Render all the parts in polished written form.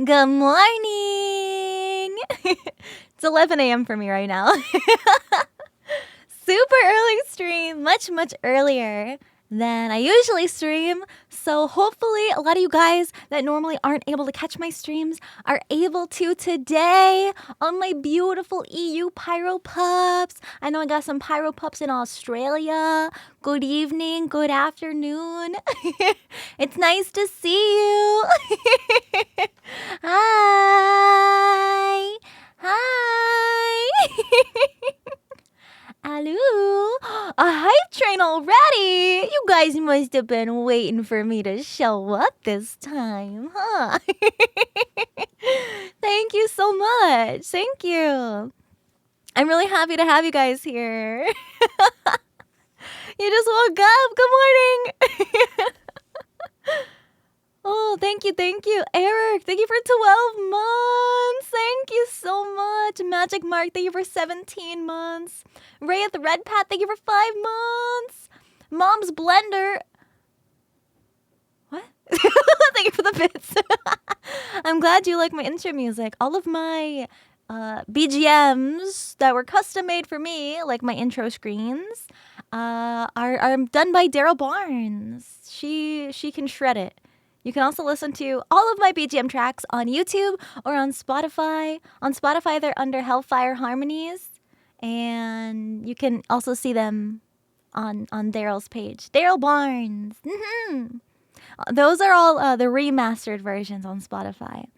Good morning. It's 11 a.m. for me right now. Super early stream, much earlier than I usually stream. So hopefully a lot of you guys that normally aren't able to catch my streams are able to today on my beautiful EU Pyro Pups. I know I got some Pyro Pups in Australia. Good evening, good afternoon. It's nice to see you. Hi. Hi. Hello. A hype train already. You guys must have been waiting for me to show up this time, huh? Thank you so much. Thank you. I'm really happy to have you guys here. You just woke up. Good morning. Oh, thank you. Eric, thank you for 12 months. Thank you so much. Magic Mark, thank you for 17 months. Ray at the Red Pat, thank you for 5 months. Mom's Blender. What? Thank you for the bits. I'm glad you like my intro music. All of my BGMs that were custom made for me, like my intro screens, are done by Daryl Barnes. She can shred it. You can also listen to all of my BGM tracks on YouTube or on Spotify. On Spotify, they're under Hellfire Harmonies. And you can also see them on Daryl's page. Daryl Barnes. Mm-hmm. Those are all the remastered versions on Spotify.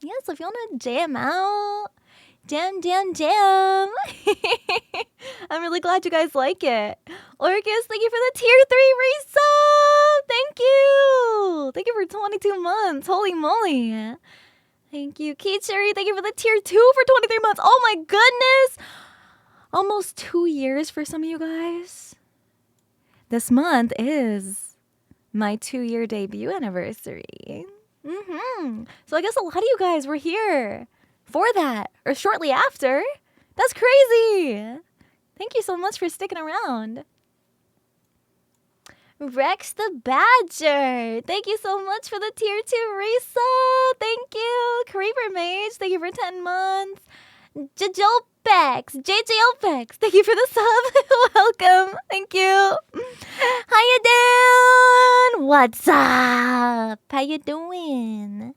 Yeah, so if you want to jam out, jam. I'm really glad you guys like it. Orcus, thank you for the tier 3 resub. Thank you. Thank you for 22 months. Holy moly. Thank you. Kichiri, thank you for the tier 2 for 23 months. Oh my goodness. Almost 2 years for some of you guys. This month is my 2-year debut anniversary. So I guess a lot of you guys were here for that or shortly after. That's crazy. Thank you so much for sticking around. Rex the Badger, thank you so much for the tier 2 resub. Thank you. Creeper Mage, thank you for 10 months. JJ Opex, thank you for the sub. Welcome. Thank you. How you doing? What's up? How you doing?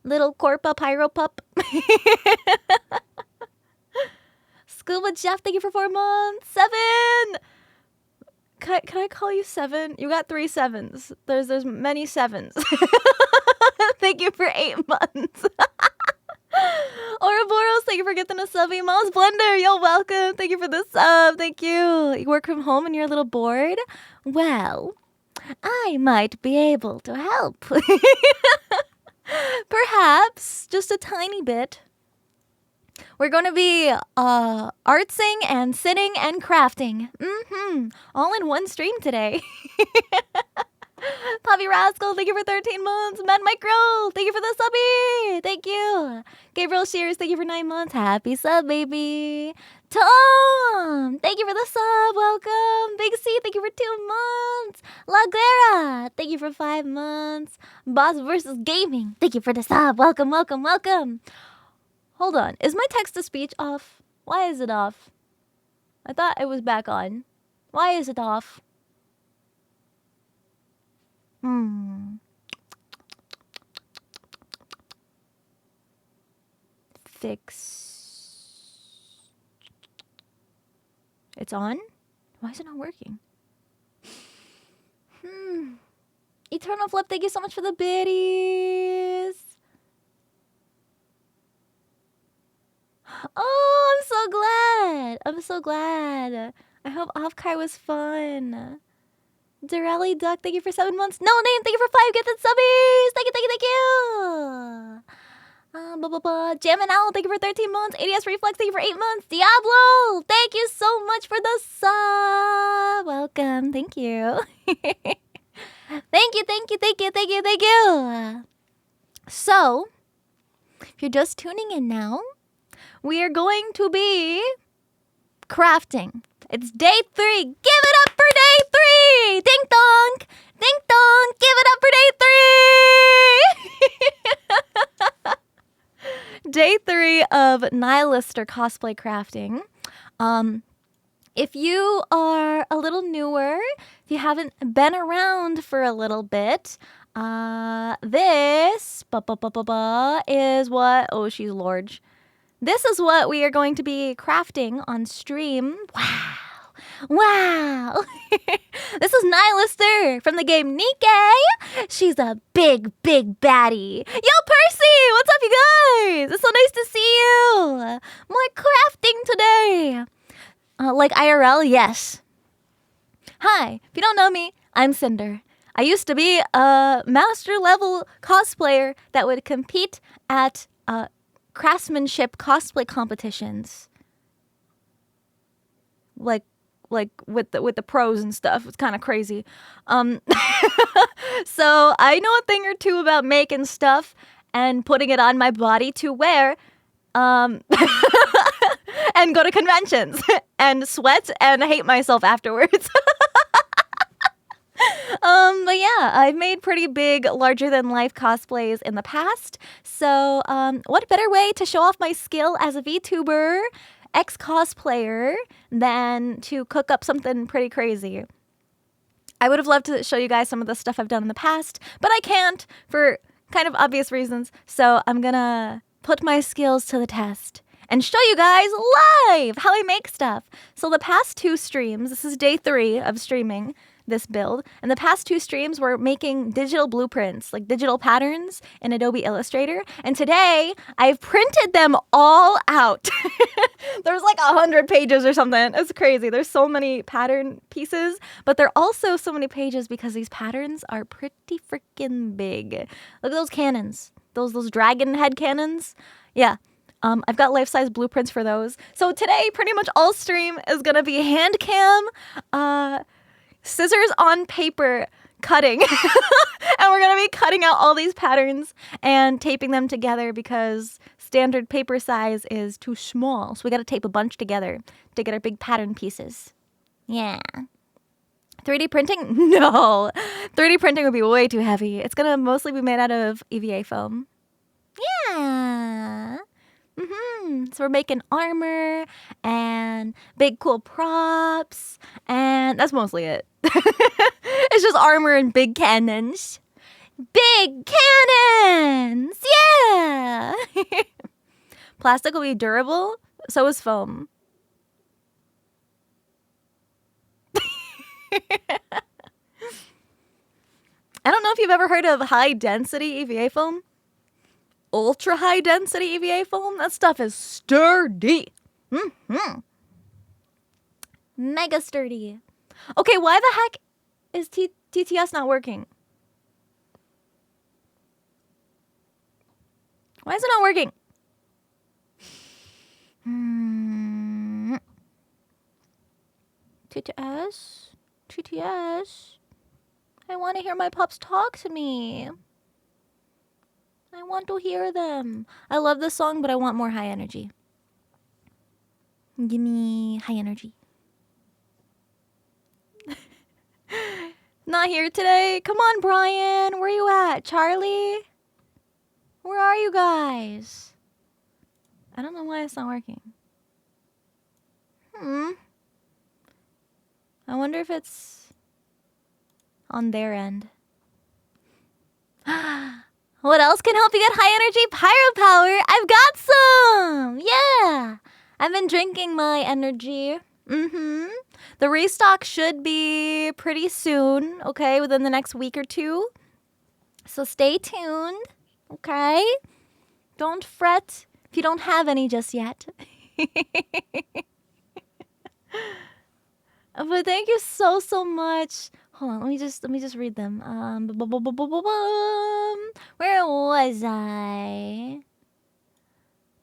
Little Corpa Pyro Pup. Scuba Jeff, thank you for 4 months. 7. Can I call you 7? You got 3 7s. There's many 7s. Thank you for 8 months. Ouroboros, thank you for getting a sub. Mom's Blender, you're welcome. Thank you for the sub. Thank you. You work from home and you're a little bored? Well, I might be able to help. Perhaps just a tiny bit. We're going to be artsing and sitting and crafting. All in one stream today. Poppy Rascal, thank you for 13 months. Mad Micro, thank you for the subby. Thank you. Gabriel Shears, thank you for 9 months. Happy sub, baby. Tom, thank you for the sub. Welcome. Big C, thank you for 2 months. La Guerra, thank you for 5 months. Boss versus Gaming, thank you for the sub. Welcome. Hold on. Is my text-to-speech off? Why is it off? I thought it was back on. Why is it off? Fix. It's on? Why is it not working? Eternal Flip, thank you so much for the biddies. Oh, I'm so glad. I hope Offkai was fun. Durelli Duck, thank you for 7 months. No Name, thank you for 5 gifted subbies. Thank you. Jammin' Owl, thank you for 13 months. ADS Reflex, thank you for 8 months. Diablo, thank you so much for the sub. Welcome, thank you. Thank you. So, if you're just tuning in now, we are going to be crafting. It's day 3. Give it up for day 3! Ding dong! Give it up for day Day 3 of Nihilister cosplay crafting. If you are a little newer, if you haven't been around for a little bit, this is what... Oh, she's large. This is what we are going to be crafting on stream. Wow. Wow. This is Nihilister from the game Nikke. She's a big, big baddie. Yo, Percy! What's up, you guys? It's so nice to see you. More crafting today. Like IRL, yes. Hi. If you don't know me, I'm Sinder. I used to be a master level cosplayer that would compete at craftsmanship cosplay competitions. Like with the pros and stuff. It's kind of crazy. So I know a thing or two about making stuff and putting it on my body to wear and go to conventions and sweat and hate myself afterwards. But yeah, I've made pretty big, larger-than-life cosplays in the past. So what better way to show off my skill as a VTuber, ex-cosplayer, than to cook up something pretty crazy. I would have loved to show you guys some of the stuff I've done in the past, but I can't for kind of obvious reasons. So I'm gonna put my skills to the test and show you guys live how I make stuff. So the past 2 streams, this is day 3 of streaming this build, and the past 2 streams were making digital blueprints, like digital patterns in Adobe Illustrator, and today I've printed them all out. There's like 100 pages or something. It's crazy. There's so many pattern pieces, but there are also so many pages because these patterns are pretty freaking big. Look at those cannons. Those dragon head cannons. Yeah. I've got life-size blueprints for those. So today, pretty much all stream is gonna be hand cam, scissors on paper cutting. And we're going to be cutting out all these patterns and taping them together because standard paper size is too small. So we got to tape a bunch together to get our big pattern pieces. Yeah. 3D printing? No. 3D printing would be way too heavy. It's going to mostly be made out of EVA foam. Yeah. So we're making armor and big cool props, and that's mostly it. It's just armor and big cannons. Big cannons! Yeah! Plastic will be durable, so is foam. I don't know if you've ever heard of high density EVA foam. Ultra high density EVA foam. That stuff is sturdy. Mega sturdy. Okay, why the heck is TTS not working? Why is it not working? TTS. I want to hear my pups talk to me. I want to hear them. I love this song, but I want more high energy. Give me high energy. Not here today. Come on, Brian. Where you at? Charlie? Where are you guys? I don't know why it's not working. I wonder if it's on their end. What else can help you get high energy? Pyro power. I've got some. Yeah. I've been drinking my energy. The restock should be pretty soon, okay, within the next week or 2. So stay tuned, okay? Don't fret if you don't have any just yet. But thank you so much. Hold on, let me just read them. Where was I?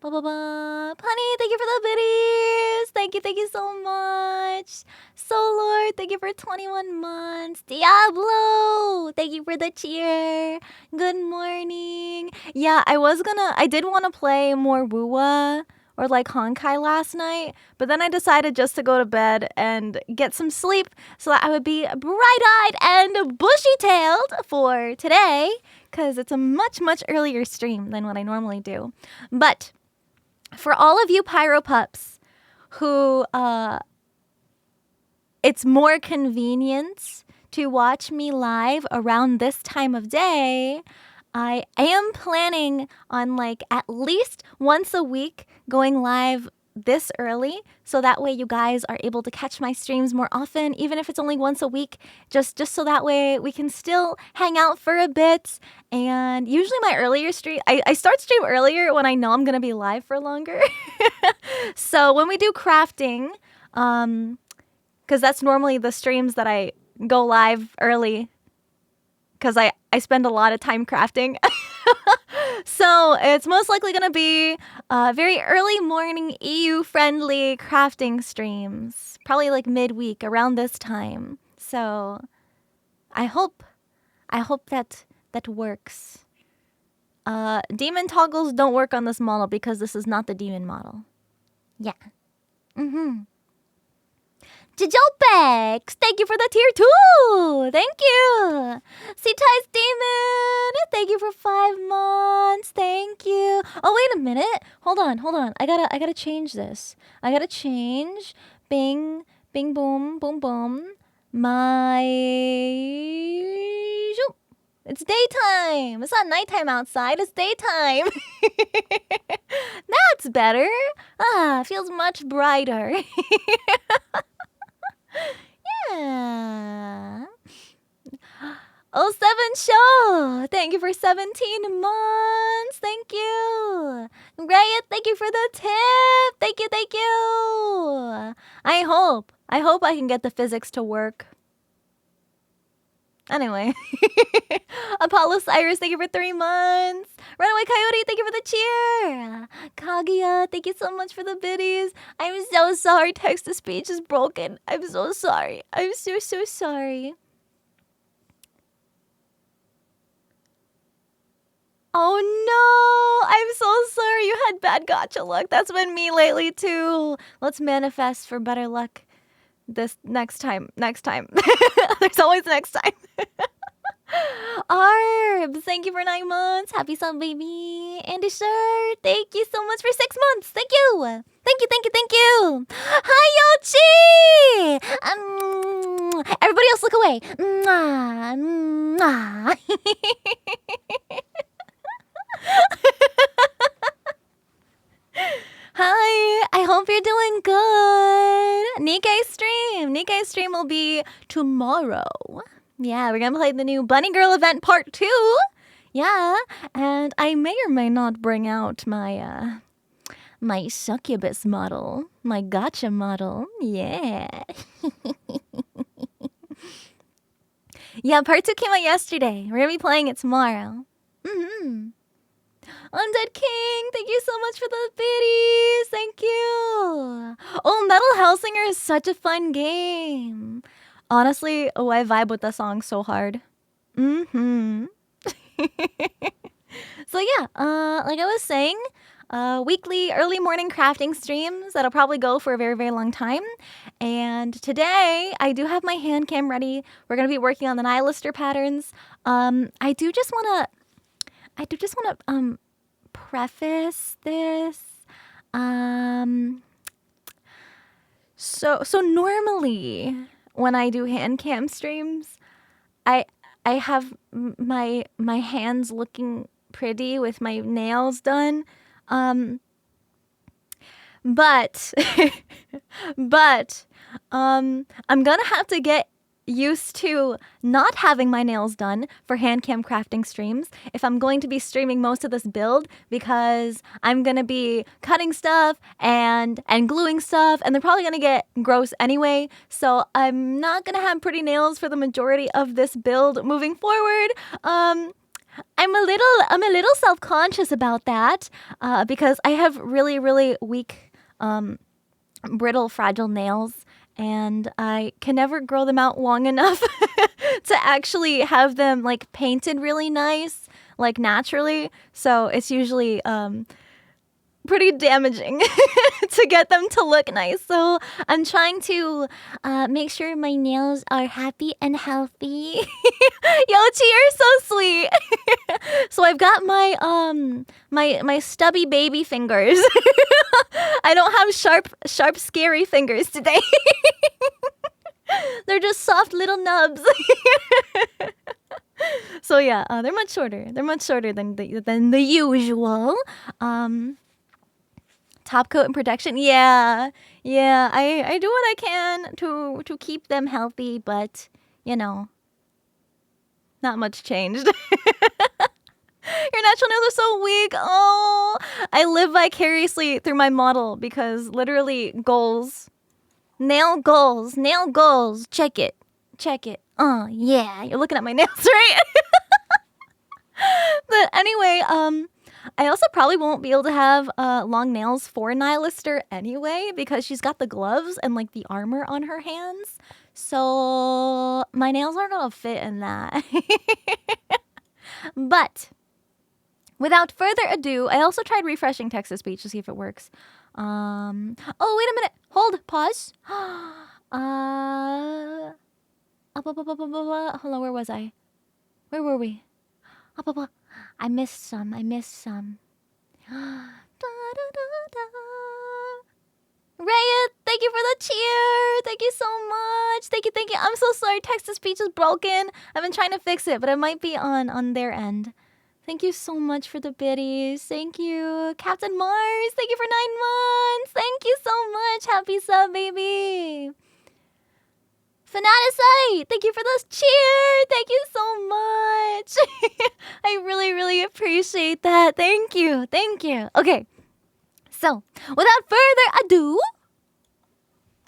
Honey, thank you for the biddies. Thank you so much. Lord, thank you for 21 months. Diablo, thank you for the cheer. Good morning. Yeah, I did want to play more Wuwa or like Honkai last night, but then I decided just to go to bed and get some sleep so that I would be bright-eyed and bushy-tailed for today, because it's a much earlier stream than what I normally do. But for all of you Pyro Pups who it's more convenient to watch me live around this time of day, I am planning on like at least once a week going live this early, so that way you guys are able to catch my streams more often, even if it's only once a week, just so that way we can still hang out for a bit. And usually my earlier stream, I start stream earlier when I know I'm gonna be live for longer. So when we do crafting, because that's normally the streams that I go live early, because I spend a lot of time crafting. So it's most likely going to be very early morning EU-friendly crafting streams. Probably like midweek around this time. So I hope that works. Demon toggles don't work on this model because this is not the demon model. Yeah. Jajopex, thank you for the tier 2. Thank you. C-Ties Demon, thank you for 5 months. Thank you. Oh, wait a minute. Hold on. I gotta change this. I gotta change. Bing, bing, boom, boom, boom. It's daytime. It's not nighttime outside. It's daytime. That's better. Feels much brighter. Yeah. 07 Show, thank you for 17 months. Thank you. Riot, thank you for the tip. Thank you. I hope I can get the physics to work. Anyway. Apollo Cyrus, thank you for 3 months. Runaway Coyote, thank you for the cheer. Kaguya, thank you so much for the biddies. I'm so sorry text-to-speech is broken. I'm so sorry. I'm so sorry. Oh no! I'm so sorry you had bad gacha luck. That's been me lately too. Let's manifest for better luck this next time. There's always next time. Arbs, thank you for 9 months. Happy sub, baby. Andy Shirt, thank you so much for 6 months. Thank you. Hi, Yoshi. Everybody else look away. Hi, I hope you're doing good. Nikkei stream will be tomorrow. Yeah, we're gonna play the new Bunny Girl event part 2. Yeah, and I may or may not bring out my my succubus model, my gacha model. Yeah. Yeah, part 2 came out yesterday. We're gonna be playing it tomorrow. Undead King, thank you so much for the biddies. Thank you. Oh, Metal Hellsinger is such a fun game. Honestly, I vibe with the song so hard. So yeah, like I was saying, weekly early morning crafting streams that'll probably go for a very, very long time. And today I do have my hand cam ready. We're gonna be working on the Nihilister patterns. I do just wanna preface this. So normally when I do hand cam streams, I have my hands looking pretty with my nails done. But I'm gonna have to get used to not having my nails done for hand cam crafting streams if I'm going to be streaming most of this build, because I'm gonna be cutting stuff and gluing stuff, and they're probably gonna get gross anyway. So I'm not gonna have pretty nails for the majority of this build moving forward. I'm a little self-conscious about that because I have really, really weak, brittle, fragile nails. And I can never grow them out long enough to actually have them like painted really nice, like naturally. So it's usually pretty damaging to get them to look nice. So I'm trying to make sure my nails are happy and healthy. Yochi, you're so sweet. So I've got my stubby baby fingers. I don't have sharp, scary fingers today. They're just soft little nubs. So yeah, they're much shorter. They're much shorter than the usual. Top coat and protection. Yeah. I do what I can to keep them healthy, but you know, not much changed. Your natural nails are so weak. Oh, I live vicariously through my model because literally goals. Nail goals. Check it. Oh, yeah. You're looking at my nails, right? But anyway, I also probably won't be able to have long nails for Nihilister anyway because she's got the gloves and like the armor on her hands. So my nails aren't going to fit in that. But without further ado, I also tried refreshing text-to-speech to see if it works. Oh, wait a minute. Hold. Pause. Hold on, where was I? Where were we? I missed some. Raya, thank you for the cheer. Thank you so much. Thank you. I'm so sorry. Text-to-speech is broken. I've been trying to fix it, but it might be on their end. Thank you so much for the biddies. Thank you. Captain Mars, thank you for 9 months. Thank you so much. Happy sub, baby. Fanaticite, thank you for this cheer. Thank you so much. I really, really appreciate that. Thank you. Okay, so without further ado,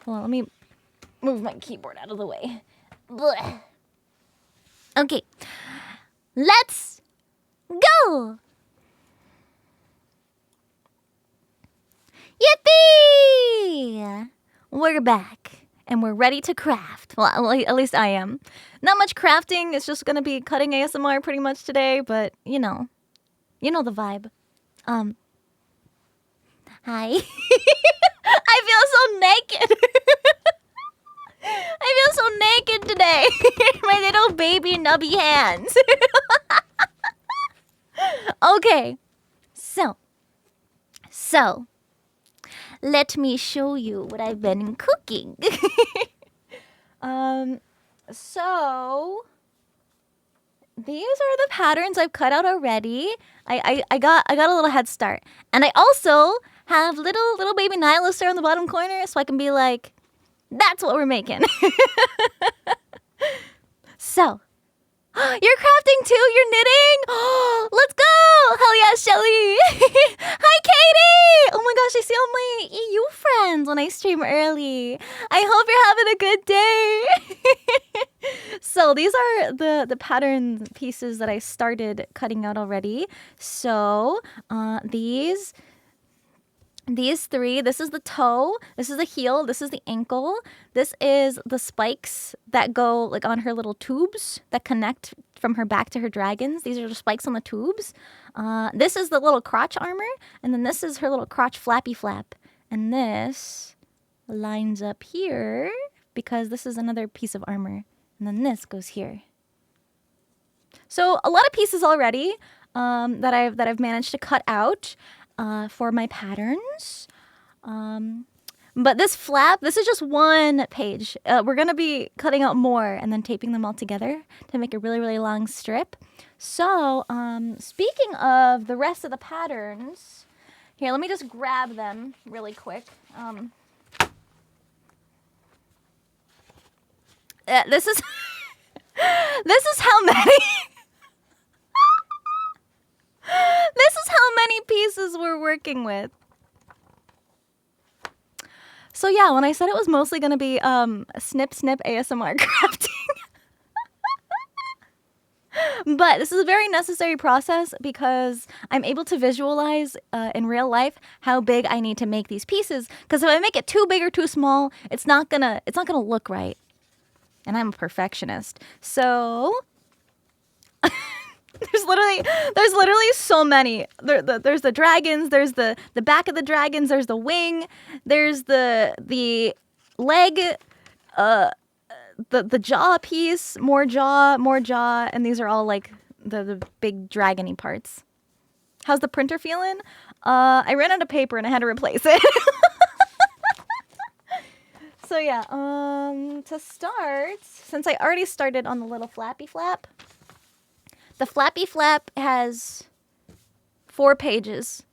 hold on, let me move my keyboard out of the way. Blech. Okay, let's go. Yippee! We're back. And we're ready to craft. Well, at least I am. Not much crafting. It's just going to be cutting ASMR pretty much today. But, you know the vibe. Hi. I feel so naked. I feel so naked today. My little baby nubby hands. Okay. So. Let me show you what I've been cooking. So these are the patterns I've cut out already. I got a little head start, and I also have little baby Nihilister on the bottom corner, so I can be like, that's what we're making. So. You're crafting too? You're knitting? Let's go! Hell yeah, Shelly! Hi, Katie! Oh my gosh, I see all my EU friends when I stream early. I hope you're having a good day. So these are the pattern pieces that I started cutting out already. So these 3, this is the toe, this is the heel, this is the ankle, this is the spikes that go like on her little tubes that connect from her back to her dragons. These are the spikes on the tubes. This is the little crotch armor, and then this is her little crotch flappy flap. And this lines up here because this is another piece of armor. And then this goes here. So a lot of pieces already that I've managed to cut out. For my patterns. But this flap, this is just one page. We're going to be cutting out more and then taping them all together to make a really, really long strip. So, speaking of the rest of the patterns, here, let me just grab them really quick. This is how many... This is how many pieces we're working with. So yeah, when I said it was mostly going to be snip ASMR crafting. But this is a very necessary process because I'm able to visualize in real life how big I need to make these pieces. Because if I make it too big or too small, it's not gonna look right. And I'm a perfectionist. So there's literally so many. There's the dragons. There's the back of the dragons. There's the wing. There's the leg. The jaw piece. More jaw, and these are all like the big dragony parts. How's the printer feeling? I ran out of paper and I had to replace it. So yeah, to start, since I already started on the little flappy flap, the flappy flap has 4 pages.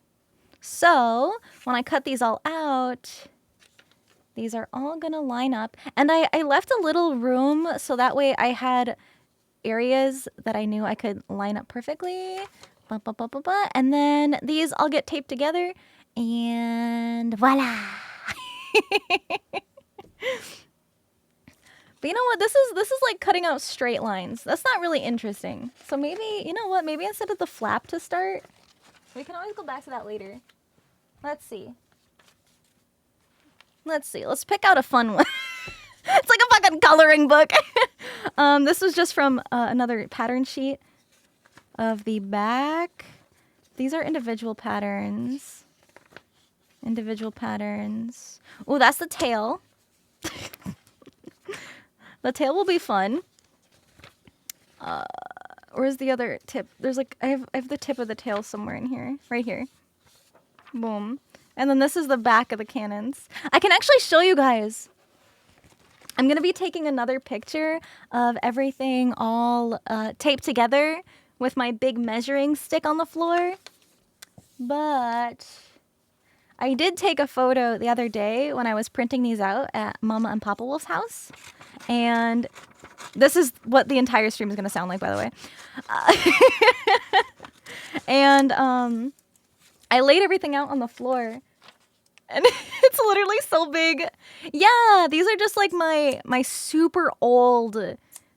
So when I cut these all out, these are all gonna line up. And I left a little room so that way I had areas that I knew I could line up perfectly. And then these all get taped together and voila. But you know what? This is like cutting out straight lines. That's not really interesting. So maybe, you know what? Maybe instead of the flap to start, we can always go back to that later. Let's see. Let's pick out a fun one. It's like a fucking coloring book. This was just from another pattern sheet of the back. These are individual patterns. Oh, that's the tail. The tail will be fun. Where's the other tip? There's like, I have the tip of the tail somewhere in here. Right here. Boom. And then this is the back of the cannons. I can actually show you guys. I'm going to be taking another picture of everything all taped together with my big measuring stick on the floor. But I did take a photo the other day when I was printing these out at Mama and Papa Wolf's house. And this is what the entire stream is going to sound like, by the way. And I laid everything out on the floor. And it's literally so big. Yeah, these are just like my super old,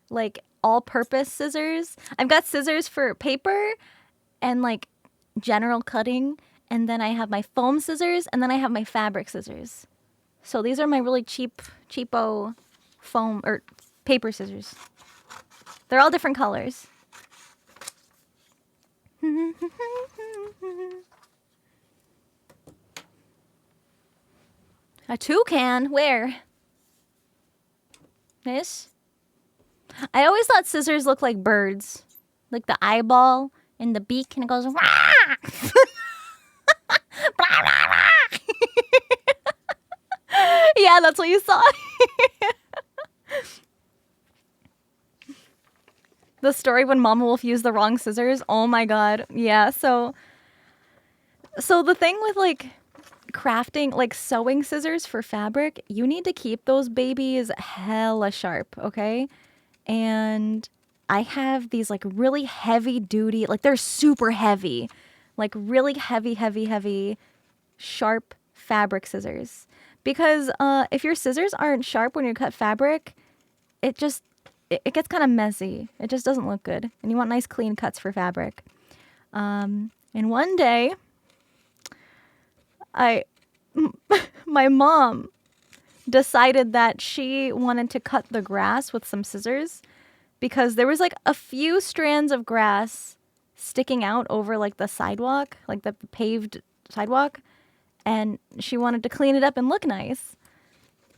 like all-purpose scissors. I've got scissors for paper and like general cutting. And then I have my foam scissors, and then I have my fabric scissors. So these are my really cheapo foam or paper scissors. They're all different colors. A toucan? Where? This? I always thought scissors look like birds. Like the eyeball and the beak, and it goes, wah! Yeah, that's what you saw. The story when Mama Wolf used the wrong scissors. Oh my god. Yeah, so the thing with like crafting, like sewing scissors for fabric, you need to keep those babies hella sharp, okay? And I have these like really heavy duty, like they're super heavy, like really heavy, sharp fabric scissors. Because if your scissors aren't sharp when you cut fabric, it gets kind of messy. It just doesn't look good. And you want nice clean cuts for fabric. And one day, my mom decided that she wanted to cut the grass with some scissors because there was like a few strands of grass sticking out over like the sidewalk, like the paved sidewalk. And she wanted to clean it up and look nice.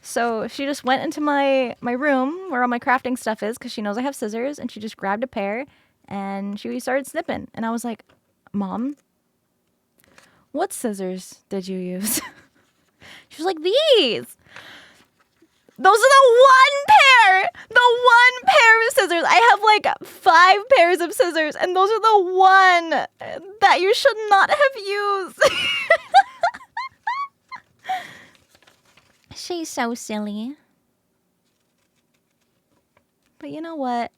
So she just went into my room where all my crafting stuff is because she knows I have scissors. And she just grabbed a pair and she started snipping. And I was like, Mom, what scissors did you use? She was like, these. Those are the one pair. The one pair of scissors. I have like 5 pairs of scissors. And those are the one that you should not have used. She's so silly. But you know what?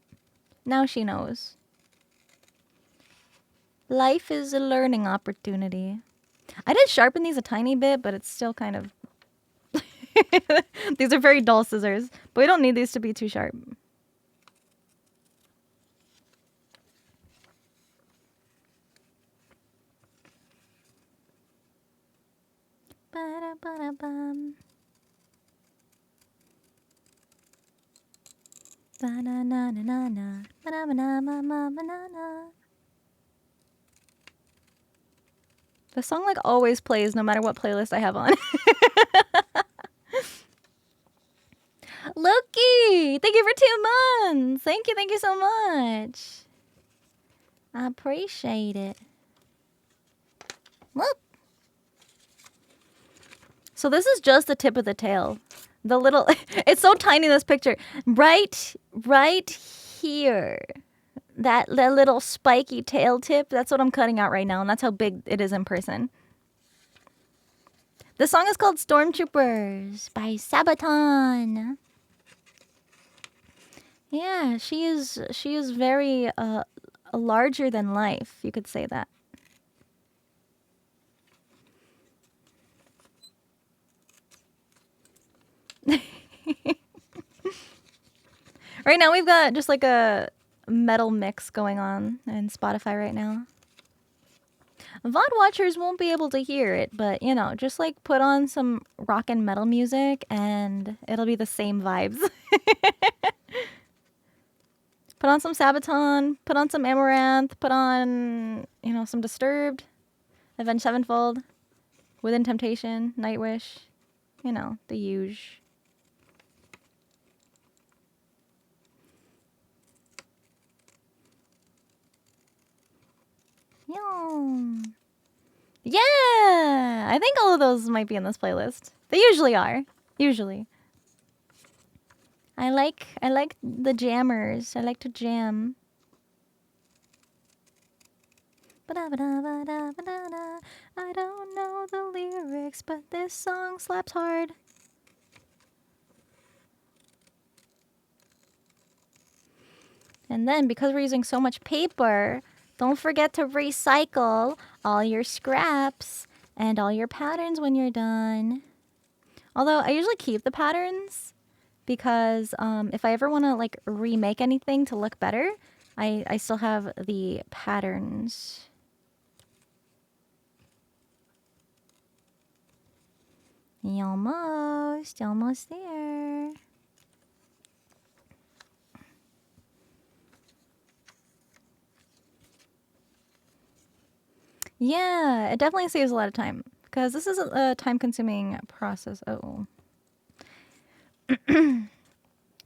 Now she knows. Life is a learning opportunity. I did sharpen these a tiny bit, but it's still kind of... These are very dull scissors. But we don't need these to be too sharp. Ba-da-ba-da-bum. Ba-na-na-na-na-na. Ba-na-na-na-na-na-na. The song like always plays no matter what playlist I have on. Loki, thank you for 2 months. Thank you so much. I appreciate it. Look. So this is just the tip of the tail. The little, it's so tiny, this picture. Right here. That little spiky tail tip, that's what I'm cutting out right now, and that's how big it is in person. The song is called Stormtroopers by Sabaton. Yeah, she is very larger than life, you could say that. Right now we've got just like a metal mix going on in Spotify right now. VOD watchers won't be able to hear it, but you know, just like put on some rock and metal music and it'll be the same vibes. Put on some Sabaton, put on some Amaranth, put on, you know, some Disturbed, Avenged Sevenfold, Within Temptation, Nightwish, you know, the huge. Yeah, I think all of those might be in this playlist. They usually are. Usually. I like the jammers. I like to jam. I don't know the lyrics, but this song slaps hard. And then, because we're using so much paper, don't forget to recycle all your scraps and all your patterns when you're done. Although, I usually keep the patterns because if I ever want to like remake anything to look better, I still have the patterns. Almost there. Yeah, it definitely saves a lot of time because this is a time-consuming process. Oh.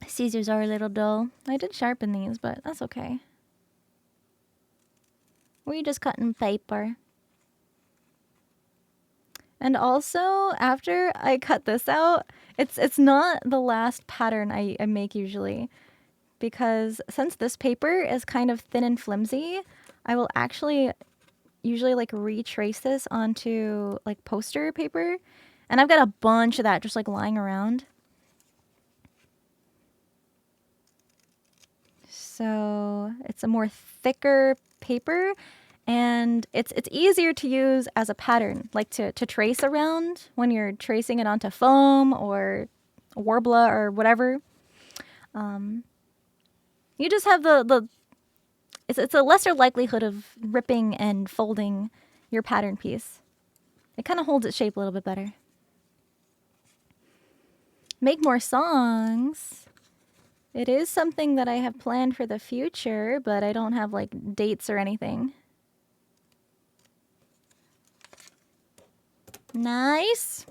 Scissors are a little dull. I did sharpen these, but that's okay. We're just cutting paper. And also, after I cut this out, it's not the last pattern I make usually. Because since this paper is kind of thin and flimsy, I will actually usually like retrace this onto like poster paper. And I've got a bunch of that just like lying around. So it's a more thicker paper and it's easier to use as a pattern, like to trace around when you're tracing it onto foam or Warbler or whatever. You just have it's a lesser likelihood of ripping and folding your pattern piece. It kind of holds its shape a little bit better. Make more songs. It is something that I have planned for the future, but I don't have like dates or anything. Nice.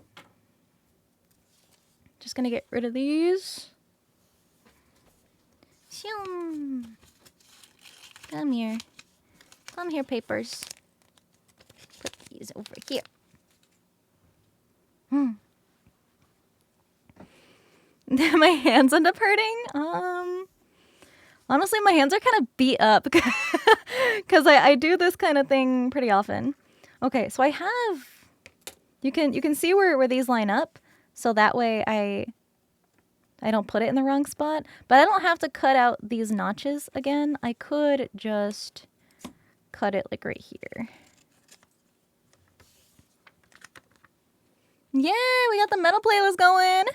Just gonna get rid of these. Come here. Come here, papers. Put these over here. My hands end up hurting. Honestly, my hands are kind of beat up because I do this kind of thing pretty often. Okay, so I have. You can see where these line up, so that way I don't put it in the wrong spot. But I don't have to cut out these notches again. I could just cut it like right here. Yeah, we got the metal playlist going.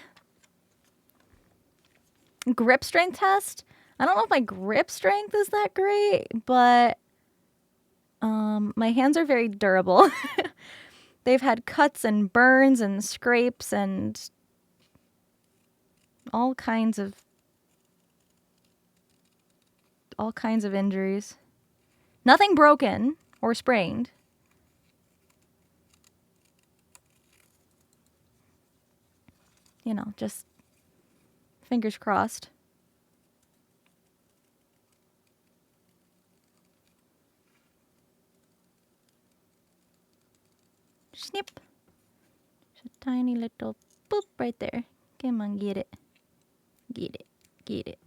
Grip strength test. I don't know if my grip strength is that great, but my hands are very durable. They've had cuts and burns and scrapes and all kinds of injuries. Nothing broken or sprained. you know, just fingers crossed. Snip. Just a tiny little boop right there. Come on, get it. Get it. Get it.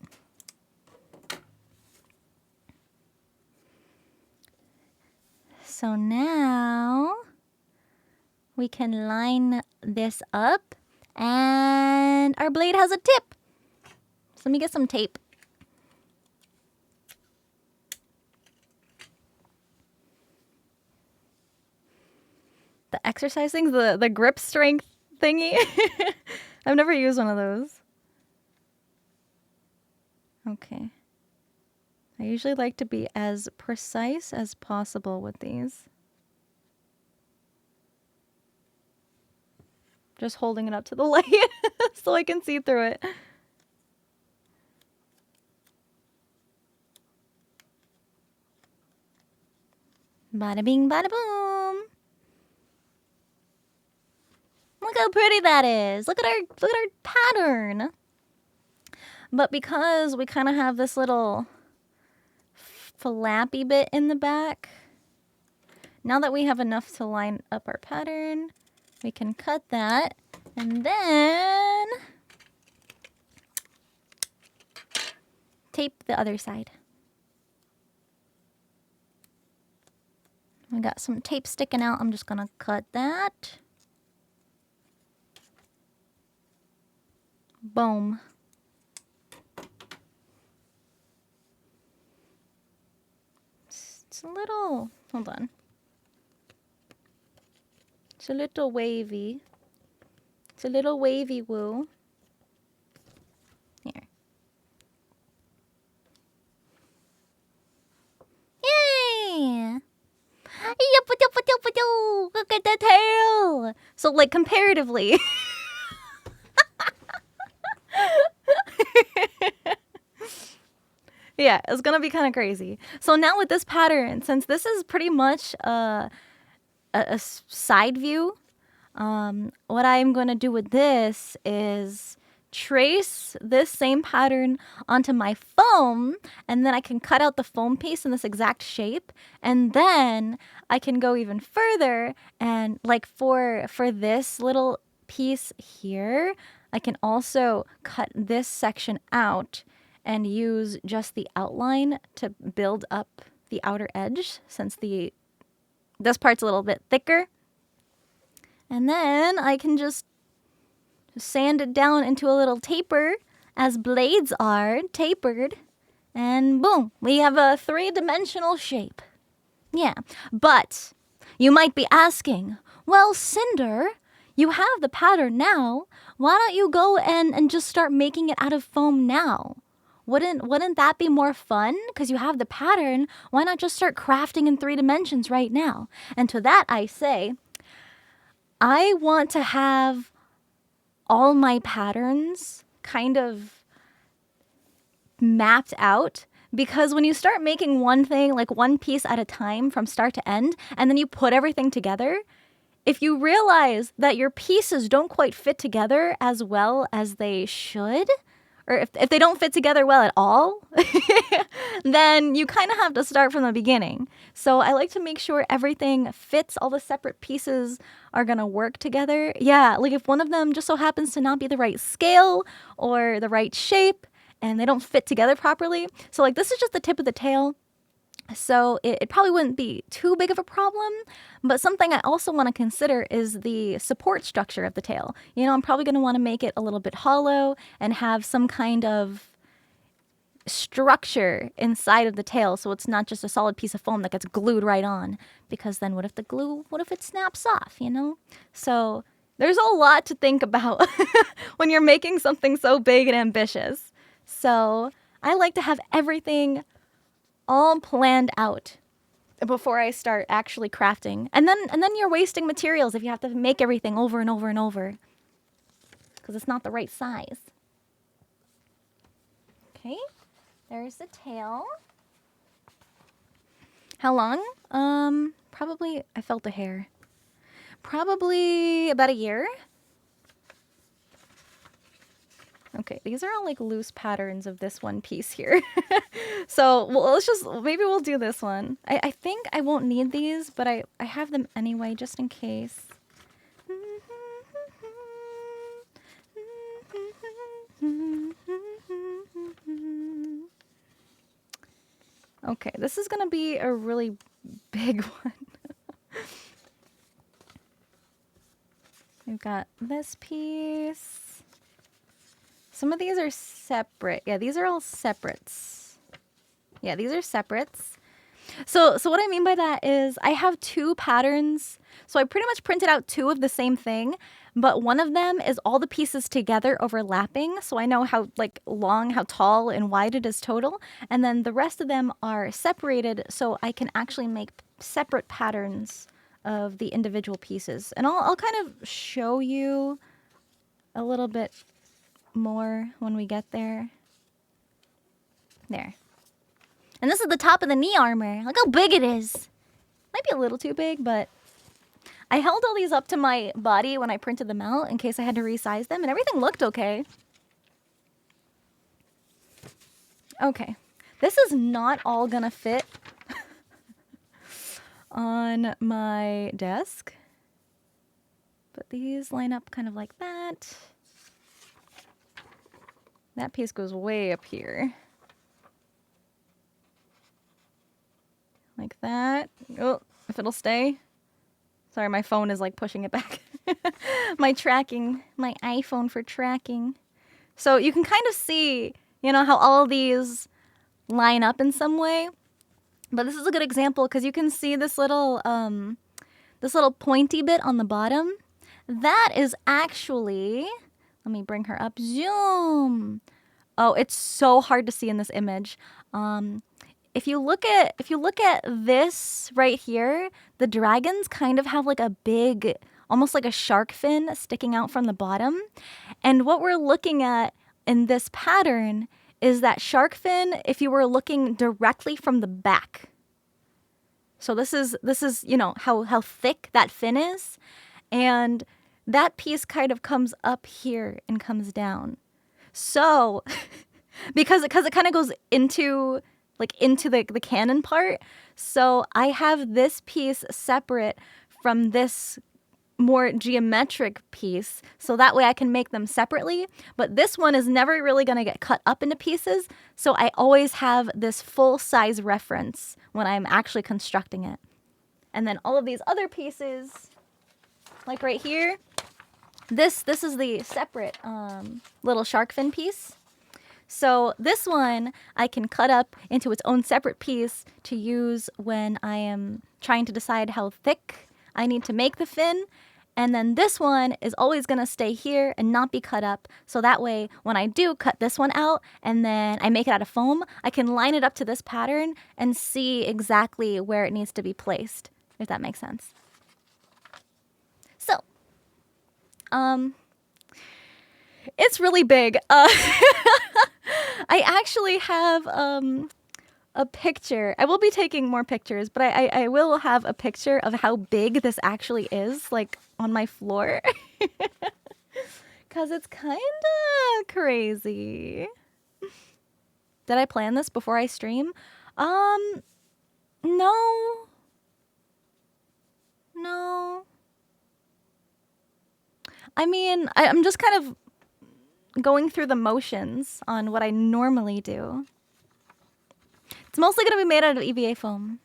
So now we can line this up and our blade has a tip. So let me get some tape. The exercise things, the grip strength thingy. I've never used one of those. Okay. I usually like to be as precise as possible with these. Just holding it up to the light so I can see through it. Bada bing, bada boom. Look how pretty that is. Look at our pattern. But because we kind of have this little flappy bit in the back, now that we have enough to line up our pattern, we can cut that and then tape the other side. We got some tape sticking out. I'm just gonna cut that. Boom. It's a little, hold on. It's a little wavy. It's a little wavy woo. Here. Yay! Look at the tail! So, like, comparatively. Yeah, it's gonna be kind of crazy. So now with this pattern, since this is pretty much a side view, what I'm gonna do with this is trace this same pattern onto my foam, and then I can cut out the foam piece in this exact shape, and then I can go even further and like for this little piece here, I can also cut this section out and use just the outline to build up the outer edge, since this part's a little bit thicker. And then I can just sand it down into a little taper, as blades are tapered, and boom, we have a 3-dimensional shape. Yeah, but you might be asking, well, Cinder, you have the pattern now. Why don't you go and just start making it out of foam now? Wouldn't that be more fun? Because you have the pattern. Why not just start crafting in 3 dimensions right now? And to that I say, I want to have all my patterns kind of mapped out, because when you start making one thing, like one piece at a time from start to end, and then you put everything together, if you realize that your pieces don't quite fit together as well as they should, or if they don't fit together well at all, then you kind of have to start from the beginning. So I like to make sure everything fits, all the separate pieces are gonna work together. Yeah, like if one of them just so happens to not be the right scale or the right shape and they don't fit together properly. So like this is just the tip of the tail. So it probably wouldn't be too big of a problem, but something I also want to consider is the support structure of the tail. You know, I'm probably going to want to make it a little bit hollow and have some kind of structure inside of the tail, so it's not just a solid piece of foam that gets glued right on, because then what if it snaps off, you know? So there's a lot to think about when you're making something so big and ambitious. So I like to have everything all planned out before I start actually crafting. And then you're wasting materials if you have to make everything over and over and over, because it's not the right size. Okay, there's the tail. How long? Probably, I felt a hair. Probably about a year. Okay, these are all like loose patterns of this one piece here. So let's just, maybe we'll do this one. I think I won't need these, but I have them anyway, just in case. Okay, this is gonna be a really big one. We've got this piece. Some of these are separate. Yeah, these are all separates. Yeah, these are separates. So what I mean by that is I have two patterns. So I pretty much printed out two of the same thing, but one of them is all the pieces together overlapping. So I know how like long, how tall and wide it is total. And then the rest of them are separated so I can actually make separate patterns of the individual pieces. And I'll kind of show you a little bit more when we get there. There. And this is the top of the knee armor. Look how big it is. Might be a little too big, but I held all these up to my body when I printed them out in case I had to resize them, and everything looked okay. Okay. This is not all gonna fit on my desk, but these line up kind of like that. That piece goes way up here. Like that. Oh, if it'll stay. Sorry, my phone is like pushing it back. My tracking, my iPhone for tracking. So you can kind of see, you know, how all of these line up in some way. But this is a good example because you can see this little pointy bit on the bottom. That is actually, let me bring her up. Zoom. Oh, it's so hard to see in this image. If you look at this right here, the dragons kind of have like a big, almost like a shark fin sticking out from the bottom. And what we're looking at in this pattern is that shark fin if you were looking directly from the back. So this is you know how thick that fin is, and that piece kind of comes up here and comes down. So because it kind of goes into the cannon part. So I have this piece separate from this more geometric piece. So that way I can make them separately. But this one is never really going to get cut up into pieces. So I always have this full size reference when I'm actually constructing it. And then all of these other pieces, like right here, this is the separate little shark fin piece. So this one I can cut up into its own separate piece to use when I am trying to decide how thick I need to make the fin. And then this one is always going to stay here and not be cut up. So that way when I do cut this one out and then I make it out of foam, I can line it up to this pattern and see exactly where it needs to be placed, if that makes sense. So, it's really big. I actually have a picture. I will be taking more pictures, but I will have a picture of how big this actually is, like on my floor. Because it's kind of crazy. Did I plan this before I stream? No. I mean, I'm just kind of going through the motions on what I normally do. It's mostly going to be made out of EVA foam.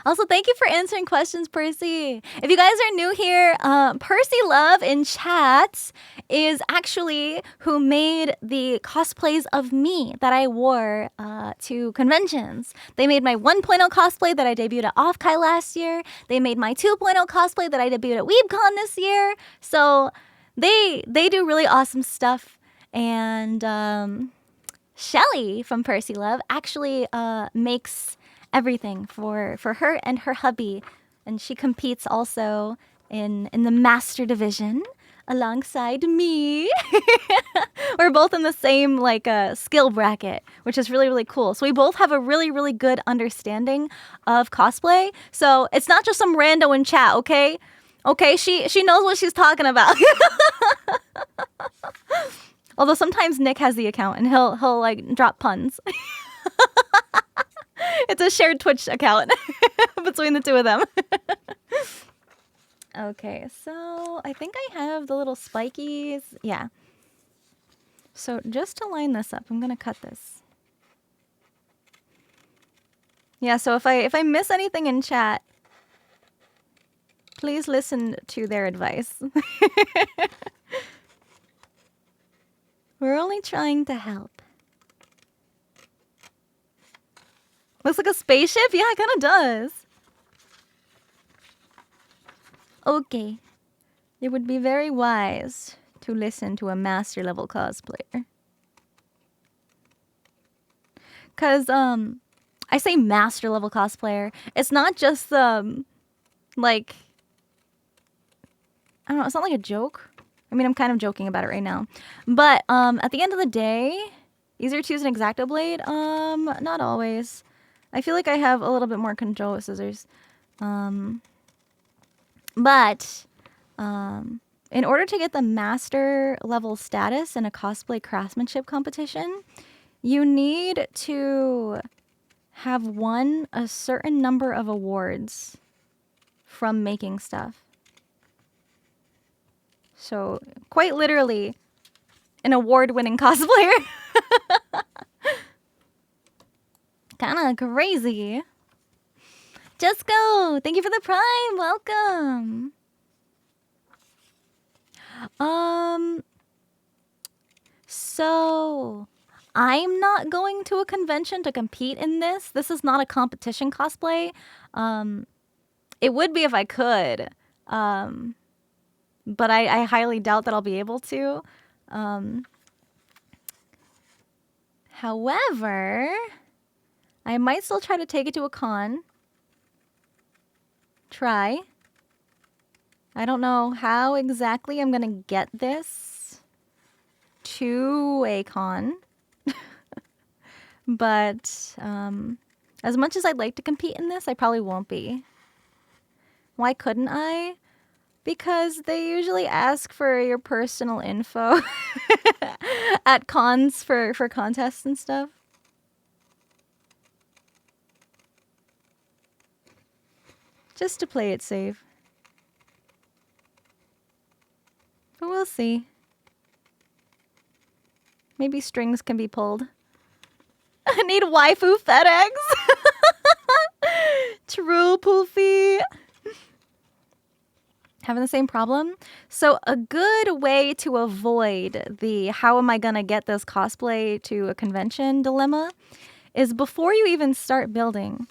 Also, thank you for answering questions, Percy. If you guys are new here, Percy Love in chat is actually who made the cosplays of me that I wore to conventions. They made my 1.0 cosplay that I debuted at Offkai last year. They made my 2.0 cosplay that I debuted at WeebCon this year. So they do really awesome stuff. And Shelly from Percy Love actually makes everything for her and her hubby, and she competes also in the master division alongside me. We're both in the same like skill bracket, which is really cool. So we both have a really good understanding of cosplay. So it's not just some rando in chat, okay? Okay, she knows what she's talking about. Although sometimes Nick has the account and he'll like drop puns. It's a shared Twitch account between the two of them. Okay, so I think I have the little spikies. Yeah. So just to line this up, I'm gonna cut this. Yeah, so if I miss anything in chat, please listen to their advice. We're only trying to help. Looks like a spaceship? Yeah, it kind of does. Okay. It would be very wise to listen to a master level cosplayer. Cause I say master level cosplayer. It's not just like, I don't know, it's not like a joke. I mean, I'm kind of joking about it right now. But at the end of the day, easier to use an X-Acto blade? Not always. I feel like I have a little bit more control with scissors. But in order to get the master level status in a cosplay craftsmanship competition, you need to have won a certain number of awards from making stuff. So, quite literally, an award-winning cosplayer. Kinda crazy. Just go! Thank you for the prime! Welcome! So I'm not going to a convention to compete in this. This is not a competition cosplay. It would be if I could. But I highly doubt that I'll be able to. However, I might still try to take it to a con. Try. I don't know how exactly I'm gonna get this to a con. But as much as I'd like to compete in this, I probably won't be. Why couldn't I? Because they usually ask for your personal info at cons for contests and stuff. Just to play it safe. But we'll see. Maybe strings can be pulled. I need waifu FedEx. True, Poofy. Having the same problem? So a good way to avoid the how am I gonna get this cosplay to a convention dilemma is before you even start building,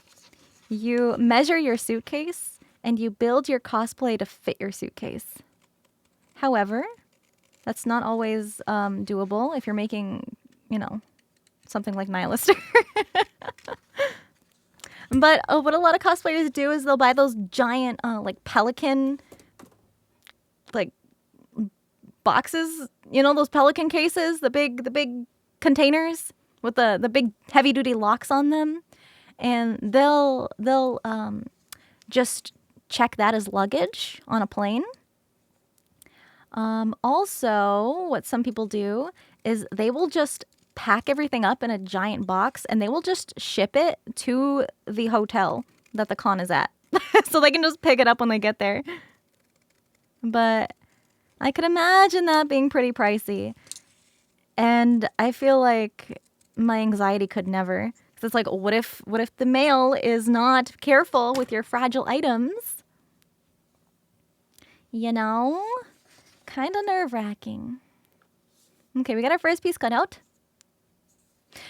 you measure your suitcase and you build your cosplay to fit your suitcase. However, that's not always doable if you're making, you know, something like Nihilister. But what a lot of cosplayers do is they'll buy those giant, like, pelican, like, boxes. You know, those pelican cases, the big containers with the big heavy-duty locks on them. And they'll just check that as luggage on a plane. Also, what some people do is they will just pack everything up in a giant box and they will just ship it to the hotel that the con is at. So they can just pick it up when they get there. But I could imagine that being pretty pricey. And I feel like my anxiety could never. Because it's like, what if the mail is not careful with your fragile items? You know? Kind of nerve-wracking. Okay, we got our first piece cut out.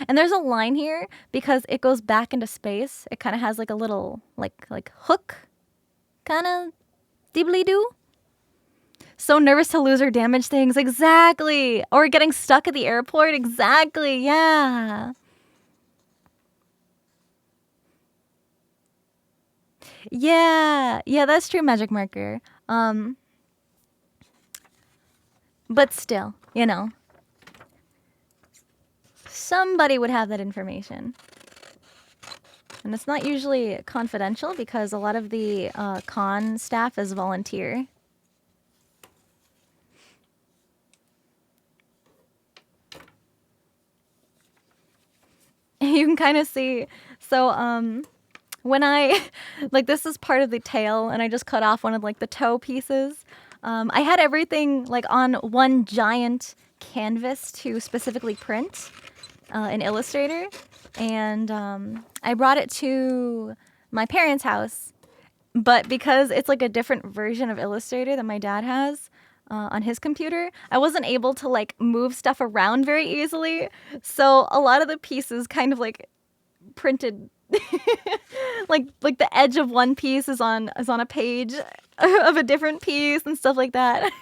And there's a line here because it goes back into space. It kind of has like a little like hook kind of dibbly-doo. So nervous to lose or damage things. Exactly. Or getting stuck at the airport. Exactly. Yeah. Yeah. Yeah, that's true, Magic Marker. But still, you know. Somebody would have that information. And it's not usually confidential because a lot of the con staff is volunteer. can kind of see. So when I like, this is part of the tail, and I just cut off one of like the toe pieces. I had everything like on one giant canvas to specifically print in Illustrator, and I brought it to my parents' house. But because it's like a different version of Illustrator that my dad has on his computer, I wasn't able to like move stuff around very easily. So a lot of the pieces kind of like printed like the edge of one piece is on a page of a different piece and stuff like that.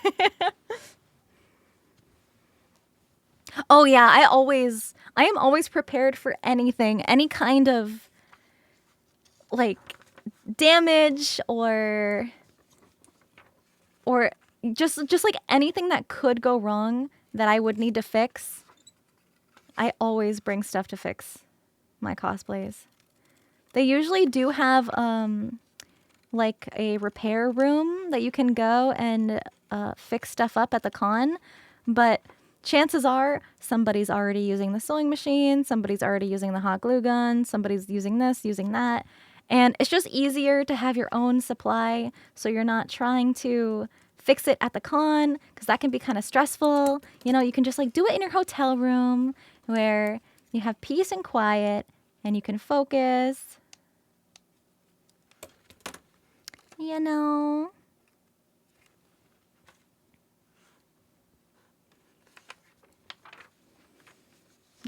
Oh yeah, I am always prepared for anything, any kind of like damage or just like anything that could go wrong that I would need to fix. I always bring stuff to fix my cosplays. They usually do have like a repair room that you can go and fix stuff up at the con, but chances are somebody's already using the sewing machine, somebody's already using the hot glue gun, somebody's using this, using that. And it's just easier to have your own supply so you're not trying to fix it at the con, because that can be kind of stressful. You know, you can just like do it in your hotel room where you have peace and quiet and you can focus. You know.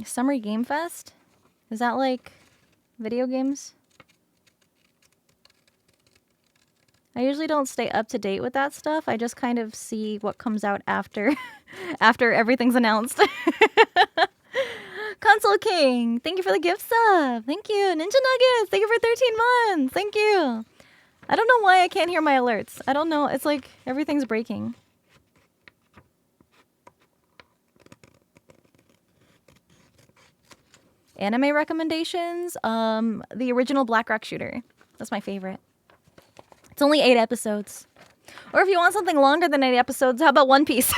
Summer Game Fest? Is that like video games? I usually don't stay up to date with that stuff. I just kind of see what comes out after after everything's announced. Console King, thank you for the gift sub. Thank you. Ninja Nuggets, thank you for 13 months. Thank you. I don't know why I can't hear my alerts. I don't know. It's like everything's breaking. Anime recommendations? The original Black Rock Shooter. That's my favorite. It's only 8 episodes. Or if you want something longer than 8 episodes, how about One Piece?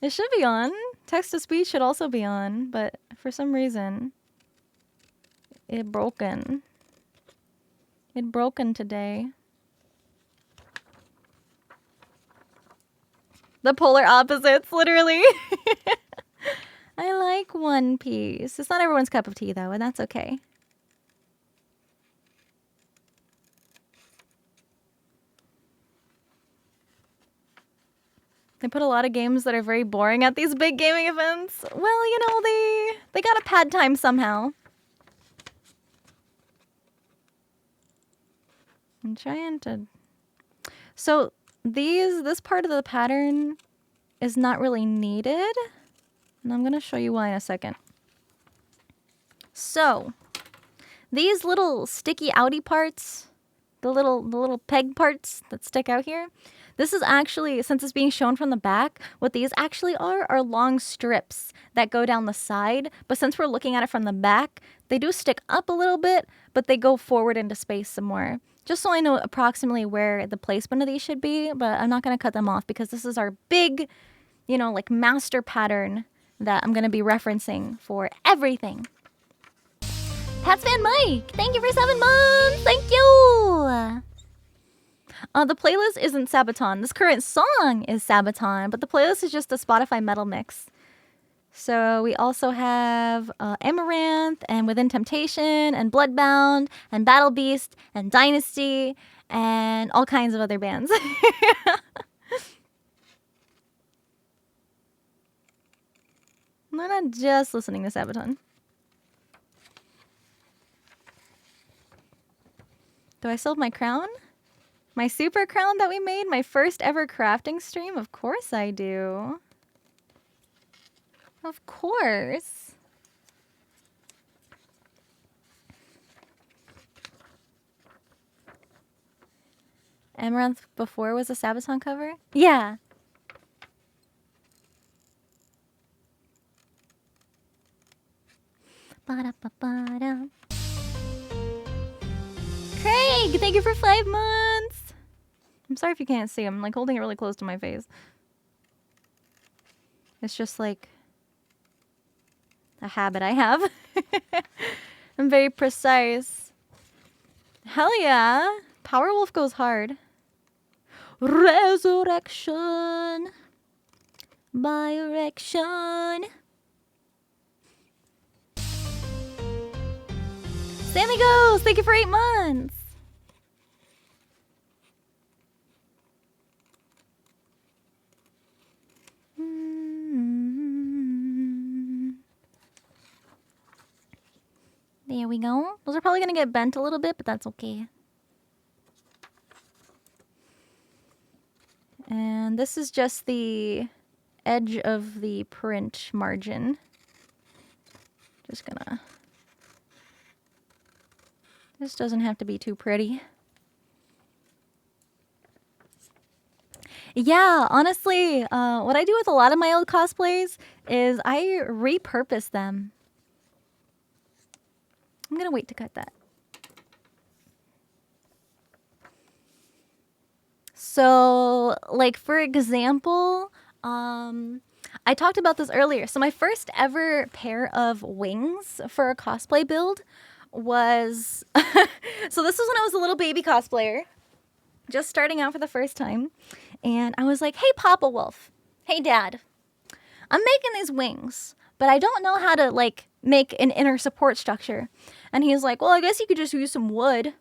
It should be on. Text-to-speech should also be on, but for some reason, it broken. It broken today. The polar opposites, literally. I like One Piece. It's not everyone's cup of tea, though, and that's okay. They put a lot of games that are very boring at these big gaming events. Well, you know, they gotta pad time somehow. I'm trying to... So, this part of the pattern is not really needed. And I'm gonna show you why in a second. So, these little sticky outy parts, the little peg parts that stick out here, this is actually, since it's being shown from the back, what these actually are long strips that go down the side. But since we're looking at it from the back, they do stick up a little bit, but they go forward into space some more. Just so I know approximately where the placement of these should be, but I'm not going to cut them off because this is our big, you know, like master pattern that I'm going to be referencing for everything. Pats Fan Mike, thank you for 7 months. Thank you. The playlist isn't Sabaton. This current song is Sabaton, but the playlist is just a Spotify metal mix. So we also have Amaranth and Within Temptation and Bloodbound and Battle Beast and Dynasty and all kinds of other bands. I'm not just listening to Sabaton. Do I still have my crown? My super crown that we made? My first ever crafting stream? Of course I do. Of course. Amaranth before was a Sabaton cover? Yeah. Ba-da-ba-ba-da. Craig, thank you for 5 months. I'm sorry if you can't see. I'm like holding it really close to my face. It's just like a habit I have. I'm very precise. Hell yeah. Powerwolf goes hard. Resurrection. By erection. Sammy Ghost, thank you for 8 months. There we go. Those are probably going to get bent a little bit, but that's okay. And this is just the edge of the print margin. Just gonna... This doesn't have to be too pretty. Yeah, honestly, what I do with a lot of my old cosplays is I repurpose them. I'm gonna wait to cut that. So, like, for example, I talked about this earlier. So my first ever pair of wings for a cosplay build was... So this was when I was a little baby cosplayer, just starting out for the first time. And I was like, hey, Papa Wolf. Hey, Dad. I'm making these wings, but I don't know how to, like, make an inner support structure. And he's like, well, I guess you could just use some wood.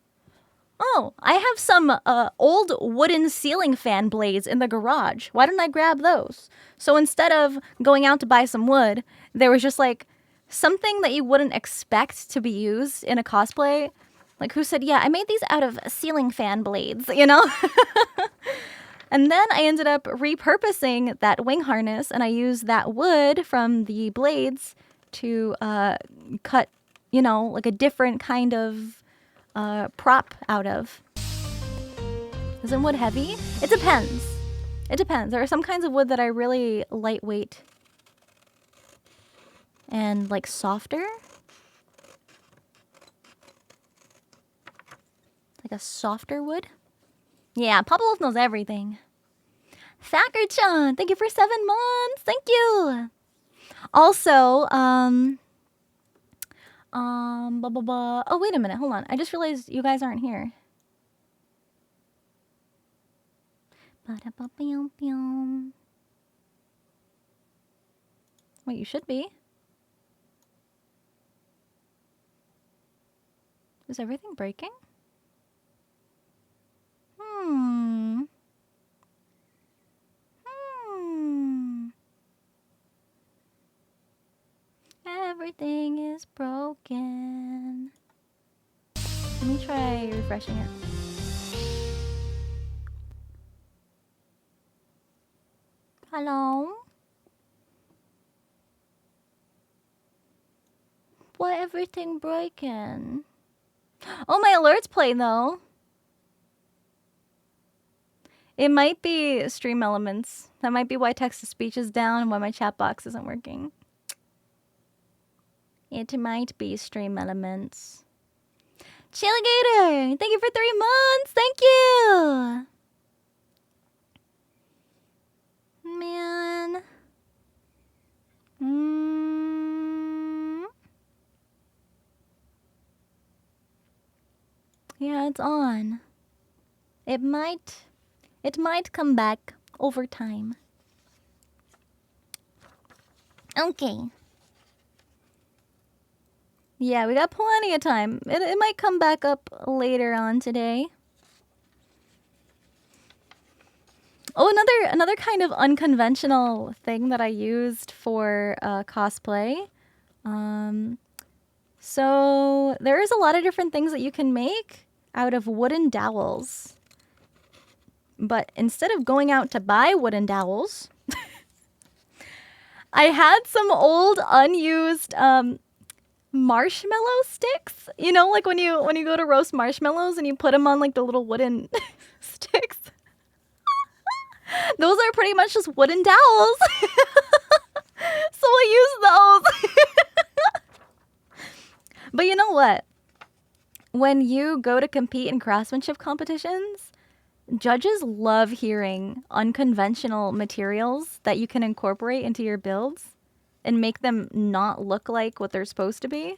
Oh, I have some old wooden ceiling fan blades in the garage. Why don't I grab those? So instead of going out to buy some wood, there was just, like, something that you wouldn't expect to be used in a cosplay. Like, who said, yeah, I made these out of ceiling fan blades, you know? And then I ended up repurposing that wing harness, and I used that wood from the blades to cut, you know, like a different kind of prop out of. Isn't wood heavy? It depends. It depends. There are some kinds of wood that are really lightweight and, like, softer. Like a softer wood. Yeah, Papa Wolf knows everything. Thacker-chan, thank you for 7 months. Thank you. Also, oh, wait a minute. Hold on. I just realized you guys aren't here. Wait, you should be. Is everything breaking? Everything is broken. Let me try refreshing it. Hello? Why everything broken? Oh, my alerts play though. It might be stream elements. That might be why text-to-speech is down and why my chat box isn't working. It might be stream elements. Chilligator, thank you for 3 months. Thank you. Man. Yeah, it's on. It might come back over time. Okay. Yeah, we got plenty of time. It might come back up later on today. Oh, another kind of unconventional thing that I used for cosplay. So there's a lot of different things that you can make out of wooden dowels. But instead of going out to buy wooden dowels, I had some old unused marshmallow sticks. You know, like when you go to roast marshmallows and you put them on like the little wooden sticks. Those are pretty much just wooden dowels. So I use those. But you know what? When you go to compete in craftsmanship competitions, Judges love hearing unconventional materials that you can incorporate into your builds and make them not look like what they're supposed to be.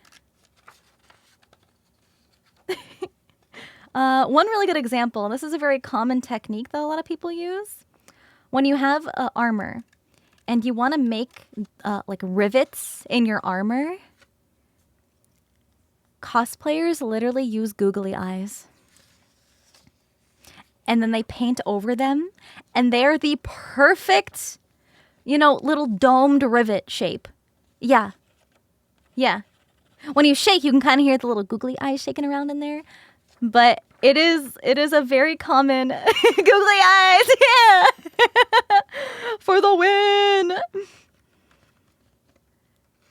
One really good example, this is a very common technique that a lot of people use. When you have armor and you want to make like rivets in your armor, cosplayers literally use googly eyes. And then they paint over them, and they're the perfect, you know, little domed rivet shape. Yeah. Yeah. When you shake, you can kind of hear the little googly eyes shaking around in there. But it is a very common googly eyes, yeah, for the win.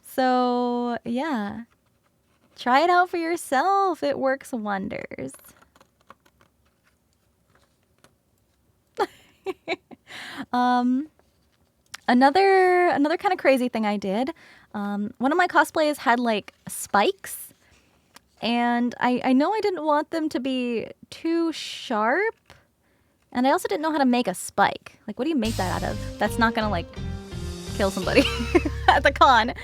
So, yeah. Try it out for yourself. It works wonders. Another kind of crazy thing I did. One of my cosplays had like spikes, and I know I didn't want them to be too sharp, and I also didn't know how to make a spike. Like, what do you make that out of? That's not gonna like kill somebody at the con.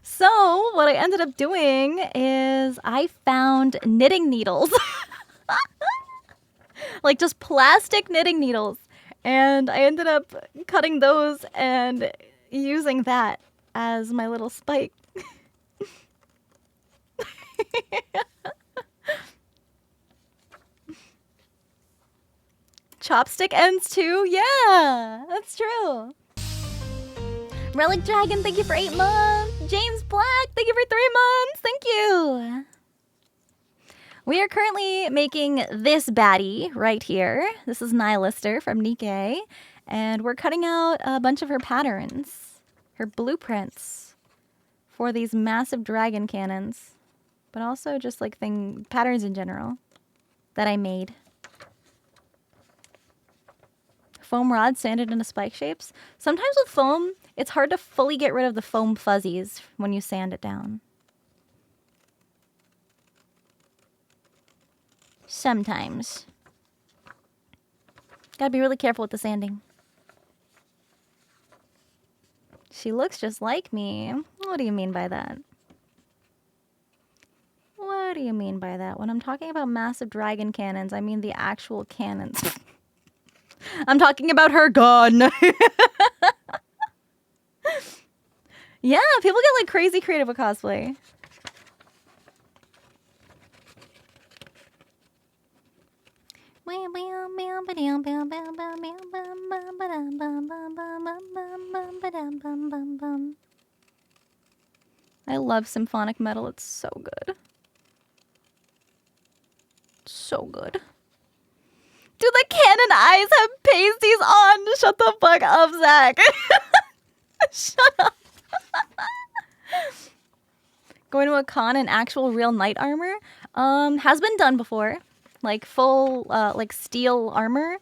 So what I ended up doing is I found knitting needles, like just plastic knitting needles. And I ended up cutting those and using that as my little spike. Chopstick ends too? Yeah, that's true. Relic Dragon, thank you for 8 months. James Black, thank you for 3 months. Thank you. We are currently making this baddie right here. This is Nihilister from Nikkei. And we're cutting out a bunch of her patterns, her blueprints for these massive dragon cannons. But also just like patterns in general that I made. Foam rod sanded into spike shapes. Sometimes with foam, it's hard to fully get rid of the foam fuzzies when you sand it down. Sometimes. Gotta be really careful with the sanding. She looks just like me. What do you mean by that? What do you mean by that? When I'm talking about massive dragon cannons, I mean the actual cannons. I'm talking about her gun. Yeah, people get like crazy creative with cosplay. I love symphonic metal. It's so good. So good. Dude, the cannon eyes have pasties on. Shut the fuck up, Zach. Shut up. Going to a con in actual real knight armor has been done before. Like full like steel armor.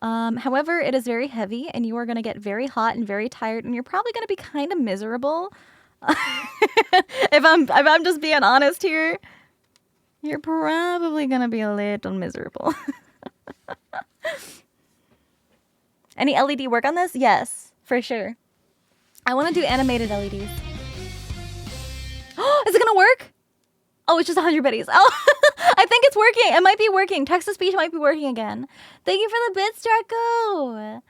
However, it is very heavy and you are going to get very hot and very tired and you're probably going to be kind of miserable. If I'm just being honest here, you're probably going to be a little miserable. Any LED work on this? Yes, for sure. I want to do animated LEDs. Is it going to work? Oh, it's just 100 biddies. Oh, I think it's working. It might be working. Text-to-speech might be working again. Thank you for the bits, Draco.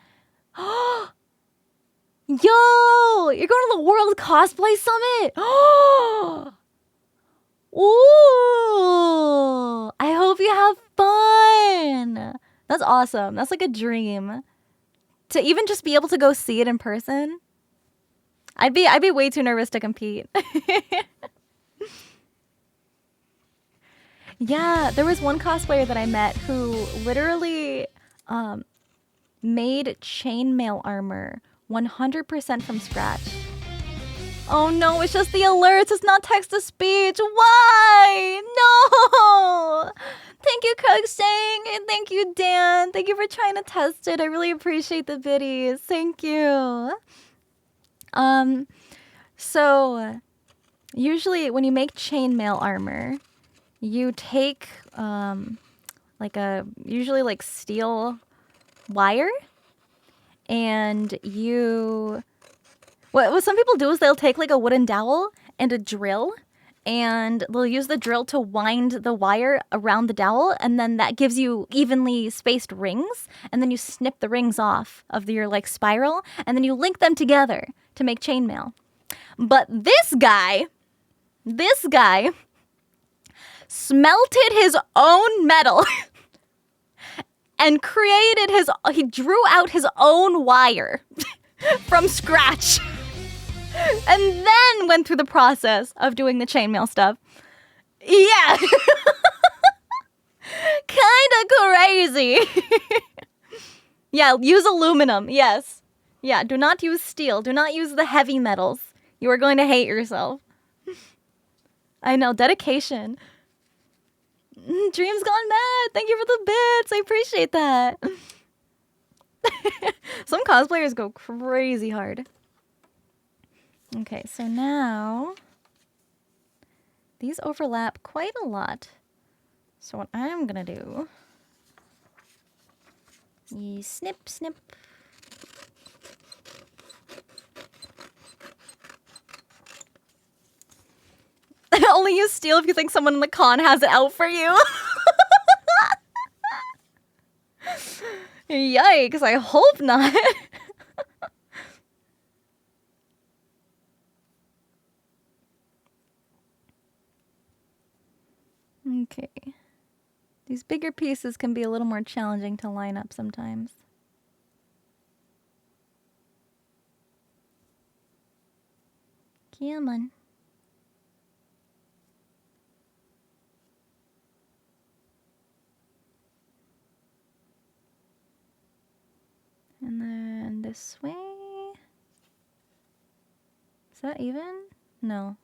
Yo, you're going to the World Cosplay Summit. Ooh, I hope you have fun. That's awesome. That's like a dream. To even just be able to go see it in person. I'd be way too nervous to compete. Yeah, there was one cosplayer that I met who literally made chainmail armor 100% from scratch. Oh no, it's just the alerts. It's not text-to-speech. Why? No! Thank you, Cogsang, and thank you, Dan. Thank you for trying to test it. I really appreciate the biddies. Thank you. So usually when you make chainmail armor, you take usually like steel wire, and you... What some people do is they'll take like a wooden dowel and a drill, and they'll use the drill to wind the wire around the dowel, and then that gives you evenly spaced rings, and then you snip the rings off of your like spiral, and then you link them together to make chainmail. But this guy smelted his own metal and he drew out his own wire from scratch. And then went through the process of doing the chainmail stuff. Yeah. Kinda crazy. Yeah, use aluminum. Yes. Yeah, do not use steel. Do not use the heavy metals. You are going to hate yourself. I know, dedication. Dream's gone mad. Thank you for the bits. I appreciate that. Some cosplayers go crazy hard. Okay, so now these overlap quite a lot. So what I'm gonna do is snip, snip. Only use steel if you think someone in the con has it out for you. Yikes, I hope not. Okay. These bigger pieces can be a little more challenging to line up sometimes. Come on. And then this way. Is that even? No.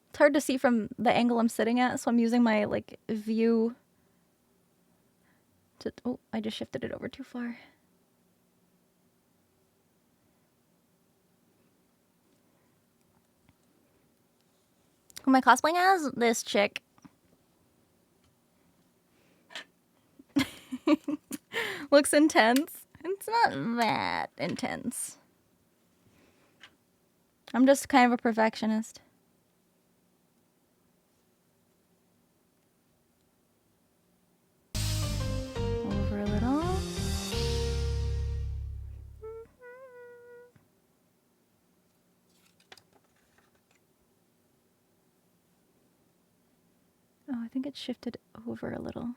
It's hard to see from the angle I'm sitting at, so I'm using my like view to... Oh, I just shifted it over too far. Who am I cosplaying as? This chick. Looks intense. It's not that intense. I'm just kind of a perfectionist. Over a little. Oh, I think it shifted over a little.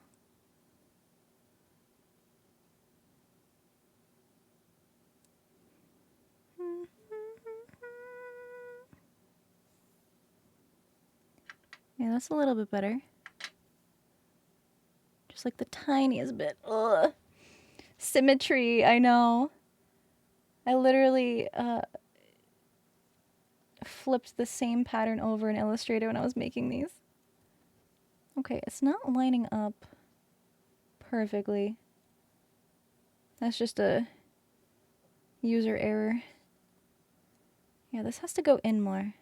Yeah, that's a little bit better. Just like the tiniest bit. Ugh. Symmetry, I know. I literally flipped the same pattern over in Illustrator when I was making these. Okay, it's not lining up perfectly. That's just a user error. Yeah, this has to go in more.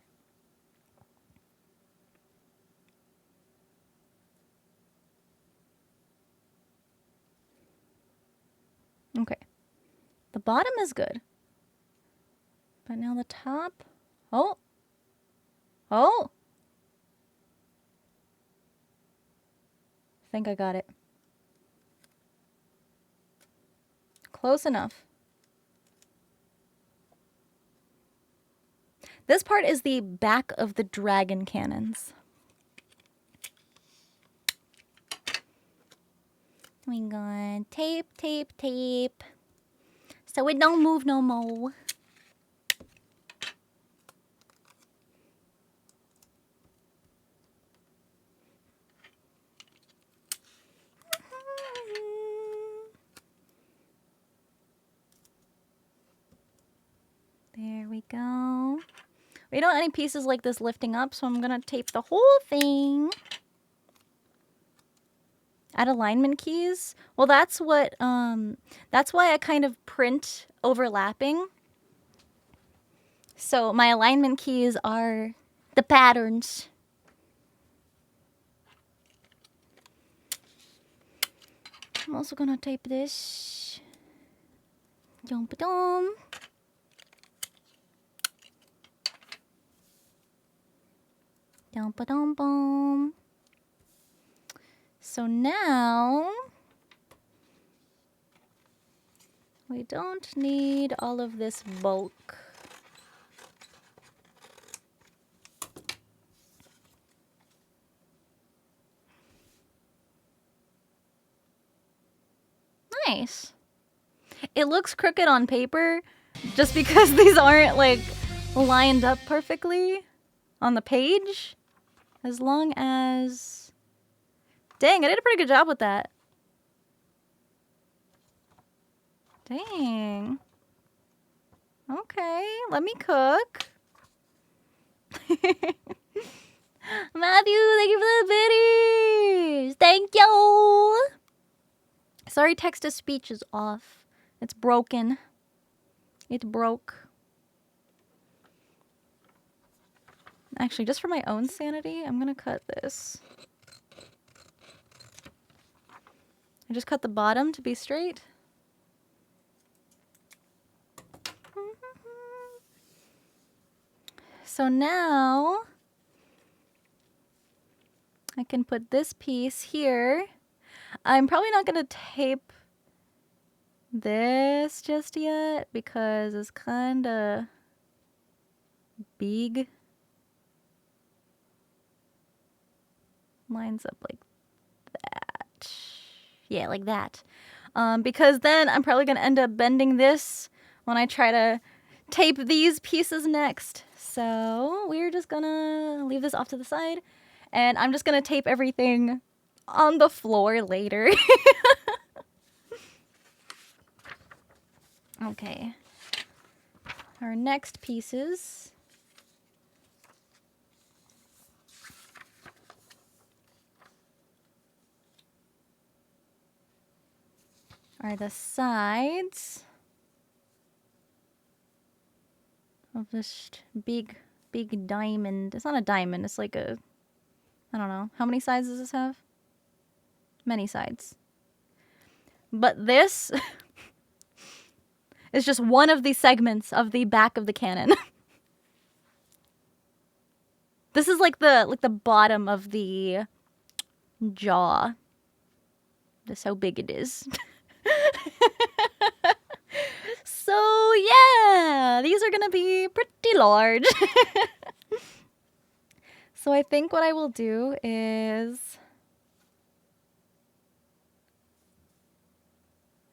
Okay. The bottom is good. But now the top... Oh! Oh! I think I got it. Close enough. This part is the back of the dragon cannons. We got tape, tape, tape. So it don't move no more. There we go. We don't want any pieces like this lifting up, so I'm gonna tape the whole thing. Add alignment keys. Well, that's what, that's why I kind of print overlapping. So my alignment keys are the patterns. I'm also gonna tape this. Dum-ba-dum. Dum-ba-dum-bum. So now we don't need all of this bulk. Nice. It looks crooked on paper just because these aren't like lined up perfectly on the page. As long as... Dang, I did a pretty good job with that. Dang. Okay, let me cook. Matthew, thank you for the biddies. Thank you. Sorry, text-to-speech is off. It's broken. It broke. Actually, just for my own sanity, I'm gonna cut this. I just cut the bottom to be straight. So now I can put this piece here. I'm probably not gonna tape this just yet because it's kinda big. Lines up like that. Yeah, like that. Because then I'm probably gonna end up bending this when I try to tape these pieces next. So we're just gonna leave this off to the side and I'm just gonna tape everything on the floor later. Okay. Our next pieces are the sides of this big diamond. It's not a diamond, it's like a, I don't know. How many sides does this have? Many sides. But this is just one of the segments of the back of the cannon. This is like the bottom of the jaw. That's how big it is. So yeah, these are gonna be pretty large. So I think what I will do is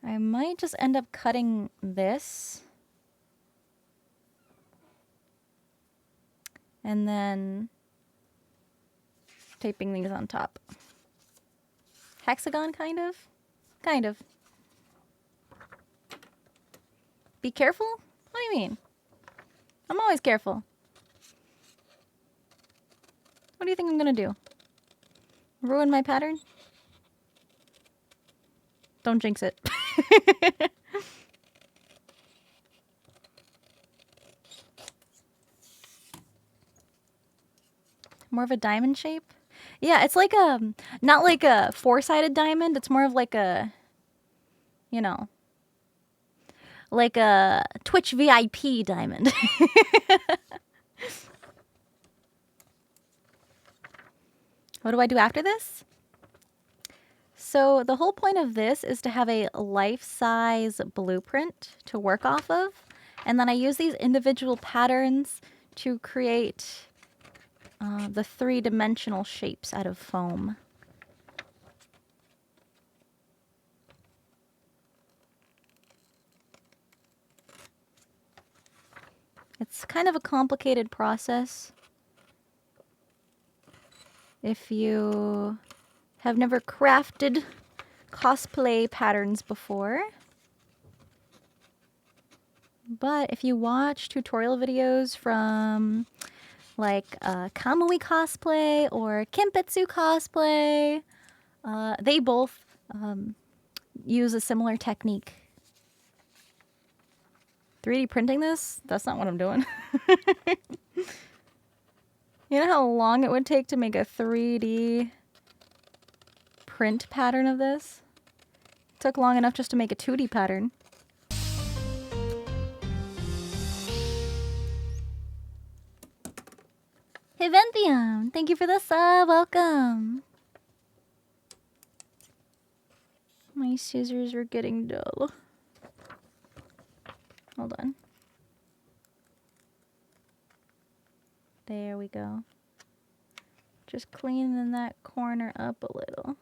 I might just end up cutting this and then taping these on top. Hexagon, kind of? Kind of. Be careful? What do you mean? I'm always careful. What do you think I'm gonna do? Ruin my pattern? Don't jinx it. More of a diamond shape? Yeah, it's like a, not like a four-sided diamond. It's more of like a, you know, like a Twitch VIP diamond. What do I do after this? So the whole point of this is to have a life-size blueprint to work off of. And then I use these individual patterns to create the three-dimensional shapes out of foam. It's kind of a complicated process. If you have never crafted cosplay patterns before. But if you watch tutorial videos from like Kamui Cosplay or Kenpetsu Cosplay, they both use a similar technique. 3D printing this? That's not what I'm doing. You know how long it would take to make a 3D print pattern of this? Took long enough just to make a 2D pattern. Hey Venthium, thank you for the sub. Welcome. My scissors are getting dull. Hold on. There we go. Just cleaning that corner up a little.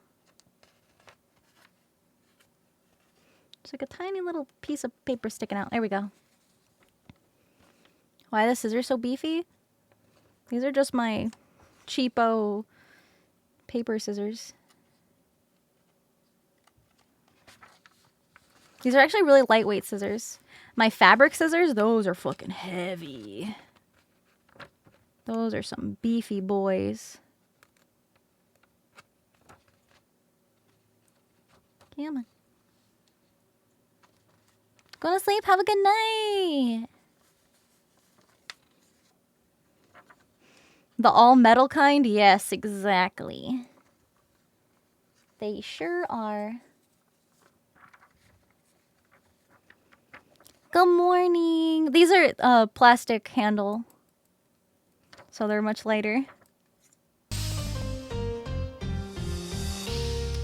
It's like a tiny little piece of paper sticking out. There we go. Why are the scissors so beefy? These are just my cheapo paper scissors. These are actually really lightweight scissors. My fabric scissors, those are fucking heavy. Those are some beefy boys. Come on. Go to sleep. Have a good night. The all metal kind? Yes, exactly. They sure are. Good morning. These are plastic handle. So they're much lighter.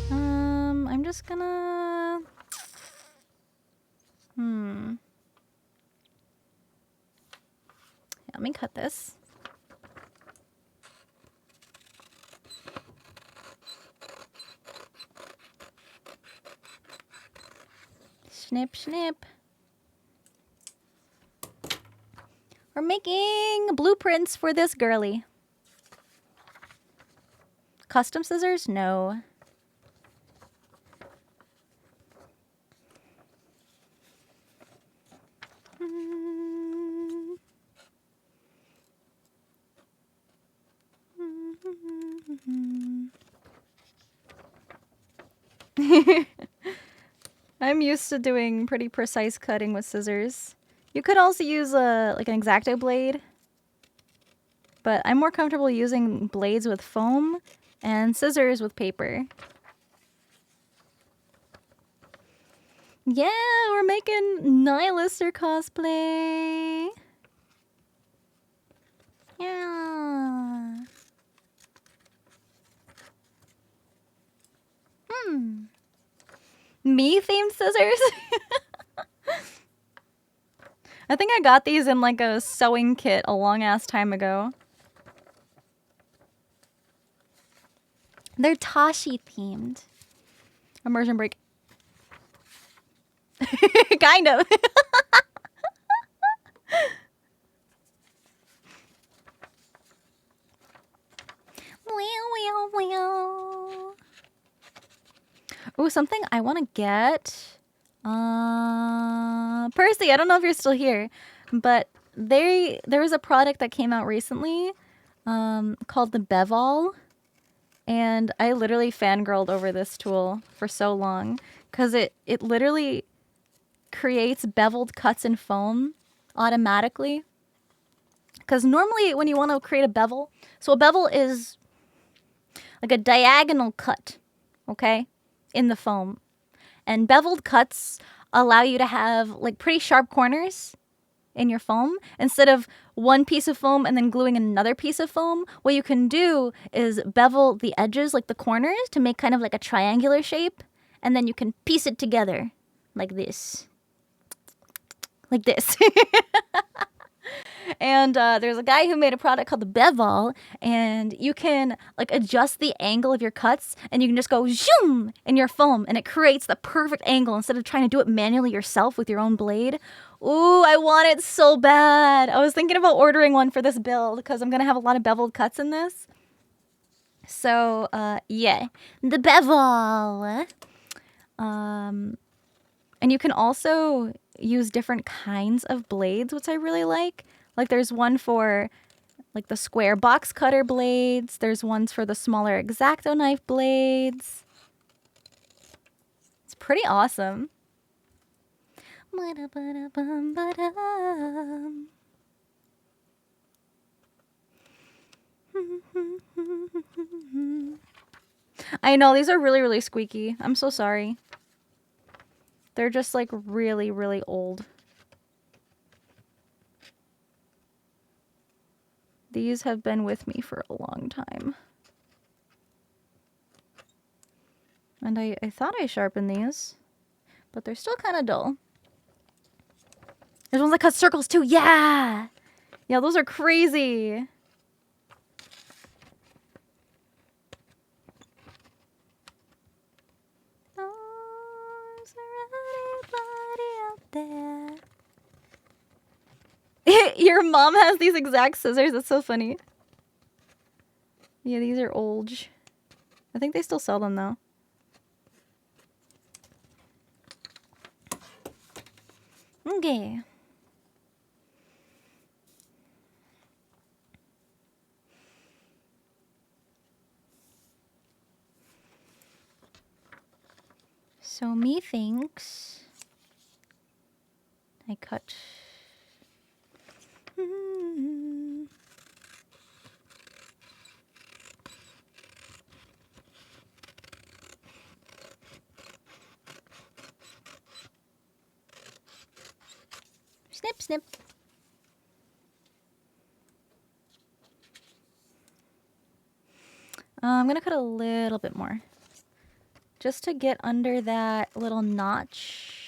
I'm just gonna... Yeah, let me cut this. Snip, snip. We're making blueprints for this girly. Custom scissors? No. I'm used to doing pretty precise cutting with scissors. You could also use like an X-Acto blade, but I'm more comfortable using blades with foam and scissors with paper. Yeah, we're making Nihilister cosplay. Yeah. Me-themed scissors? I think I got these in like a sewing kit a long-ass time ago. They're Tashi-themed. Immersion break. Kind of. Ooh, something I want to get. Percy, I don't know if you're still here, but there was a product that came out recently called the Bevel, and I literally fangirled over this tool for so long because it literally creates beveled cuts in foam automatically. Because normally when you want to create a bevel, so a bevel is like a diagonal cut, okay, in the foam. And beveled cuts allow you to have like pretty sharp corners in your foam. Instead of one piece of foam and then gluing another piece of foam, what you can do is bevel the edges, like the corners, to make kind of like a triangular shape. And then you can piece it together like this. Like this. And there's a guy who made a product called the Bevel, and you can like adjust the angle of your cuts, and you can just go zoom in your foam, and it creates the perfect angle instead of trying to do it manually yourself with your own blade. Ooh, I want it so bad. I was thinking about ordering one for this build because I'm gonna have a lot of beveled cuts in this. So yeah, the Bevel. And you can also use different kinds of blades, which I really like. Like there's one for like the square box cutter blades. There's ones for the smaller X-Acto knife blades. It's pretty awesome. I know, these are really, really squeaky. I'm so sorry. They're just like really, really old. These have been with me for a long time. And I thought I sharpened these, but they're still kind of dull. There's ones that cut circles too. Yeah! Yeah, those are crazy. There. Your mom has these exact scissors. That's so funny. Yeah, these are old. I think they still sell them though. Okay. So methinks I cut. Snip, snip. I'm gonna cut a little bit more. Just to get under that little notch.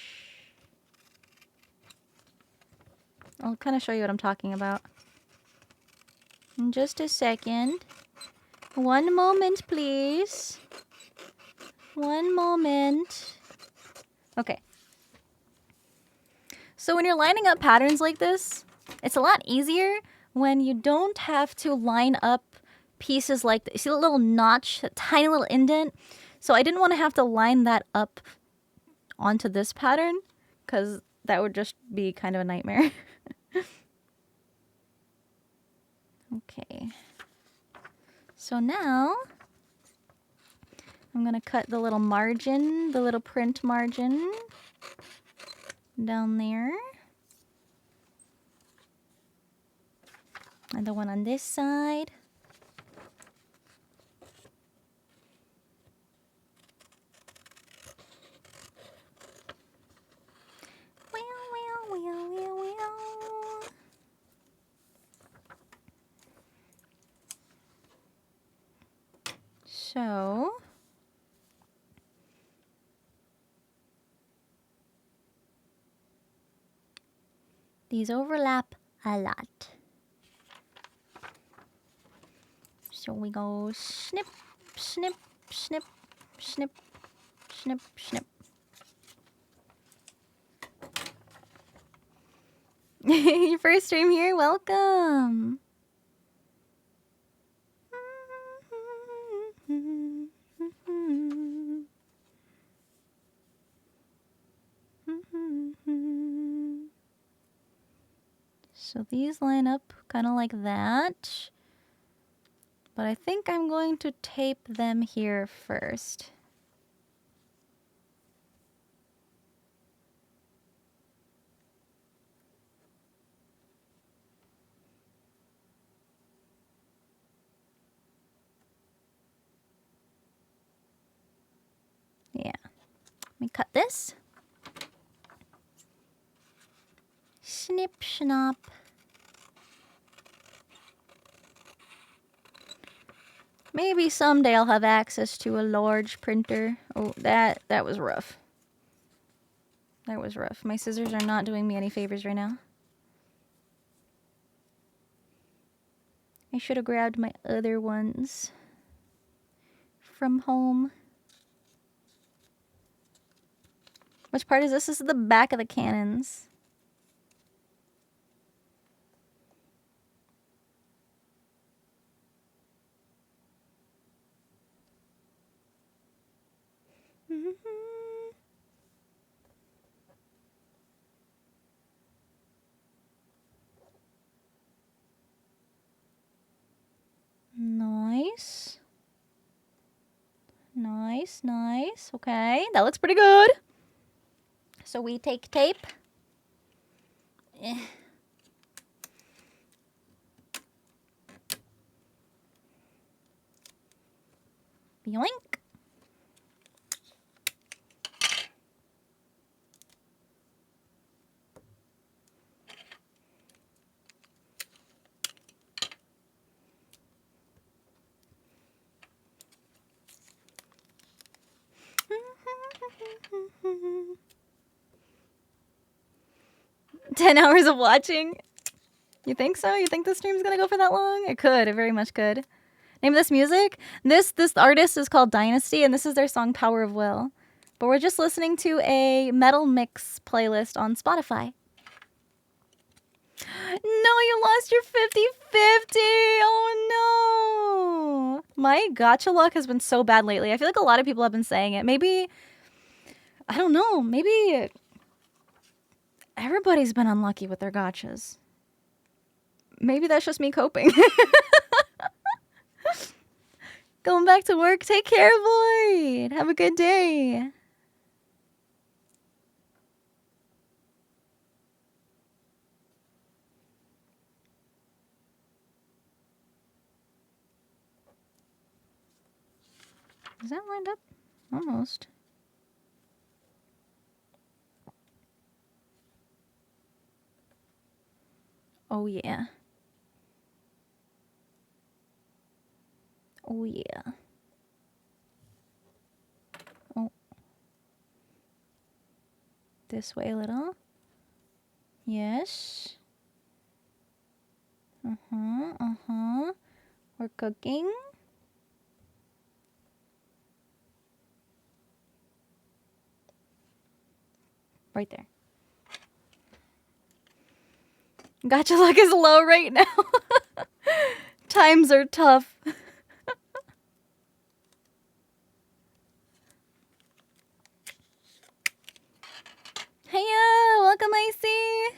I'll kind of show you what I'm talking about. In just a second. One moment, please. One moment. Okay. So when you're lining up patterns like this, it's a lot easier when you don't have to line up pieces like this. See the little notch, a tiny little indent? So I didn't want to have to line that up onto this pattern because that would just be kind of a nightmare. Okay. So now I'm going to cut the little margin, the little print margin down there. And the one on this side. So these overlap a lot. So we go snip, snip, snip, snip, snip, snip. Your first stream here? Welcome. So these line up kind of like that. But I think I'm going to tape them here first. Yeah. Let me cut this. Snip, snop. Maybe someday I'll have access to a large printer. Oh, that was rough. That was rough. My scissors are not doing me any favors right now. I should have grabbed my other ones from home. Which part is this? This is the back of the cannons. Nice. Nice, nice. Okay, that looks pretty good. So we take tape. Yoink. 10 hours of watching. You think so? You think this stream's gonna go for that long? It could. It very much could. Name of this music? This artist is called Dynasty, and this is their song Power of Will. But we're just listening to a metal mix playlist on Spotify. No, you lost your 50-50. Oh no. My gacha luck has been so bad lately. I feel like a lot of people have been saying it. Maybe, I don't know, maybe everybody's been unlucky with their gachas. Maybe that's just me coping. Going back to work. Take care, Void. Have a good day. Is that lined up? Almost. Oh, yeah. Oh, yeah. Oh. This way a little. Yes. Uh-huh, uh-huh. We're cooking. Right there. Gacha luck is low right now. Times are tough. Heya! Welcome, Icy!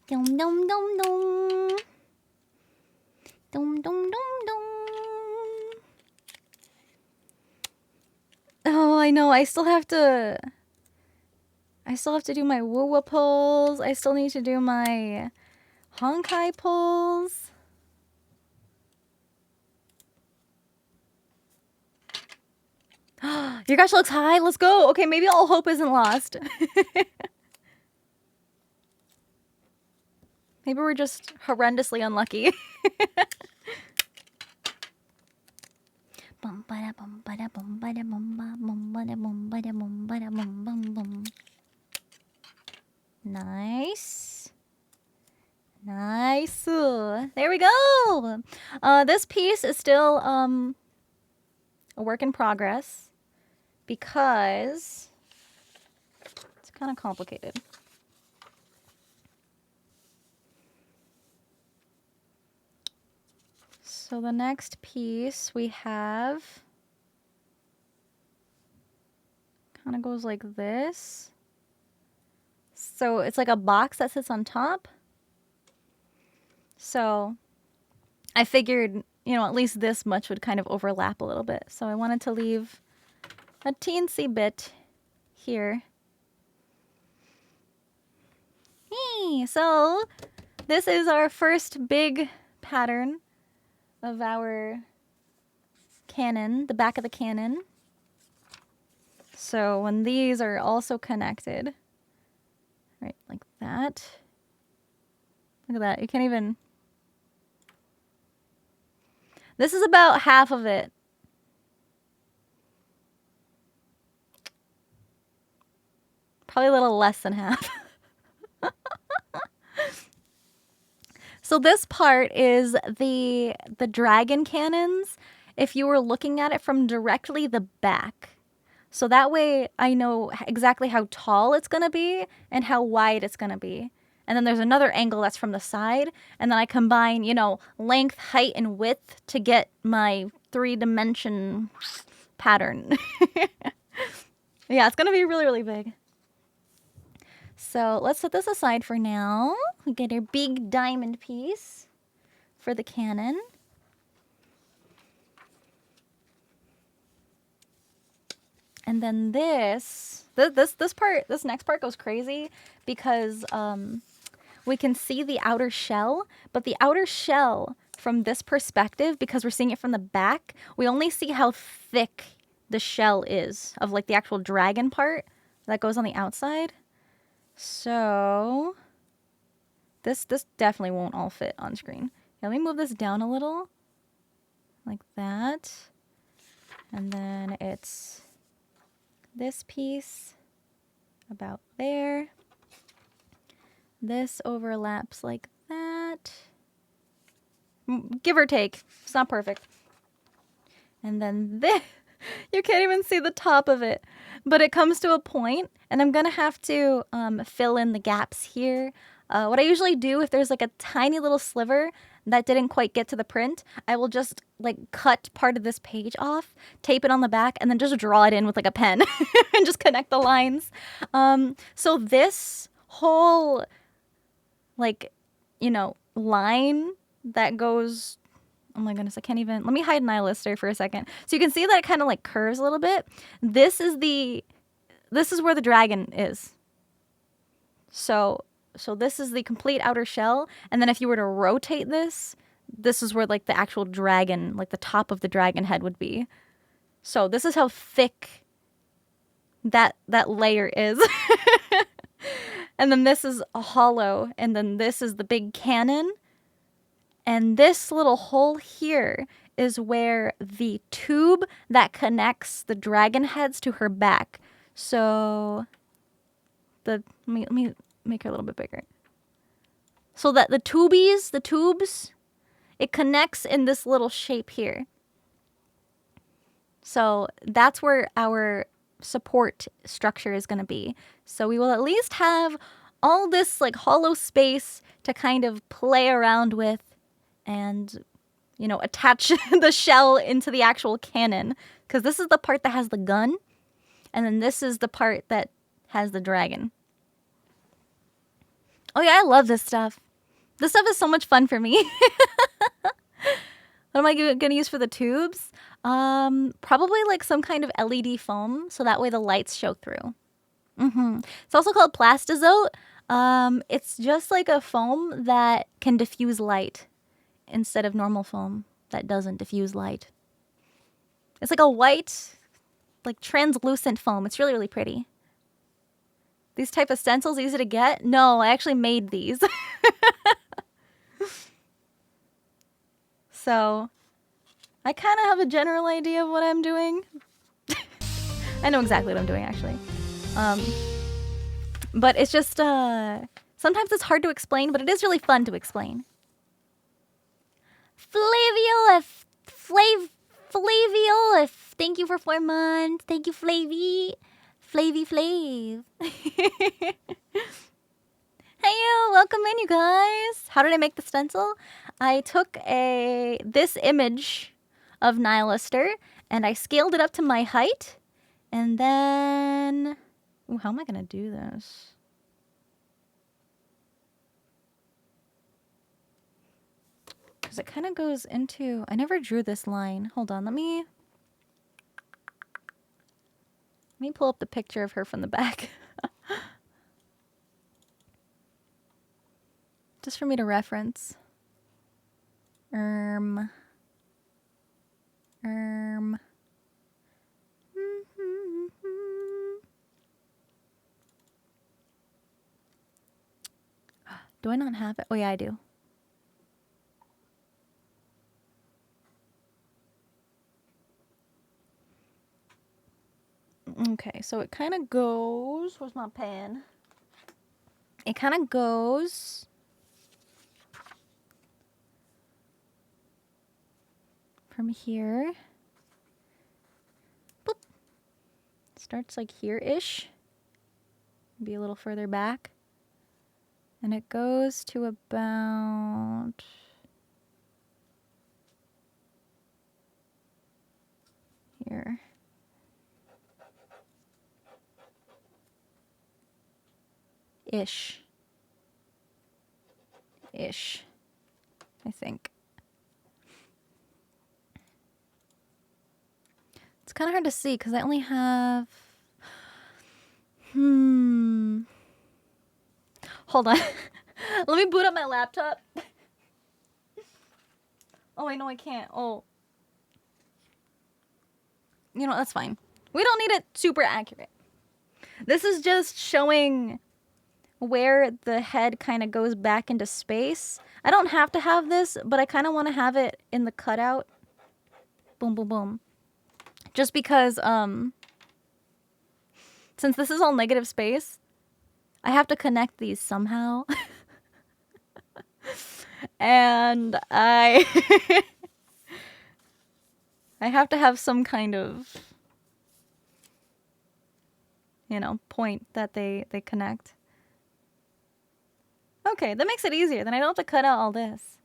Dum dum dum dum. Dum dum dum dum. Oh, I know. I still have to do my woo-woo pulls. I still need to do my Honkai pulls. Your gacha looks high. Let's go. Okay, maybe all hope isn't lost. Maybe we're just horrendously unlucky. Nice. Nice. There we go. This piece is still a work in progress because it's kind of complicated. So the next piece we have kind of goes like this. So it's like a box that sits on top. So I figured, you know, at least this much would kind of overlap a little bit. So I wanted to leave a teensy bit here. Hey, so this is our first big pattern of our cannon, the back of the cannon. So when these are also connected, right, like that. Look at that, you can't even... This is about half of it. Probably a little less than half. So this part is the dragon cannons if you were looking at it from directly the back. So that way I know exactly how tall it's going to be and how wide it's going to be. And then there's another angle that's from the side. And then I combine, you know, length, height, and width to get my 3-dimension pattern. Yeah, it's going to be really, really big. So let's set this aside for now. We get our big diamond piece for the cannon. And then this next part goes crazy because we can see the outer shell, but the outer shell from this perspective, because we're seeing it from the back, we only see how thick the shell is of like the actual dragon part that goes on the outside. So this definitely won't all fit on screen. Let me move this down a little like that. And then it's this piece about there. This overlaps like that. Give or take. It's not perfect. And then this, you can't even see the top of it. But it comes to a point, and I'm going to have to fill in the gaps here. What I usually do, if there's like a tiny little sliver that didn't quite get to the print, I will just like cut part of this page off, tape it on the back, and then just draw it in with like a pen and just connect the lines. So this whole like, you know, line that goes, oh my goodness, I can't even, let me hide Nihilister for a second. So you can see that it kind of like curves a little bit. This is where the dragon is. So this is the complete outer shell. And then if you were to rotate this, this is where like the actual dragon, like the top of the dragon head would be. So this is how thick that layer is. And then this is a hollow, and then this is the big cannon. And this little hole here is where the tube that connects the dragon heads to her back. So let me make her a little bit bigger. So that the tubes, it connects in this little shape here. So that's where our support structure is going to be. So we will at least have all this like hollow space to kind of play around with and, you know, attach the shell into the actual cannon. Because this is the part that has the gun. And then this is the part that has the dragon. Oh yeah, I love this stuff. This stuff is so much fun for me. What am I going to use for the tubes? Probably like some kind of LED foam, so that way the lights show through. It's also called plastizote. It's just like a foam that can diffuse light instead of normal foam that doesn't diffuse light. It's like a white, like translucent foam. It's really, really pretty. These type of stencils easy to get? No, I actually made these. So I kind of have a general idea of what I'm doing. I know exactly what I'm doing, actually. But it's just, sometimes it's hard to explain, but it is really fun to explain. Flaviolif, thank you for 4 months. Thank you, Flavy. Flavy Flav. Hey, welcome in, you guys. How did I make the stencil? I took this image of Nihilister and I scaled it up to my height. And then, ooh, how am I gonna do this? Because it kind of goes into, I never drew this line. Hold on, let me pull up the picture of her from the back. Just for me to reference. Do I not have it? Oh yeah, I do. Okay, so it kind of goes, where's my pen? It kind of goes from here. Boop. Starts like here-ish. Be a little further back. And it goes to about here. Ish, I think. It's kind of hard to see because I only have... Hold on. Let me boot up my laptop. Oh, wait, no, I can't. Oh. You know, that's fine. We don't need it super accurate. This is just showing where the head kind of goes back into space. I don't have to have this, but I kind of want to have it in the cutout. Boom, boom, boom. Just because, since this is all negative space, I have to connect these somehow. And I have to have some kind of, you know, point that they connect. Okay, that makes it easier. Then I don't have to cut out all this.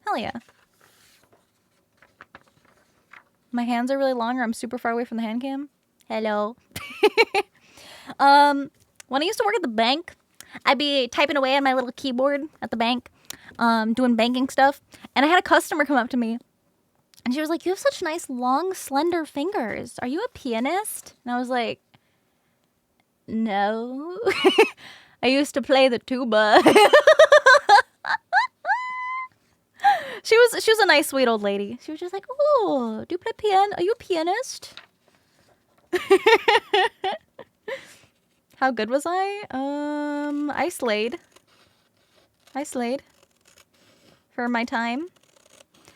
Hell yeah. My hands are really long or I'm super far away from the hand cam. Hello. When I used to work at the bank, I'd be typing away on my little keyboard at the bank, doing banking stuff. And I had a customer come up to me. And she was like, "You have such nice, long, slender fingers. Are you a pianist?" And I was like, "No." I used to play the tuba. She was a nice, sweet old lady. She was just like, "Oh, do you play piano? Are you a pianist?" How good was I? I slayed. I slayed. For my time.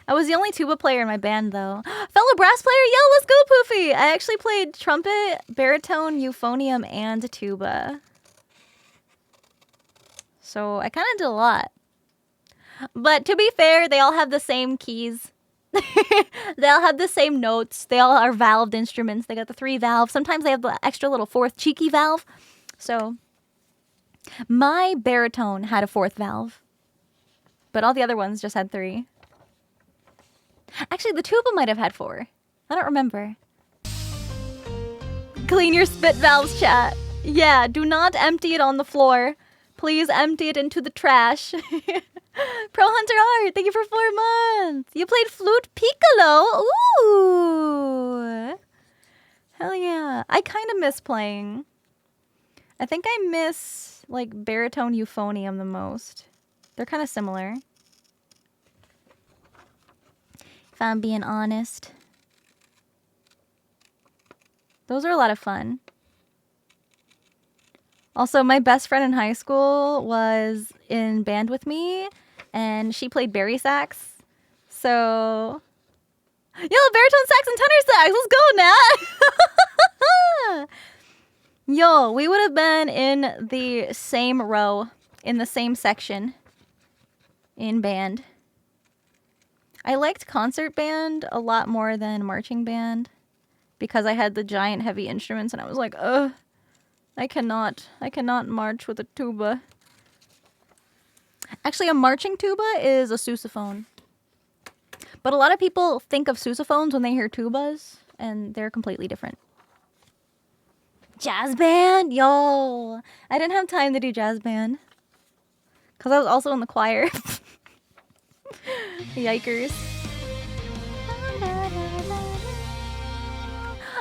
I was the only tuba player in my band, though. Fellow brass player? Yo, let's go, Poofy! I actually played trumpet, baritone, euphonium, and tuba. So I kind of did a lot. But to be fair, they all have the same keys. They all have the same notes. They all are valved instruments. They got the 3 valves. Sometimes they have the extra little 4th cheeky valve. So my baritone had a 4th valve. But all the other ones just had 3. Actually, the tuba might have had 4. I don't remember. Clean your spit valves, chat. Yeah, do not empty it on the floor. Please empty it into the trash. Pro Hunter Art, thank you for 4 months. You played flute piccolo? Ooh. Hell yeah. I kind of miss playing. I think I miss, like, baritone euphonium the most. They're kind of similar. If I'm being honest. Those are a lot of fun. Also, my best friend in high school was in band with me, and she played bari sax. So, yo, baritone sax and tenor sax, let's go, Nat! Yo, we would have been in the same row, in the same section, in band. I liked concert band a lot more than marching band, because I had the giant heavy instruments, and I was like, ugh. I cannot march with a tuba. Actually, a marching tuba is a sousaphone. But a lot of people think of sousaphones when they hear tubas, and they're completely different. Jazz band? Yo! I didn't have time to do jazz band. Because I was also in the choir. Yikers.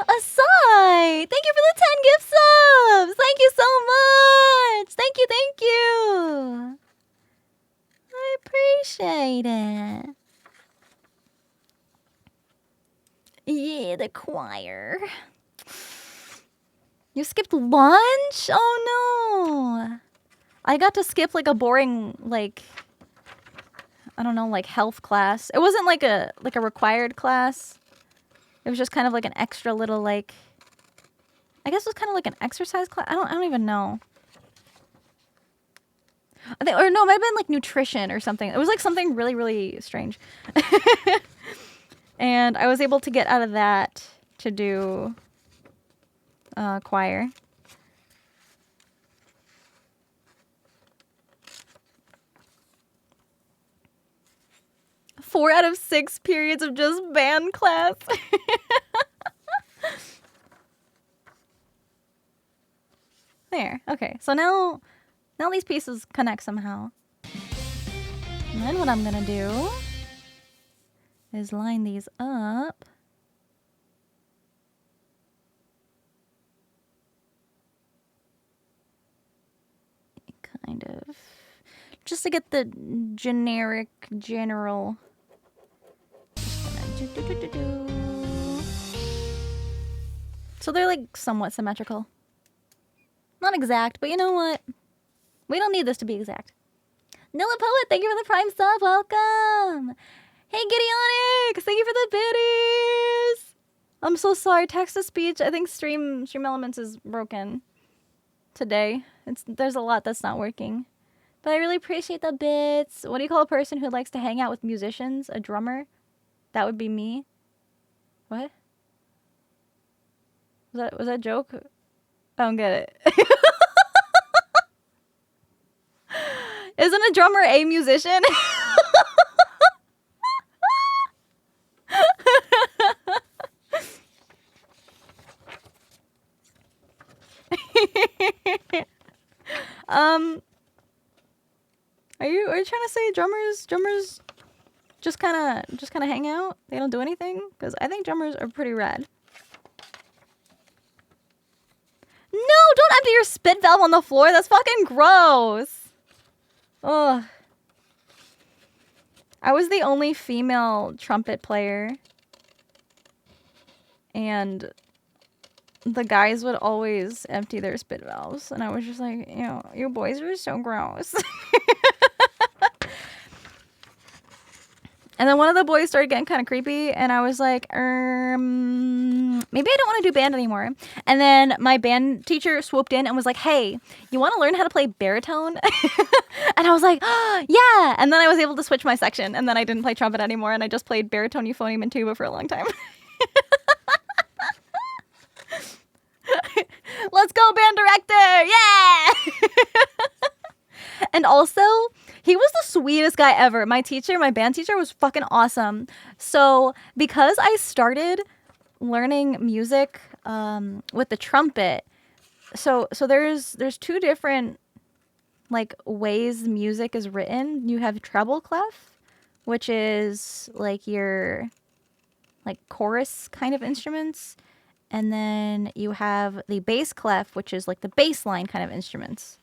Asai! Thank you for the 10 gift subs! Thank you so much! Thank you, thank you! I appreciate it. Yeah, the choir. You skipped lunch? Oh no! I got to skip like a boring, like, I don't know, like health class. It wasn't like a required class. It was just kind of like an extra little, like, I guess it was kind of like an exercise class. I don't even know. Or no, it might have been like nutrition or something. It was like something really, really strange. And I was able to get out of that to do choir. Four out of 6 periods of just band class. There. Okay. So now these pieces connect somehow. And then what I'm gonna do is line these up. Kind of. Just to get the general. So they're like somewhat symmetrical. Not exact, but you know what? We don't need this to be exact. Nilla Poet, thank you for the Prime sub. Welcome. Hey, Gideonix, thank you for the biddies. I'm so sorry. Text to speech. I think Stream Elements is broken today. There's a lot that's not working. But I really appreciate the bits. What do you call a person who likes to hang out with musicians? A drummer? That would be me. What? Was that a joke? I don't get it. Isn't a drummer a musician? Are you trying to say drummers just kind of hang out? They don't do anything? Because I think drummers are pretty rad. No, don't empty your spit valve on the floor. That's fucking gross. Ugh. I was the only female trumpet player. And the guys would always empty their spit valves. And I was just like, you know, you boys are so gross. And then one of the boys started getting kind of creepy, and I was like, maybe I don't want to do band anymore. And then my band teacher swooped in and was like, hey, you want to learn how to play baritone? And I was like, oh, yeah. And then I was able to switch my section, and then I didn't play trumpet anymore, and I just played baritone, euphonium, and tuba for a long time. Let's go, band director! Yeah! And also, he was the sweetest guy ever. My band teacher was fucking awesome. So because I started learning music with the trumpet, so there's two different like ways music is written. You have treble clef, which is like your like chorus kind of instruments. And then you have the bass clef, which is like the bass line kind of instruments.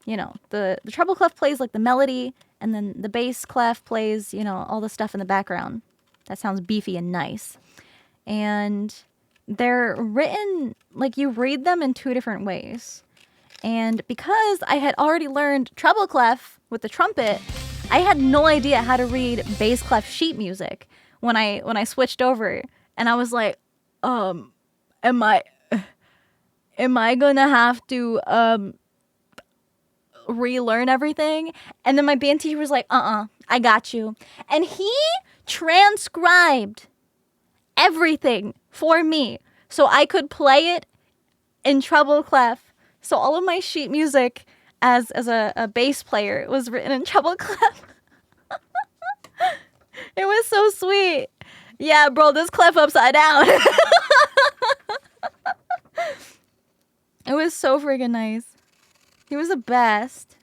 You know, the treble clef plays like the melody, and then the bass clef plays, you know, all the stuff in the background. That sounds beefy and nice. And they're written, like you read them in two different ways. And because I had already learned treble clef with the trumpet, I had no idea how to read bass clef sheet music when I switched over. And I was like, am I gonna have to relearn everything? And then my band teacher was like, I got you. And he transcribed everything for me so I could play it in treble clef. So all of my sheet music as a bass player was written in treble clef. It was so sweet. Yeah, bro, this clef upside down. It was so friggin' nice. He was the best.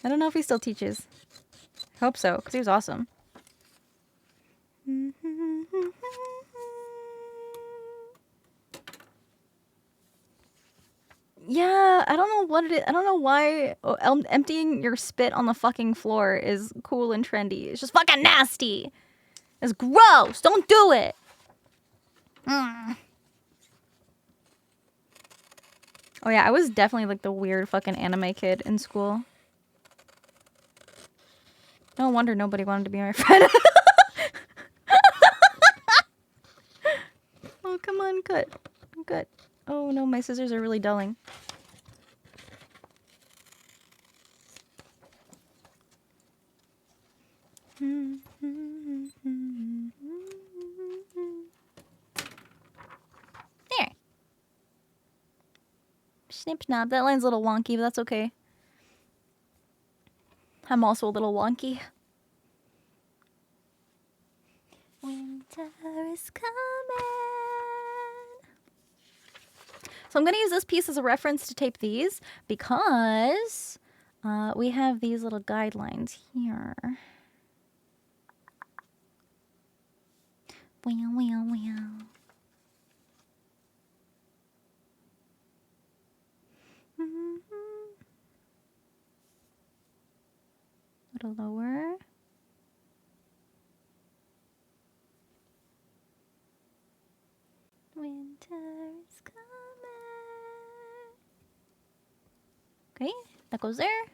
I don't know if he still teaches. I hope so, because he was awesome. Yeah, I don't know what it is. I don't know why emptying your spit on the fucking floor is cool and trendy. It's just fucking nasty. It's gross. Don't do it. Oh yeah, I was definitely like the weird fucking anime kid in school. No wonder nobody wanted to be my friend. Oh, come on, cut. Cut. Oh no, my scissors are really dulling. There. Snip snap. That line's a little wonky, but that's okay. I'm also a little wonky. Winter is coming. So I'm going to use this piece as a reference to tape these because we have these little guidelines here. Wow, wow, wow. A little lower. Winter is coming. Okay, that goes there.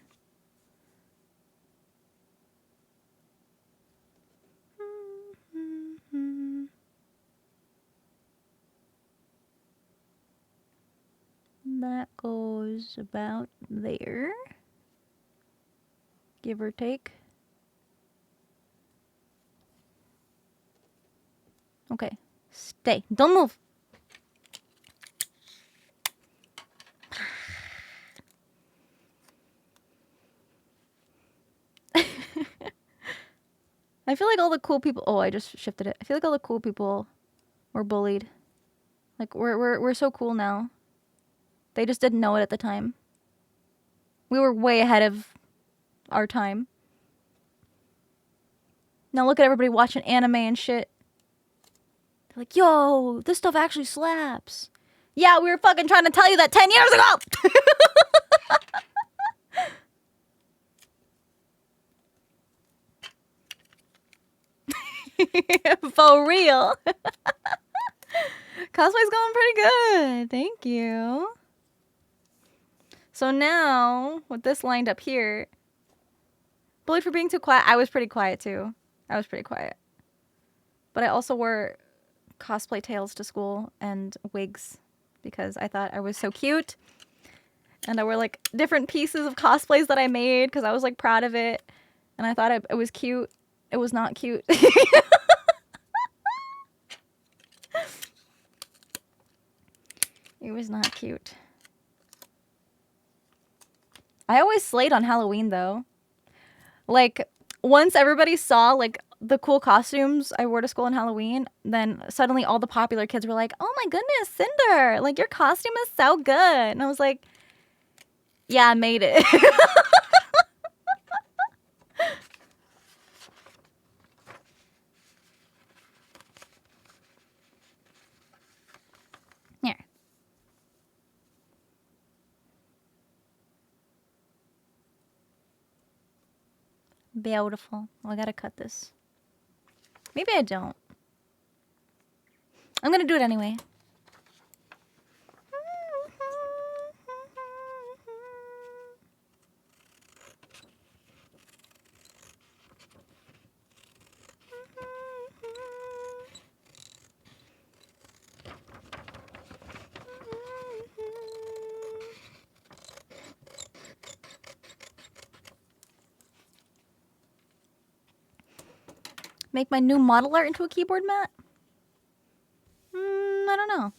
is about there. Give or take. Okay. Stay. Don't move. I feel like all the cool people... Oh, I just shifted it. I feel like all the cool people were bullied. Like, we're so cool now. They just didn't know it at the time. We were way ahead of our time. Now look at everybody watching anime and shit. They're like, yo, this stuff actually slaps. Yeah, we were fucking trying to tell you that 10 years ago! For real. Cosplay's going pretty good. Thank you. So now, with this lined up here, bullied for being too quiet. I was pretty quiet too. I was pretty quiet. But I also wore cosplay tails to school and wigs because I thought I was so cute. And I wore like different pieces of cosplays that I made because I was like proud of it. And I thought it was cute. It was not cute. It was not cute. I always slayed on Halloween though. Like once everybody saw like the cool costumes I wore to school on Halloween, then suddenly all the popular kids were like, "Oh my goodness, Cinder! Like your costume is so good." And I was like, "Yeah, I made it." Here. Beautiful. Well, I gotta cut this. Maybe I don't. I'm gonna do it anyway. Make my new model art into a keyboard mat? I don't know.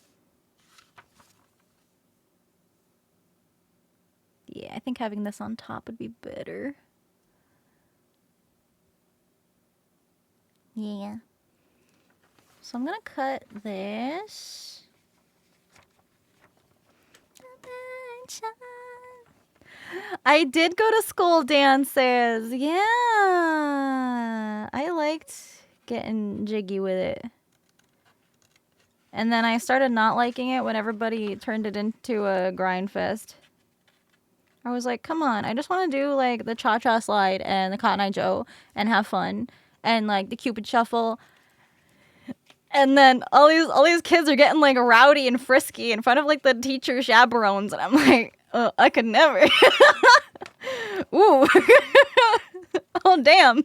Yeah, I think having this on top would be better. Yeah. So I'm gonna cut this. I did go to school dances. Yeah. I liked getting jiggy with it. And then I started not liking it when everybody turned it into a grind fest. I was like, come on, I just want to do like the cha-cha slide and the Cotton Eye Joe and have fun. And like the Cupid Shuffle. And then all these kids are getting like rowdy and frisky in front of like the teacher chaperones. And I'm like, I could never. Ooh. Oh, damn.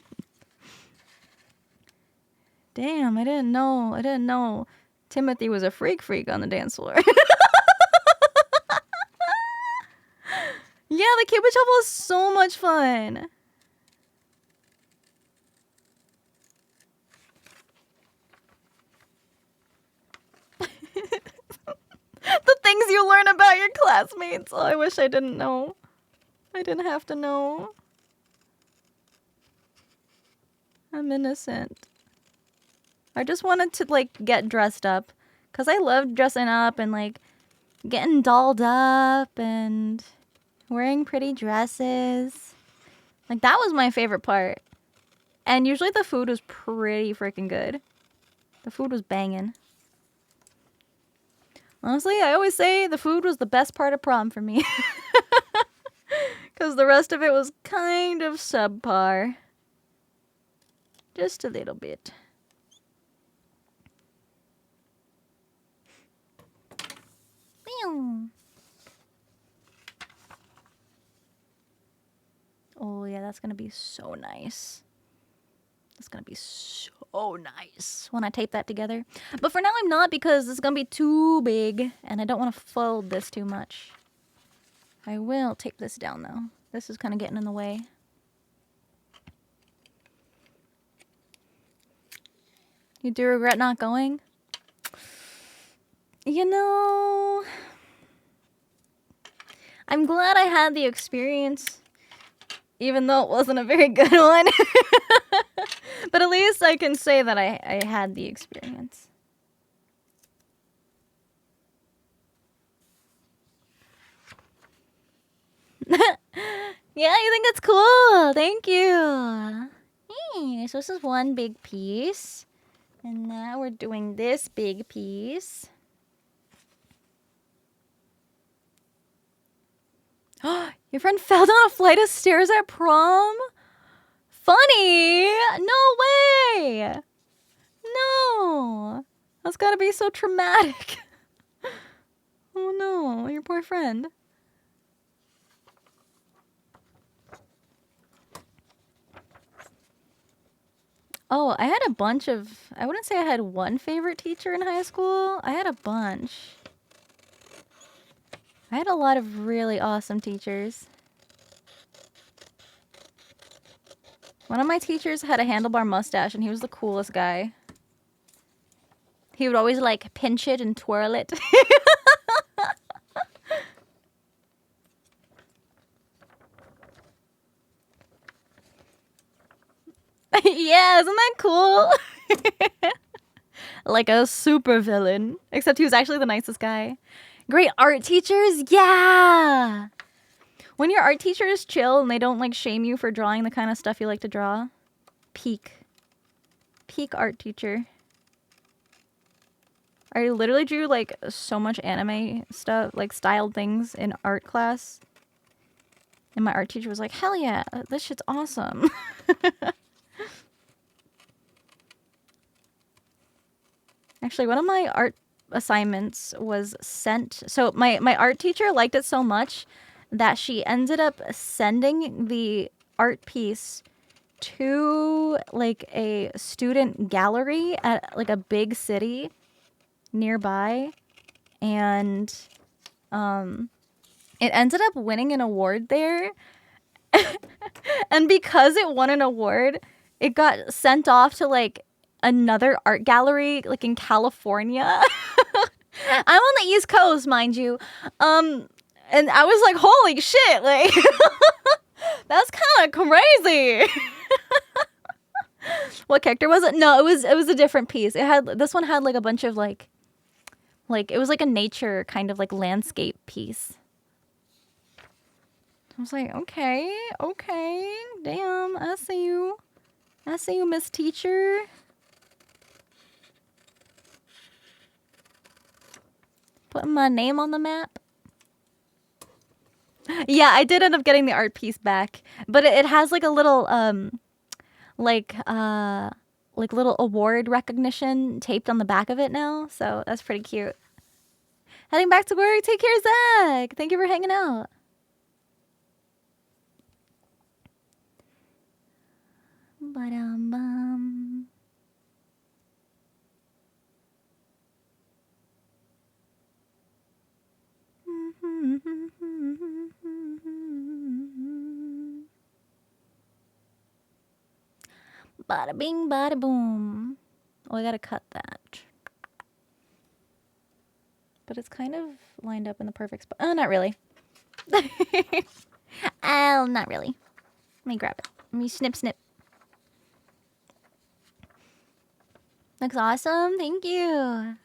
Damn, I didn't know Timothy was a freak on the dance floor. Yeah, the Cupid Shuffle is so much fun. The things you learn about your classmates. Oh, I wish I didn't know. I didn't have to know. I'm innocent. I just wanted to, like, get dressed up. Because I loved dressing up and, like, getting dolled up and wearing pretty dresses. Like, that was my favorite part. And usually the food was pretty freaking good. The food was banging. Honestly, I always say the food was the best part of prom for me. Because the rest of it was kind of subpar. Just a little bit. Oh yeah, that's gonna be so nice. That's gonna be so nice when I tape that together. But for now I'm not because it's gonna be too big and I don't want to fold this too much. I will tape this down though. This is kind of getting in the way. You do regret not going? You know, I'm glad I had the experience, even though it wasn't a very good one. But at least I can say that I had the experience. Yeah, you think that's cool? Thank you. Hey, so this is one big piece. And now we're doing this big piece. Your friend fell down a flight of stairs at prom? Funny! No way! No! That's gotta be so traumatic. Oh no, your poor friend. Oh, I had a bunch of... I wouldn't say I had one favorite teacher in high school. I had a bunch. I had a lot of really awesome teachers. One of my teachers had a handlebar mustache, and he was the coolest guy. He would always, like, pinch it and twirl it. Yeah, isn't that cool? Like a super villain. Except he was actually the nicest guy. Great art teachers? Yeah! When your art teacher is chill and they don't, like, shame you for drawing the kind of stuff you like to draw. Peak. Peak art teacher. I literally drew, like, so much anime stuff, like, styled things in art class. And my art teacher was like, hell yeah, this shit's awesome. Actually, one of my art assignments was sent... So my art teacher liked it so much that she ended up sending the art piece to, like, a student gallery at, like, a big city nearby. And it ended up winning an award there. And because it won an award, it got sent off to, like, another art gallery, like, in California. I'm on the East Coast, mind you. And I was like, holy shit, like, that's kind of crazy. What character was it? No, it was a different piece. This one had, like, a bunch of, like, it was like a nature kind of, like, landscape piece. I was like, okay, damn, I see you, Miss Teacher. Putting my name on the map. Yeah, I did end up getting the art piece back, but it has, like, a little like little award recognition taped on the back of it now, so that's pretty cute. Heading back to work. Take care, Zach. Thank you for hanging out. Ba-dum-bum. Bada bing, bada boom. Oh, I gotta cut that. But it's kind of lined up in the perfect spot. Oh, not really. Oh, not really. Let me grab it. Let me snip, snip. Looks awesome. Thank you.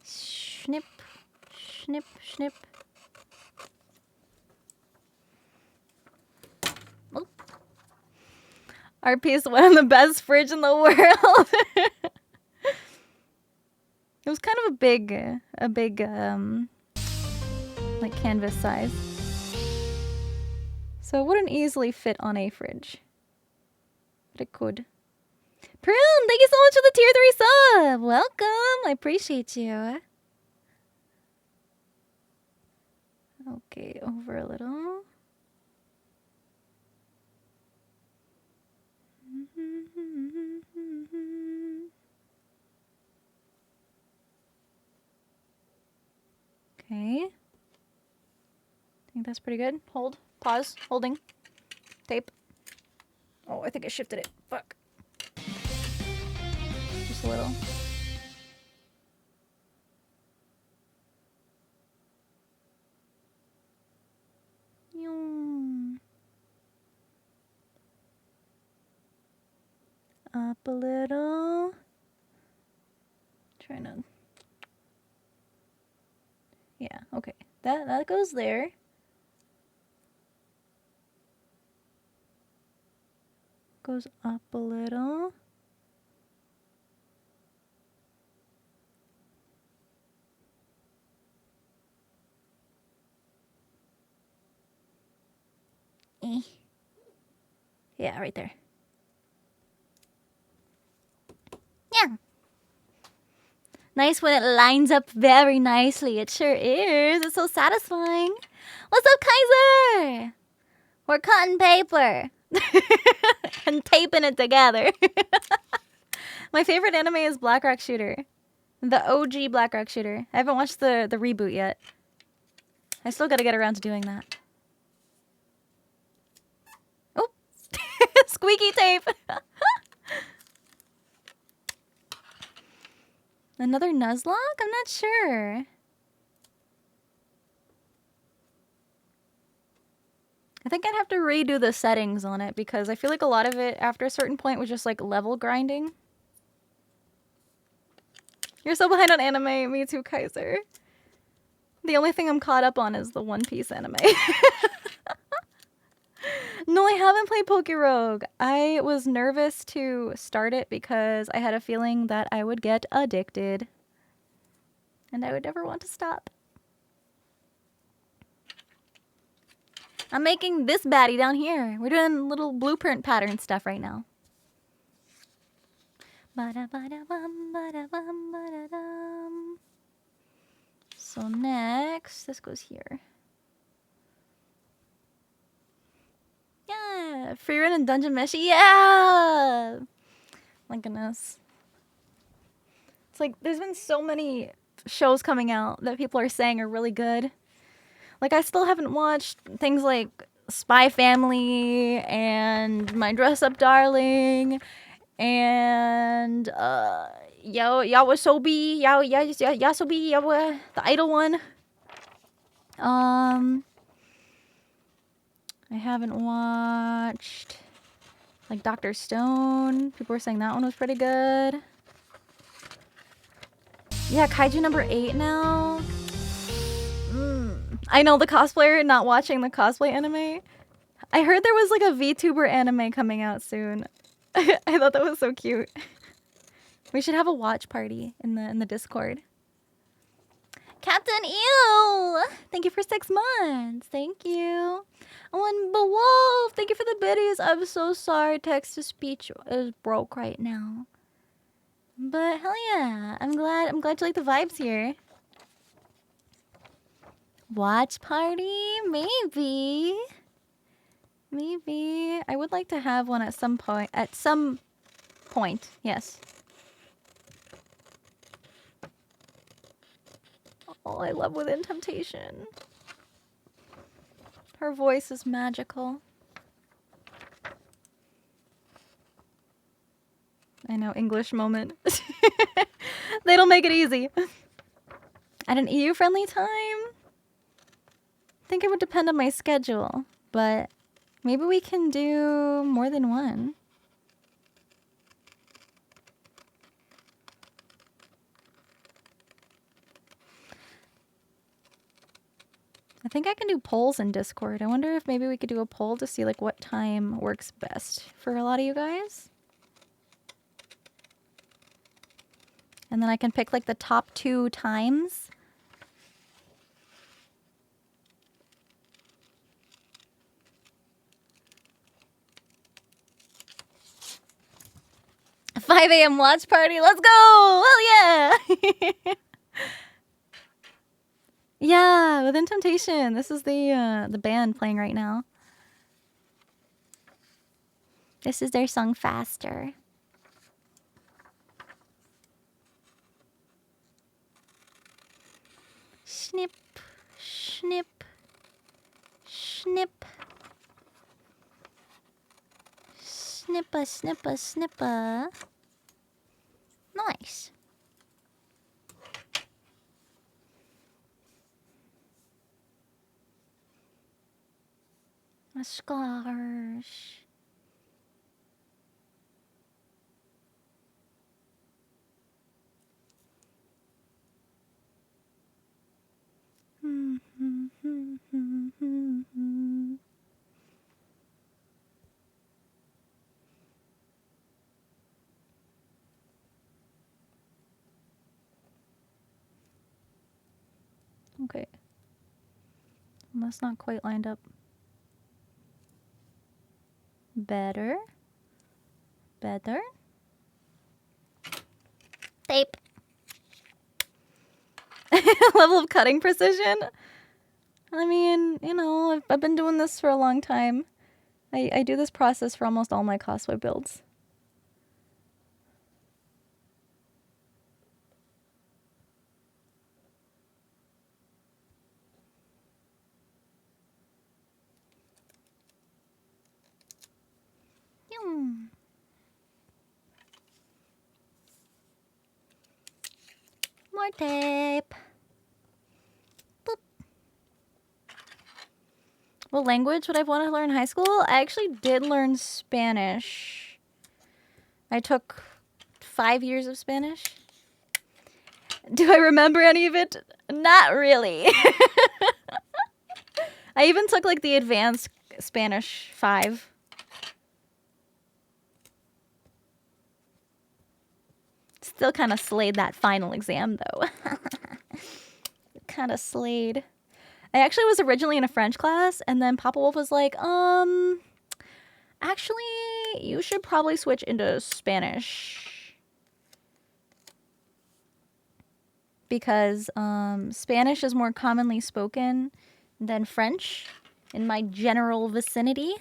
Snip, snip, snip. Oh. Our piece went on the best fridge in the world. It was kind of a big, like, canvas size. So it wouldn't easily fit on a fridge. But it could. Prune, thank you so much for the tier 3 sub. Welcome. I appreciate you. Okay, over a little. think that's pretty good. Hold. Pause. Holding. Tape. Oh, I think I shifted it. Fuck. Just a little. Up a little. Trying to. Yeah, okay. That goes there. Goes up a little. Yeah, right there. Yeah. Nice when it lines up very nicely. It sure is. It's so satisfying. What's up, Kaiser? We're cutting paper. And taping it together. My favorite anime is Black Rock Shooter. The OG Black Rock Shooter. I haven't watched the reboot yet. I still gotta get around to doing that. Oh! Squeaky tape! Another Nuzlocke? I'm not sure. I think I'd have to redo the settings on it because I feel like a lot of it after a certain point was just like level grinding. You're so behind on anime. Me too, Kaiser. The only thing I'm caught up on is the One Piece anime. No, I haven't played Pokerogue. I was nervous to start it because I had a feeling that I would get addicted. And I would never want to stop. I'm making this baddie down here. We're doing little blueprint pattern stuff right now. So next, this goes here. Yeah, free run and dungeon mesh. Yeah! My goodness. It's like, there's been so many shows coming out that people are saying are really good. Like, I still haven't watched things like Spy Family and My Dress Up Darling and Yawasobi, Yasobi, the Idol one. I haven't watched like Dr. Stone. People were saying that one was pretty good. Yeah, Kaiju number 8 now. I know, the cosplayer not watching the cosplay anime. I heard there was like a VTuber anime coming out soon. I thought that was so cute. We should have a watch party in the Discord. Captain Ew! Thank you for 6 months. Thank you. Oh, and Bewolf! Thank you for the biddies. I'm so sorry. Text to speech is broke right now. But hell yeah. I'm glad you like the vibes here. Watch party? Maybe. Maybe. I would like to have one at some point. At some point, yes. Oh, I love Within Temptation. Her voice is magical. I know, English moment. They don't make it easy. At an EU-friendly time? I think it would depend on my schedule, but maybe we can do more than one. I think I can do polls in Discord. I wonder if maybe we could do a poll to see like what time works best for a lot of you guys. And then I can pick like the top 2 times. A 5 a.m. watch party. Let's go! Hell yeah! Yeah, Within Temptation. This is the band playing right now. This is their song Faster. Snip, snip. Snippa, snippa, snippa. Nice. My scars. Okay. That's not quite lined up. Better. Better. Tape. Level of cutting precision. I mean, you know, I've been doing this for a long time. I do this process for almost all my cosplay builds. More tape. Boop. What language would I want to learn in high school? I actually did learn Spanish. I took 5 years of Spanish. Do I remember any of it? Not really. I even took like the advanced Spanish 5. Still kind of slayed that final exam though. Kind of slayed. I actually was originally in a French class, and then Papa Wolf was like, actually, you should probably switch into Spanish. Because Spanish is more commonly spoken than French in my general vicinity.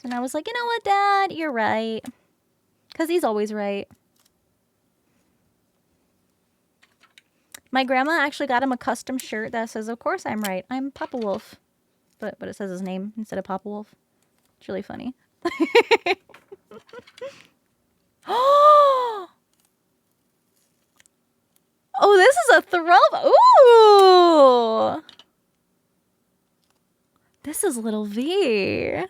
And I was like, you know what, Dad? You're right. Because he's always right. My grandma actually got him a custom shirt that says, of course I'm right. I'm Papa Wolf. But it says his name instead of Papa Wolf. It's really funny. Oh, this is a throw. Ooh. This is little V.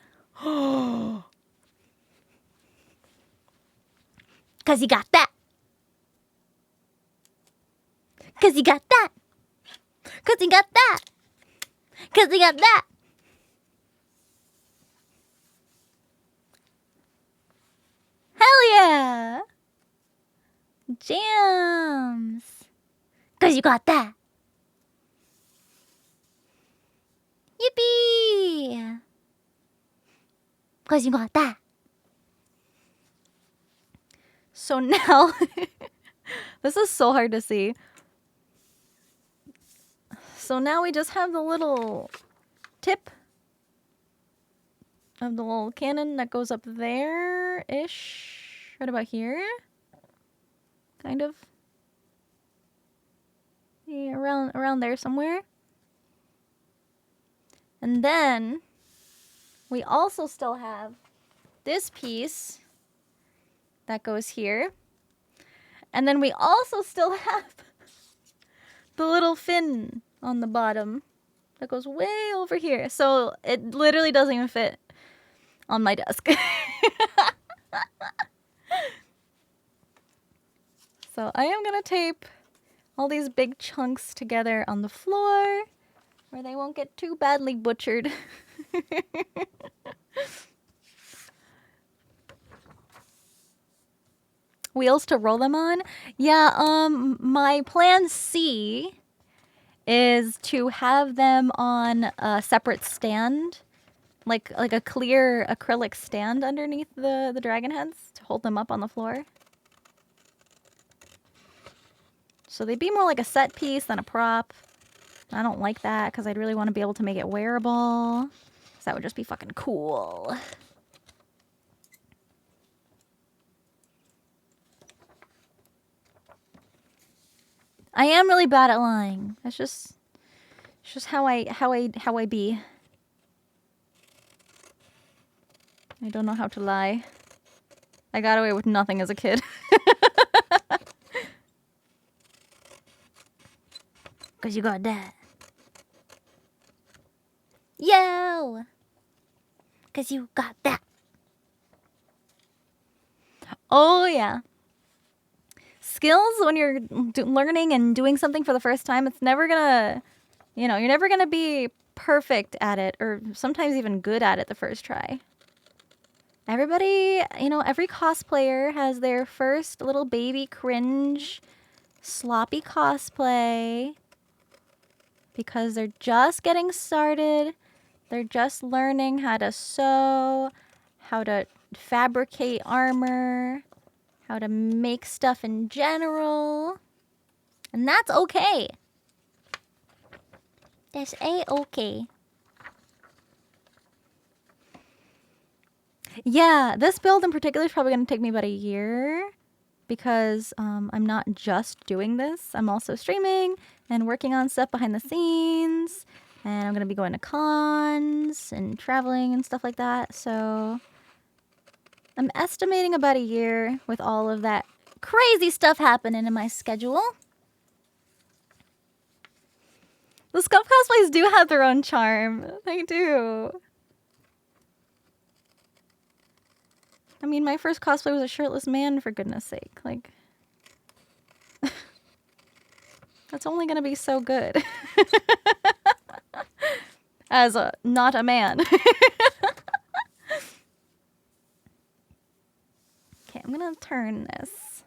Cause you got that. Cause you got that. Cause you got that. Cause you got that. Hell yeah. Jams. Cause you got that. Yippee. Cause you got that. So now, this is so hard to see. So now we just have the little tip of the little cannon that goes up there-ish. Right about here. Kind of. Yeah, around there somewhere. And then we also still have this piece that goes here. And then we also still have the little fin on the bottom that goes way over here. So it literally doesn't even fit on my desk. So I am gonna tape all these big chunks together on the floor where they won't get too badly butchered. Wheels to roll them on? Yeah, my plan C is to have them on a separate stand, like a clear acrylic stand underneath the dragon heads to hold them up on the floor. So they'd be more like a set piece than a prop. I don't like that because I'd really want to be able to make it wearable. So that would just be fucking cool. I am really bad at lying. It's just how I be. I don't know how to lie. I got away with nothing as a kid. Cause you got that. Yo! Cause you got that. Oh yeah. Skills when you're learning and doing something for the first time, it's never gonna, you know, you're never gonna be perfect at it or sometimes even good at it the first try. Everybody, you know, every cosplayer has their first little baby cringe, sloppy cosplay because they're just getting started. They're just learning how to sew, how to fabricate armor, how to make stuff in general. And that's okay. That's A-okay. Yeah, this build in particular is probably going to take me about a year because I'm not just doing this. I'm also streaming and working on stuff behind the scenes. And I'm going to be going to cons and traveling and stuff like that. So I'm estimating about a year with all of that crazy stuff happening in my schedule. The scuff cosplays do have their own charm. They do. I mean, my first cosplay was a shirtless man, for goodness sake. Like, that's only gonna be so good. As a, not a man. Okay, I'm gonna turn this.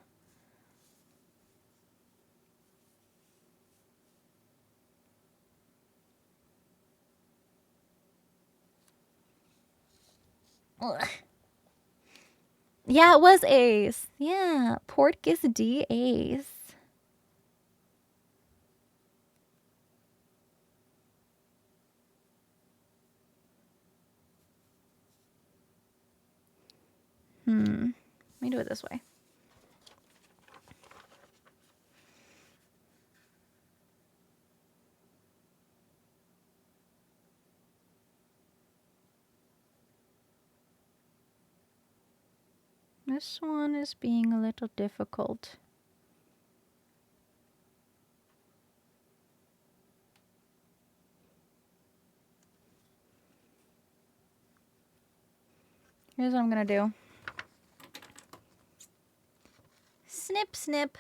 Ugh. Yeah, it was Ace. Yeah, Portgus D Ace. Let me do it this way. This one is being a little difficult. Here's what I'm gonna do. Snip, snip.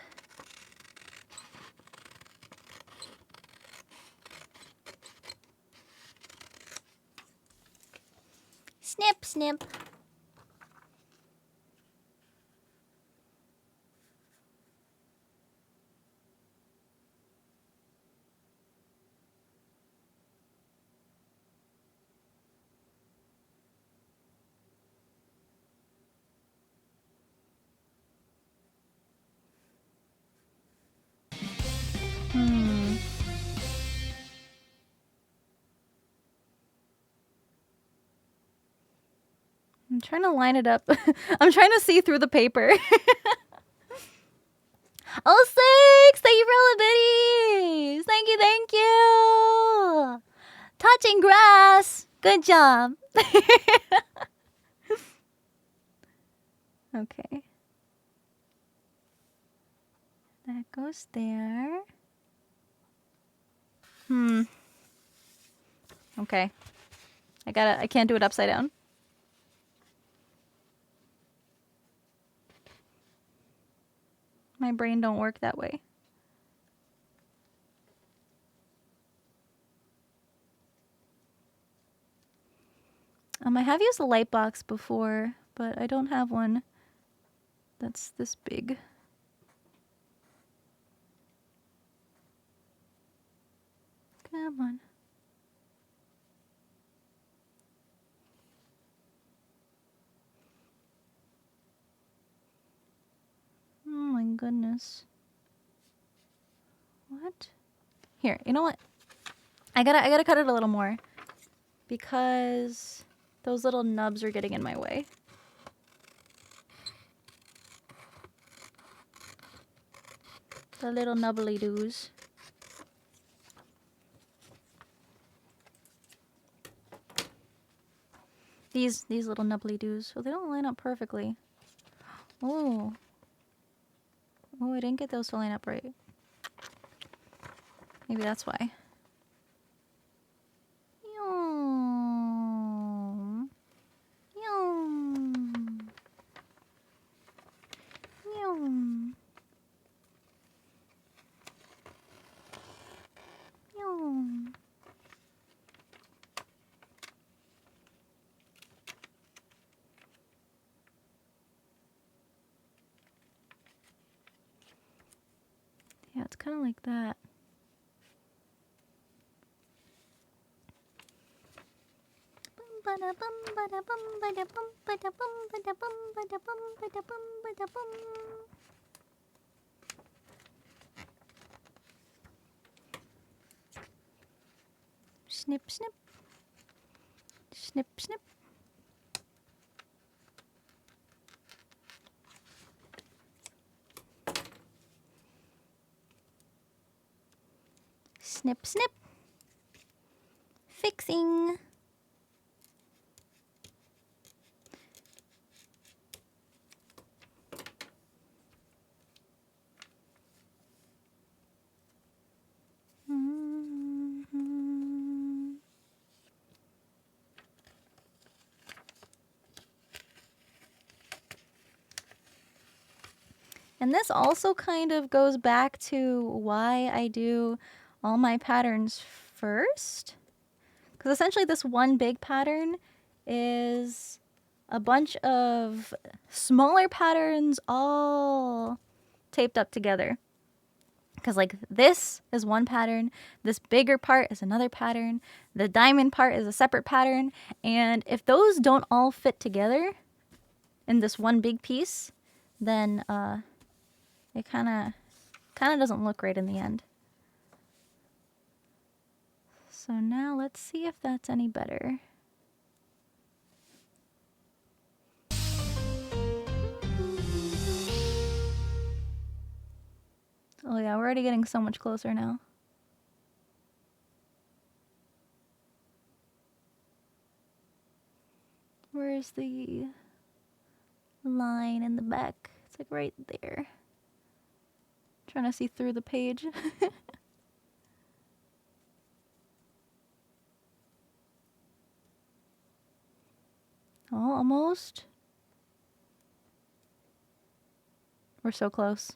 Snip, snip. I'm trying to line it up. I'm trying to see through the paper. Oh, 6! Thank you for all the biddies! Thank you, thank you! Touching grass! Good job! Okay. That goes there. Okay. I can't do it upside down. My brain don't work that way. I have used a light box before, but I don't have one that's this big. Come on. Oh my goodness. What? Here, you know what? I gotta cut it a little more because those little nubs are getting in my way. The little nubbly doos. These little nubbly doos. So they don't line up perfectly. Oh. Oh, I didn't get those to line up right. Maybe that's why. Yum. Yum. Yum. Yum. Yeah, it's kind of like that. Snip, snip. Snip, snip. Snip, snip. Fixing. And this also kind of goes back to why I do all my patterns first. Because essentially this one big pattern is a bunch of smaller patterns all taped up together. Because like this is one pattern, this bigger part is another pattern, the diamond part is a separate pattern, and if those don't all fit together in this one big piece, then it kind of doesn't look right in the end. So now let's see if that's any better. Oh yeah, we're already getting so much closer now. Where's the line in the back? It's like right there. Trying to see through the page. Oh, almost. We're so close.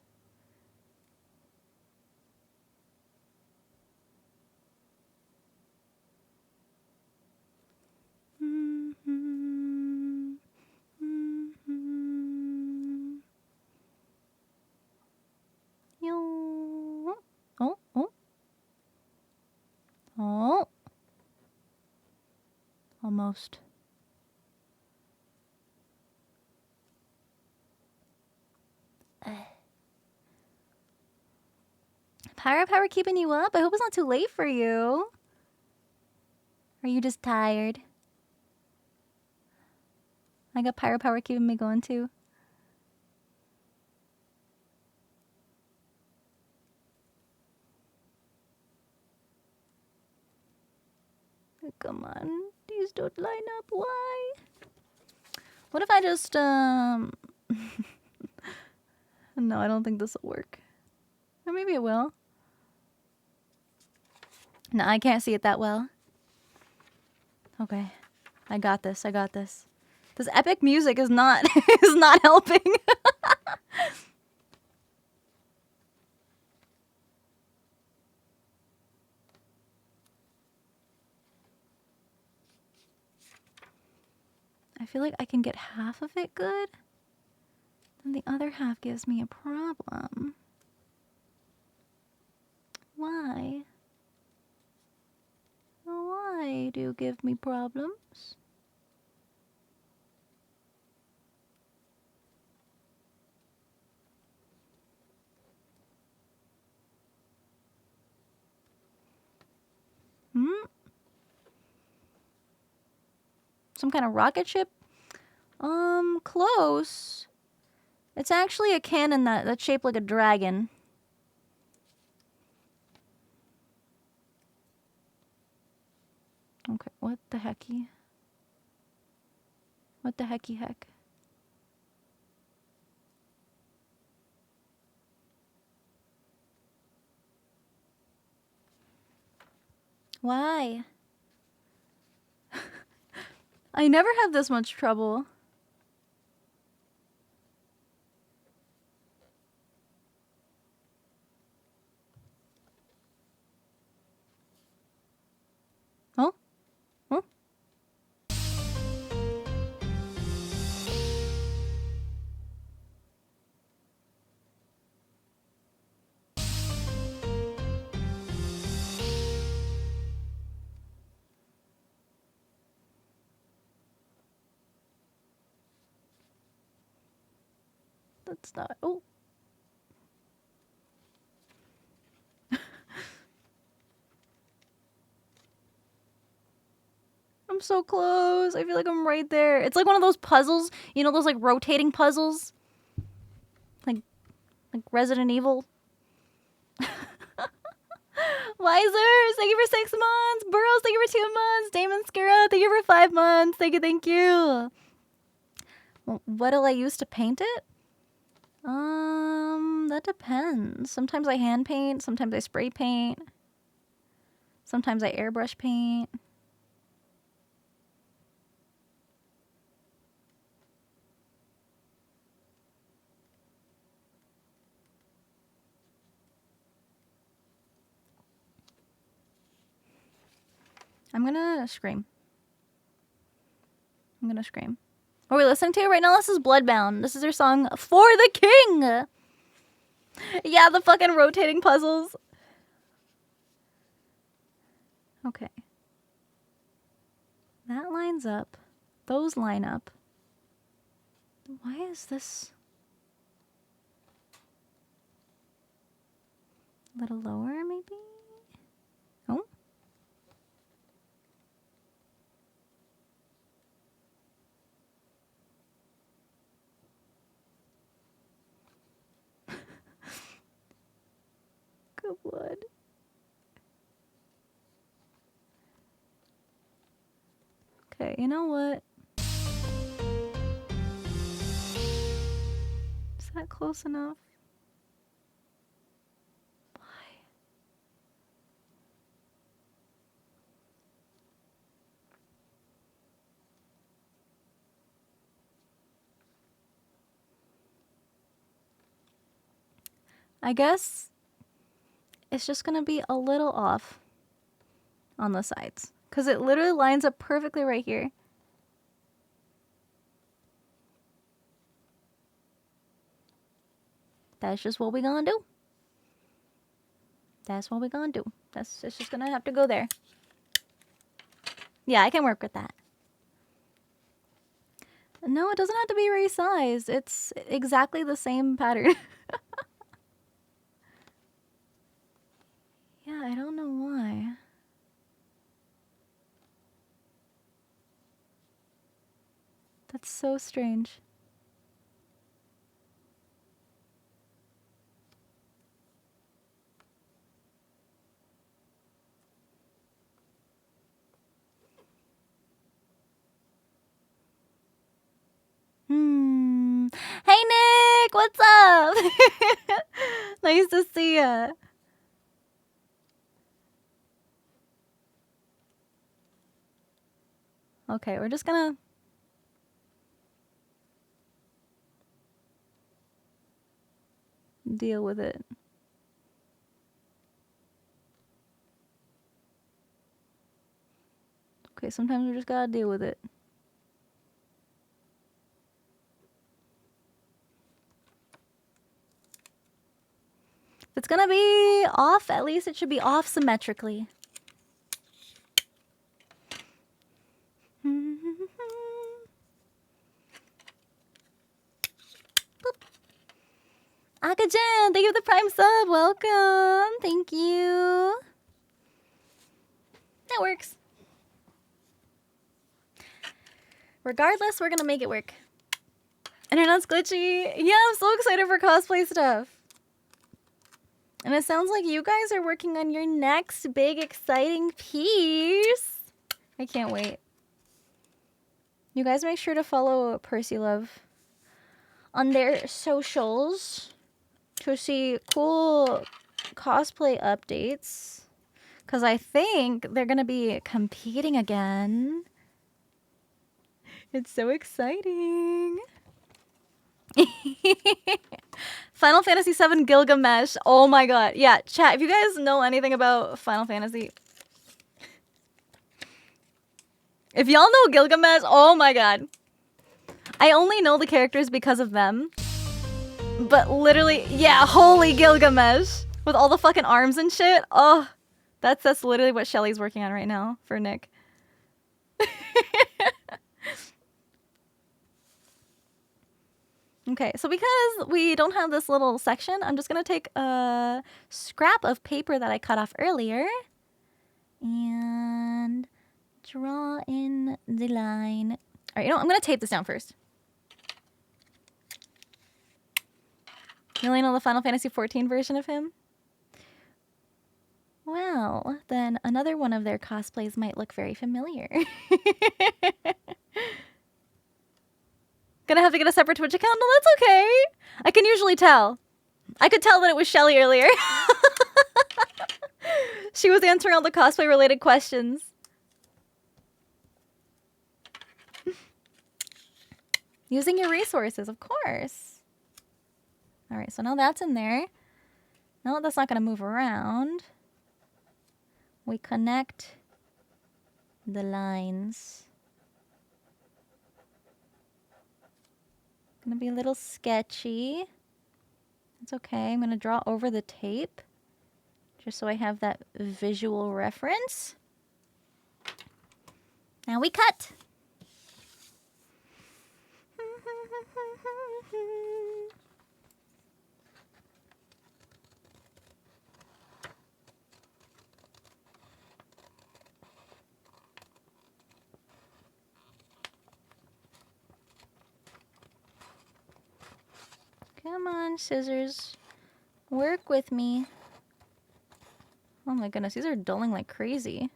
Oh, oh. Oh. Almost. Power keeping you up? I hope it's not too late for you. Are you just tired? I got power keeping me going too. Come on, these don't line up. Why? What if I just No, I don't think this will work. Or maybe it will. No, I can't see it that well. Okay. I got this. I got this. This epic music is not is not helping. I feel like I can get half of it good. Then the other half gives me a problem. Why? Why do you give me problems? Hmm? Some kind of rocket ship? Close. It's actually a cannon that's shaped like a dragon. Okay, what the hecky? What the hecky heck? Why? I never have this much trouble. Oh? Oh? That's not. Oh. I'm so close. I feel like I'm right there. It's like one of those puzzles. You know those like rotating puzzles? Like Resident Evil. Wisers, thank you for 6 months. Burrows, thank you for 2 months. Damon Skira, thank you for 5 months. Thank you, thank you. What'll I use to paint it? That depends. Sometimes I hand paint, sometimes I spray paint. Sometimes I airbrush paint. I'm gonna scream. I'm gonna scream. What are we listening to right now? This is Bloodbound. This is their song For the King. Yeah, the fucking rotating puzzles. Okay. That lines up. Those line up. Why is this a little lower, maybe? Oh. Good blood. Okay, you know what? Is that close enough? Why? I guess it's just gonna be a little off on the sides. Because it literally lines up perfectly right here. That's just what we gonna do. That's what we gonna do. It's just gonna have to go there. Yeah, I can work with that. No, it doesn't have to be resized. It's exactly the same pattern. Yeah, I don't know why. That's so strange. Hey Nick, what's up? Nice to see ya. Okay, we're just gonna deal with it. Okay, sometimes we just gotta deal with it. If it's gonna be off, at least it should be off symmetrically. Akajan, thank you for the Prime sub. Welcome. Thank you. That works. Regardless, we're gonna make it work. Internet's glitchy. Yeah, I'm so excited for cosplay stuff. And it sounds like you guys are working on your next big exciting piece. I can't wait. You guys make sure to follow Percy Love on their socials to see cool cosplay updates. Because I think they're going to be competing again. It's so exciting. Final Fantasy VII Gilgamesh. Oh my god. Yeah, chat, if you guys know anything about Final Fantasy... If y'all know Gilgamesh, oh my god. I only know the characters because of them. But literally, yeah, holy Gilgamesh. With all the fucking arms and shit. Oh, that's literally what Shelly's working on right now for Nick. Okay, so because we don't have this little section, I'm just going to take a scrap of paper that I cut off earlier and draw in the line. All right, you know what? I'm going to tape this down first. You only know the Final Fantasy XIV version of him? Well, then another one of their cosplays might look very familiar. Gonna have to get a separate Twitch account? No, that's okay. I can usually tell. I could tell that it was Shelly earlier. She was answering all the cosplay related questions. Using your resources, of course. All right, so now that's in there. Now that's not gonna move around. We connect the lines. Gonna be a little sketchy. It's okay. I'm gonna draw over the tape just so I have that visual reference. Now we cut. Come on, scissors. Work with me. Oh my goodness, these are dulling like crazy.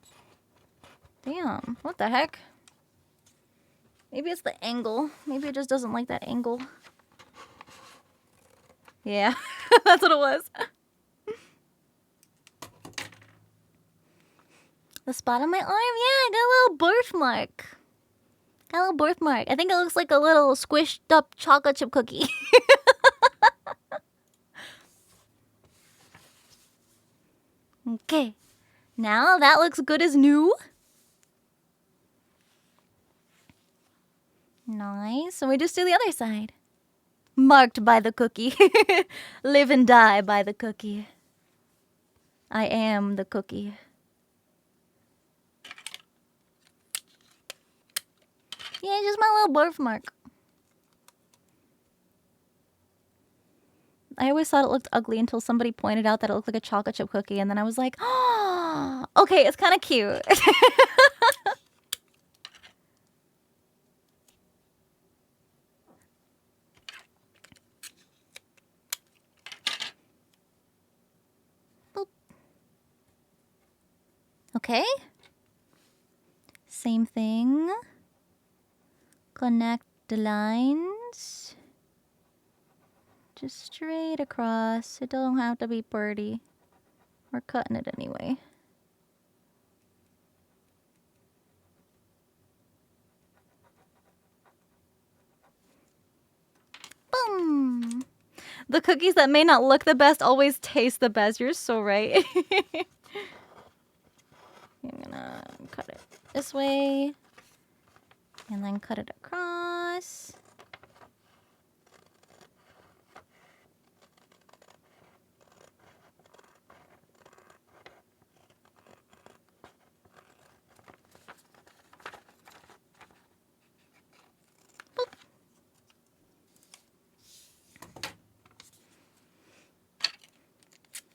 Damn, what the heck? Maybe it's the angle. Maybe it just doesn't like that angle. Yeah, that's what it was. The spot on my arm? Yeah, I got a little birthmark. Got a little birthmark. I think it looks like a little squished up chocolate chip cookie. Okay, now that looks good as new. Nice, so we just do the other side. Marked by the cookie. Live and die by the cookie. I am the cookie. Yeah, just my little birthmark. I always thought it looked ugly until somebody pointed out that it looked like a chocolate chip cookie, and then I was like, oh, okay, it's kind of cute. Boop. Okay. Same thing. Connect the lines. Just straight across. It don't have to be pretty. We're cutting it anyway. Boom! The cookies that may not look the best always taste the best. You're so right. I'm gonna cut it this way. And then cut it across.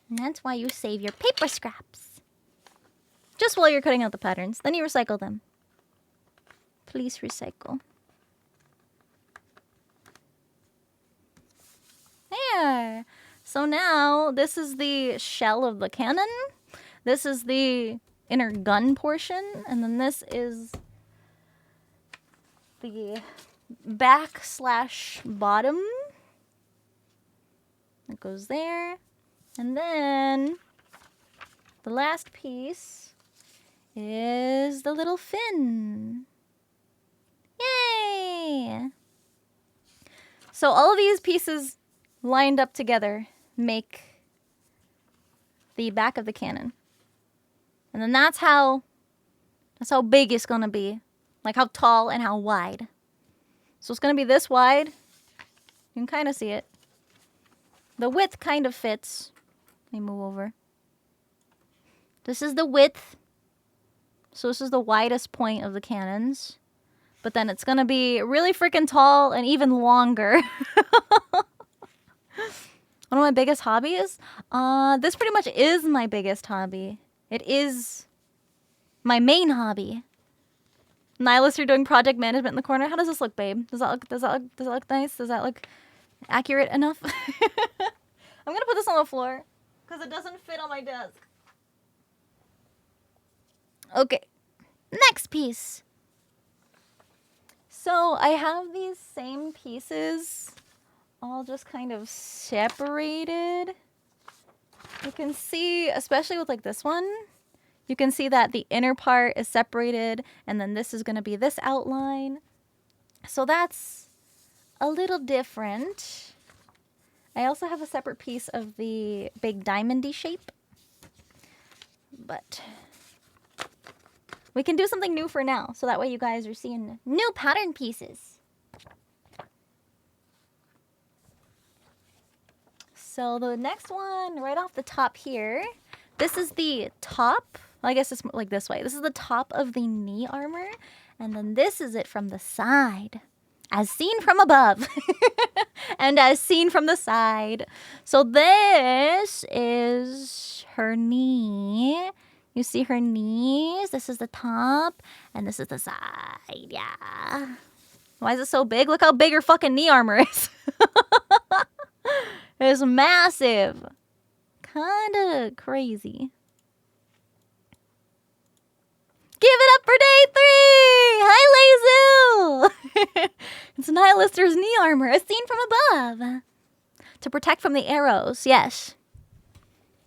And that's why you save your paper scraps. Just while you're cutting out the patterns. Then you recycle them. Please recycle. There. So now, this is the shell of the cannon. This is the inner gun portion. And then this is the back/bottom. It goes there. And then the last piece is the little fin. Yay! So all of these pieces lined up together make the back of the cannon. And then that's how big it's gonna be. Like how tall and how wide. So it's gonna be this wide. You can kind of see it. The width kind of fits. Let me move over. This is the width. So this is the widest point of the cannons. But then it's gonna be really freaking tall and even longer. One of my biggest hobbies? This pretty much is my biggest hobby. It is my main hobby. Nihilister doing project management in the corner. How does this look, babe? Does that look nice? Does that look accurate enough? I'm gonna put this on the floor because it doesn't fit on my desk. Okay, next piece. So I have these same pieces all just kind of separated. You can see, especially with like this one, you can see that the inner part is separated and then this is going to be this outline. So that's a little different. I also have a separate piece of the big diamondy shape. But we can do something new for now. So that way you guys are seeing new pattern pieces. So the next one right off the top here, this is the top. Well, I guess it's like this way. This is the top of the knee armor. And then this is it from the side. As seen from above. And as seen from the side. So this is her knee. You see her knees. This is the top. And this is the side. Yeah. Why is it so big? Look how big her fucking knee armor is. It's massive. Kinda crazy. Give it up for day 3! Hi, Lazu! It's Nihilister's knee armor, as seen from above. To protect from the arrows, yes.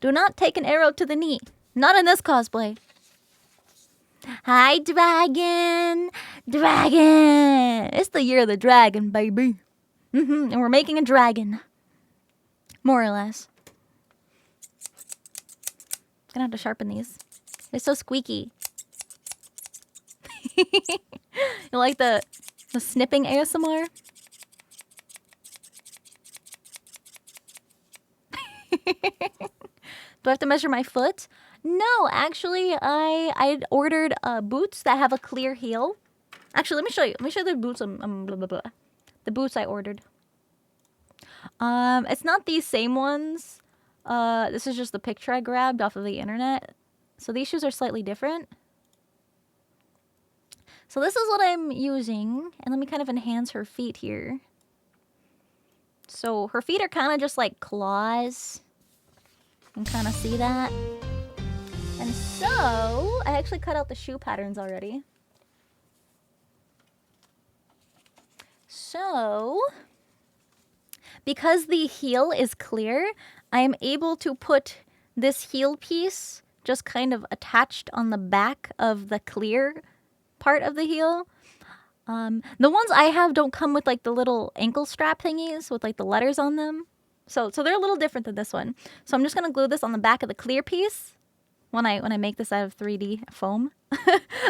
Do not take an arrow to the knee. Not in this cosplay. Hi, dragon! Dragon! It's the year of the dragon, baby. And we're making a dragon. More or less. Gonna have to sharpen these. They're so squeaky. You like the snipping ASMR? Do I have to measure my foot? No, actually, I ordered boots that have a clear heel. Actually, let me show you. Let me show you the boots. Blah, blah, blah. The boots I ordered. It's not these same ones. This is just the picture I grabbed off of the internet. So these shoes are slightly different. So this is what I'm using. And let me kind of enhance her feet here. So her feet are kind of just like claws. You can kind of see that. And so I actually cut out the shoe patterns already. So because the heel is clear, I am able to put this heel piece just kind of attached on the back of the clear part of the heel. The ones I have don't come with like the little ankle strap thingies with like the letters on them. So they're a little different than this one. So I'm just going to glue this on the back of the clear piece when I make this out of 3D foam.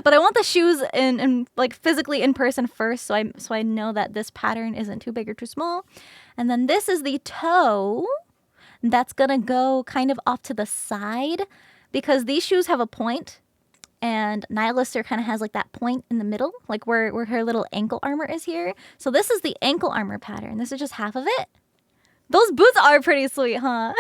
But I want the shoes in like physically in person first, so I know that this pattern isn't too big or too small. And then this is the toe that's gonna go kind of off to the side because these shoes have a point, and Nihilister kind of has like that point in the middle, like where her little ankle armor is here. So this is the ankle armor pattern. This is just half of it. Those boots are pretty sweet, huh?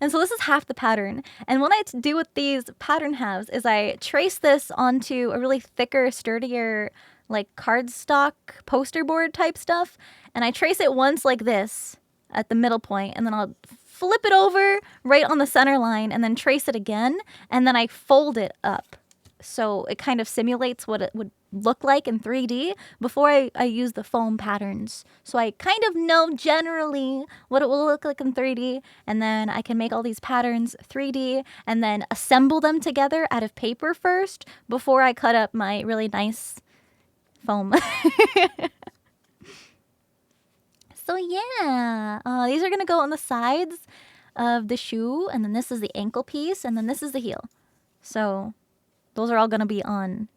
And so this is half the pattern. And what I do with these pattern halves is I trace this onto a really thicker, sturdier, like cardstock poster board type stuff. And I trace it once like this at the middle point, and then I'll flip it over right on the center line and then trace it again. And then I fold it up. So it kind of simulates what it would look like in 3D before I use the foam patterns. So I kind of know generally what it will look like in 3D, and then I can make all these patterns 3D and then assemble them together out of paper first before I cut up my really nice foam. So yeah, these are gonna go on the sides of the shoe, and then this is the ankle piece, and then this is the heel. So those are all gonna be on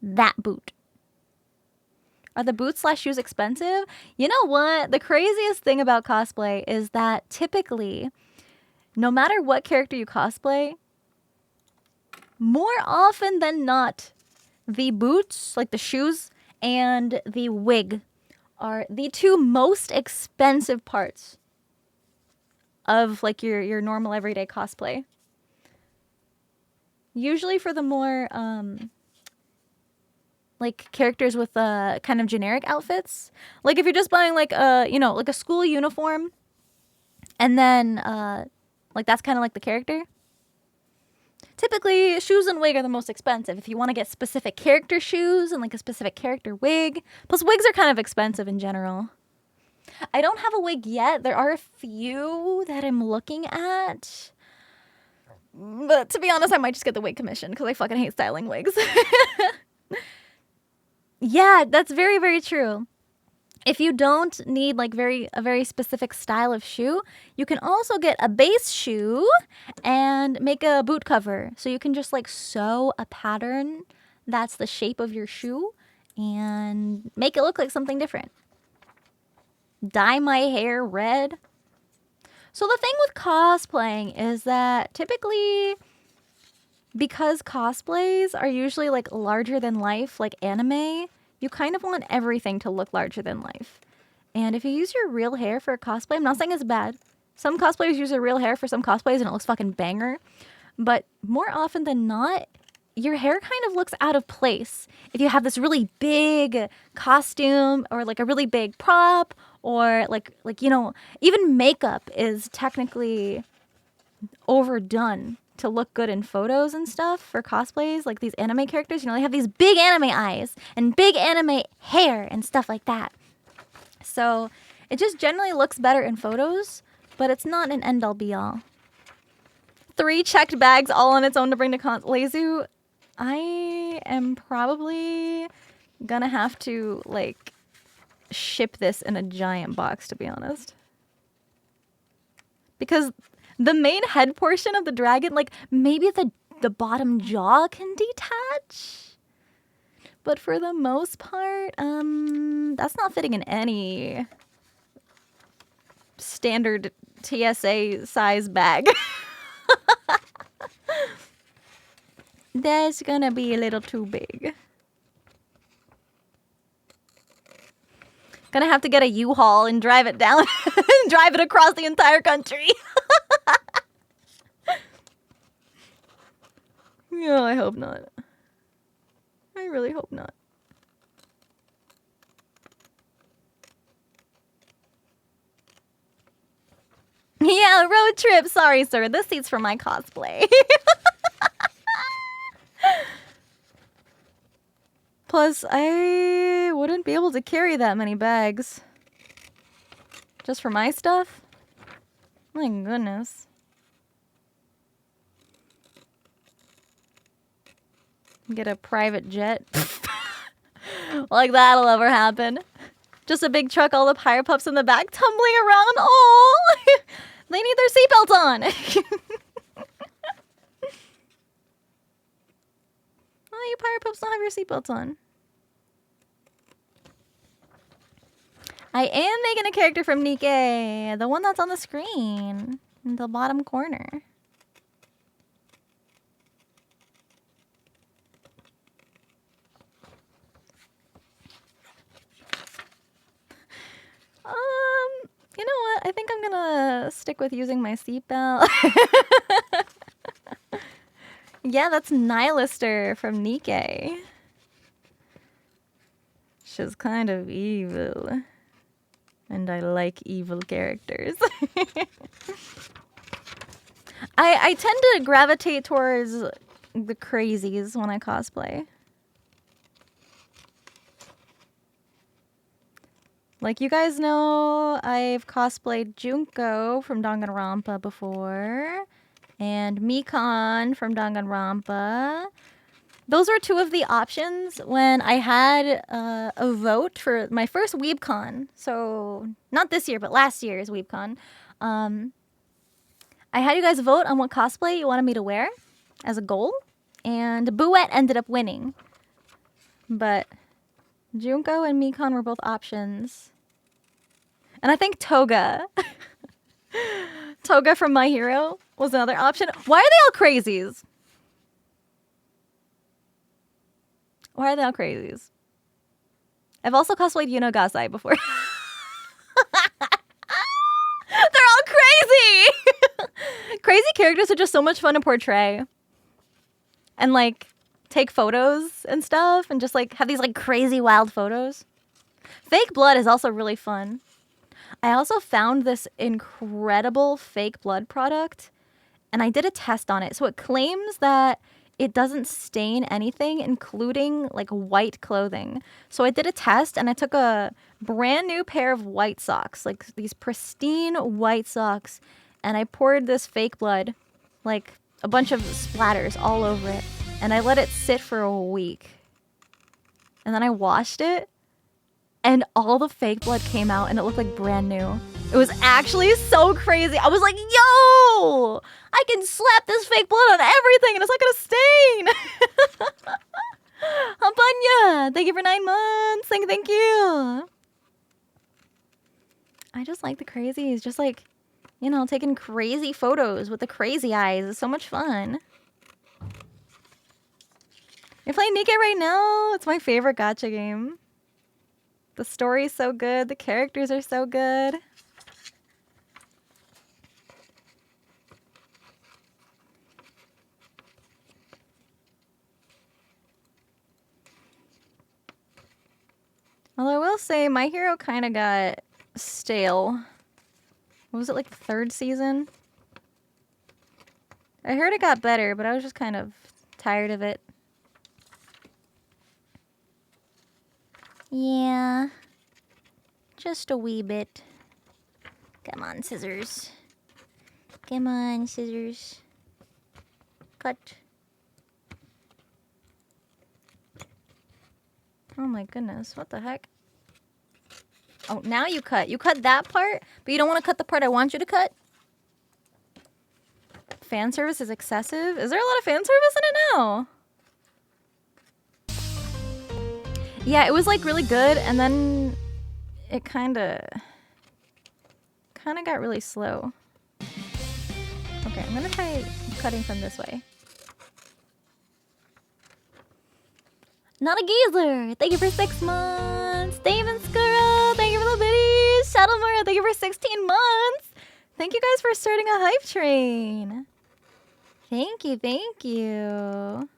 that boot. Are the boots / shoes expensive? You know what? The craziest thing about cosplay is that typically, no matter what character you cosplay, more often than not, the boots, like the shoes, and the wig are the two most expensive parts of like your normal everyday cosplay. Usually for the more like characters with kind of generic outfits. Like if you're just buying like like a school uniform, and then like that's kind of like the character. Typically, shoes and wig are the most expensive. If you want to get specific character shoes and like a specific character wig. Plus, wigs are kind of expensive in general. I don't have a wig yet. There are a few that I'm looking at. But to be honest, I might just get the wig commission because I fucking hate styling wigs. Yeah, that's very, very true. If you don't need like a very specific style of shoe, you can also get a base shoe and make a boot cover. So you can just like sew a pattern that's the shape of your shoe and make it look like something different. Dye my hair red. So the thing with cosplaying is that typically, because cosplays are usually like larger than life, like anime, you kind of want everything to look larger than life. And if you use your real hair for a cosplay, I'm not saying it's bad. Some cosplayers use their real hair for some cosplays and it looks fucking banger. But more often than not, your hair kind of looks out of place. If you have this really big costume or like a really big prop, or like even makeup is technically overdone to look good in photos and stuff for cosplays. Like these anime characters, they have these big anime eyes and big anime hair and stuff like that. So it just generally looks better in photos, but it's not an end all be all. 3 checked bags all on its own to bring to Lezu. I am probably gonna have to like ship this in a giant box, to be honest. Because the main head portion of the dragon, like maybe the bottom jaw can detach. But for the most part, that's not fitting in any standard TSA size bag. That's gonna be a little too big. Gonna have to get a U-Haul and drive it down and drive it across the entire country. No, I hope not. I really hope not. Yeah, road trip. Sorry, sir. This seat's for my cosplay. Plus, I wouldn't be able to carry that many bags. Just for my stuff? My goodness. Get a private jet. Like that'll ever happen. Just a big truck, all the pirate pups in the back tumbling around. Oh, they need their seatbelts on. Oh, you pirate pups don't have your seatbelts on. I am making a character from Nikke, the one that's on the screen in the bottom corner. You know what? I think I'm gonna stick with using my seatbelt. Yeah, that's Nihilister from Nikke. She's kind of evil. And I like evil characters. I tend to gravitate towards the crazies when I cosplay. Like you guys know, I've cosplayed Junko from Danganronpa before, and Mikan from Danganronpa. Those were two of the options when I had a vote for my first WeebCon. So not this year, but last year's WeebCon. I had you guys vote on what cosplay you wanted me to wear as a goal, and Buet ended up winning. But Junko and Mikan were both options. And I think Toga. Toga from My Hero was another option. Why are they all crazies? Why are they all crazies? I've also cosplayed Yuno Gasai before. They're all crazy! Crazy characters are just so much fun to portray. And like, take photos and stuff and just like have these like crazy wild photos. Fake blood is also really fun. I also found this incredible fake blood product and I did a test on it. So it claims that it doesn't stain anything, including like white clothing. So I did a test and I took a brand new pair of white socks, like these pristine white socks, and I poured this fake blood, like a bunch of splatters all over it, and I let it sit for a week. And then I washed it, and all the fake blood came out and it looked like brand new. It was actually so crazy. I was like, yo, I can slap this fake blood on everything and it's not gonna stain. Hampanya, thank you for 9 months. Thank you. I just like the crazies. Just like, you know, taking crazy photos with the crazy eyes is so much fun. You're playing Nikke right now? It's my favorite gacha game. The story's so good. The characters are so good. Although I will say, My Hero kind of got stale. What was it, like the 3rd season? I heard it got better, but I was just kind of tired of it. Yeah. Just a wee bit. Come on, scissors. Come on, scissors. Cut. Oh my goodness, what the heck? Oh, now you cut. You cut that part, but you don't want to cut the part I want you to cut? Fan service is excessive? Is there a lot of fan service in it now? Yeah, it was like really good, and then it kinda got really slow. Okay, I'm gonna try cutting from this way. Not a geezer! Thank you for 6 months! Damon Skurrow, thank you for the biddies! Shadowmura, thank you for 16 months! Thank you guys for starting a hype train! Thank you, thank you.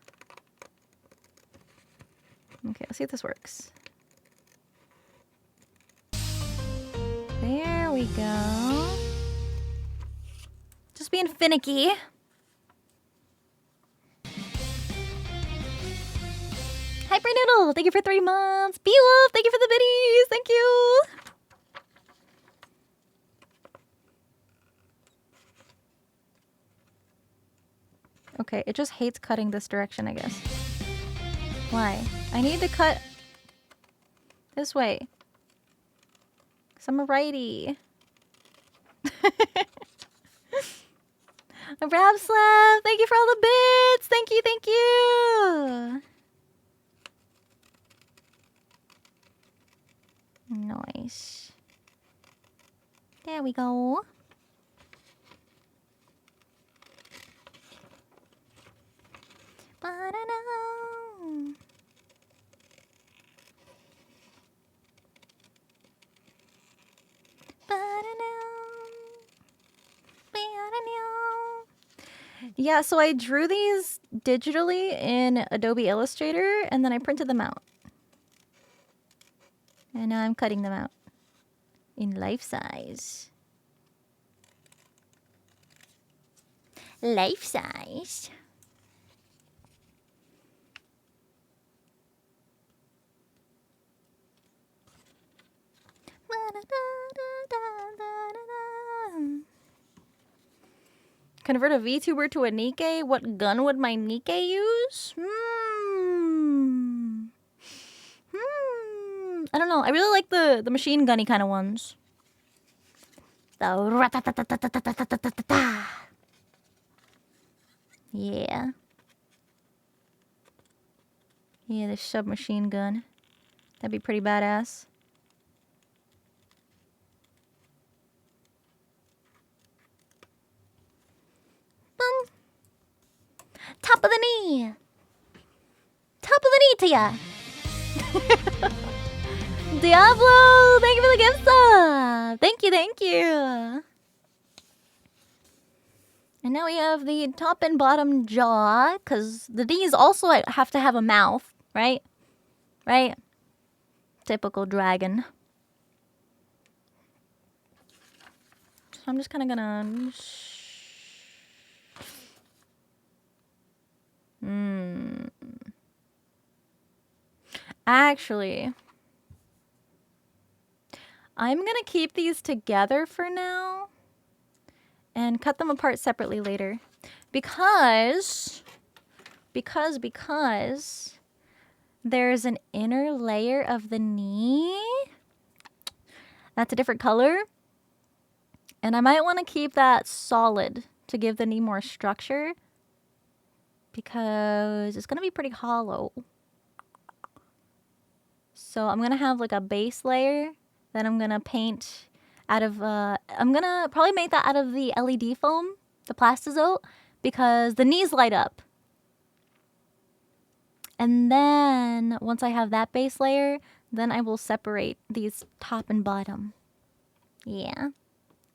Okay, let's see if this works. There we go. Just being finicky. Hyper Noodle, thank you for 3 months. Beowulf, thank you for the biddies. Thank you. Okay, it just hates cutting this direction, I guess. Why? I need to cut this way. 'Cause I'm a righty. Rabslav, thank you for all the bits. Thank you, thank you. Nice. There we go. Ba-da-da. Yeah, so I drew these digitally in Adobe Illustrator and then I printed them out. And now I'm cutting them out in life size. Life size. Convert a VTuber to a Nikkei? What gun would my Nikkei use? I don't know. I really like the machine gunny kind of ones. The yeah. Yeah, the submachine gun. That'd be pretty badass. Boom. Top of the knee. Top of the knee to ya. Diablo, thank you for the gift sub. Thank you, thank you. And now we have the top and bottom jaw, because the knees also have to have a mouth, right? Right? Typical dragon. So I'm just kind of gonna... Actually, I'm gonna keep these together for now and cut them apart separately later. Because there's an inner layer of the knee that's a different color. And I might want to keep that solid to give the knee more structure, because it's going to be pretty hollow. So I'm going to have like a base layer that I'm going to paint out of, I'm going to probably make that out of the LED foam, the Plastizote, because the knees light up. And then once I have that base layer, then I will separate these top and bottom. Yeah,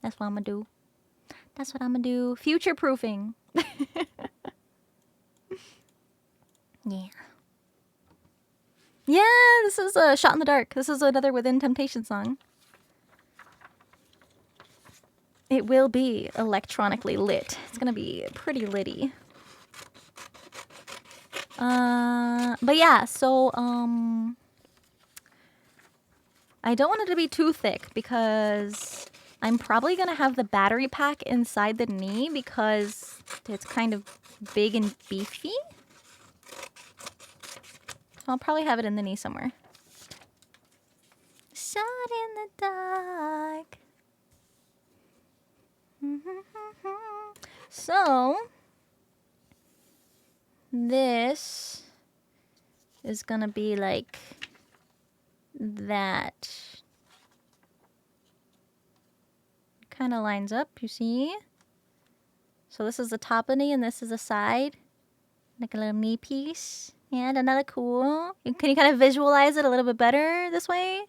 that's what I'm going to do. That's what I'm going to do. Future proofing. Yeah. Yeah, this is a Shot in the Dark. This is another Within Temptation song. It will be electronically lit. It's gonna be pretty litty. But yeah, so I don't want it to be too thick because I'm probably gonna have the battery pack inside the knee because it's kind of big and beefy. I'll probably have it in the knee somewhere. Shot in the dark. So, this is gonna be like that. Kind of lines up, you see? So this is the top of the knee and this is the side. Like a little knee piece. Yeah, isn't that cool? Can you kind of visualize it a little bit better this way?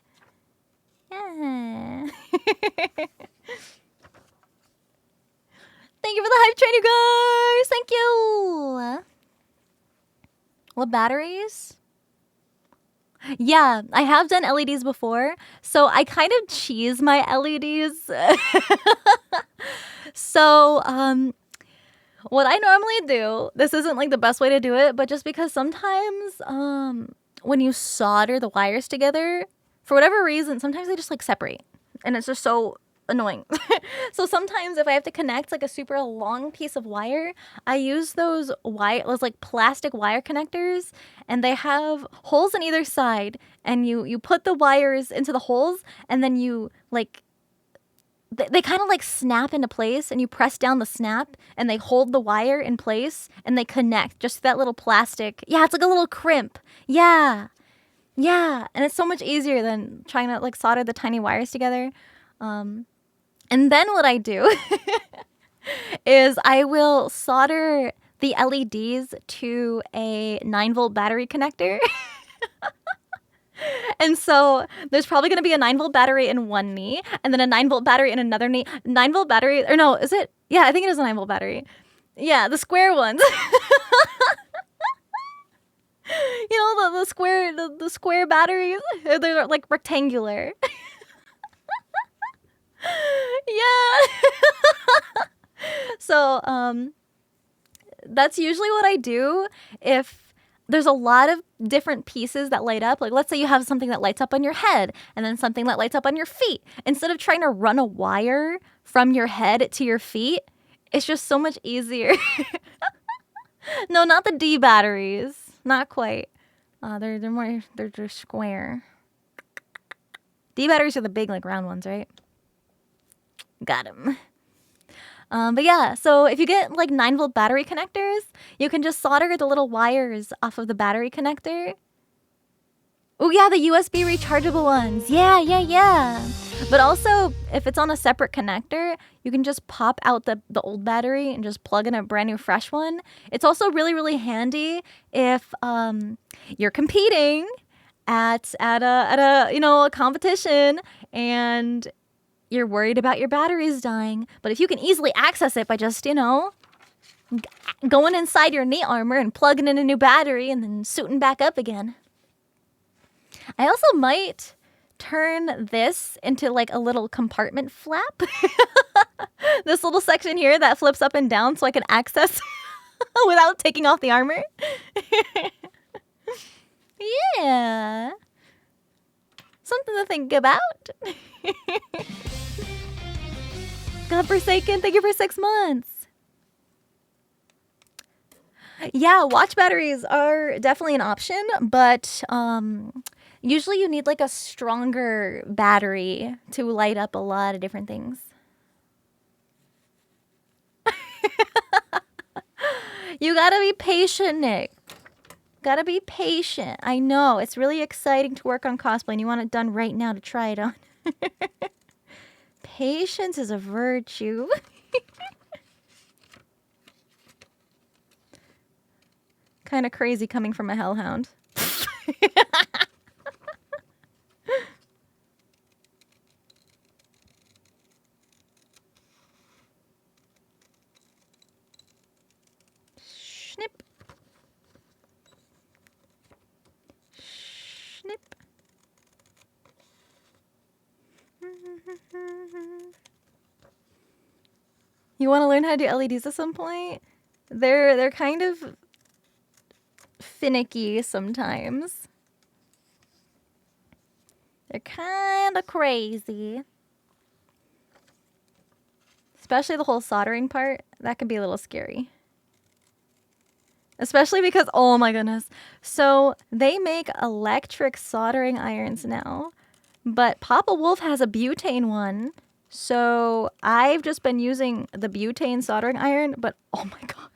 Yeah. Thank you for the hype train, you guys! Thank you! What batteries? Yeah, I have done LEDs before, so I kind of cheese my LEDs. So, what I normally do, this isn't like the best way to do it, but just because sometimes when you solder the wires together, for whatever reason, sometimes they just like separate. And it's just so annoying. So sometimes if I have to connect like a super long piece of wire, I use those like plastic wire connectors, and they have holes on either side, and you put the wires into the holes, and then you like they kind of like snap into place, and you press down the snap and they hold the wire in place and they connect just that little plastic. Yeah, it's like a little crimp. Yeah. And it's so much easier than trying to like solder the tiny wires together. And then what I do is I will solder the LEDs to a 9-volt battery connector. And so there's probably going to be a 9-volt battery in one knee and then a 9-volt battery in another knee. 9-volt battery, or no, is it? Yeah, I think it is a 9-volt battery. Yeah, the square ones. You know, the square batteries? They're like rectangular. Yeah. So, that's usually what I do if there's a lot of different pieces that light up. Like, let's say you have something that lights up on your head and then something that lights up on your feet. Instead of trying to run a wire from your head to your feet, it's just so much easier. No, not the D batteries. Not quite. They're square. D batteries are the big, like, round ones, right? Got them. But yeah, so if you get like 9-volt battery connectors, you can just solder the little wires off of the battery connector. Oh yeah, the USB rechargeable ones. Yeah. But also, if it's on a separate connector, you can just pop out the old battery and just plug in a brand new fresh one. It's also really, really handy if you're competing at a competition and you're worried about your batteries dying, but if you can easily access it by just, going inside your knee armor and plugging in a new battery and then suiting back up again. I also might turn this into like a little compartment flap. This little section here that flips up and down so I can access without taking off the armor. Yeah. Something to think about. Godforsaken, thank you for 6 months. Yeah, watch batteries are definitely an option, but usually you need like a stronger battery to light up a lot of different things. You gotta be patient, Nick. Gotta be patient. I know, it's really exciting to work on cosplay and you want it done right now to try it on. Patience is a virtue. Kind of crazy coming from a hellhound. Snip. Snip. You want to learn how to do LEDs at some point? They're kind of finicky sometimes. They're kind of crazy. Especially the whole soldering part. That can be a little scary. Especially because, oh my goodness. So they make electric soldering irons now. But Papa Wolf has a butane one. So I've just been using the butane soldering iron. But oh my god.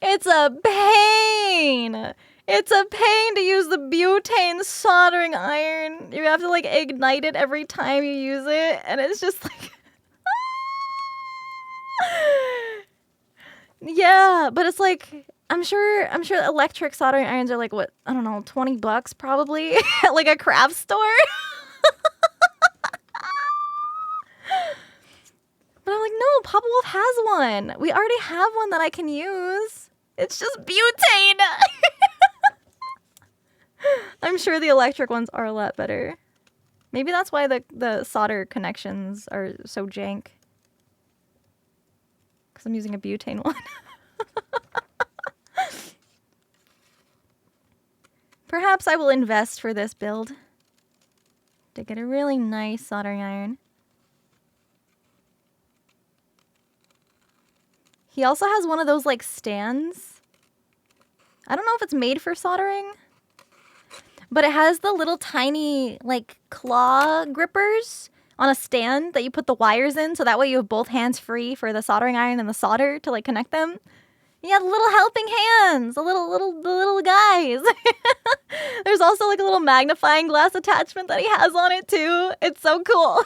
It's a pain. It's a pain to use the butane soldering iron. You have to like ignite it every time you use it. And it's just like... Yeah, but it's like... I'm sure electric soldering irons are like, what, I don't know, $20 probably at like a craft store. But I'm like, no, Papa Wolf has one. We already have one that I can use. It's just butane. I'm sure the electric ones are a lot better. Maybe that's why the solder connections are so jank. Because I'm using a butane one. Perhaps I will invest for this build to get a really nice soldering iron. He also has one of those like stands. I don't know if it's made for soldering, but it has the little tiny like claw grippers on a stand that you put the wires in, so that way you have both hands free for the soldering iron and the solder to like connect them. Yeah, little helping hands, the little guys. There's also like a little magnifying glass attachment that he has on it too. It's so cool.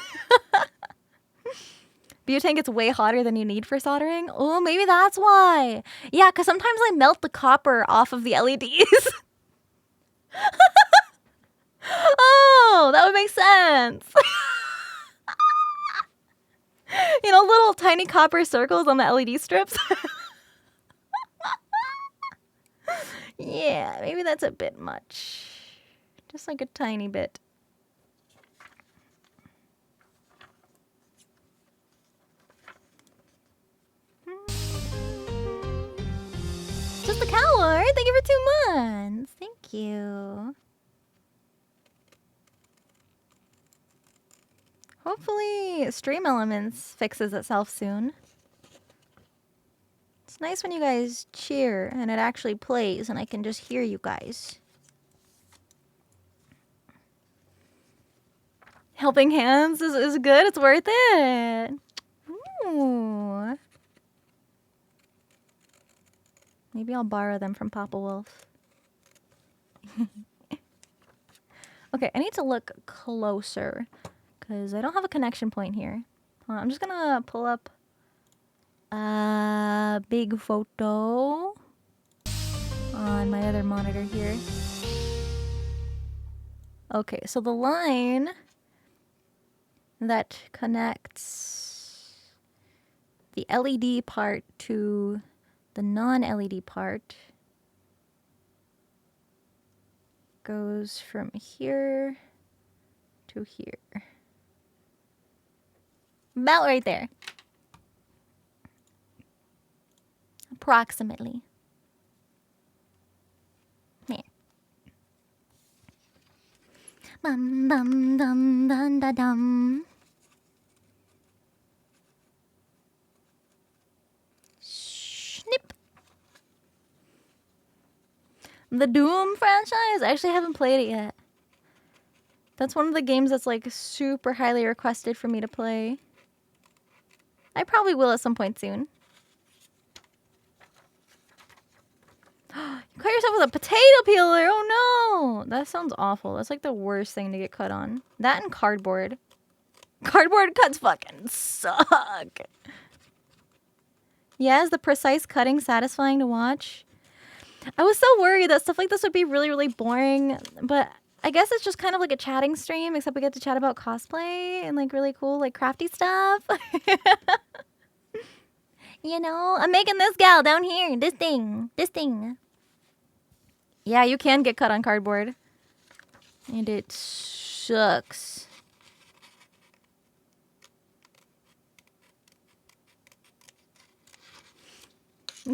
Butane gets way hotter than you need for soldering. Oh, maybe that's why. Yeah, because sometimes I melt the copper off of the LEDs. Oh, that would make sense. You know, little tiny copper circles on the LED strips. Yeah, maybe that's a bit much. Just like a tiny bit. Just the Coward, thank you for 2 months. Thank you. Hopefully Stream Elements fixes itself soon. It's nice when you guys cheer and it actually plays and I can just hear you guys. Helping hands is good. It's worth it. Ooh. Maybe I'll borrow them from Papa Wolf. Okay, I need to look closer because I don't have a connection point here. I'm just gonna pull up a big photo on my other monitor here. Okay, so the line that connects the LED part to the non-LED part goes from here to here. About right there. Approximately. There. Bum bum dum dum da dum. Snip. The Doom franchise? I actually haven't played it yet. That's one of the games that's like super highly requested for me to play. I probably will at some point soon. You cut yourself with a potato peeler! Oh no! That sounds awful. That's like the worst thing to get cut on. That and cardboard. Cardboard cuts fucking suck. Yeah, is the precise cutting satisfying to watch? I was so worried that stuff like this would be really, really boring, but I guess it's just kind of like a chatting stream, except we get to chat about cosplay and like really cool, like crafty stuff. You know, I'm making this gal down here, this thing. Yeah, you can get cut on cardboard. And it sucks.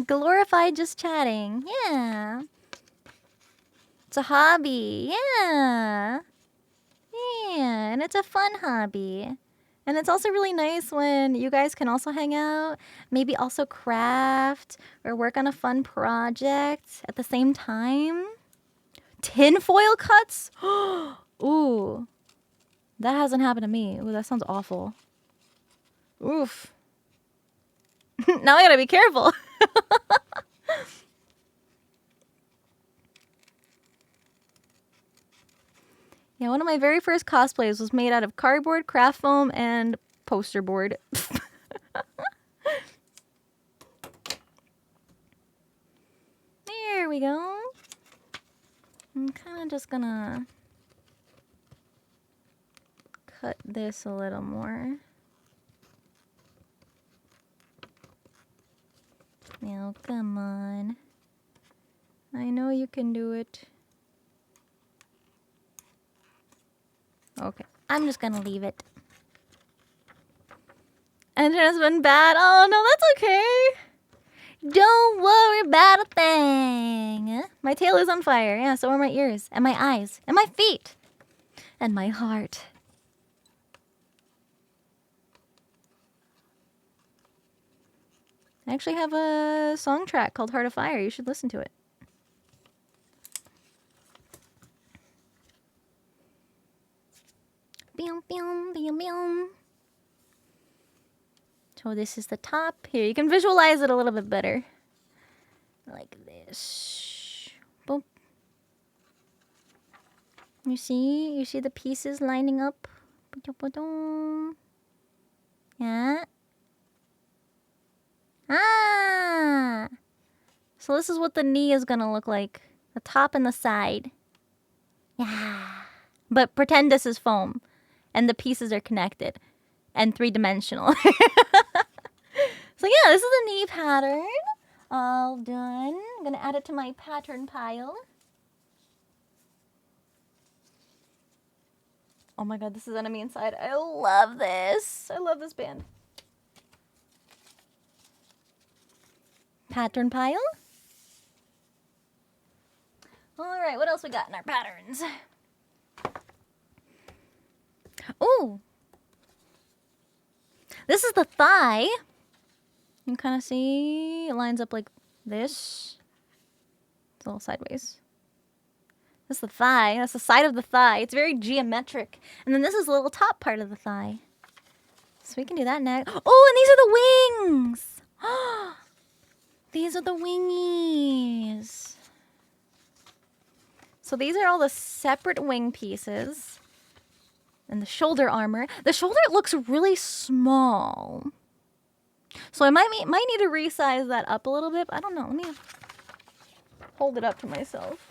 Glorified just chatting. Yeah. It's a hobby. Yeah. Yeah, and it's a fun hobby. And it's also really nice when you guys can also hang out, maybe also craft or work on a fun project at the same time. Tinfoil cuts? Ooh. That hasn't happened to me. Ooh, that sounds awful. Oof. Now I gotta be careful. Yeah, one of my very first cosplays was made out of cardboard, craft foam, and poster board. There we go. I'm kind of just gonna cut this a little more. Now, come on. I know you can do it. Okay, I'm just gonna leave it. Internet's been bad. Oh, no, that's okay. Don't worry about a thing. My tail is on fire. Yeah, so are my ears, and my eyes, and my feet, and my heart. I actually have a song track called Heart of Fire. You should listen to it. Boom, boom, boom, boom. So this is the top. Here, you can visualize it a little bit better. Like this. Boom. You see the pieces lining up? Yeah. Ah! So this is what the knee is gonna look like. The top and the side. Yeah. But pretend this is foam. And the pieces are connected. And three-dimensional. So yeah, this is the knee pattern. All done. I'm gonna add it to my pattern pile. Oh my god, this is Enemy Inside. I love this. I love this band. Pattern pile. Alright, what else we got in our patterns? Ooh! This is the thigh. You can kind of see it lines up like this. It's a little sideways. This is the thigh. That's the side of the thigh. It's very geometric. And then this is the little top part of the thigh. So we can do that next. Oh, and these are the wings! These are the wingies. So these are all the separate wing pieces. And the shoulder armor. The shoulder looks really small. So I might need to resize that up a little bit. But I don't know. Let me hold it up to myself.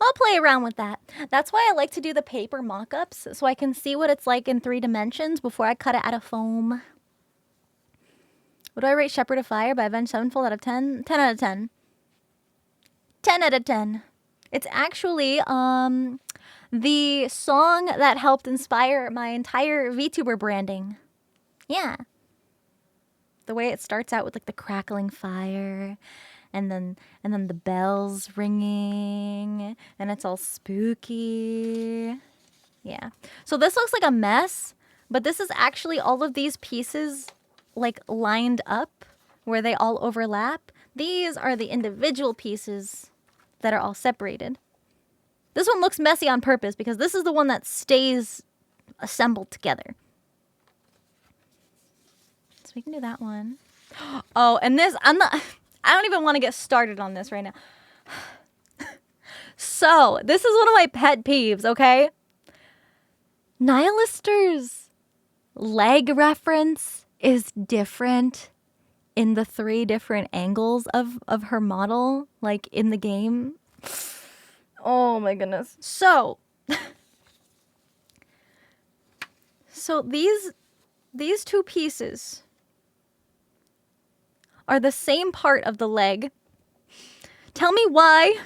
I'll play around with that. That's why I like to do the paper mock-ups, so I can see what it's like in 3 dimensions before I cut it out of foam. What do I rate Shepherd of Fire by Avenged Sevenfold out of 10? 10 out of 10. 10 out of 10. It's actually the song that helped inspire my entire VTuber branding. Yeah. The way it starts out with like the crackling fire and then the bells ringing and it's all spooky. Yeah. So this looks like a mess, but this is actually all of these pieces like lined up where they all overlap. These are the individual pieces that are all separated. This one looks messy on purpose because this is the one that stays assembled together. So we can do that one. Oh, and this, I don't even want to get started on this right now. So, this is one of my pet peeves, okay? Nihilister's leg reference is different in the 3 different angles of her model, like in the game. Oh my goodness. So these 2 pieces are the same part of the leg. Tell me why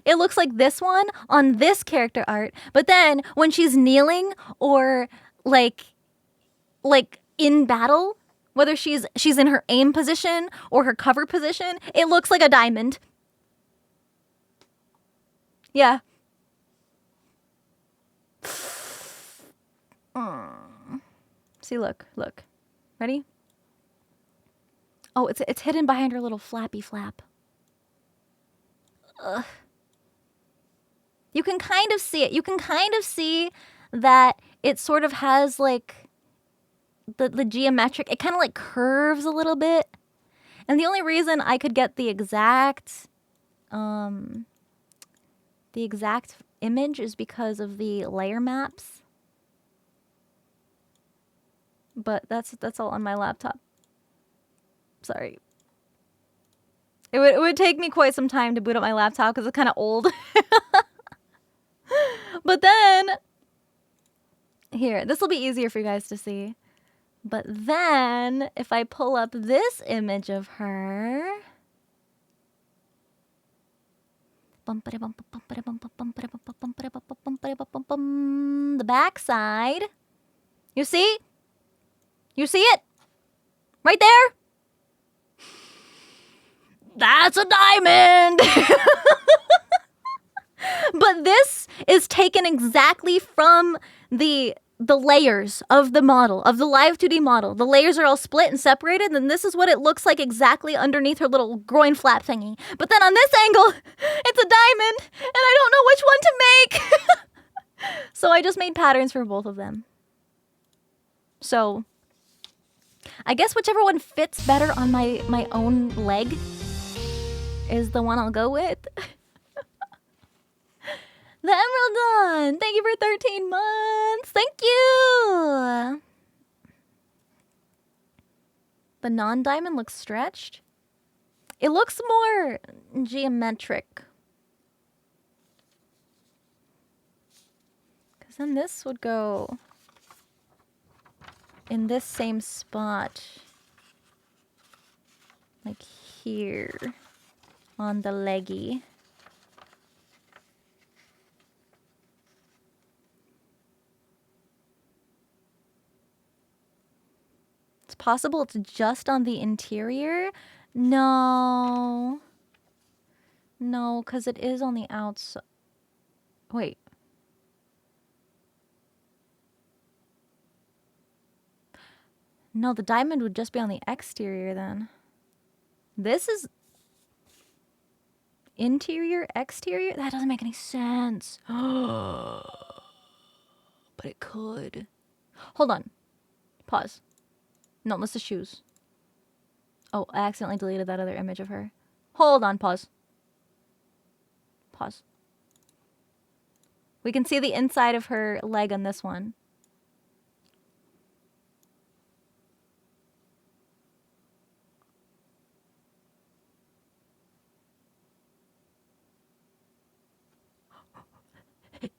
it looks like this one on this character art, but then when she's kneeling or like in battle, whether she's in her aim position or her cover position, it looks like a diamond. Yeah. See, look. Ready? Oh, it's hidden behind her little flappy flap. Ugh. You can kind of see it. You can kind of see that it sort of has like the geometric, it kind of like curves a little bit. And the only reason I could get the exact image is because of the layer maps. But that's all on my laptop. Sorry. It would take me quite some time to boot up my laptop because it's kind of old. But then, here, this will be easier for you guys to see. But then, if I pull up this image of her, the backside, you see? You see it? Right there? That's a diamond! But this is taken exactly from the layers of the model, of the live 2D model. The layers are all split and separated, and this is what it looks like exactly underneath her little groin flap thingy. But then on this angle, it's a diamond, and I don't know which one to make. So I just made patterns for both of them. So I guess whichever one fits better on my own leg is the one I'll go with. The Emerald Dawn! Thank you for 13 months! Thank you! The non-diamond looks stretched. It looks more geometric. Because then this would go in this same spot. Like here. On the leggy. It's possible it's just on the interior. No. No, because it is on the outside. Wait. No, the diamond would just be on the exterior then. This is interior, exterior? That doesn't make any sense. But it could. Hold on. Pause. No, that's the shoes. Oh, I accidentally deleted that other image of her. Hold on, pause. Pause. We can see the inside of her leg on this one.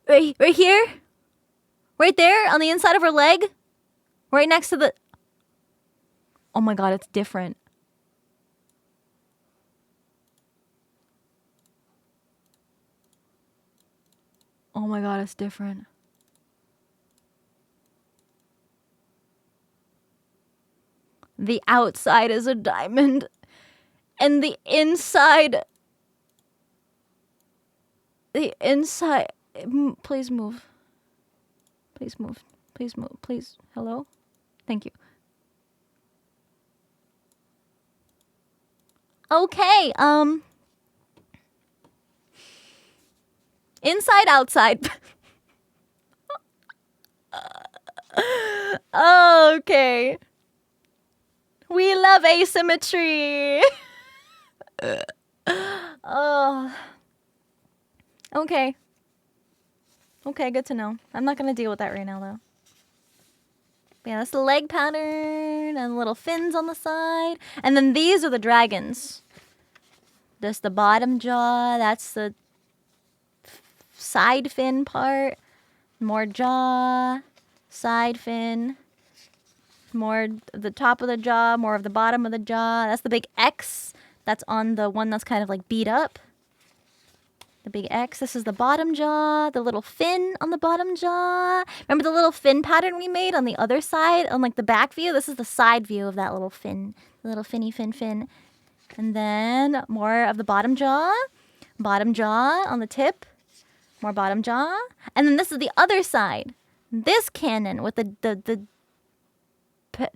Right here? Right there on the inside of her leg? Right next to the... Oh my god, it's different. Oh my god, it's different. The outside is a diamond. And the inside... The inside... Please move. Please move. Please move. Please. Hello? Thank you. Okay, inside, outside. Okay. We love asymmetry. Oh. Okay. Okay, good to know. I'm not gonna deal with that right now, though. Yeah, that's the leg pattern and little fins on the side. And then these are the dragons. That's the bottom jaw. That's the side fin part. More jaw. Side fin. More the top of the jaw. More of the bottom of the jaw. That's the big X. That's on the one that's kind of like beat up. The big X. This is the bottom jaw. The little fin on the bottom jaw. Remember the little fin pattern we made on the other side? On like the back view? This is the side view of that little fin. The little finny fin. And then more of the bottom jaw. Bottom jaw on the tip. More bottom jaw. And then this is the other side. This cannon with the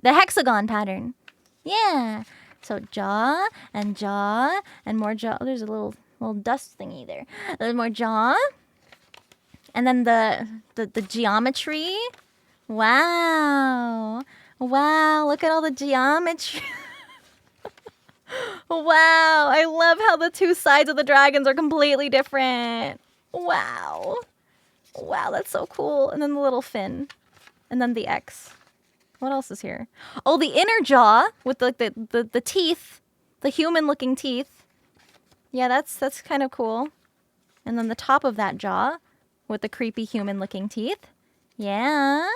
hexagon pattern. Yeah. So jaw and more jaw. Oh, there's a little dust thingy there. There's more jaw. And then the geometry. Wow. Wow, look at all the geometry. Wow, I love how the two sides of the dragons are completely different. Wow. Wow, that's so cool. And then the little fin. And then the X. What else is here? Oh, the inner jaw with the teeth. The human-looking teeth. Yeah, that's kind of cool. And then the top of that jaw with the creepy human-looking teeth. Yeah.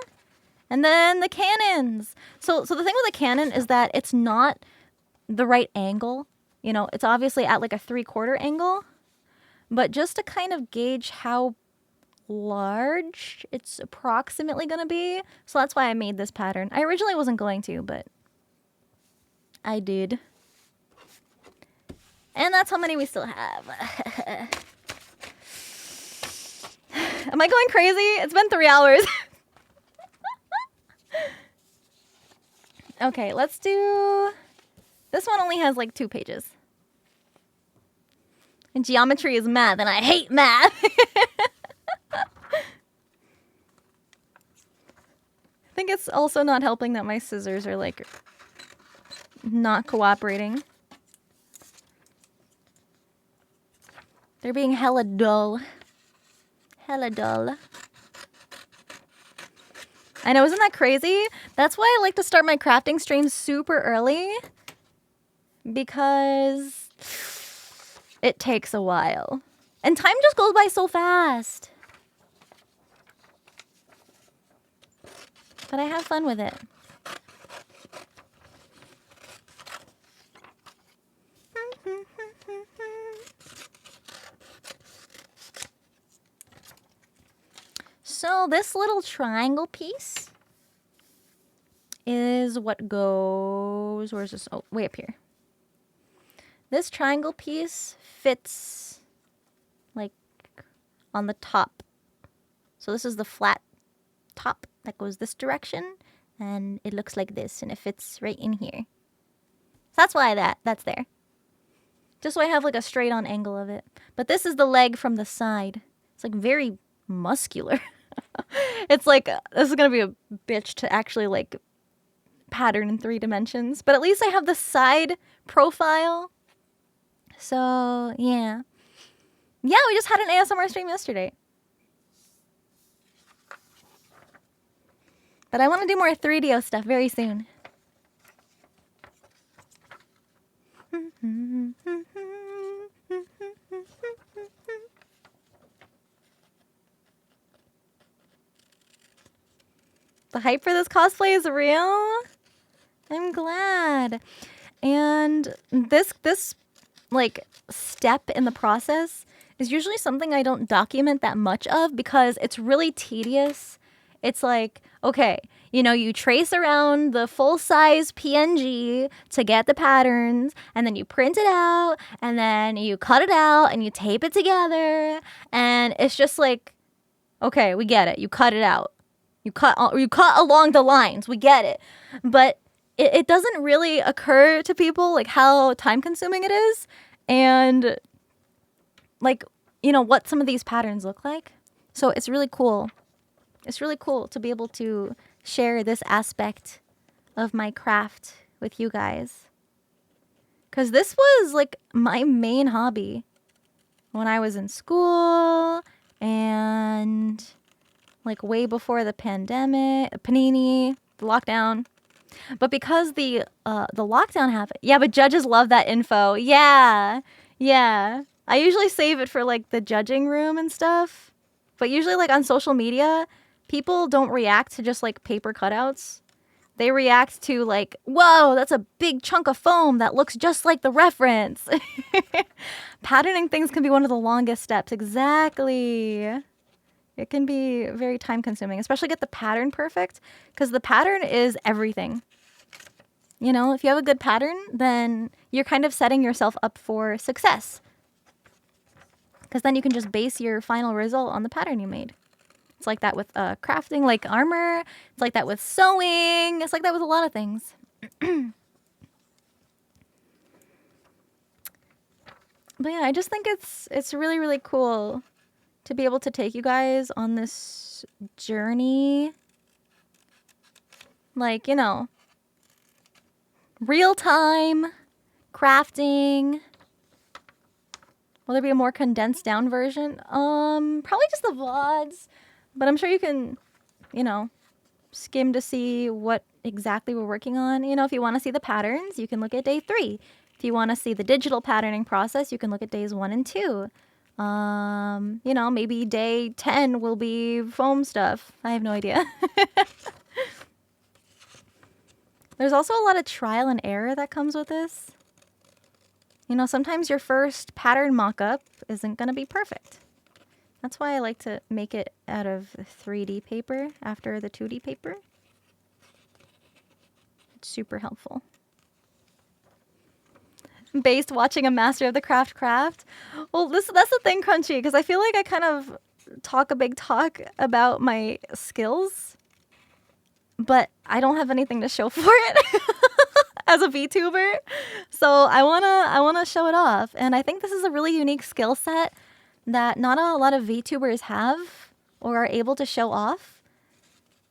And then the cannons. So the thing with the cannon is that it's not the right angle. You know, it's obviously at like a 3/4 angle. But just to kind of gauge how large it's approximately going to be. So that's why I made this pattern. I originally wasn't going to, but I did. And that's how many we still have. Am I going crazy? It's been 3 hours. Okay, let's do... This one only has like 2 pages. And geometry is math, and I hate math. I think it's also not helping that my scissors are like not cooperating. They're being hella dull. Hella dull. I know, isn't that crazy? That's why I like to start my crafting streams super early. Because it takes a while. And time just goes by so fast. But I have fun with it. So this little triangle piece is what goes, where's this? Oh, way up here. This triangle piece fits like on the top. So this is the flat top that goes this direction, and it looks like this, and it fits right in here. So that's why that's there. Just so I have like a straight on angle of it. But this is the leg from the side. It's like very muscular. It's like, this is going to be a bitch to actually like pattern in 3 dimensions. But at least I have the side profile. So, yeah. Yeah, we just had an ASMR stream yesterday. But I want to do more 3DO stuff very soon. The hype for this cosplay is real. I'm glad. And this like step in the process is usually something I don't document that much of because it's really tedious. It's like, okay, you know, you trace around the full-size PNG to get the patterns, and then you print it out, and then you cut it out, and you tape it together, and it's just like, okay, we get it. You cut it out. You cut along the lines. We get it. But it doesn't really occur to people like how time-consuming it is, and like, you know, what some of these patterns look like. So it's really cool. It's really cool to be able to share this aspect of my craft with you guys. Because this was like my main hobby when I was in school and like way before the pandemic, panini, the lockdown. But because the lockdown happened. Yeah, but judges love that info. Yeah. Yeah. I usually save it for like the judging room and stuff. But usually like on social media, people don't react to just like paper cutouts. They react to like, whoa, that's a big chunk of foam that looks just like the reference. Patterning things can be one of the longest steps. Exactly. It can be very time consuming, especially get the pattern perfect, because the pattern is everything. You know, if you have a good pattern, then you're kind of setting yourself up for success. Because then you can just base your final result on the pattern you made. It's like that with crafting, like armor. It's like that with sewing. It's like that with a lot of things. But yeah, I just think it's really, really cool to be able to take you guys on this journey. Like, you know, real time crafting. Will there be a more condensed down version? Probably just the VODs. But I'm sure you can, you know, skim to see what exactly we're working on. You know, if you want to see the patterns, you can look at day 3. If you want to see the digital patterning process, you can look at days 1 and 2. You know, maybe day 10 will be foam stuff. I have no idea. There's also a lot of trial and error that comes with this. You know, sometimes your first pattern mock-up isn't going to be perfect. That's why I like to make it out of 3D paper after the 2D paper. It's super helpful. Based watching a master of the craft. Well, that's the thing, Crunchy, because I feel like I kind of talk a big talk about my skills, but I don't have anything to show for it as a VTuber. So I wanna show it off, and I think this is a really unique skill set that not a lot of VTubers have or are able to show off.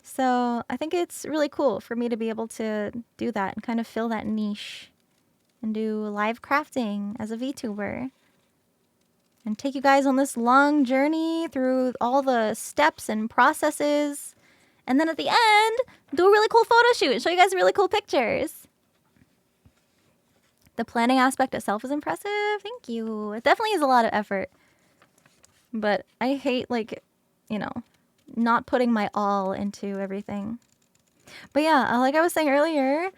So I think it's really cool for me to be able to do that and kind of fill that niche and do live crafting as a VTuber. And take you guys on this long journey through all the steps and processes. And then at the end, do a really cool photo shoot. Show you guys really cool pictures. The planning aspect itself is impressive. Thank you. It definitely is a lot of effort. But I hate, like, you know, not putting my all into everything. But yeah, like I was saying earlier,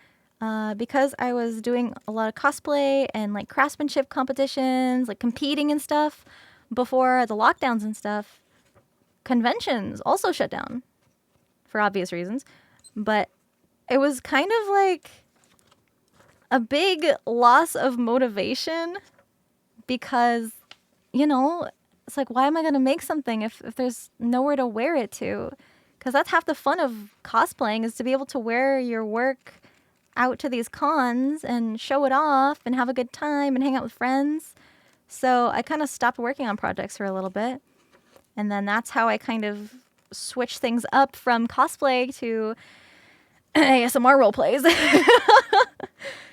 because I was doing a lot of cosplay and like craftsmanship competitions, like competing and stuff before the lockdowns and stuff, conventions also shut down for obvious reasons. But it was kind of like a big loss of motivation because, you know, it's like, why am I going to make something if there's nowhere to wear it to? Because that's half the fun of cosplaying, is to be able to wear your work out to these cons and show it off and have a good time and hang out with friends. So I kind of stopped working on projects for a little bit. And then that's how I kind of switched things up from cosplay to ASMR role plays.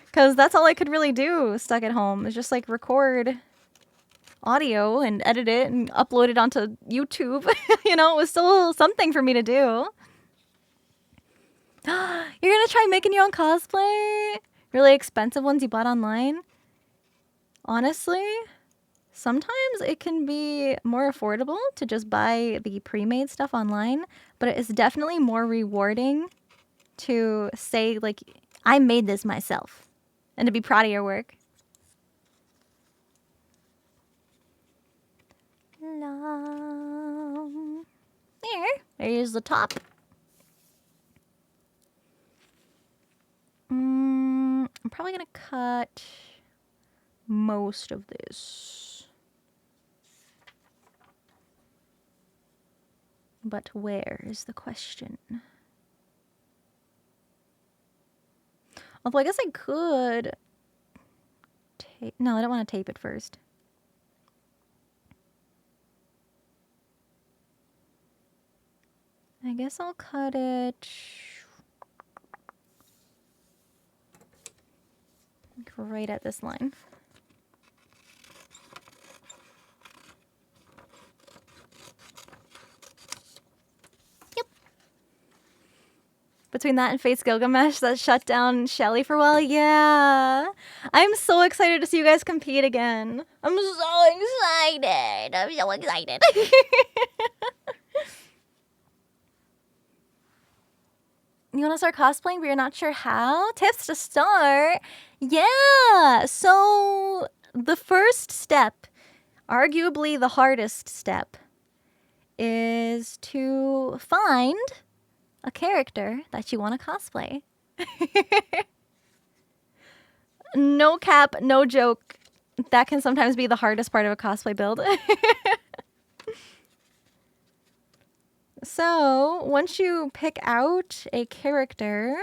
Because that's all I could really do stuck at home, is just like record audio and edit it and upload it onto YouTube. You know, it was still something for me to do. You're gonna try making your own cosplay? Really expensive ones you bought online? Honestly, sometimes it can be more affordable to just buy the pre-made stuff online, but it is definitely more rewarding to say, like, I made this myself, and to be proud of your work. There's the top. I'm probably gonna cut most of this. But where is the question? Although I guess I could tape. No, I don't want to tape it first. I guess I'll cut it right at this line. Yep. Between that and Fate's Gilgamesh that shut down Shelly for a while, yeah. I'm so excited to see you guys compete again. I'm so excited. I'm so excited. You want to start cosplaying, but you're not sure how? Tips to start? Yeah. So the first step, arguably the hardest step, is to find a character that you want to cosplay. No cap, no joke. That can sometimes be the hardest part of a cosplay build. So once you pick out a character,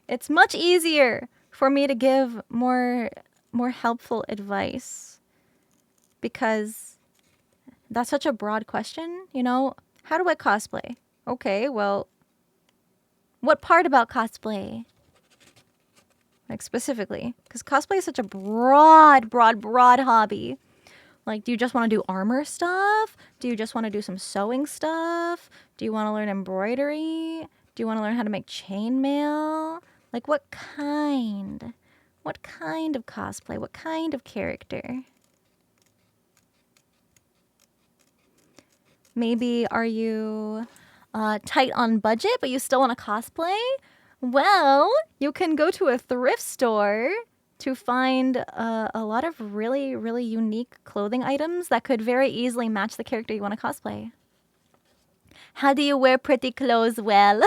it's much easier for me to give more helpful advice, because that's such a broad question. You know, how do I cosplay? Okay, well, what part about cosplay? Like specifically, because cosplay is such a broad hobby. Like, do you just want to do armor stuff? Do you just want to do some sewing stuff? Do you want to learn embroidery? Do you want to learn how to make chainmail? Like, what kind? What kind of cosplay? What kind of character? Maybe are you tight on budget, but you still want to cosplay? Well, you can go to a thrift store to find a lot of really, really unique clothing items that could very easily match the character you want to cosplay. How do you wear pretty clothes well?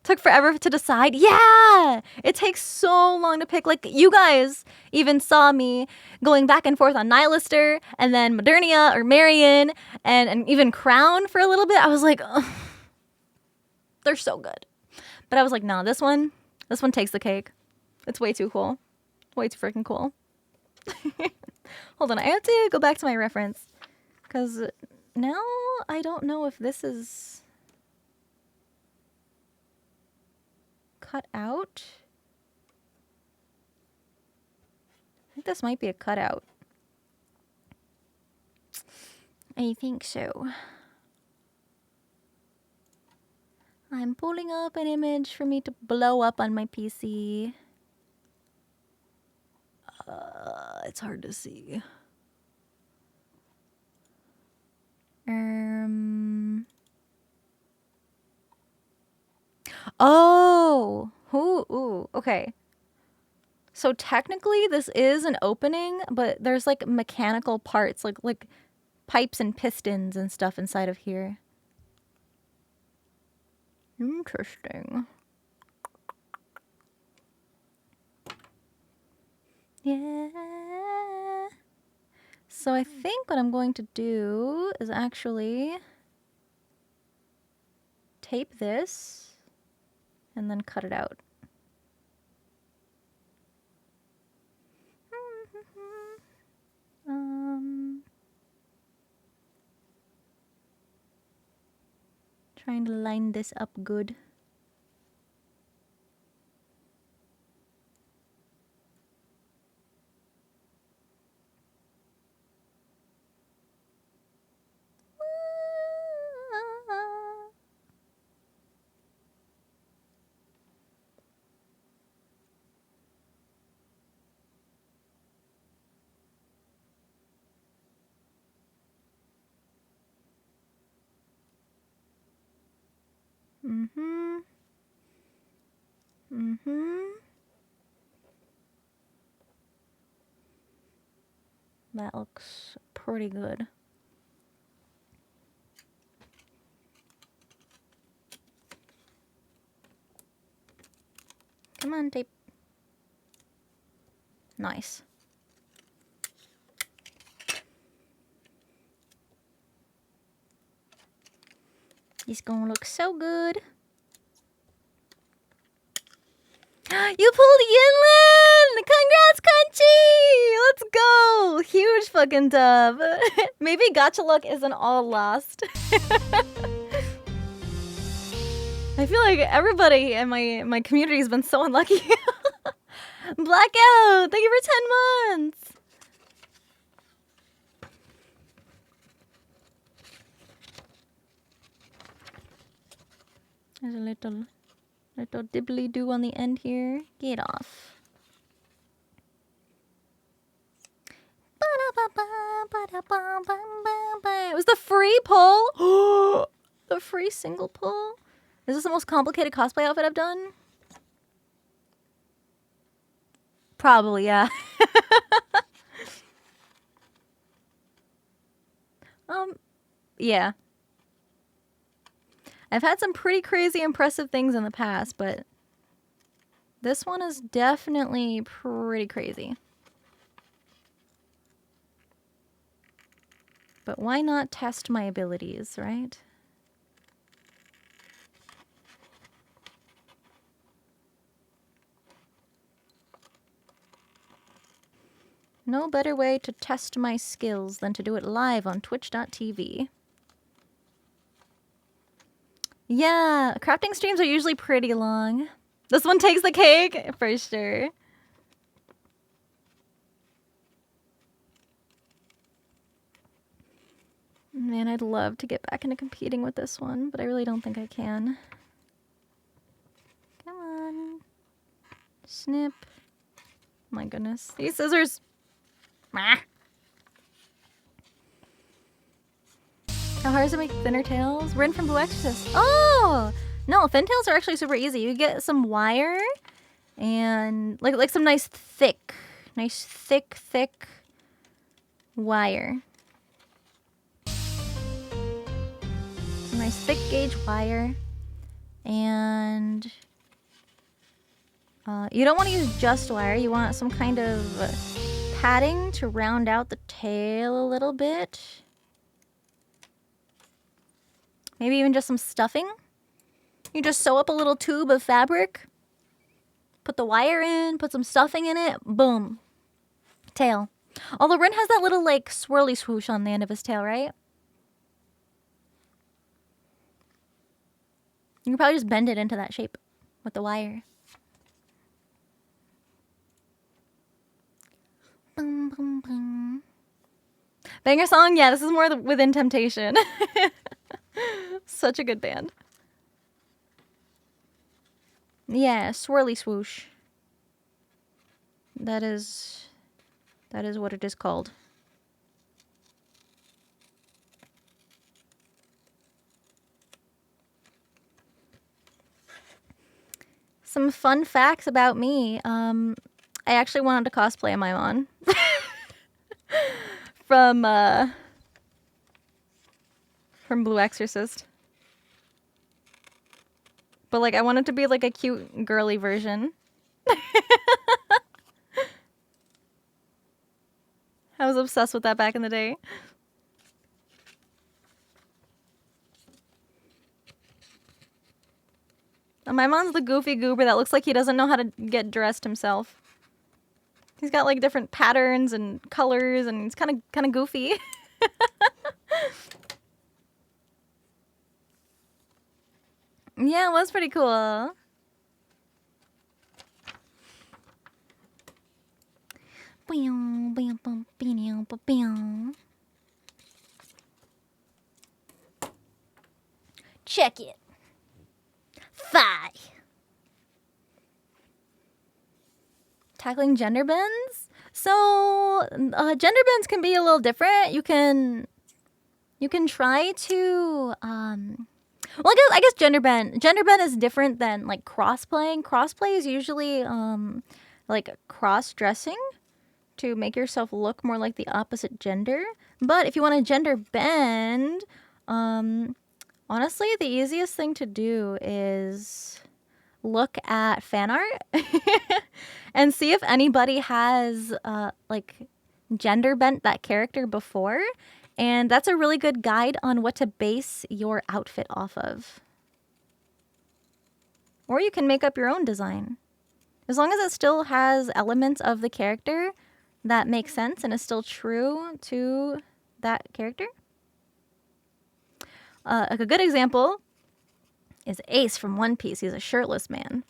Took forever to decide. Yeah! It takes so long to pick. Like, you guys even saw me going back and forth on Nihilister and then Modernia or Marion and even Crown for a little bit. I was like, ugh, they're so good. But I was like, no, this one takes the cake. It's way too cool. Way too freaking cool. Hold on, I have to go back to my reference, because now I don't know if this is cut out. I think this might be a cutout. I think so. I'm pulling up an image for me to blow up on my PC. It's hard to see. Oh, ooh, okay. So technically this is an opening, but there's like mechanical parts, like pipes and pistons and stuff inside of here. Interesting. Yeah. So I think what I'm going to do is actually tape this and then cut it out. Trying to line this up good. Mm-hmm. Mm-hmm. That looks pretty good. Come on, tape. Nice. He's gonna look so good. You pulled Yinlin! Congrats, Crunchy! Let's go! Huge fucking dub. Maybe Gacha luck isn't all lost. I feel like everybody in my community has been so unlucky. Blackout! Thank you for 10 months! There's a little dibbly do on the end here. Get off. It was the free pull. The free single pull. Is this the most complicated cosplay outfit I've done? Probably, yeah. Yeah. I've had some pretty crazy impressive things in the past, but this one is definitely pretty crazy. But why not test my abilities, right? No better way to test my skills than to do it live on twitch.tv. Yeah, crafting streams are usually pretty long. This one takes the cake, for sure. Man, I'd love to get back into competing with this one, but I really don't think I can. Come on. Snip. My goodness. These scissors. How hard is it to make thinner tails? Rin from Blue Exorcist. Oh! No, thin tails are actually super easy. You get some wire and like some nice thick wire. Some nice thick gauge wire. And you don't want to use just wire. You want some kind of padding to round out the tail a little bit. Maybe even just some stuffing. You just sew up a little tube of fabric, put the wire in, put some stuffing in it, boom. Tail. Although Rin has that little like swirly swoosh on the end of his tail, right? You can probably just bend it into that shape with the wire. Boom, boom, boom. Banger song? Yeah, this is more Within Temptation. Such a good band. Yeah, swirly swoosh. That is what it is called. Some fun facts about me. I actually wanted to cosplay a Maimon. From Blue Exorcist. But like I want it to be like a cute girly version. I was obsessed with that back in the day. My mom's the goofy goober that looks like he doesn't know how to get dressed himself. He's got like different patterns and colors, and he's kind of goofy. Yeah, it was pretty cool. Check it. 5. Tackling gender bends. So gender bends can be a little different. You can try to well, I guess gender bend is different than like crossplaying. Crossplay is usually like cross-dressing to make yourself look more like the opposite gender. But if you want to gender bend, honestly, the easiest thing to do is look at fan art and see if anybody has like gender bent that character before. And that's a really good guide on what to base your outfit off of. Or you can make up your own design. As long as it still has elements of the character that make sense and is still true to that character. A good example is Ace from One Piece. He's a shirtless man.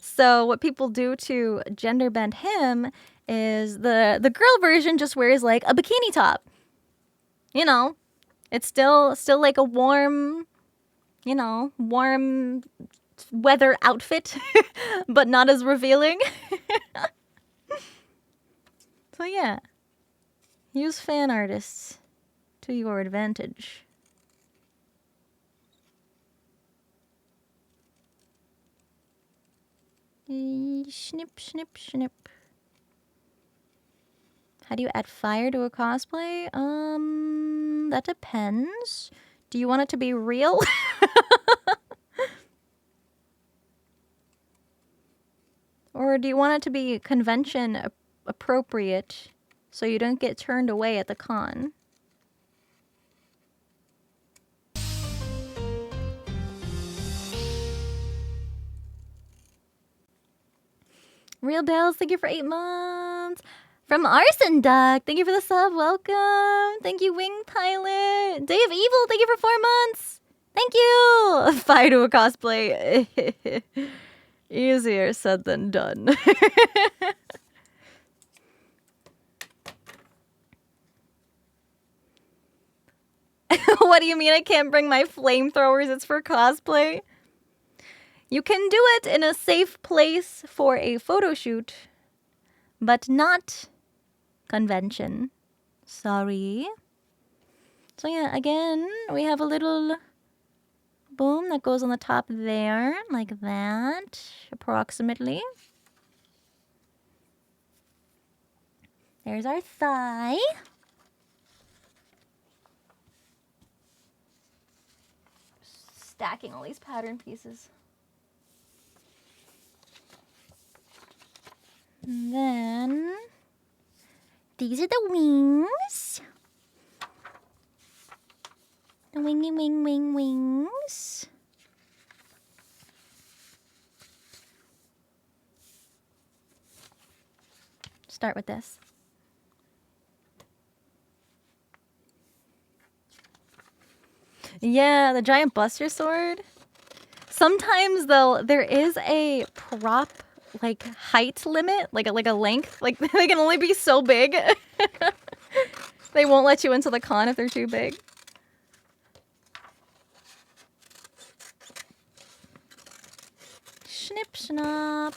So what people do to gender bend him is the girl version just wears like a bikini top. You know, it's still like a warm, you know, warm weather outfit, but not as revealing. So yeah, use fan artists to your advantage. Snip, snip, snip. How do you add fire to a cosplay? That depends. Do you want it to be real? Or do you want it to be convention appropriate so you don't get turned away at the con? Real Bells, thank you for 8 months. From Arson Duck, thank you for the sub. Welcome. Thank you, Wing Pilot. Day of Evil, thank you for 4 months. Thank you. Fire to a cosplay. Easier said than done. What do you mean I can't bring my flamethrowers? It's for cosplay. You can do it in a safe place for a photo shoot, but not convention. Sorry. So yeah, again, we have a little boom that goes on the top there, like that, approximately. There's our thigh. Stacking all these pattern pieces. And then these are the wings. The wingy wings. Start with this. Yeah, the giant buster sword. Sometimes though, there is a prop like height limit, like a length. Like they can only be so big. They won't let you into the con if they're too big. Snip snap.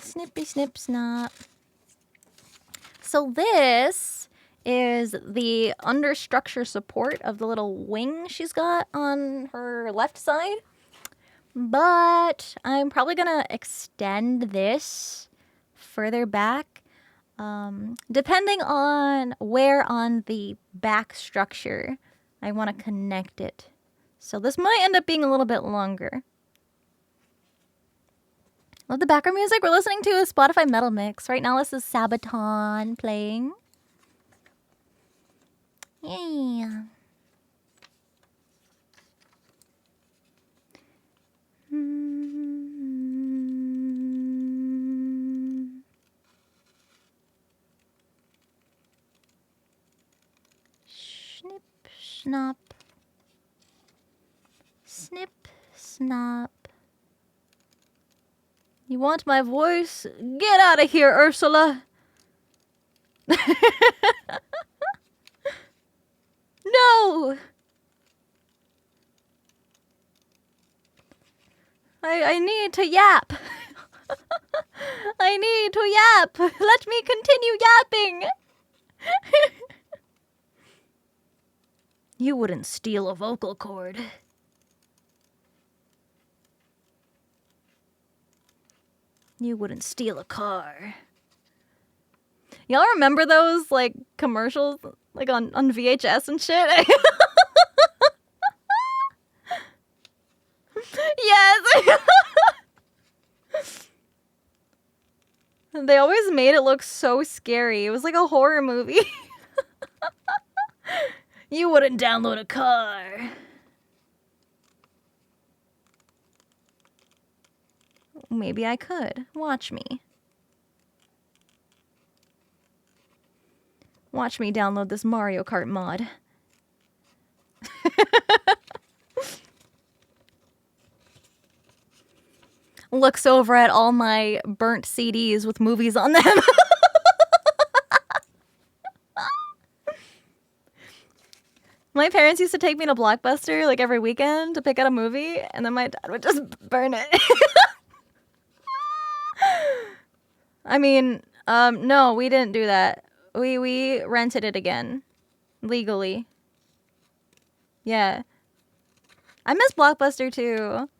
Snippy snip snap. So this is the understructure support of the little wing she's got on her left side. But I'm probably gonna extend this further back, depending on where on the back structure I want to connect it. So this might end up being a little bit longer. Love the background music. We're listening to a Spotify metal mix. Right now this is Sabaton playing. Yeah. Snip, snap. Snip, snap. You want my voice? Get out of here, Ursula. No! I need to yap. I need to yap. Let me continue yapping. You wouldn't steal a vocal cord. You wouldn't steal a car. Y'all remember those, like, commercials, like, on VHS and shit? Yes! They always made it look so scary. It was like a horror movie. You wouldn't download a car. Maybe I could. Watch me. Watch me download this Mario Kart mod. Looks over at all my burnt CDs with movies on them. My parents used to take me to Blockbuster like every weekend to pick out a movie, and then my dad would just burn it. I mean, no, we didn't do that. We rented it again. Legally. Yeah. I miss Blockbuster too.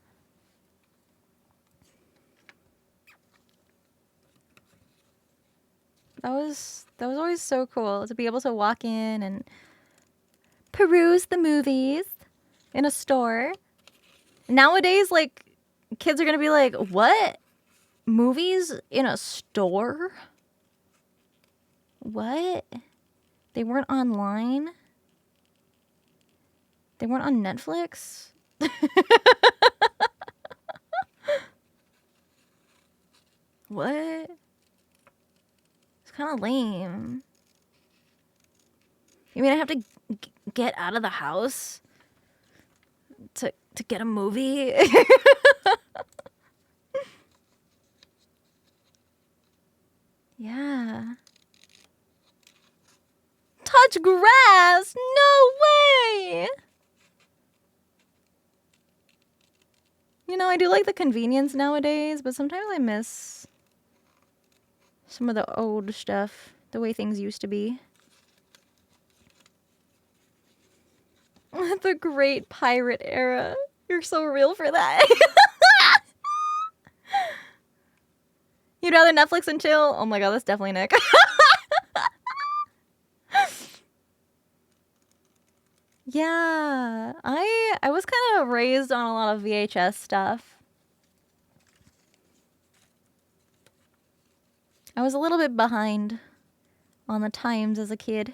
That was always so cool to be able to walk in and peruse the movies in a store. Nowadays, like, kids are gonna be like, what? Movies in a store? What? They weren't online? They weren't on Netflix? What? It's kind of lame. You mean I have to get out of the house to get a movie? Yeah. Touch grass? No way! You know, I do like the convenience nowadays, but sometimes I miss some of the old stuff, the way things used to be. The great pirate era. You're so real for that. You'd rather Netflix and chill? Oh my god, that's definitely Nick. Yeah, I was kind of raised on a lot of VHS stuff. I was a little bit behind on the times as a kid.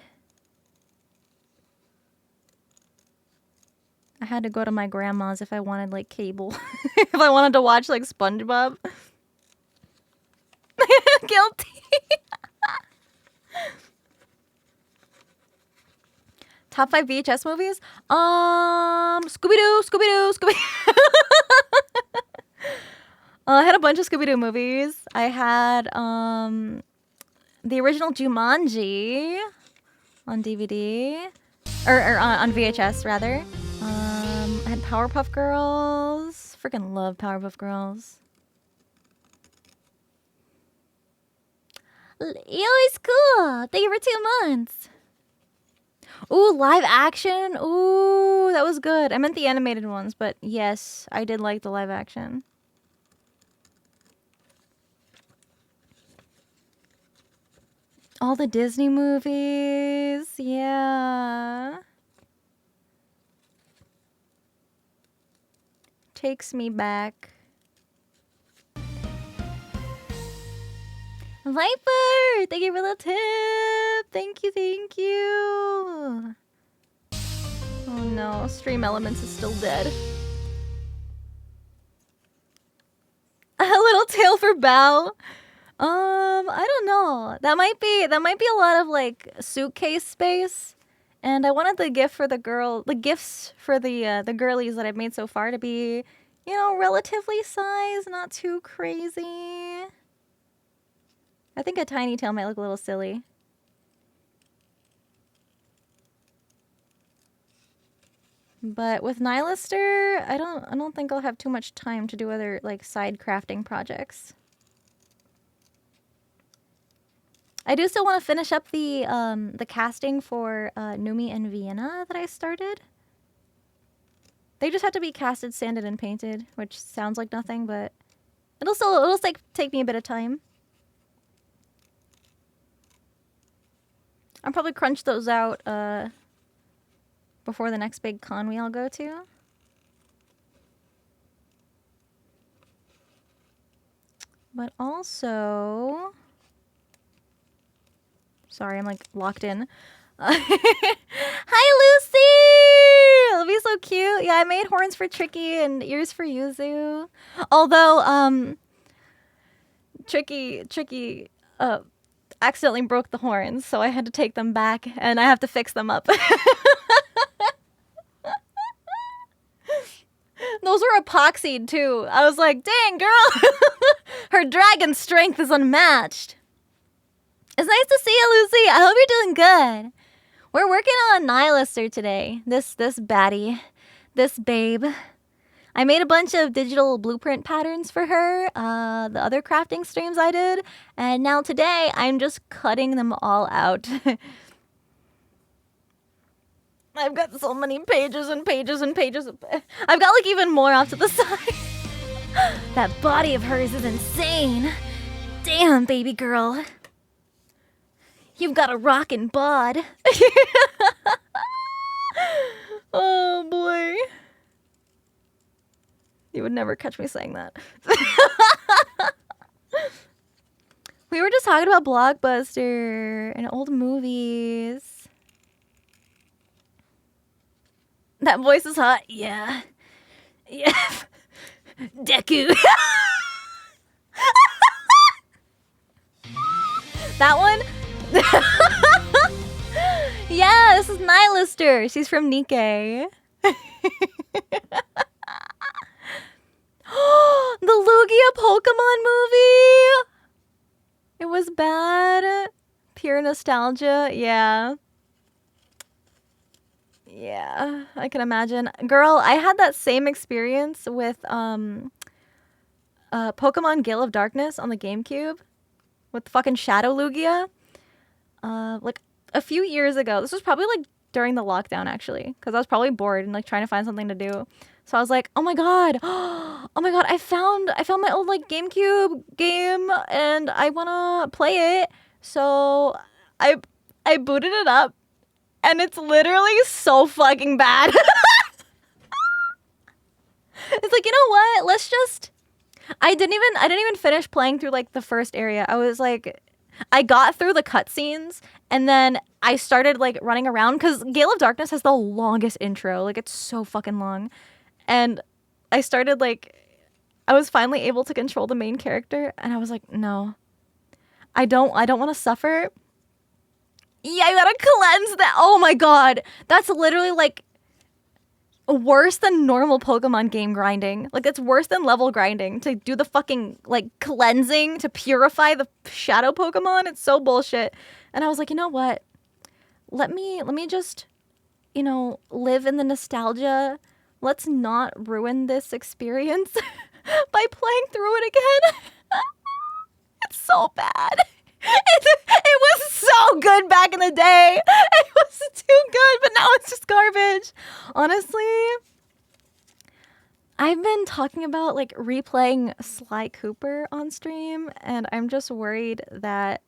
I had to go to my grandma's if I wanted, like, cable. If I wanted to watch, like, SpongeBob. Guilty. Top 5 VHS movies? Scooby-Doo, Scooby-Doo, Scooby-Doo. I had a bunch of Scooby-Doo movies. I had the original Jumanji on DVD. Or on VHS, rather. I had Powerpuff Girls. Freaking love Powerpuff Girls. Yo, it's cool. Thank you for 2 months. Ooh, live action. Ooh, that was good. I meant the animated ones, but yes, I did like the live action. All the Disney movies. Yeah. takes me back. Viper! Thank you for the tip! Thank you, thank you! Oh no, Stream Elements is still dead. A little tail for Bao. I don't know. That might be a lot of like suitcase space. And I wanted the gifts for the girlies that I've made so far to be, you know, relatively sized, not too crazy. I think a tiny tail might look a little silly. But with Nihilister, I don't think I'll have too much time to do other like side crafting projects. I do still want to finish up the casting for Numi and Vienna that I started. They just have to be casted, sanded, and painted, which sounds like nothing, but it'll like take me a bit of time. I'll probably crunch those out before the next big con we all go to. But also... Sorry, I'm like locked in. Hi, Lucy! It'll be so cute. Yeah, I made horns for Tricky and ears for Yuzu. Although, Tricky accidentally broke the horns, so I had to take them back, and I have to fix them up. Those were epoxied, too. I was like, dang, girl! Her dragon strength is unmatched. It's nice to see you, Lucy. I hope you're doing good. We're working on a Nihilister today. This baddie. This babe. I made a bunch of digital blueprint patterns for her, the other crafting streams I did, and now today I'm just cutting them all out. I've got so many pages and pages and pages. I've got like even more off to the side. That body of hers is insane. Damn, baby girl. You've got a rockin' bod. Oh boy. You would never catch me saying that. We were just talking about Blockbuster and old movies. That voice is hot. Yeah. Yeah. Deku. That one? Yeah, this is Nihilister. She's from Nikkei. The Lugia Pokemon movie! It was bad. Pure nostalgia. Yeah. Yeah, I can imagine. Girl, I had that same experience with Pokemon Gale of Darkness on the GameCube with fucking Shadow Lugia. Like a few years ago. This was probably like during the lockdown actually, because I was probably bored and like trying to find something to do. So I was like, oh my god, I found my old like GameCube game and I wanna play it. So I booted it up and it's literally so fucking bad. It's like, you know what? Let's just I didn't even finish playing through like the first area. I was like, I got through the cutscenes and then I started like running around because Gale of Darkness has the longest intro. Like it's so fucking long. And I started like, I was finally able to control the main character and I was like, no, I don't want to suffer. Yeah, you gotta cleanse that. Oh my god. That's literally like worse than normal Pokemon game grinding. Like it's worse than level grinding to do the fucking like cleansing to purify the shadow Pokemon. It's so bullshit. And I was like, you know what? Let me just, you know, live in the nostalgia. Let's not ruin this experience by playing through it again. It's so bad. It was so good back in the day. It was too good, but now it's just garbage. Honestly, I've been talking about like replaying Sly Cooper on stream, and I'm just worried that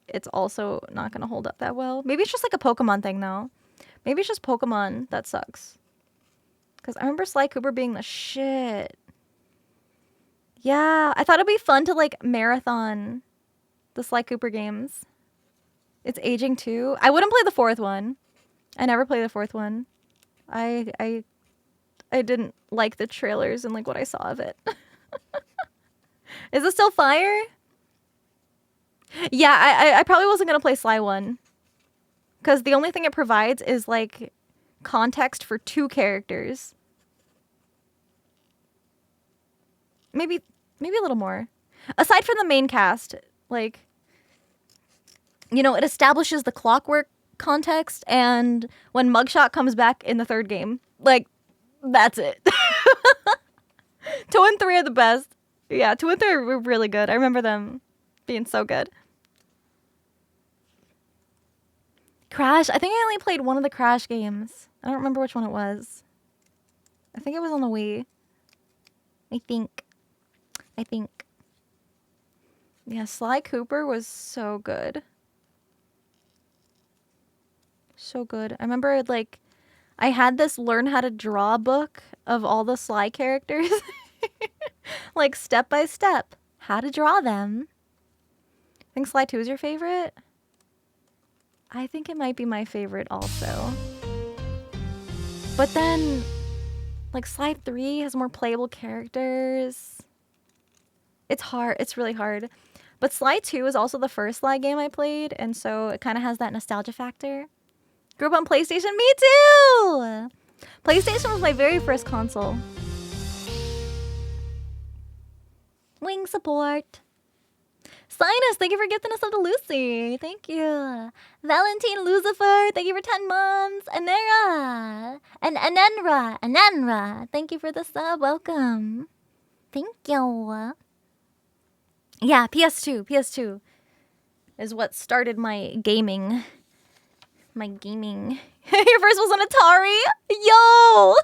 it's also not going to hold up that well. Maybe it's just like a Pokemon thing, though. Maybe it's just Pokemon that sucks. Because I remember Sly Cooper being the shit. Yeah, I thought it'd be fun to like marathon the Sly Cooper games. It's aging too. I wouldn't play the fourth one. I never played the fourth one. I didn't like the trailers and like what I saw of it. Is it still fire? Yeah, I probably wasn't gonna play Sly 1. Because the only thing it provides is like context for 2 characters. Maybe a little more. Aside from the main cast, like, you know, it establishes the Clockwork context, and when Mugshot comes back in the 3rd game, like, that's it. 2 and 3 are the best. Yeah, 2 and 3 were really good. I remember them being so good. Crash. I think I only played one of the Crash games. I don't remember which one it was. I think it was on the Wii. I think. Yeah, Sly Cooper was so good. So good. I remember, like, I had this learn how to draw book of all the Sly characters. Like, step by step. How to draw them. I think Sly 2 is your favorite? I think it might be my favorite also. But then, like, Sly 3 has more playable characters. It's hard. It's really hard. But Sly 2 is also the first Sly game I played, and so it kind of has that nostalgia factor. Grew up on PlayStation? Me too! PlayStation was my very first console. Wing support. Sinus, thank you for gifting us up to Lucy. Thank you. Valentine Lucifer, thank you for 10 months. Anera. And Anenra. Thank you for the sub. Welcome. Thank you. Yeah, PS2 is what started my gaming. Your first was on Atari? Yo!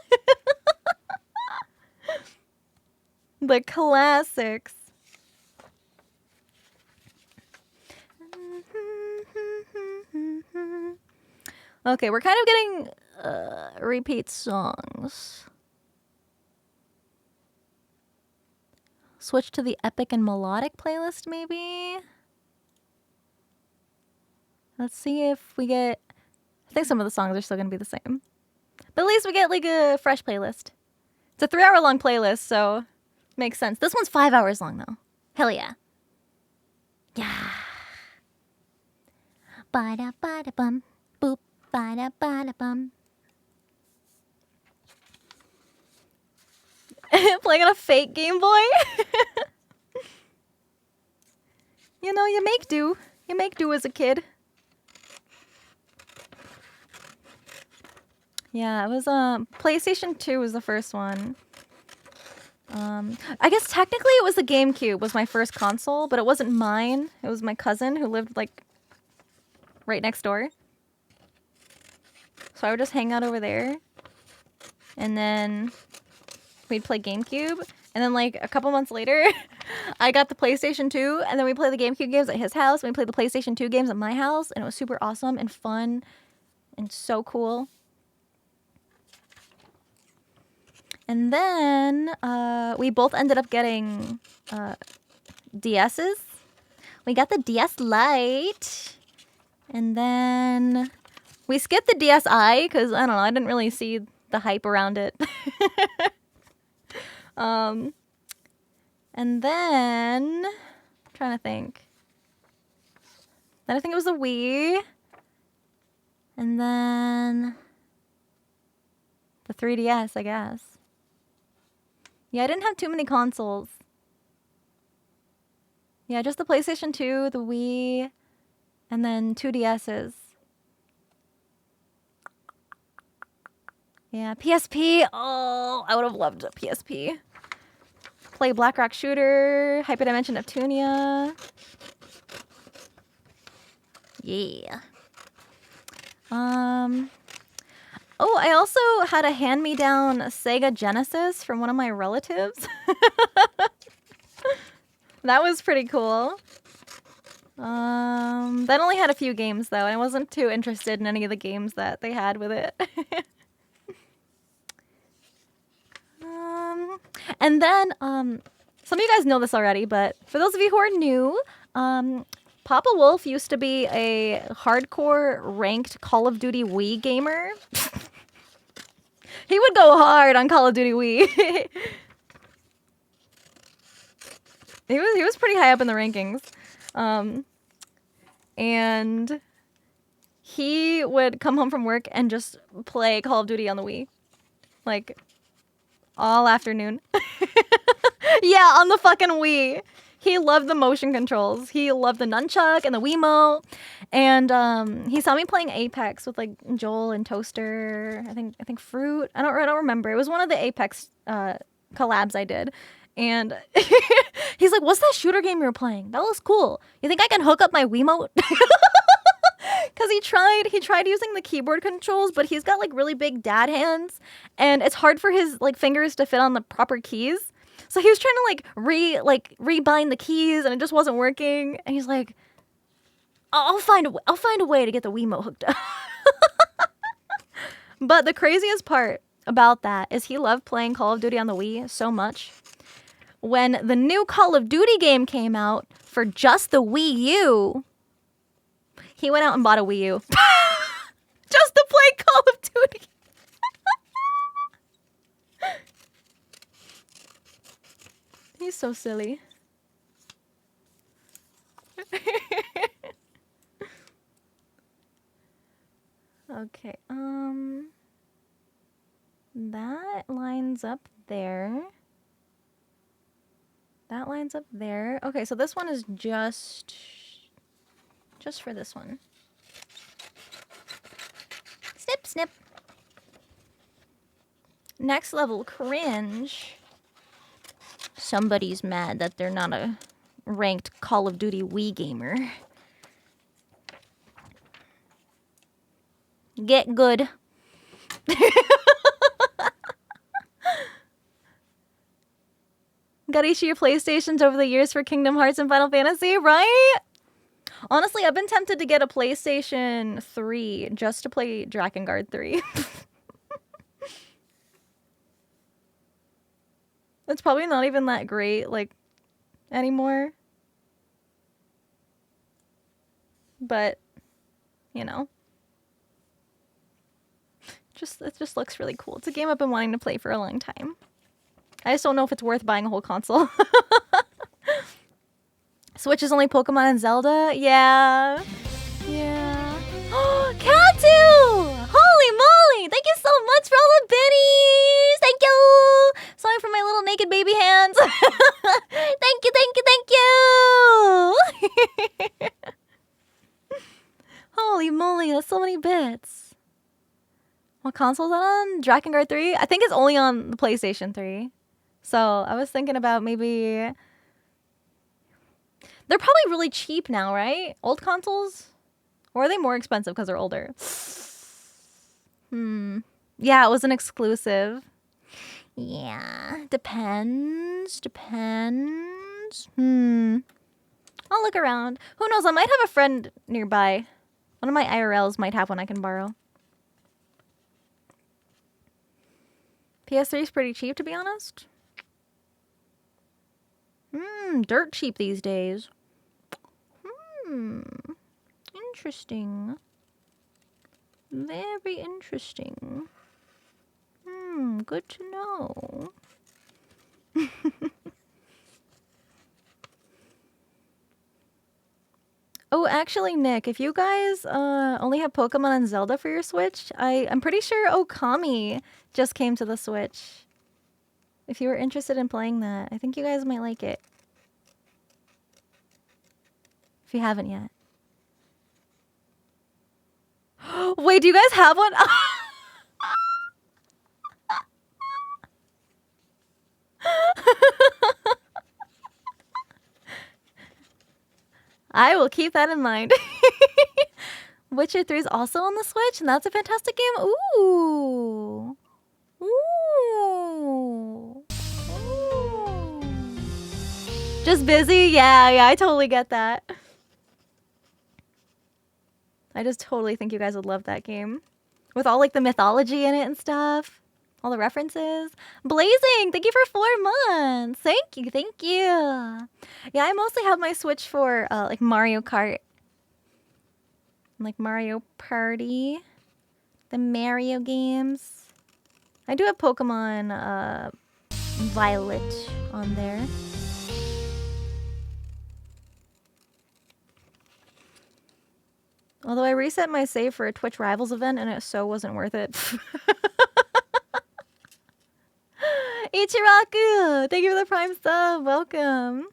The classics. Okay, we're kind of getting repeat songs. Switch to the epic and melodic playlist, maybe? Let's see if we get... I think some of the songs are still going to be the same. But at least we get like a fresh playlist. It's a 3-hour-long playlist, so makes sense. This one's 5 hours long, though. Hell yeah. Yeah. Ba-da-ba-da-bum. Boop. Ba-da-ba-da-bum. Playing on a fake Game Boy? You know, you make do. You make do as a kid. Yeah, it was PlayStation 2 was the first one. I guess technically it was the GameCube was my first console, but it wasn't mine. It was my cousin who lived like right next door. So I would just hang out over there. And then we'd play GameCube. And then like a couple months later, I got the PlayStation 2. And then we played the GameCube games at his house. And we played the PlayStation 2 games at my house. And it was super awesome and fun and so cool. And then we both ended up getting DSs. We got the DS Lite. And then we skipped the DSi because, I don't know, I didn't really see the hype around it. And then, I'm trying to think. Then I think it was the Wii. And then the 3DS, I guess. Yeah, I didn't have too many consoles. Yeah, just the PlayStation 2, the Wii, and then 2 DSs. Yeah, PSP. Oh, I would have loved a PSP. Play Black Rock Shooter, Hyperdimension Neptunia. Yeah. Oh, I also had a hand-me-down Sega Genesis from one of my relatives. That was pretty cool. That only had a few games, though, and I wasn't too interested in any of the games that they had with it. And then, some of you guys know this already, but for those of you who are new, Papa Wolf used to be a hardcore ranked Call of Duty Wii gamer. He would go hard on Call of Duty Wii. He was pretty high up in the rankings. And he would come home from work and just play Call of Duty on the Wii. Like, all afternoon. Yeah, on the fucking Wii. He loved the motion controls. He loved the nunchuck and the Wiimote. And he saw me playing Apex with like Joel and Toaster. I think Fruit. I don't remember. It was one of the Apex collabs I did. And he's like, "What's that shooter game you were playing? That looks cool. You think I can hook up my Wiimote?" Because he tried using the keyboard controls, but he's got like really big dad hands, and it's hard for his like fingers to fit on the proper keys. So he was trying to rebind the keys, and it just wasn't working. And he's like, I'll find a way to get the Wiimote hooked up." But the craziest part about that is he loved playing Call of Duty on the Wii so much. When the new Call of Duty game came out for just the Wii U, he went out and bought a Wii U. Just to play Call of Duty. He's so silly. Okay, that lines up there. That lines up there. Okay, so this one is just for this one. Snip, snip. Next level, cringe. Somebody's mad that they're not a ranked Call of Duty Wii gamer. Get good. Gotta issue your PlayStations over the years for Kingdom Hearts and Final Fantasy, right? Honestly, I've been tempted to get a PlayStation 3 just to play Drakengard 3. It's probably not even that great, like, anymore. But, you know. It just looks really cool. It's a game I've been wanting to play for a long time. I just don't know if it's worth buying a whole console. Switch is only Pokemon and Zelda? Yeah. Yeah. Oh, Katu! Holy moly! Thank you so much for all the biddies! Thank you! Sorry for my little naked baby hands. Thank you, thank you, thank you! Holy moly, that's so many bits. What console is that on? Drakengard 3? I think it's only on the PlayStation 3. So I was thinking about maybe... They're probably really cheap now, right? Old consoles? Or are they more expensive because they're older? Yeah, it was an exclusive. Yeah, depends. I'll look around. Who knows? I might have a friend nearby. One of my IRLs might have one I can borrow. PS3 is pretty cheap, to be honest. Dirt cheap these days. Interesting. Very interesting. Good to know. Oh, actually, Nick, if you guys only have Pokemon and Zelda for your Switch, I'm pretty sure Okami just came to the Switch. If you were interested in playing that, I think you guys might like it. If you haven't yet. Wait, do you guys have one? I will keep that in mind. Witcher 3 is also on the Switch, and that's a fantastic game. Ooh. Ooh. Ooh. Just busy? Yeah, I totally get that. I just totally think you guys would love that game. With all like the mythology in it and stuff. All the references. Blazing, thank you for 4 months. Thank you, thank you. Yeah, I mostly have my Switch for like Mario Kart. Like Mario Party. The Mario games. I do have Pokemon Violet on there. Although I reset my save for a Twitch Rivals event and it so wasn't worth it. Ichiraku! Thank you for the Prime sub. Welcome.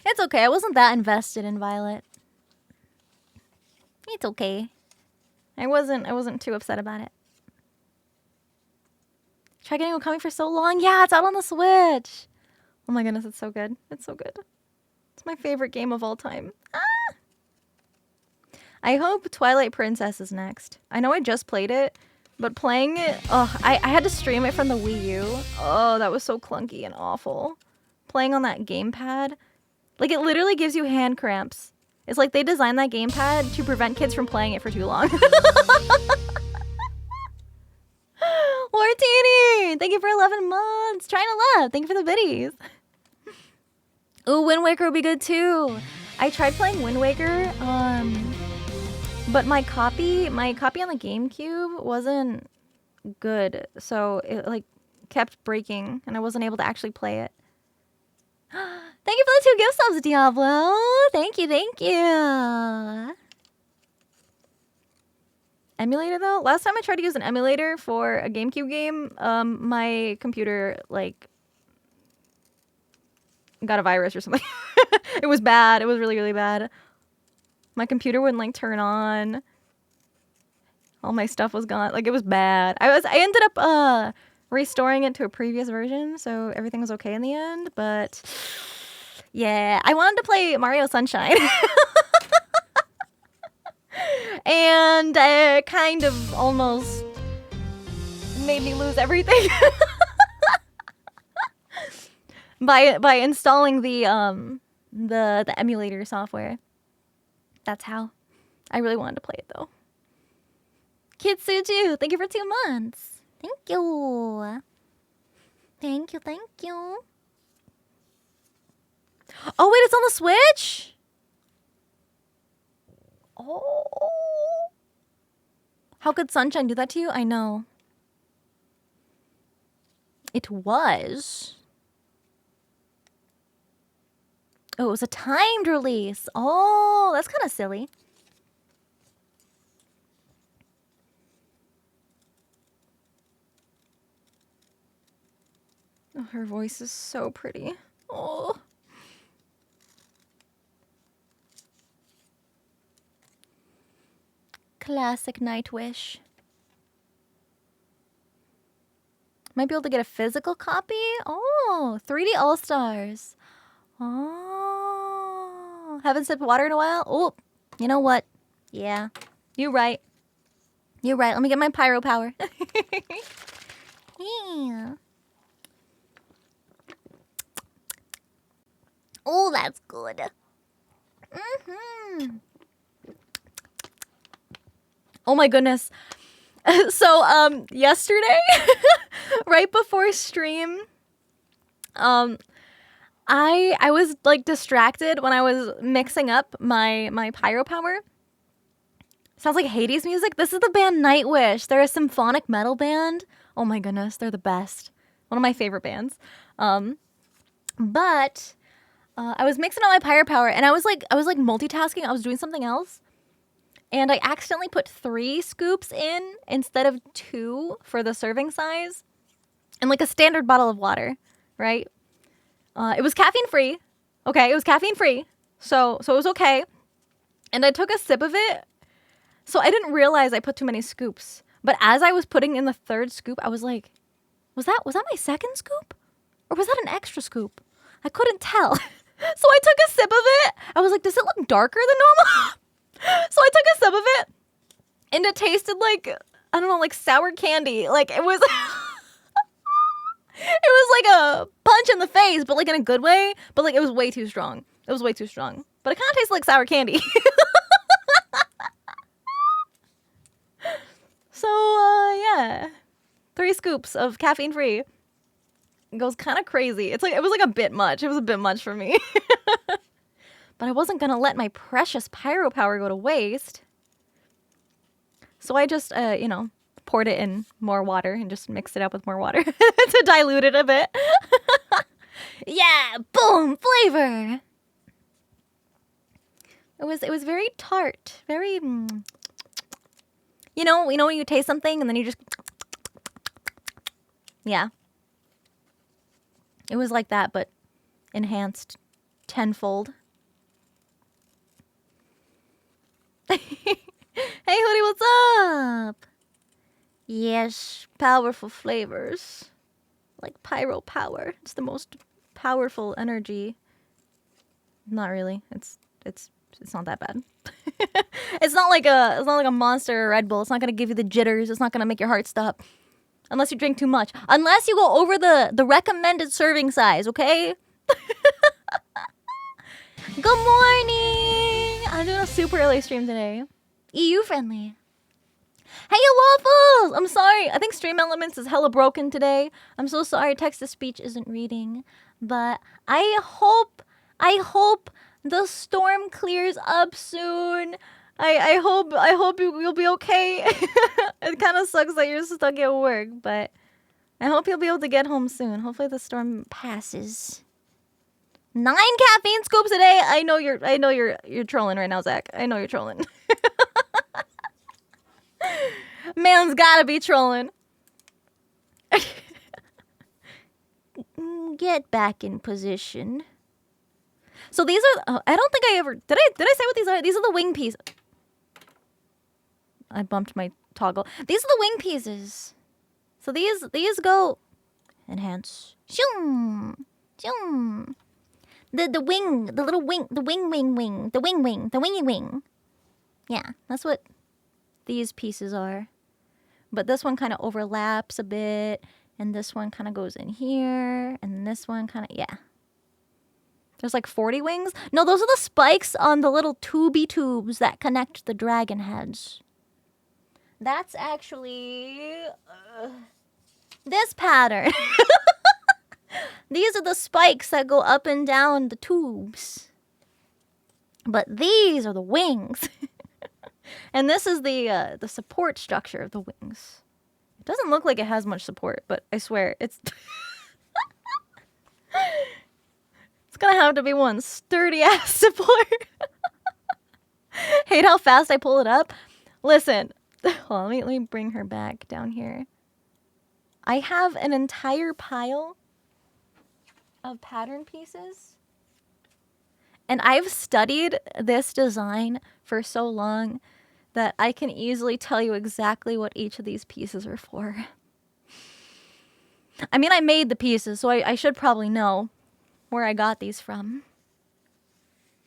It's okay. I wasn't that invested in Violet. It's okay. I wasn't too upset about it. Try getting Okami for so long. Yeah, it's out on the Switch. Oh my goodness, it's so good. It's so good. It's my favorite game of all time. Ah! I hope Twilight Princess is next. I know I just played it, but playing it... Oh, I had to stream it from the Wii U. Oh, that was so clunky and awful. Playing on that gamepad. Like, it literally gives you hand cramps. It's like they designed that gamepad to prevent kids from playing it for too long. Wartini! Thank you for 11 months. Trying to love. Thank you for the biddies. Ooh, Wind Waker would be good too. I tried playing Wind Waker, but my copy on the GameCube wasn't good, so it like kept breaking, and I wasn't able to actually play it. Thank you for the 2 gift subs, Diablo. Thank you, thank you. Emulator though? Last time I tried to use an emulator for a GameCube game, my computer like got a virus or something. It was bad. It was really, really bad. My computer wouldn't like turn on. All my stuff was gone. Like it was bad. I ended up restoring it to a previous version, so everything was okay in the end, but yeah, I wanted to play Mario Sunshine. And kind of almost made me lose everything. by installing the emulator software. That's how. I really wanted to play it though. Kitsuju, thank you for 2 months. Thank you. Thank you, thank you. Oh wait, it's on the Switch? Oh. How could Sunshine do that to you? I know. It was. Oh, it was a timed release. Oh, that's kind of silly. Oh, her voice is so pretty. Oh. Classic Nightwish. Might be able to get a physical copy. Oh, 3D All-Stars. Oh, haven't sipped water in a while. Oh, you know what? Yeah, you're right. You're right. Let me get my pyro power. Yeah. Oh, that's good. Mm-hmm. Oh my goodness. So, yesterday, right before stream, I was like distracted when I was mixing up my pyro power. Sounds like Hades music. This is the band Nightwish. They're a symphonic metal band. Oh my goodness, they're the best. One of my favorite bands. But I was mixing up my pyro power, and I was like multitasking. I was doing something else. And I accidentally put 3 scoops in instead of 2 for the serving size. And like a standard bottle of water, right? It was caffeine free. Okay, it was caffeine free. So it was okay. And I took a sip of it. So I didn't realize I put too many scoops. But as I was putting in the 3rd scoop, I was like, was that my 2nd scoop? Or was that an extra scoop? I couldn't tell. So I took a sip of it. I was like, does it look darker than normal? So I took a sip of it, and it tasted like, I don't know, like sour candy. Like it was, it was like a punch in the face, but like in a good way. But like it was way too strong. It was way too strong. But it kind of tasted like sour candy. Yeah. 3 scoops of caffeine free. It goes kind of crazy. It was like a bit much. It was a bit much for me. But I wasn't going to let my precious pyro power go to waste. So I just, poured it in more water and just mixed it up with more water to dilute it a bit. Yeah, boom, flavor. It was very tart, very, when you taste something and then you just, yeah. It was like that, but enhanced tenfold. Hey, Hoodie, what's up? Yes, powerful flavors. Like pyro power. It's the most powerful energy. Not really. It's not that bad. It's not like a Monster or Red Bull. It's not gonna give you the jitters. It's not gonna make your heart stop. Unless you drink too much. Unless you go over the recommended serving size, okay? Good morning! I'm doing a super early stream today. EU friendly. Hey, Waffles! I'm sorry. I think Stream Elements is hella broken today. I'm so sorry text-to-speech isn't reading. But I hope the storm clears up soon. I hope you'll be okay. It kind of sucks that you're stuck at work, but I hope you'll be able to get home soon. Hopefully the storm passes. 9 caffeine scoops a day. I know you're trolling right now, Zach. I know you're trolling. Man's gotta be trolling. Get back in position. So these are. I don't think I ever did. I say what these are? These are the wing pieces. I bumped my toggle. These are the wing pieces. So these go enhance. Shoom, shoom. The wing, the little wing, the wingy wing. Yeah, that's what these pieces are. But this one kind of overlaps a bit, and this one kind of goes in here, and this one kind of, yeah. There's like 40 wings. No, those are the spikes on the little tubey tubes that connect the dragon heads. That's actually this pattern. These are the spikes that go up and down the tubes. But these are the wings. And this is the support structure of the wings. It doesn't look like it has much support, but I swear it's it's gonna have to be one sturdy ass support. Hate how fast I pull it up. Listen, hold on, let me bring her back down here. I have an entire pile of pattern pieces. And I've studied this design for so long that I can easily tell you exactly what each of these pieces are for. I mean, I made the pieces, so I should probably know where I got these from.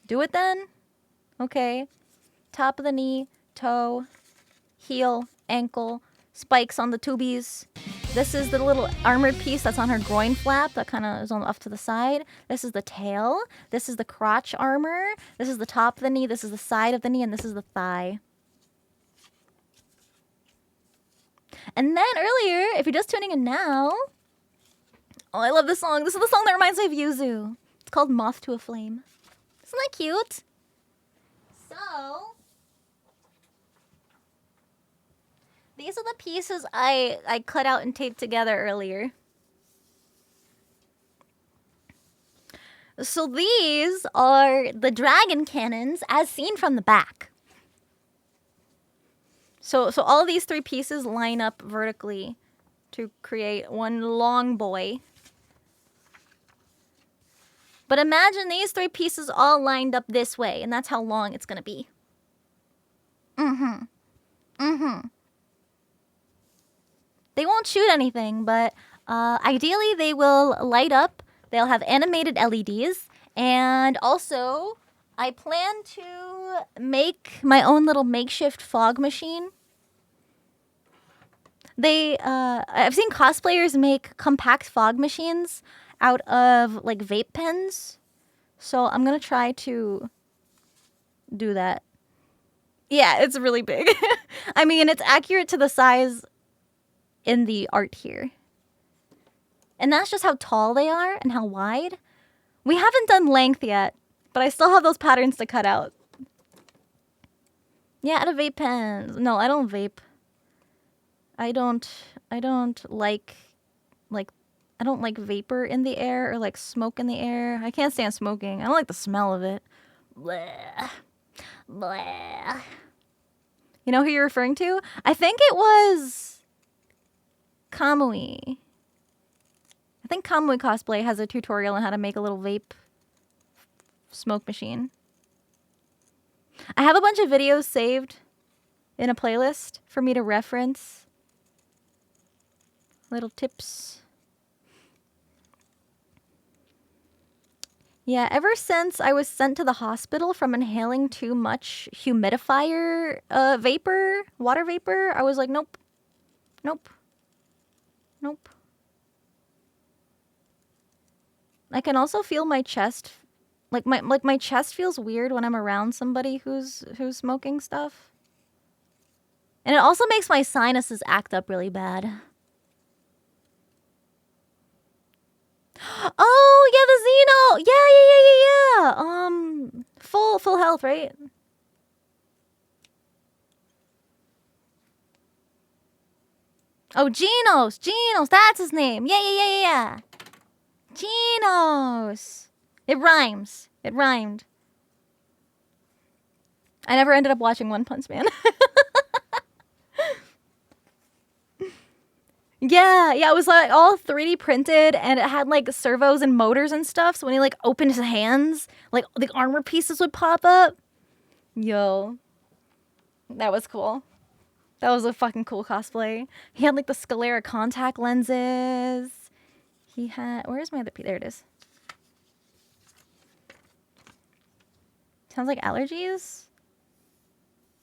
Do it then? Okay. Top of the knee, toe, heel, ankle, spikes on the tubies. This is the little armored piece that's on her groin flap that kind of is on off to the side. This is the tail. This is the crotch armor. This is the top of the knee. This is the side of the knee. And this is the thigh. And then earlier, if you're just tuning in now... Oh, I love this song. This is the song that reminds me of Yuzu. It's called Moth to a Flame. Isn't that cute? So... these are the pieces I cut out and taped together earlier. So these are the dragon cannons as seen from the back. So all these 3 pieces line up vertically to create one long boy. But imagine these 3 pieces all lined up this way, and that's how long it's gonna be. They won't shoot anything, but ideally they will light up. They'll have animated LEDs. And also, I plan to make my own little makeshift fog machine. I've seen cosplayers make compact fog machines out of like vape pens. So I'm going to try to do that. Yeah, it's really big. I mean, it's accurate to the size in the art here. And that's just how tall they are and how wide. We haven't done length yet, but I still have those patterns to cut out. Yeah, add a vape pen. No, I don't vape. I don't like I don't like vapor in the air or like smoke in the air. I can't stand smoking. I don't like the smell of it. Blah. Blah. You know who you're referring to? I think it was Kamui. I think Kamui Cosplay has a tutorial on how to make a little vape smoke machine. I have a bunch of videos saved in a playlist for me to reference. Little tips. Yeah, ever since I was sent to the hospital from inhaling too much humidifier vapor, water vapor, I was like, nope. Nope. Nope. I can also feel my chest, like my chest feels weird when I'm around somebody who's smoking stuff. And it also makes my sinuses act up really bad. Oh, yeah, the Xeno. Yeah. Full health, right? Oh, Genos, that's his name. Yeah. Genos. It rhymes. It rhymed. I never ended up watching One Punch Man. Yeah, it was like all 3D printed and it had like servos and motors and stuff. So when he like opened his hands, like the armor pieces would pop up. Yo. That was cool. That was a fucking cool cosplay. He had like the sclera contact lenses. He had, where's my other piece? There it is. Sounds like allergies?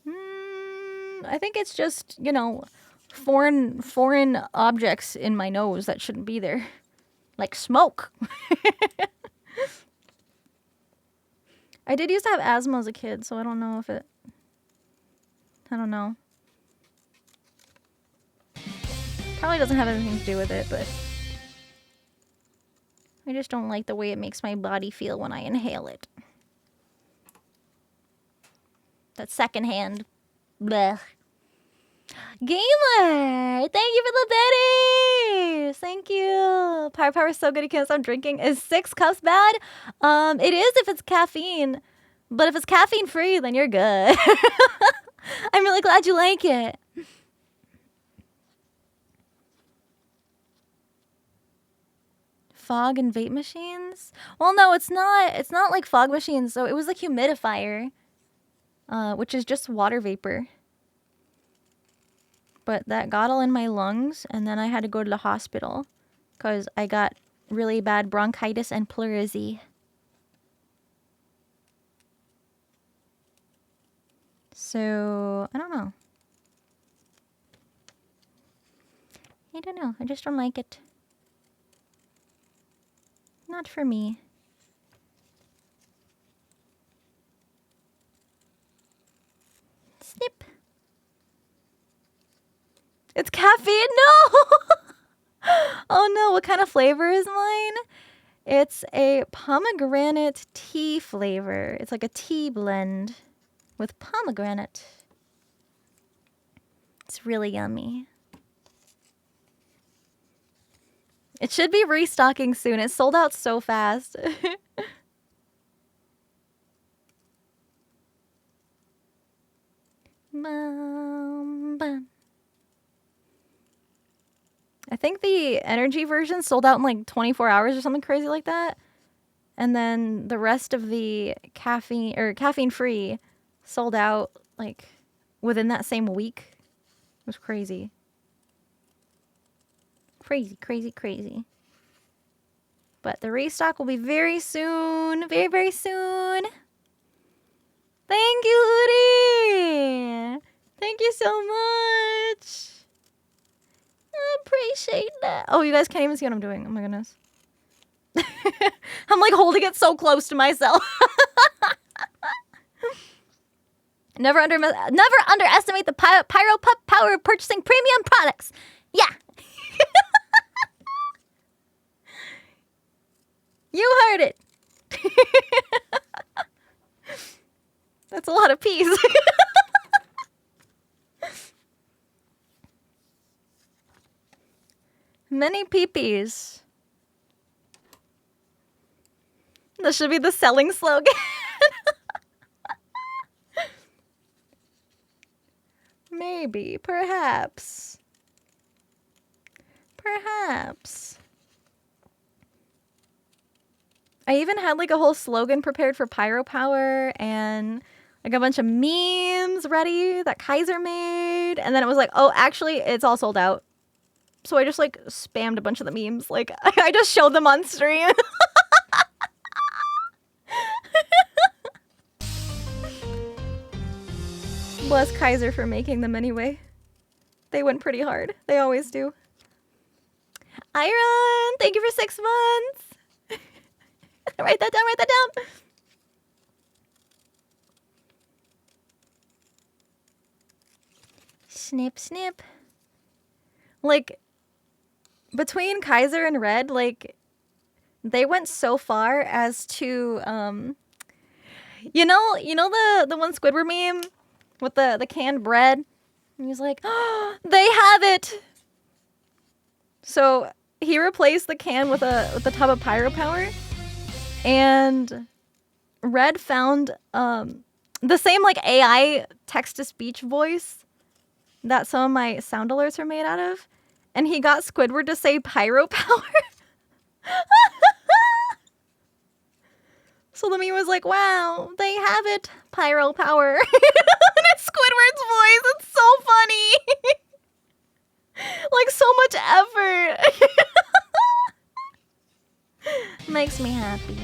I think it's just, you know, foreign objects in my nose that shouldn't be there. Like smoke. I did used to have asthma as a kid, so I don't know if it... I don't know. Probably doesn't have anything to do with it, but... I just don't like the way it makes my body feel when I inhale it. That secondhand. Blech. Gamer! Thank you for the betties! Thank you! Power is so good you can't stop drinking. Is 6 cups bad? It is if it's caffeine. But if it's caffeine free, then you're good. I'm really glad you like it. Fog and vape machines? Well, no, it's not. It's not like fog machines. So it was like humidifier, which is just water vapor. But that got all in my lungs, and then I had to go to the hospital because I got really bad bronchitis and pleurisy. So, I don't know. I don't know. I just don't like it. Not for me. Snip. It's caffeine? No! Oh no, what kind of flavor is mine? It's a pomegranate tea flavor. It's like a tea blend with pomegranate. It's really yummy. It should be restocking soon. It sold out so fast. I think the energy version sold out in like 24 hours or something crazy like that. And then the rest of the caffeine free sold out like within that same week. It was crazy. Crazy. But the restock will be very soon. Very, very soon. Thank you, Hootie. Thank you so much. I appreciate that. Oh, you guys can't even see what I'm doing. Oh my goodness. I'm like holding it so close to myself. Never underestimate the Pyro Pup power of purchasing premium products. Yeah. You heard it. That's a lot of peas. Many peepees. This should be the selling slogan. Maybe, perhaps. Perhaps. I even had like a whole slogan prepared for Pyro Power and like a bunch of memes ready that Kaiser made. And then it was like, oh, actually, it's all sold out. So I just like spammed a bunch of the memes. Like I just showed them on stream. Bless Kaiser for making them anyway. They went pretty hard. They always do. Iron, thank you for 6 months. Write that down, write that down. Snip, snip. Like, between Kaiser and Red, like, they went so far as to, you know the one Squidward meme with the canned bread? And he's like, oh, they have it! So, he replaced the can with a tub of Pyro Power, and Red found, the same, like, AI text-to-speech voice that some of my sound alerts are made out of. And he got Squidward to say Pyro Power. So the meme was like, wow, they have it, Pyro Power. And it's Squidward's voice. It's so funny. Like, so much effort. Makes me happy.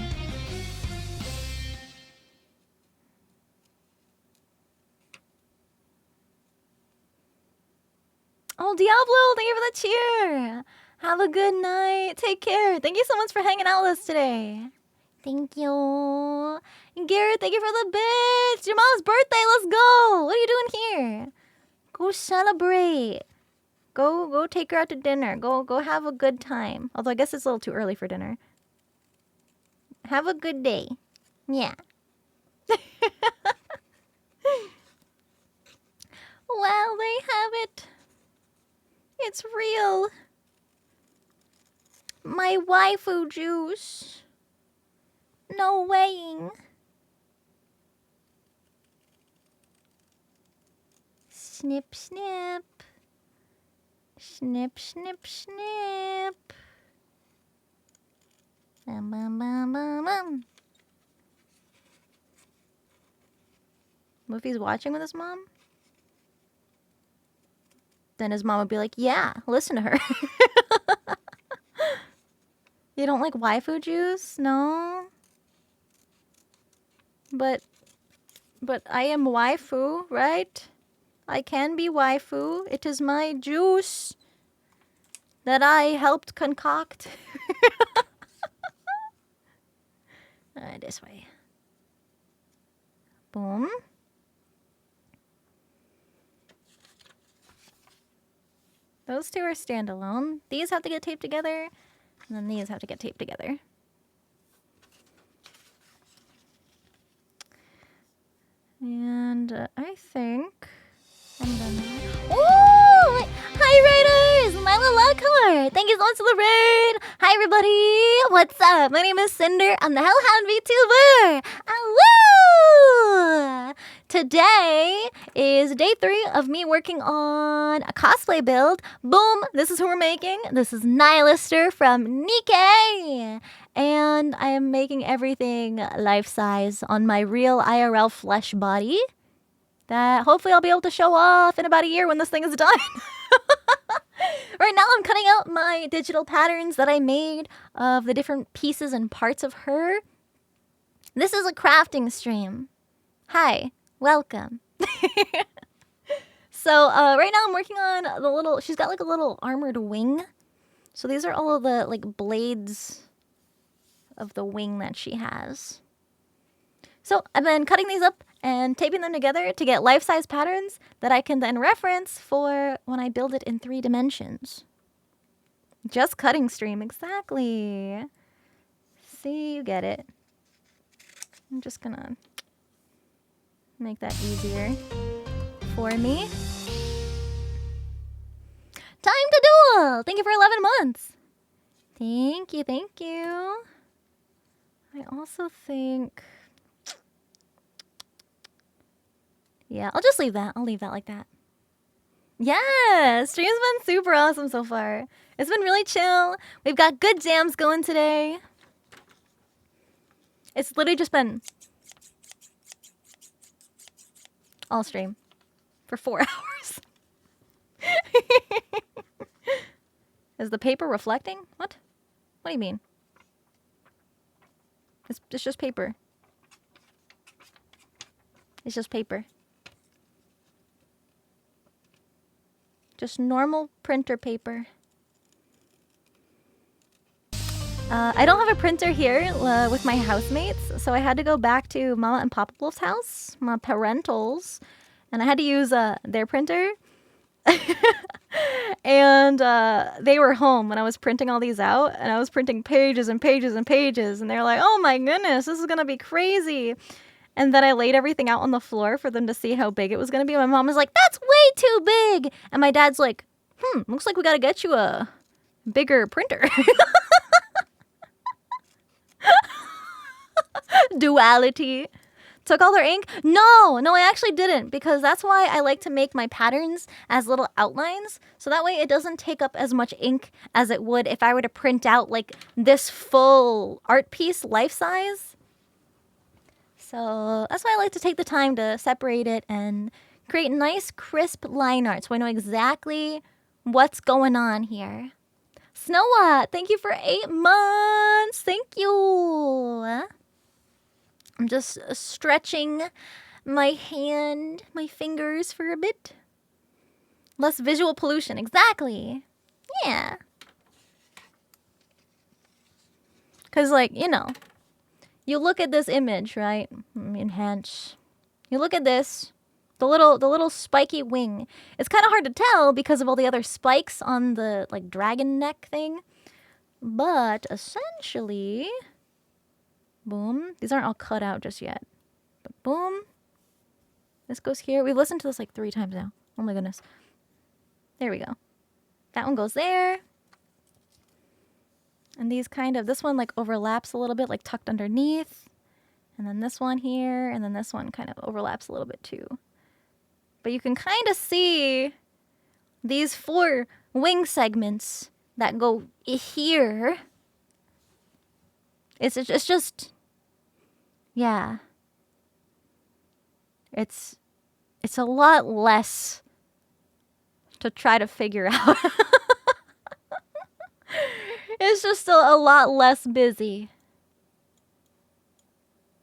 Oh, Diablo, thank you for the cheer. Have a good night. Take care. Thank you so much for hanging out with us today. Thank you. And Garrett, thank you for the bits. Your mom's birthday. Let's go. What are you doing here? Go celebrate. Go take her out to dinner. Go have a good time. Although I guess it's a little too early for dinner. Have a good day. Yeah. Well, they have it. It's real. My waifu juice. No weighing. Snip, snip. Snip, snip, snip. Bum, bum, bum, bum, bum. What if he's watching with his mom? Then his mom would be like, yeah, listen to her. You don't like waifu juice? No? But I am waifu, right? I can be waifu. It is my juice that I helped concoct. This way. Boom. Those two are standalone. These have to get taped together, and then these have to get taped together. And I think I'm done. Ooh! Hi, Raiders! Nyla Lockhart! Thank you so much for the raid! Hi, everybody! What's up? My name is Sinder. I'm the Hellhound VTuber! Woo! Today is day 3 of me working on a cosplay build. Boom! This is who we're making. This is Nihilister from Nikkei! And I am making everything life-size on my real IRL flesh body that hopefully I'll be able to show off in about a year when this thing is done. Right now I'm cutting out my digital patterns that I made of the different pieces and parts of her. This is a crafting stream. Hi, welcome. So right now I'm working on the little, she's got like a little armored wing. So these are all of the like blades of the wing that she has. So I've been cutting these up and taping them together to get life-size patterns that I can then reference for when I build it in 3 dimensions. Just cutting stream, exactly. See, you get it. I'm just gonna make that easier for me. Time to duel! Thank you for 11 months. Thank you, thank you. I also think... Yeah, I'll just leave that. I'll leave that like that. Yeah, stream's been super awesome so far. It's been really chill. We've got good jams going today. It's literally just been all stream for 4 hours. Is the paper reflecting? What? What do you mean? It's just paper. It's just paper. Just normal printer paper. I don't have a printer here with my housemates, so I had to go back to Mama and Papa Wolf's house, my parentals, and I had to use their printer. And they were home when I was printing all these out, and I was printing pages and pages and pages, and they're like, oh my goodness, this is gonna be crazy. And then I laid everything out on the floor for them to see how big it was gonna be. My mom was like, that's way too big. And my dad's like, looks like we gotta get you a bigger printer. Duality. Took all their ink? No, I actually didn't, because that's why I like to make my patterns as little outlines, so that way it doesn't take up as much ink as it would if I were to print out like this full art piece life size. So that's why I like to take the time to separate it and create nice crisp line art so I know exactly what's going on here. Snowa, thank you for 8 months. Thank you. I'm just stretching my hand, my fingers for a bit. Less visual pollution, exactly. Yeah. Because, like, you know, you look at this image, right? Enhance. You look at this, the little spiky wing. It's kind of hard to tell because of all the other spikes on the, like, dragon neck thing. But, essentially... Boom. These aren't all cut out just yet. But boom. This goes here. We've listened to this like 3 times now. Oh my goodness. There we go. That one goes there. And these kind of, this one like overlaps a little bit, like tucked underneath. And then this one here. And then this one kind of overlaps a little bit too. But you can kind of see these 4 wing segments that go here. It's just, yeah. It's a lot less to try to figure out. It's just a lot less busy.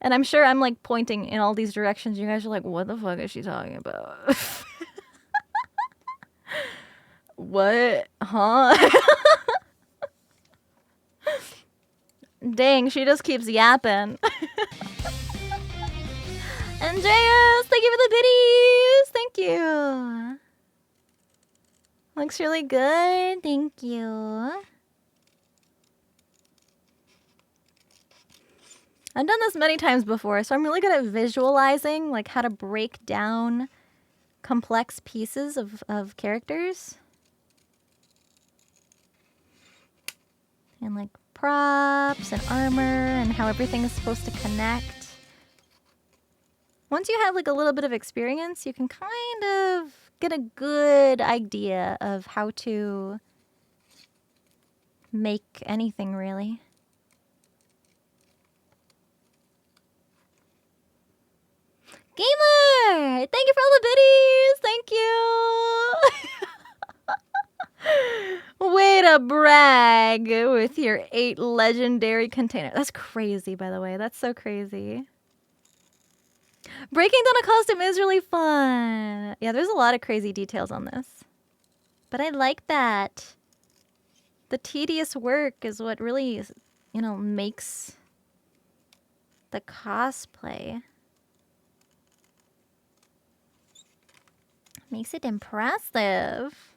And I'm sure I'm like pointing in all these directions. You guys are like, what the fuck is she talking about? What? Huh? Dang, she just keeps yapping. Andreas, thank you for the biddies. Thank you. Looks really good. Thank you. I've done this many times before, so I'm really good at visualizing like how to break down complex pieces of characters. And like props and armor and how everything is supposed to connect. Once you have like a little bit of experience, you can kind of get a good idea of how to make anything really. Gamer! Thank you for all the biddies! Thank you! Way to brag with your 8 legendary containers. That's crazy, by the way. That's so crazy. Breaking down a costume is really fun. Yeah, there's a lot of crazy details on this. But I like that. The tedious work is what really, you know, makes the cosplay. Makes it impressive.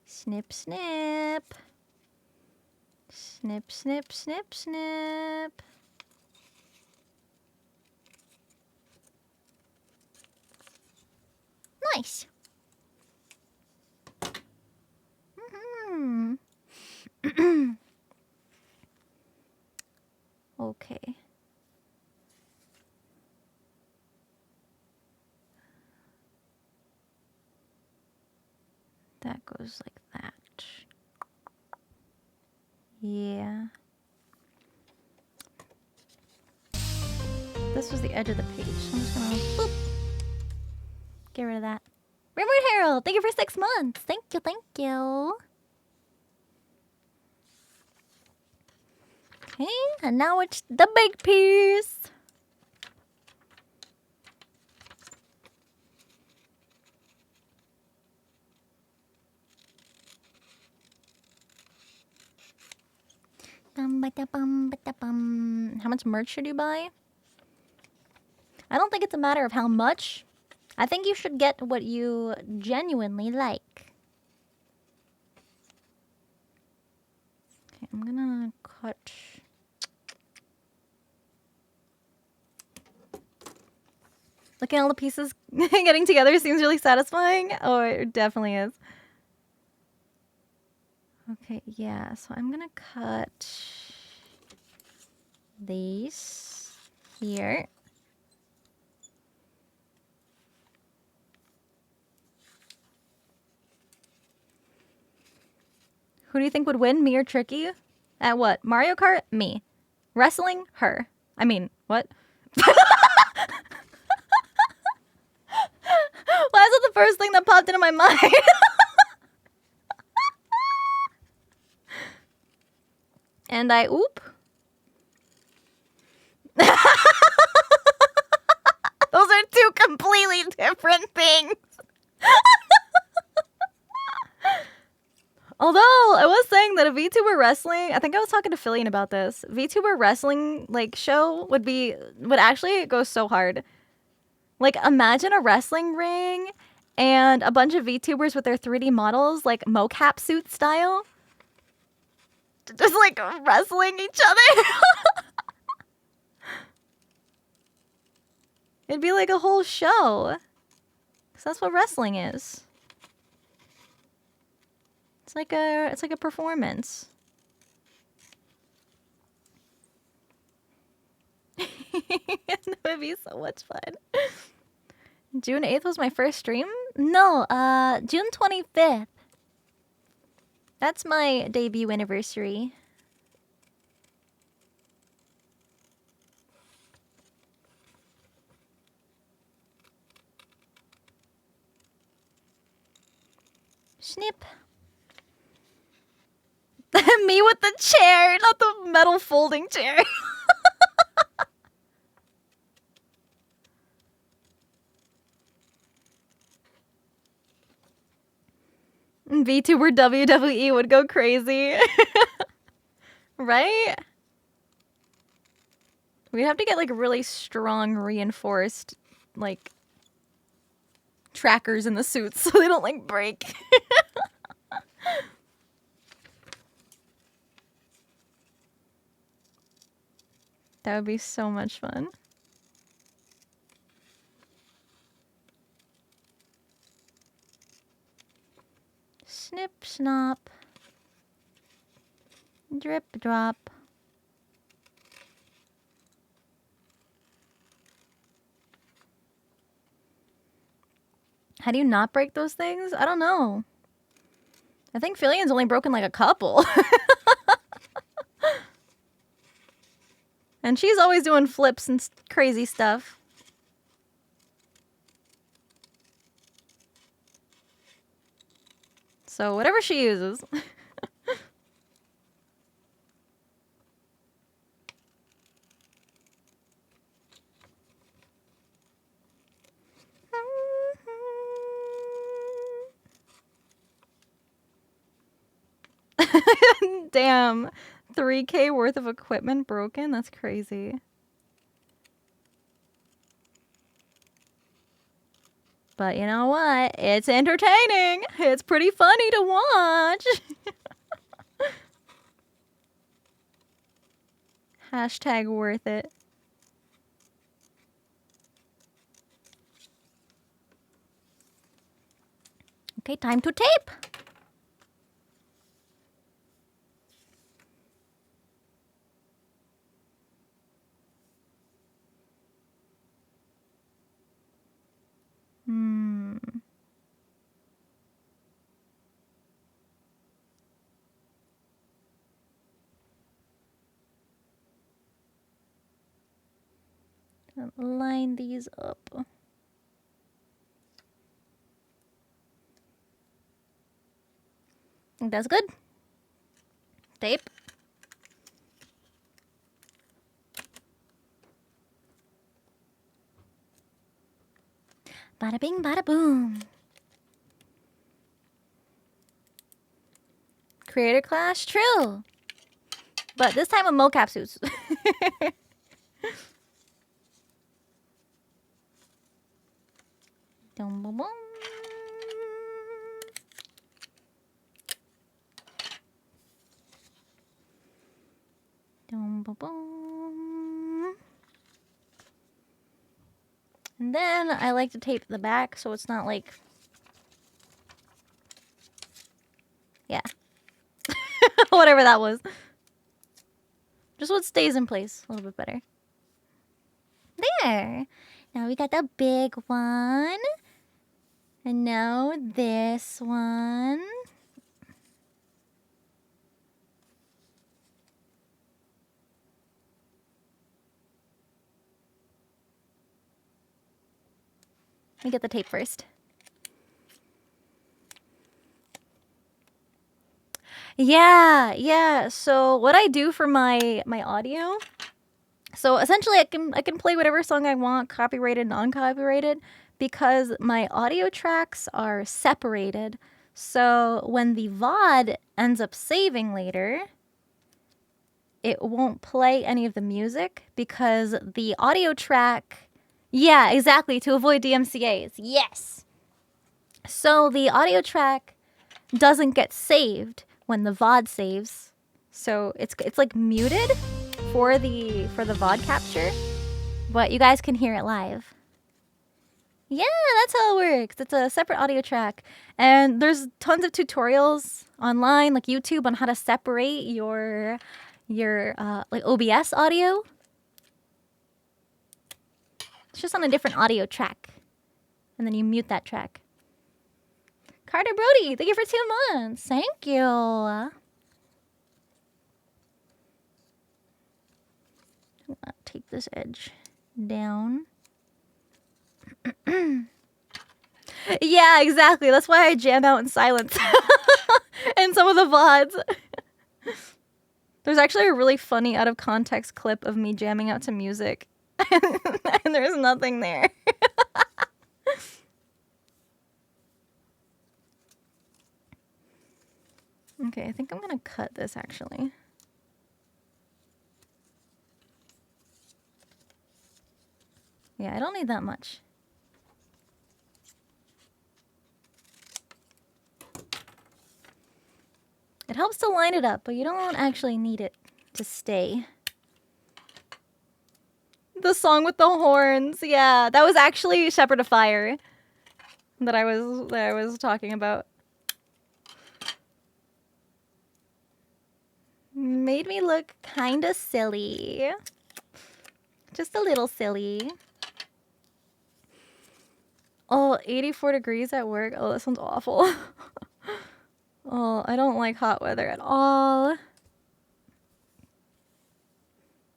Snip, snip. Snip, snip, snip, snip. Nice. Okay. That goes like that. Yeah. This was the edge of the page. So I'm just gonna boop. Get rid of that. Rainbow Herald, thank you for 6 months. Thank you, thank you. Okay, and now it's the big piece. How much merch should you buy? I don't think it's a matter of how much. I think you should get what you genuinely like. Okay, I'm gonna cut. Looking at all the pieces getting together seems really satisfying. Oh, it definitely is. Okay, yeah, so I'm gonna cut these here. Who do you think would win, me or Tricky? At what? Mario Kart? Me. Wrestling? Her. I mean, what? Why is it the first thing that popped into my mind? And I oop. Those are two completely different things. Although, I was saying that a VTuber wrestling, I think I was talking to Fillion about this. VTuber wrestling, like, show would actually go so hard. Like, imagine a wrestling ring and a bunch of VTubers with their 3D models, like, mocap suit style. Just, like, wrestling each other. It'd be like a whole show. Because that's what wrestling is. It's like a performance. That would be so much fun. June 8th was my first stream? No, June 25th. That's my debut anniversary. Snip. Me with the chair, not the metal folding chair. VTuber WWE would go crazy. Right? We'd have to get like really strong reinforced like trackers in the suits so they don't like break. That would be so much fun. Snip, snop. Drip, drop. How do you not break those things? I don't know. I think Fillion's only broken like a couple. And she's always doing flips and crazy stuff. So whatever she uses. Damn. 3K worth of equipment broken? That's crazy. But you know what? It's entertaining. It's pretty funny to watch. Hashtag worth it. Okay, time to tape. Line these up. That's good. Tape. Bada bing, bada boom. Creator clash, true. But this time with mocap suits. Dum bum bum. Dum bum bum. And then I like to tape the back so it's not like, yeah. Whatever that was. Just so it stays in place a little bit better. There. Now we got the big one. And now this one. Let me get the tape first. Yeah. So what I do for my audio, so essentially I can play whatever song I want, copyrighted, non-copyrighted, because my audio tracks are separated. So when the VOD ends up saving later, it won't play any of the music because the audio track, yeah, exactly, to avoid DMCAs. Yes. So the audio track doesn't get saved when the VOD saves. So it's like muted for the VOD capture, but you guys can hear it live. Yeah, that's how it works. It's a separate audio track. And there's tons of tutorials online, like YouTube, on how to separate your like OBS audio. It's just on a different audio track. And then you mute that track. Carter Brody, thank you for 2 months. Thank you. I'll take this edge down. Yeah, exactly. That's why I jam out in silence. And some of the VODs. There's actually a really funny out of context clip of me jamming out to music. And there's nothing there. Okay, I think I'm gonna cut this actually. Yeah, I don't need that much. It helps to line it up, but you don't actually need it to stay. The song with the horns, yeah, that was actually Shepherd of Fire that I was talking about. Made me look kinda silly. Just a little silly. Oh, 84 degrees at work. Oh, that sounds awful. Oh, I don't like hot weather at all.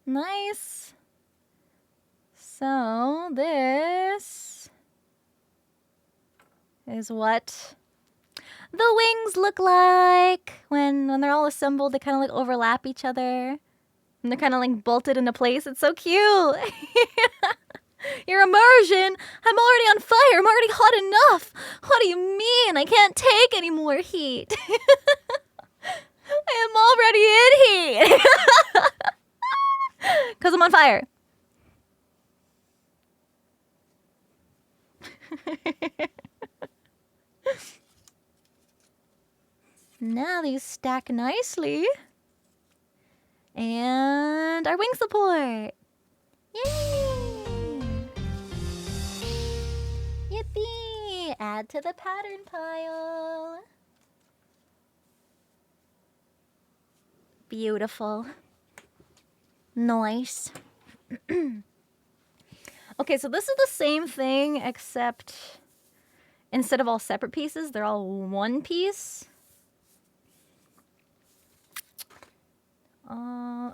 Nice. So, this is what the wings look like when they're all assembled. They kind of like overlap each other. And they're kind of like bolted into place. It's so cute. Your immersion. I'm already on fire. I'm already hot enough. What do you mean? I can't take any more heat. I am already in heat. Because I'm on fire. Now these stack nicely. And our wing support. Yay! Yippee! Add to the pattern pile. Beautiful. Nice. Okay, so this is the same thing, except instead of all separate pieces, they're all one piece.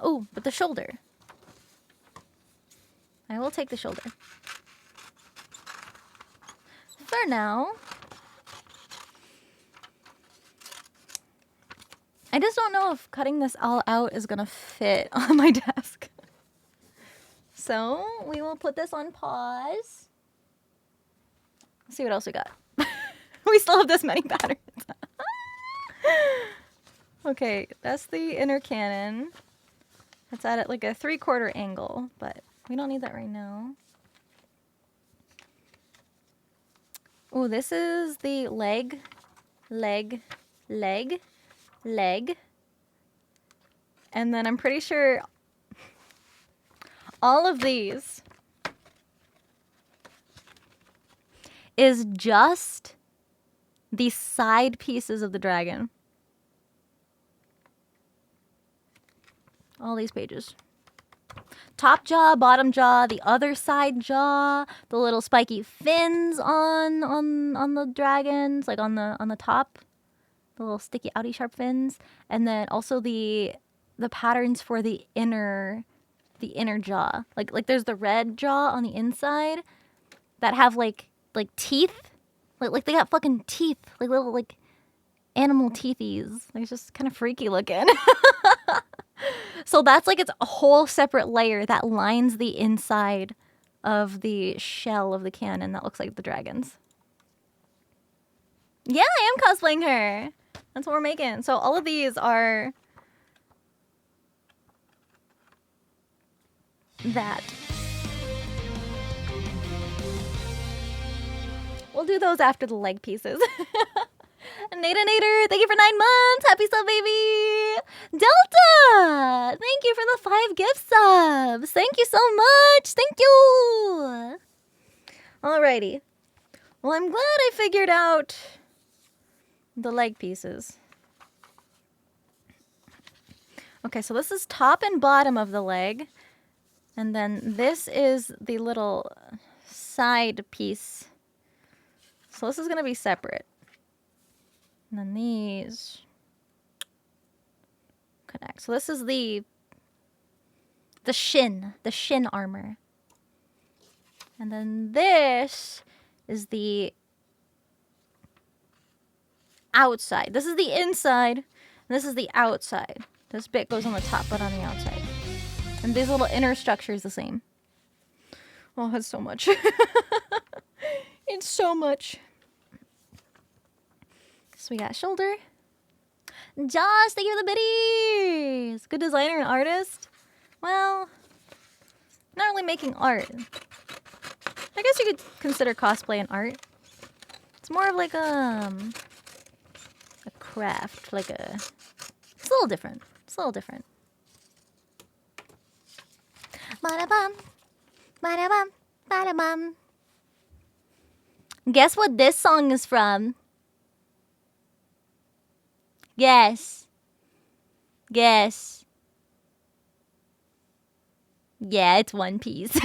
Oh, but the shoulder. I will take the shoulder. For now. I just don't know if cutting this all out is gonna fit on my desk. So we will put this on pause. Let's see what else we got. We still have this many patterns. Okay, that's the inner cannon. It's at like a 3/4 angle, but we don't need that right now. Oh, this is the leg, leg, leg, leg. And then I'm pretty sure all of these is just the side pieces of the dragon. All these pages. Top jaw, bottom jaw, the other side jaw, the little spiky fins on the dragons, like on the top, the little sticky outy sharp fins, and then also the patterns for the inner jaw. Like there's the red jaw on the inside that have like teeth, like they got fucking teeth, like little like animal teethies. Like it's just kind of freaky looking. So that's like it's a whole separate layer that lines the inside of the shell of the cannon that looks like the dragons. Yeah, I am cosplaying her. That's what we're making. So all of these are that. We'll do those after the leg pieces. Nader, thank you for 9 months. Happy sub, baby. Delta, thank you for the 5 gift subs. Thank you so much. Thank you. Alrighty. Well, I'm glad I figured out the leg pieces. Okay, so this is top and bottom of the leg. And then this is the little side piece. So this is going to be separate. And then these connect. So this is the shin armor. And then this is the outside. This is the inside, and this is the outside. This bit goes on the top, but on the outside. And this little inner structure is the same. Oh, that's so much. It's so much. So we got shoulder. Josh, thank you for the biddies. Good designer and artist. Well, not really making art. I guess you could consider cosplay an art. It's more of like a craft, like a. It's a little different. It's a little different. Ba-da-bum, ba-da-bum, ba-da-bum. Guess what this song is from? Guess. Guess. Yeah, it's One Piece. Of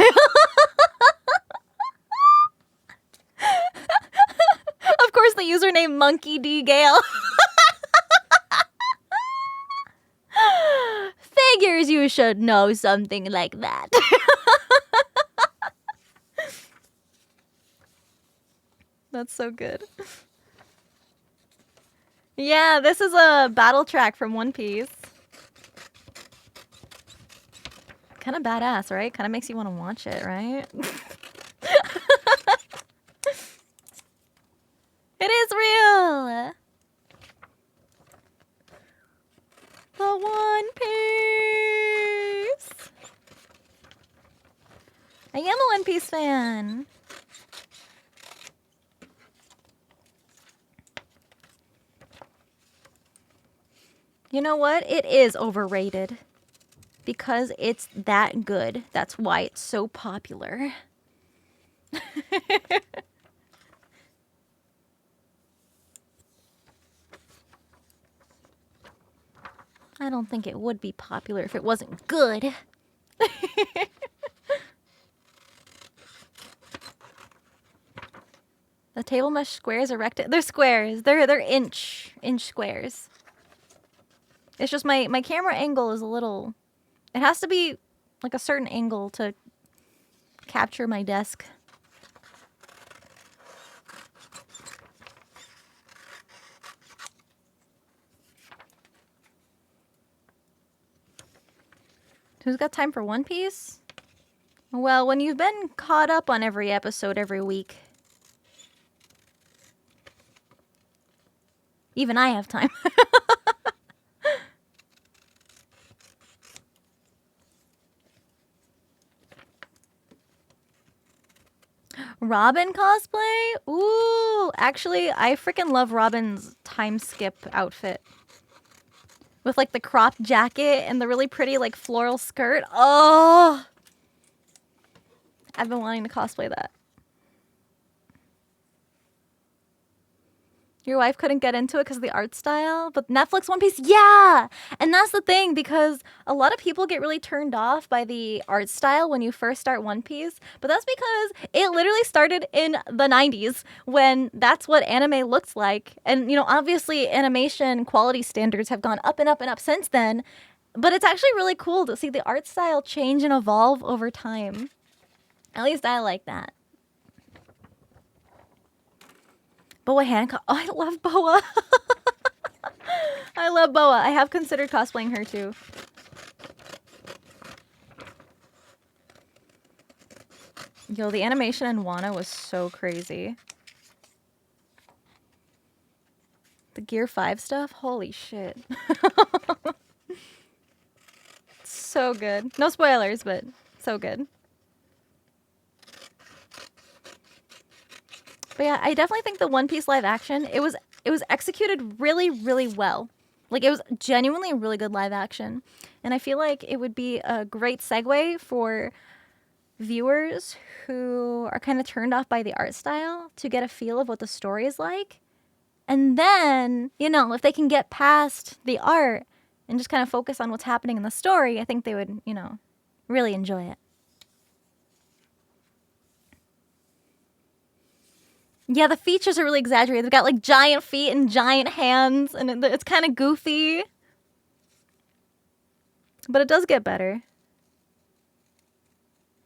course, the username Monkey D Gale. Figures you should know something like that. That's so good. Yeah, this is a battle track from One Piece. Kind of badass, right? Kind of makes you want to watch it, right? It is real! The One Piece! I am a One Piece fan. You know what? It is overrated. Because it's that good. That's why it's so popular. I don't think it would be popular if it wasn't good. The table mesh squares are they're squares. They're inch squares. It's just my camera angle is a little. It has to be like a certain angle to capture my desk. Who's got time for One Piece? Well, when you've been caught up on every episode every week. Even I have time. Robin cosplay? Ooh, actually, I freaking love Robin's time skip outfit. With like the cropped jacket and the really pretty like floral skirt. Oh! I've been wanting to cosplay that. Your wife couldn't get into it because of the art style, but Netflix One Piece, yeah! And that's the thing, because a lot of people get really turned off by the art style when you first start One Piece, but that's because it literally started in the 90s when that's what anime looks like. And, you know, obviously animation quality standards have gone up and up and up since then, but it's actually really cool to see the art style change and evolve over time. At least I like that. Boa Hancock. Oh, I love Boa. I love Boa. I have considered cosplaying her too. Yo, the animation in Wano was so crazy. The Gear 5 stuff? Holy shit. So good. No spoilers, but so good. But yeah, I definitely think the One Piece live action, it was executed really, really well. Like, it was genuinely a really good live action. And I feel like it would be a great segue for viewers who are kind of turned off by the art style to get a feel of what the story is like. And then, you know, if they can get past the art and just kind of focus on what's happening in the story, I think they would, you know, really enjoy it. Yeah, the features are really exaggerated. They've got like giant feet and giant hands, and it's kind of goofy. But it does get better.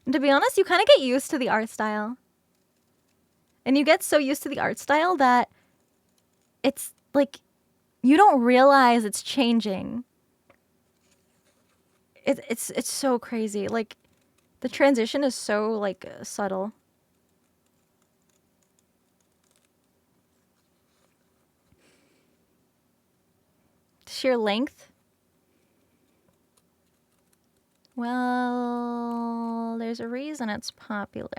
And to be honest, you kind of get used to the art style. And you get so used to the art style that it's like you don't realize it's changing. It's so crazy. Like the transition is so like subtle. Sheer length. Well, there's a reason it's popular.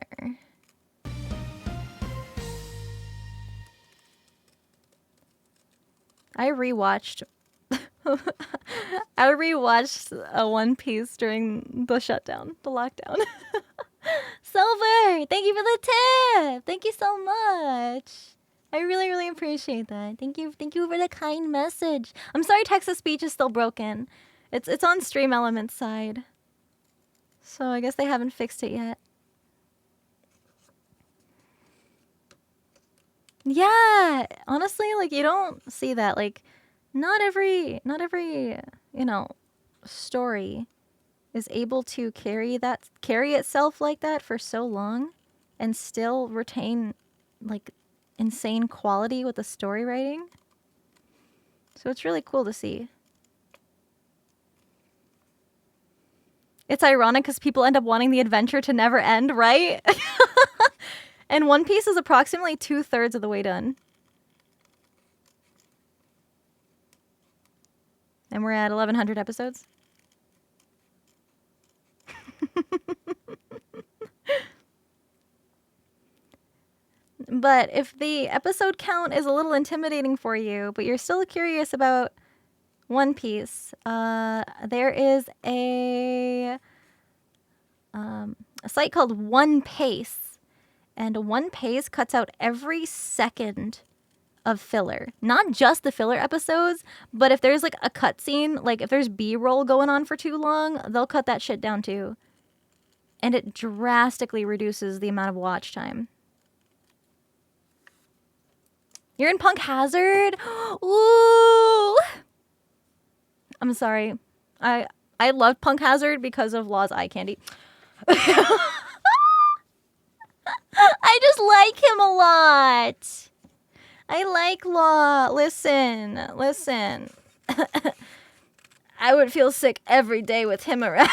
I rewatched a One Piece during the shutdown, the lockdown. Silver, thank you for the tip. Thank you so much. I really, really appreciate that. Thank you for the kind message. I'm sorry text-to speech is still broken. It's on Stream Elements side. So I guess they haven't fixed it yet. Yeah, honestly, like you don't see that. Like not every, you know, story is able to carry itself like that for so long and still retain like insane quality with the story writing. So it's really cool to see. It's ironic because people end up wanting the adventure to never end, right? And One Piece is approximately 2/3 of the way done. And we're at 1,100 episodes. But if the episode count is a little intimidating for you, but you're still curious about One Piece. There is a site called One Pace, and One Pace cuts out every second of filler. Not just the filler episodes, but if there's like a cutscene, like if there's B-roll going on for too long, they'll cut that shit down too. And it drastically reduces the amount of watch time. You're in Punk Hazard? Ooh! I'm sorry. I loved Punk Hazard because of Law's eye candy. I just like him a lot. I like Law. Listen. I would feel sick every day with him around.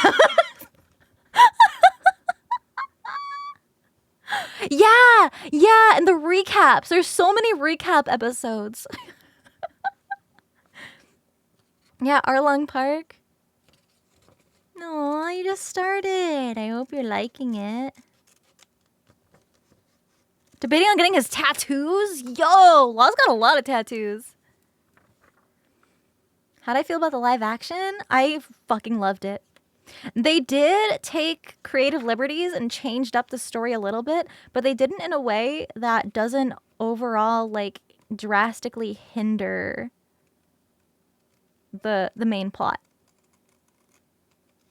Yeah, and the recaps. There's so many recap episodes. Yeah, Arlong Park. No, you just started. I hope you're liking it. Debating on getting his tattoos? Yo, Law's got a lot of tattoos. How'd I feel about the live action? I fucking loved it. They did take creative liberties and changed up the story a little bit, but they did it in a way that doesn't overall like drastically hinder the main plot,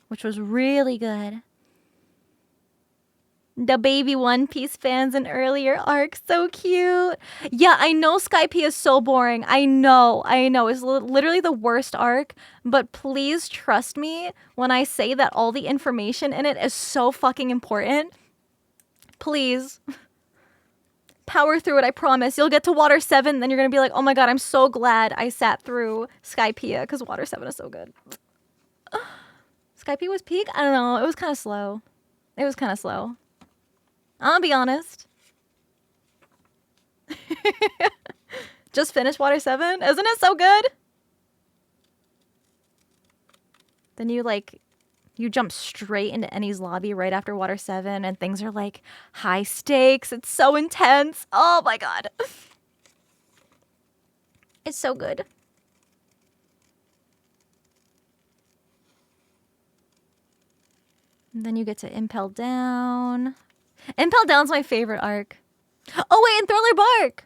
which was really good. The baby One Piece fans in earlier arcs, so cute. Yeah, I know Skype is so boring. I know. It's literally the worst arc, but please trust me when I say that all the information in it is so fucking important. Please. Power through it, I promise. You'll get to Water 7, then you're going to be like, oh my god, I'm so glad I sat through Skypiea, because Water 7 is so good. Skypiea was peak? I don't know. It was kind of slow. I'll be honest. Just finished Water 7? Isn't it so good? Then you jump straight into Annie's lobby right after Water 7 and things are like high stakes. It's so intense. Oh my god. It's so good. And then you get to Impel Down. Impel Down's my favorite arc. Oh wait, and Thriller Bark.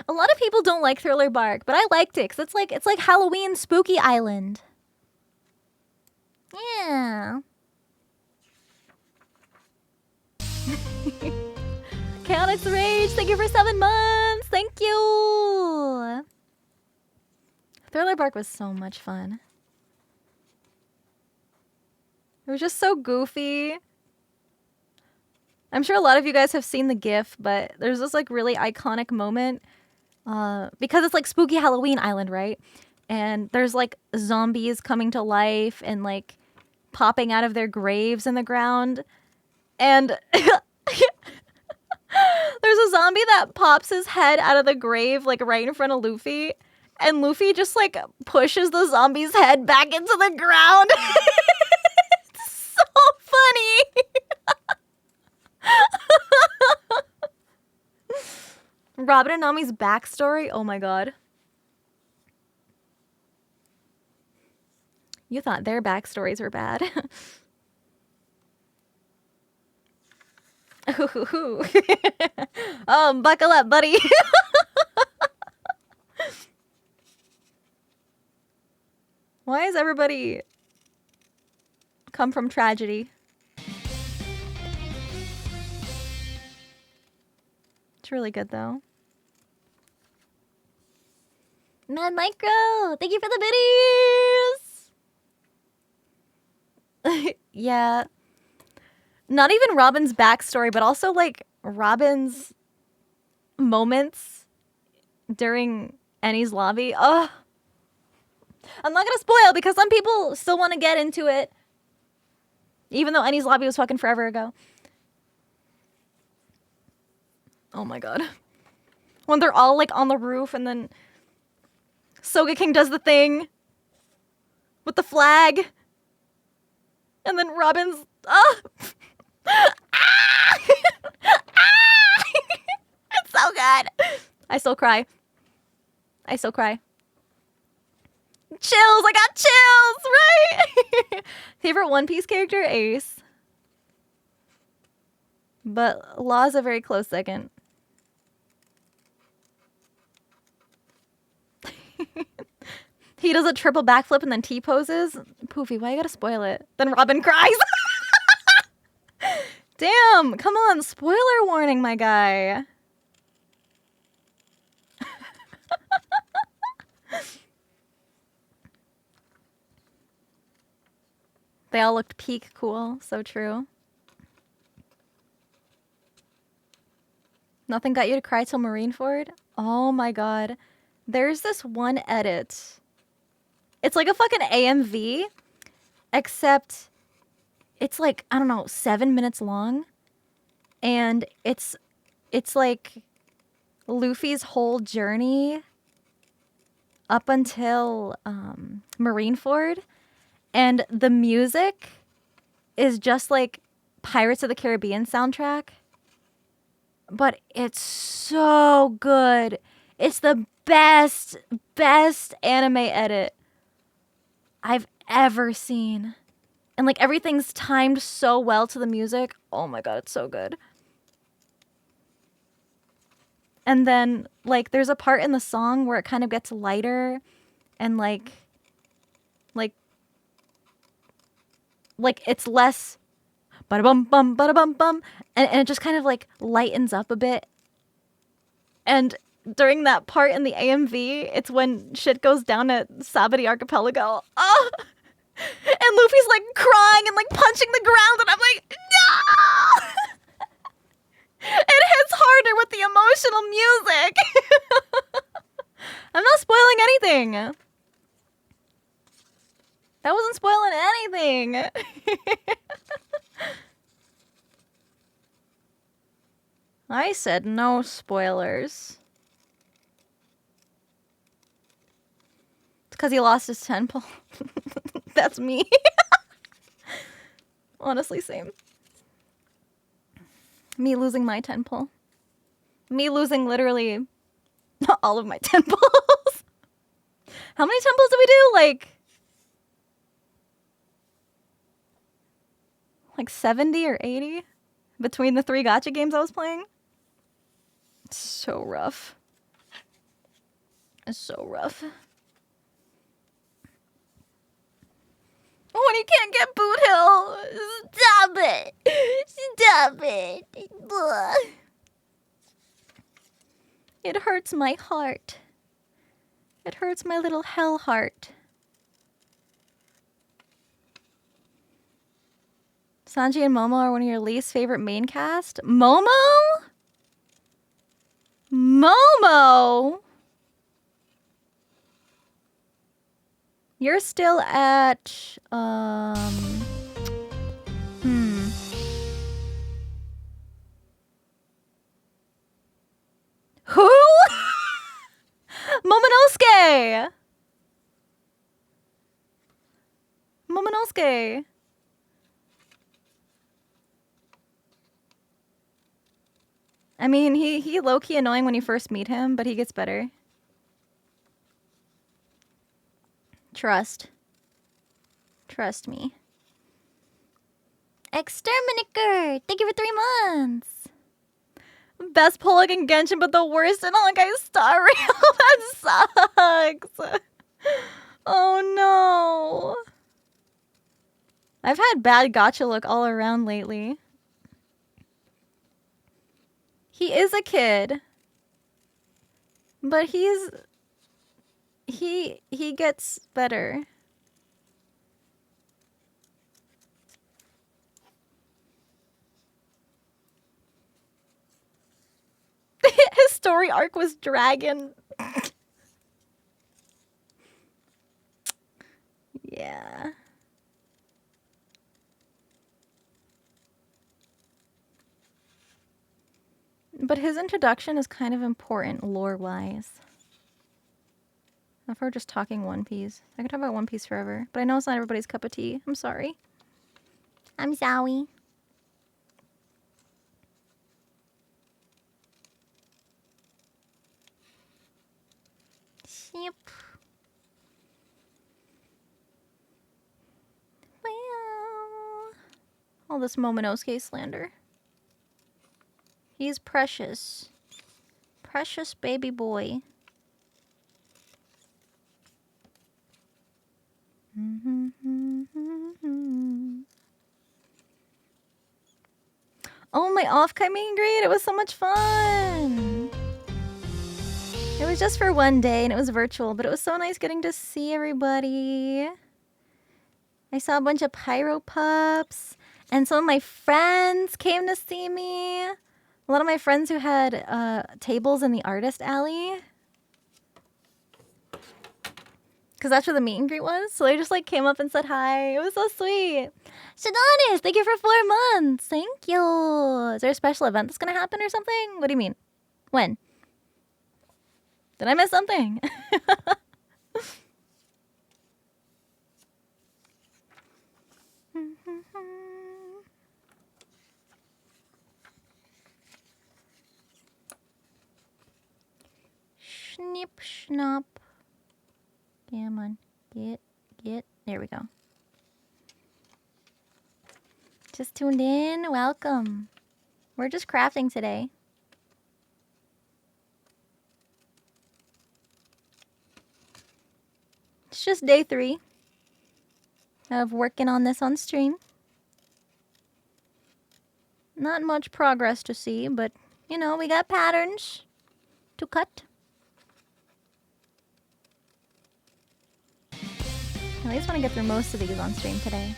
A lot of people don't like Thriller Bark, but I liked it because it's like Halloween Spooky Island. Yeah. Chaotix Rage, thank you for 7 months. Thank you. Thriller Bark was so much fun. It was just so goofy. I'm sure a lot of you guys have seen the GIF, but there's this like really iconic moment because it's like Spooky Halloween Island, right? And there's like zombies coming to life and like popping out of their graves in the ground. And there's a zombie that pops his head out of the grave like right in front of Luffy. And Luffy just like pushes the zombie's head back into the ground. It's so funny. Robin and Nami's backstory? Oh my god. You thought their backstories were bad. Buckle up, buddy. Why is everybody come from tragedy? It's really good though. Mad Micro, thank you for the biddies. Yeah. Not even Robin's backstory, but also like Robin's moments during Annie's lobby. Oh, I'm not gonna spoil because some people still want to get into it, even though Annie's lobby was fucking forever ago. Oh my god. When they're all like on the roof and then Sogeking does the thing with the flag. And then Robin's... Oh! It's so good. I still cry. chills. I got chills, right? Favorite One Piece character? Ace. But Law's a very close second. He does a triple backflip and then T-poses. Poofy, why you gotta spoil it? Then Robin cries. Damn, come on. Spoiler warning, my guy. They all looked peak cool. So true. Nothing got you to cry till Marineford? Oh my god. There's this one edit. It's like a fucking AMV, except it's like, I don't know, 7 minutes long. And it's like Luffy's whole journey up until Marineford. And the music is just like Pirates of the Caribbean soundtrack. But it's so good. It's the best anime edit I've ever seen. And like everything's timed so well to the music. Oh my god, it's so good. And then like there's a part in the song where it kind of gets lighter and like it's less bada bum bum bada bum bum and it just kind of like lightens up a bit. And during that part in the AMV, it's when shit goes down at Sabati Archipelago. Oh! And Luffy's like crying and like punching the ground and I'm like, no! It hits harder with the emotional music. I'm not spoiling anything. That wasn't spoiling anything. I said no spoilers. It's because he lost his temple. That's me. Honestly, same. Me losing my temple. Me losing literally all of my temples. How many temples did we do? Like 70 or 80 between the 3 gacha games I was playing. It's so rough. It's so rough. When you can't get Boot Hill, stop it. Stop it. Ugh. It hurts my heart. It hurts my little hell heart. Sanji and Momo are one of your least favorite main cast? Momo? Momo? You're still at, Who? Momonosuke! Momonosuke. I mean, he low-key annoying when you first meet him, but he gets better. Trust. Trust me. Exterminator! Thank you for 3 months! Best Pollock in Genshin, but the worst in all guys Star Rail. That sucks. Oh no. I've had bad gacha luck all around lately. He is a kid. But he gets better. His story arc was Dragon. Yeah. But his introduction is kind of important lore-wise. If we're just talking One Piece. I could talk about One Piece forever. But I know it's not everybody's cup of tea. I'm sorry. I'm sorry. Yep. All this Momonosuke slander. He's precious. Precious baby boy. Oh, my off-kite meet and greet. It was so much fun. It was just for one day and it was virtual, but it was so nice getting to see everybody. I saw a bunch of pyro pups and some of my friends came to see me. A lot of my friends who had tables in the artist alley. Because that's where the meet and greet was. So they just like came up and said hi. It was so sweet. Shadonis, thank you for 4 months. Thank you. Is there a special event that's going to happen or something? What do you mean? When? Did I miss something? Snip, snop. Come on. Get. There we go. Just tuned in. Welcome. We're just crafting today. It's just day 3 of working on this on stream. Not much progress to see, but, you know, we got patterns to cut. I just want to get through most of these on stream today.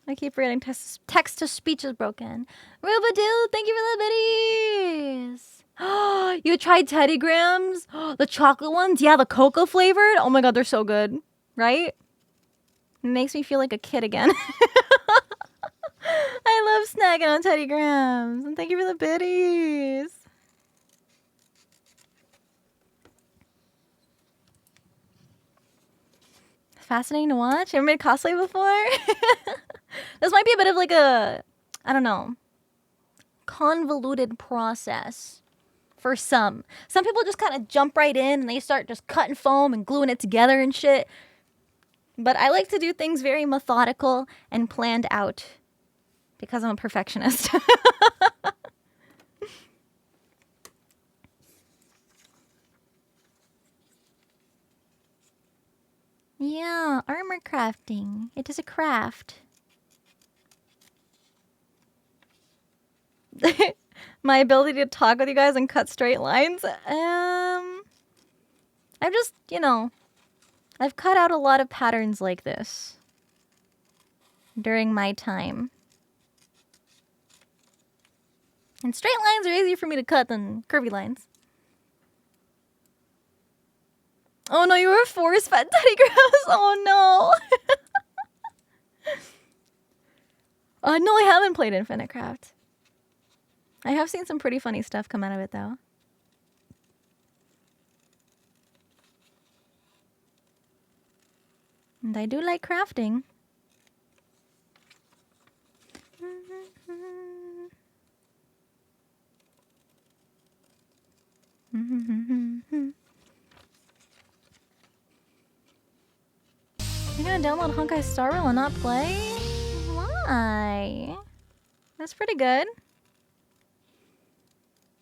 I keep forgetting text-to-speech is broken. Rubadoo, thank you for the biddies! Oh, you tried Teddy Grahams? The chocolate ones? Yeah, the cocoa flavored? Oh my god, they're so good. Right? It makes me feel like a kid again. I love snagging on Teddy Grahams. And thank you for the biddies. Fascinating to watch. Ever made cosplay before? This might be a bit of like a, I don't know, convoluted process for some. Some people just kind of jump right in and they start just cutting foam and gluing it together and shit. But I like to do things very methodical and planned out because I'm a perfectionist. Yeah, armor crafting. It is a craft. My ability to talk with you guys and cut straight lines. I've just, you know, I've cut out a lot of patterns like this during my time. And straight lines are easier for me to cut than curvy lines. Oh no, you were force-fed Teddy Grahams. Oh no. No, I haven't played Infinite Craft. I have seen some pretty funny stuff come out of it, though. And I do like crafting. You're gonna download Honkai Star Rail and not play? Why? That's pretty good.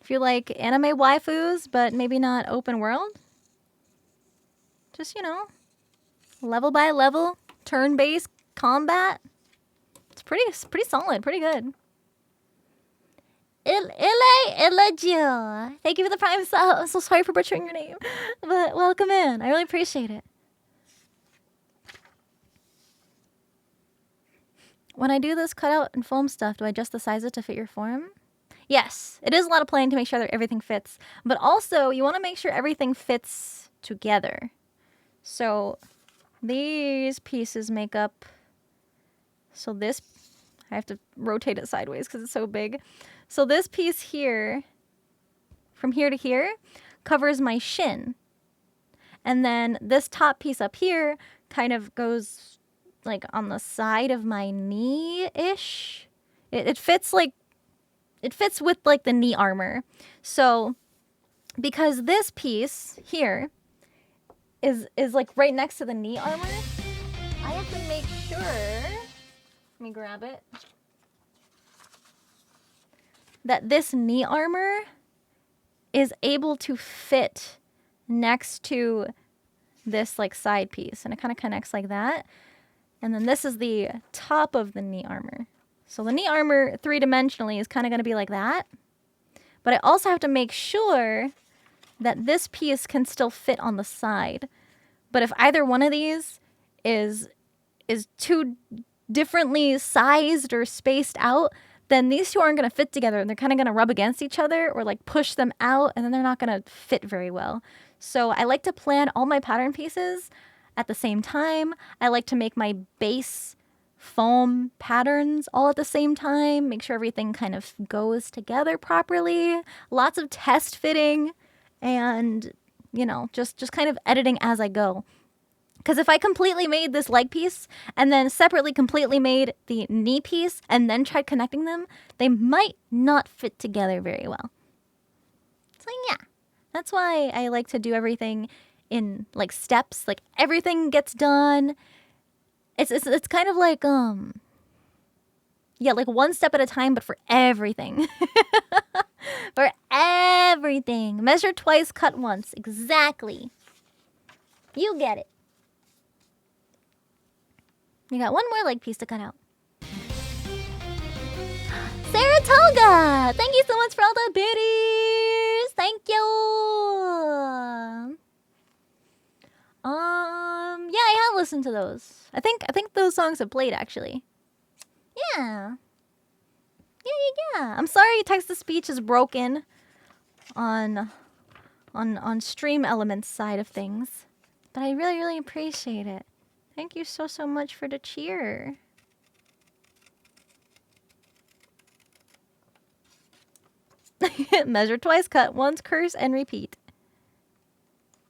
If you like anime waifus, but maybe not open world. Just, you know, level by level, turn-based combat. It's pretty solid, pretty good. Ilagio. Thank you for the prime sub. I'm so sorry for butchering your name. But welcome in. I really appreciate it. When I do this cutout and foam stuff, do I adjust the sizes to fit your form? Yes, it is a lot of planning to make sure that everything fits. But also, you want to make sure everything fits together. So, these pieces make up... So this... I have to rotate it sideways because it's so big. So this piece here, from here to here, covers my shin. And then this top piece up here kind of goes like on the side of my knee-ish. It fits like... It fits with like the knee armor. So because this piece here is like right next to the knee armor, I have to make sure, let me grab it, that this knee armor is able to fit next to this like side piece, and it kind of connects like that. And then this is the top of the knee armor. So the knee armor 3-dimensionally is kind of going to be like that. But I also have to make sure that this piece can still fit on the side. But if either one of these is too differently sized or spaced out, then these two aren't going to fit together, and they're kind of going to rub against each other or like push them out, and then they're not going to fit very well. So I like to plan all my pattern pieces at the same time. I like to make my base foam patterns all at the same time, make sure everything kind of goes together properly. Lots of test fitting and, you know, just kind of editing as I go. Because if I completely made this leg piece and then separately completely made the knee piece and then tried connecting them, they might not fit together very well. So yeah, that's why I like to do everything in like steps. Like everything gets done. It's kind of like yeah, like one step at a time, but for everything. For everything. Measure twice, cut once. Exactly. You get it. You got one more leg piece to cut out. Saratoga! Thank you so much for all the biddies! Thank you! Yeah, I have listened to those. I think those songs have played, actually. Yeah. Yeah. I'm sorry text-to-speech is broken on Stream Elements side of things. But I really, really appreciate it. Thank you so much for the cheer. Measure twice, cut once, curse, and repeat.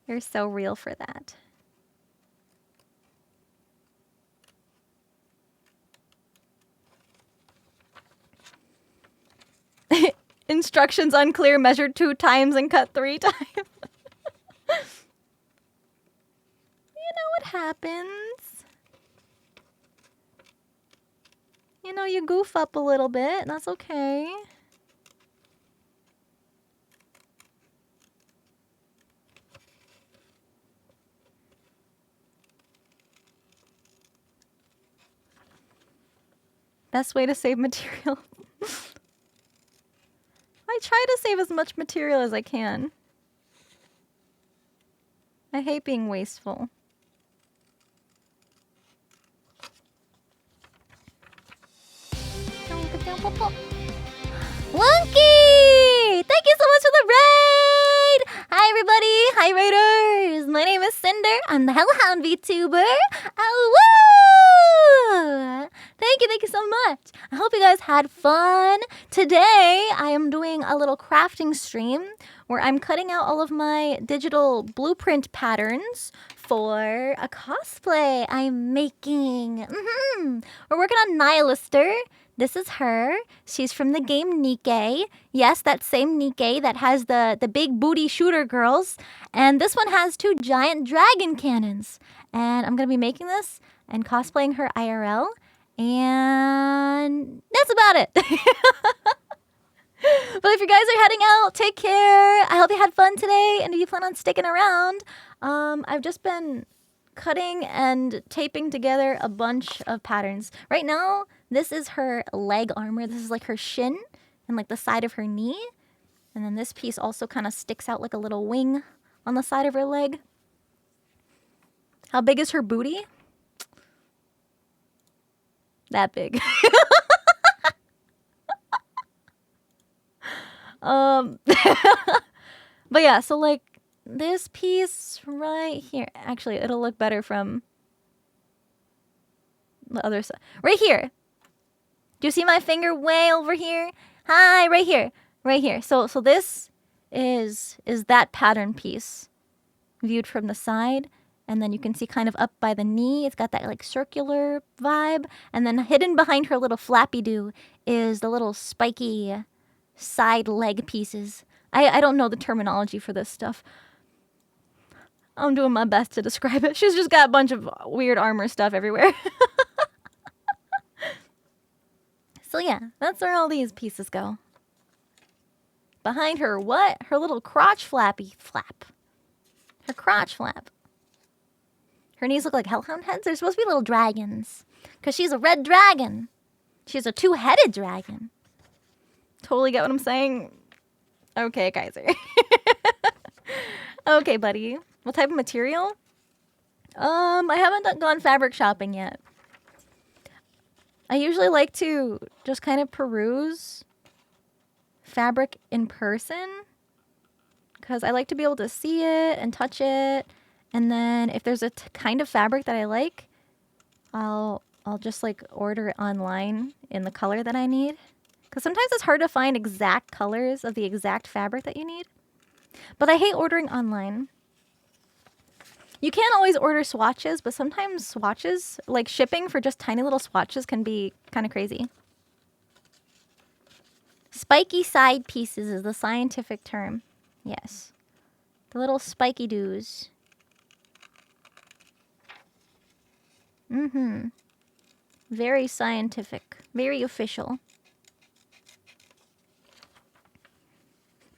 You're so real for that. Instructions unclear, measure 2 times and cut 3 times. You know what happens. You know, you goof up a little bit, and that's okay. Best way to save material. I try to save as much material as I can. I hate being wasteful. Wonky! Thank you so much for the raid! Hi everybody! Hi raiders! My name is Sinder. I'm the Hellhound VTuber. Oh, woo! Thank you so much. I hope you guys had fun. Today, I am doing a little crafting stream where I'm cutting out all of my digital blueprint patterns for a cosplay I'm making. We're working on Nihilister. This is her. She's from the game Nikke. Yes, that same Nikke that has the big booty shooter girls. And this one has 2 giant dragon cannons. And I'm going to be making this and cosplaying her IRL. And that's about it. But if you guys are heading out, take care. I hope you had fun today. And if you plan on sticking around, I've just been cutting and taping together a bunch of patterns. Right now, this is her leg armor. This is like her shin and like the side of her knee. And then this piece also kind of sticks out like a little wing on the side of her leg. How big is her booty? That big. But yeah, so like this piece right here. Actually, it'll look better from the other side. Right here. Do you see my finger way over here? Hi, right here. Right here. So this is that pattern piece viewed from the side. And then you can see kind of up by the knee, it's got that like circular vibe. And then hidden behind her little flappy-doo is the little spiky side leg pieces. I don't know the terminology for this stuff. I'm doing my best to describe it. She's just got a bunch of weird armor stuff everywhere. So yeah, that's where all these pieces go. Behind her, what? Her little crotch flappy flap. Her crotch flap. Her knees look like hellhound heads. They're supposed to be little dragons. Because she's a red dragon. She's a two-headed dragon. Totally get what I'm saying? Okay, Kaiser. Okay, buddy. What type of material? I haven't gone fabric shopping yet. I usually like to just kind of peruse fabric in person. Because I like to be able to see it and touch it. And then if there's a kind of fabric that I like, I'll just like order it online in the color that I need. Because sometimes it's hard to find exact colors of the exact fabric that you need. But I hate ordering online. You can't always order swatches, but sometimes swatches, like shipping for just tiny little swatches, can be kind of crazy. Spiky side pieces is the scientific term. Yes. The little spiky doos. Mm-hmm. Very scientific. Very official.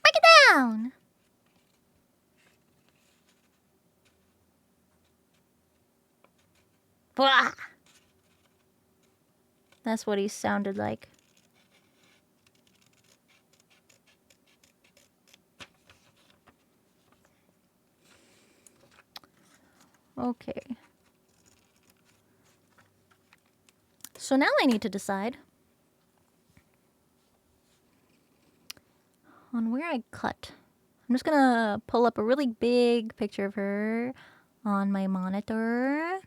Break it down! Blah! That's what he sounded like. Okay. So now I need to decide on where I cut. I'm just gonna pull up a really big picture of her on my monitor.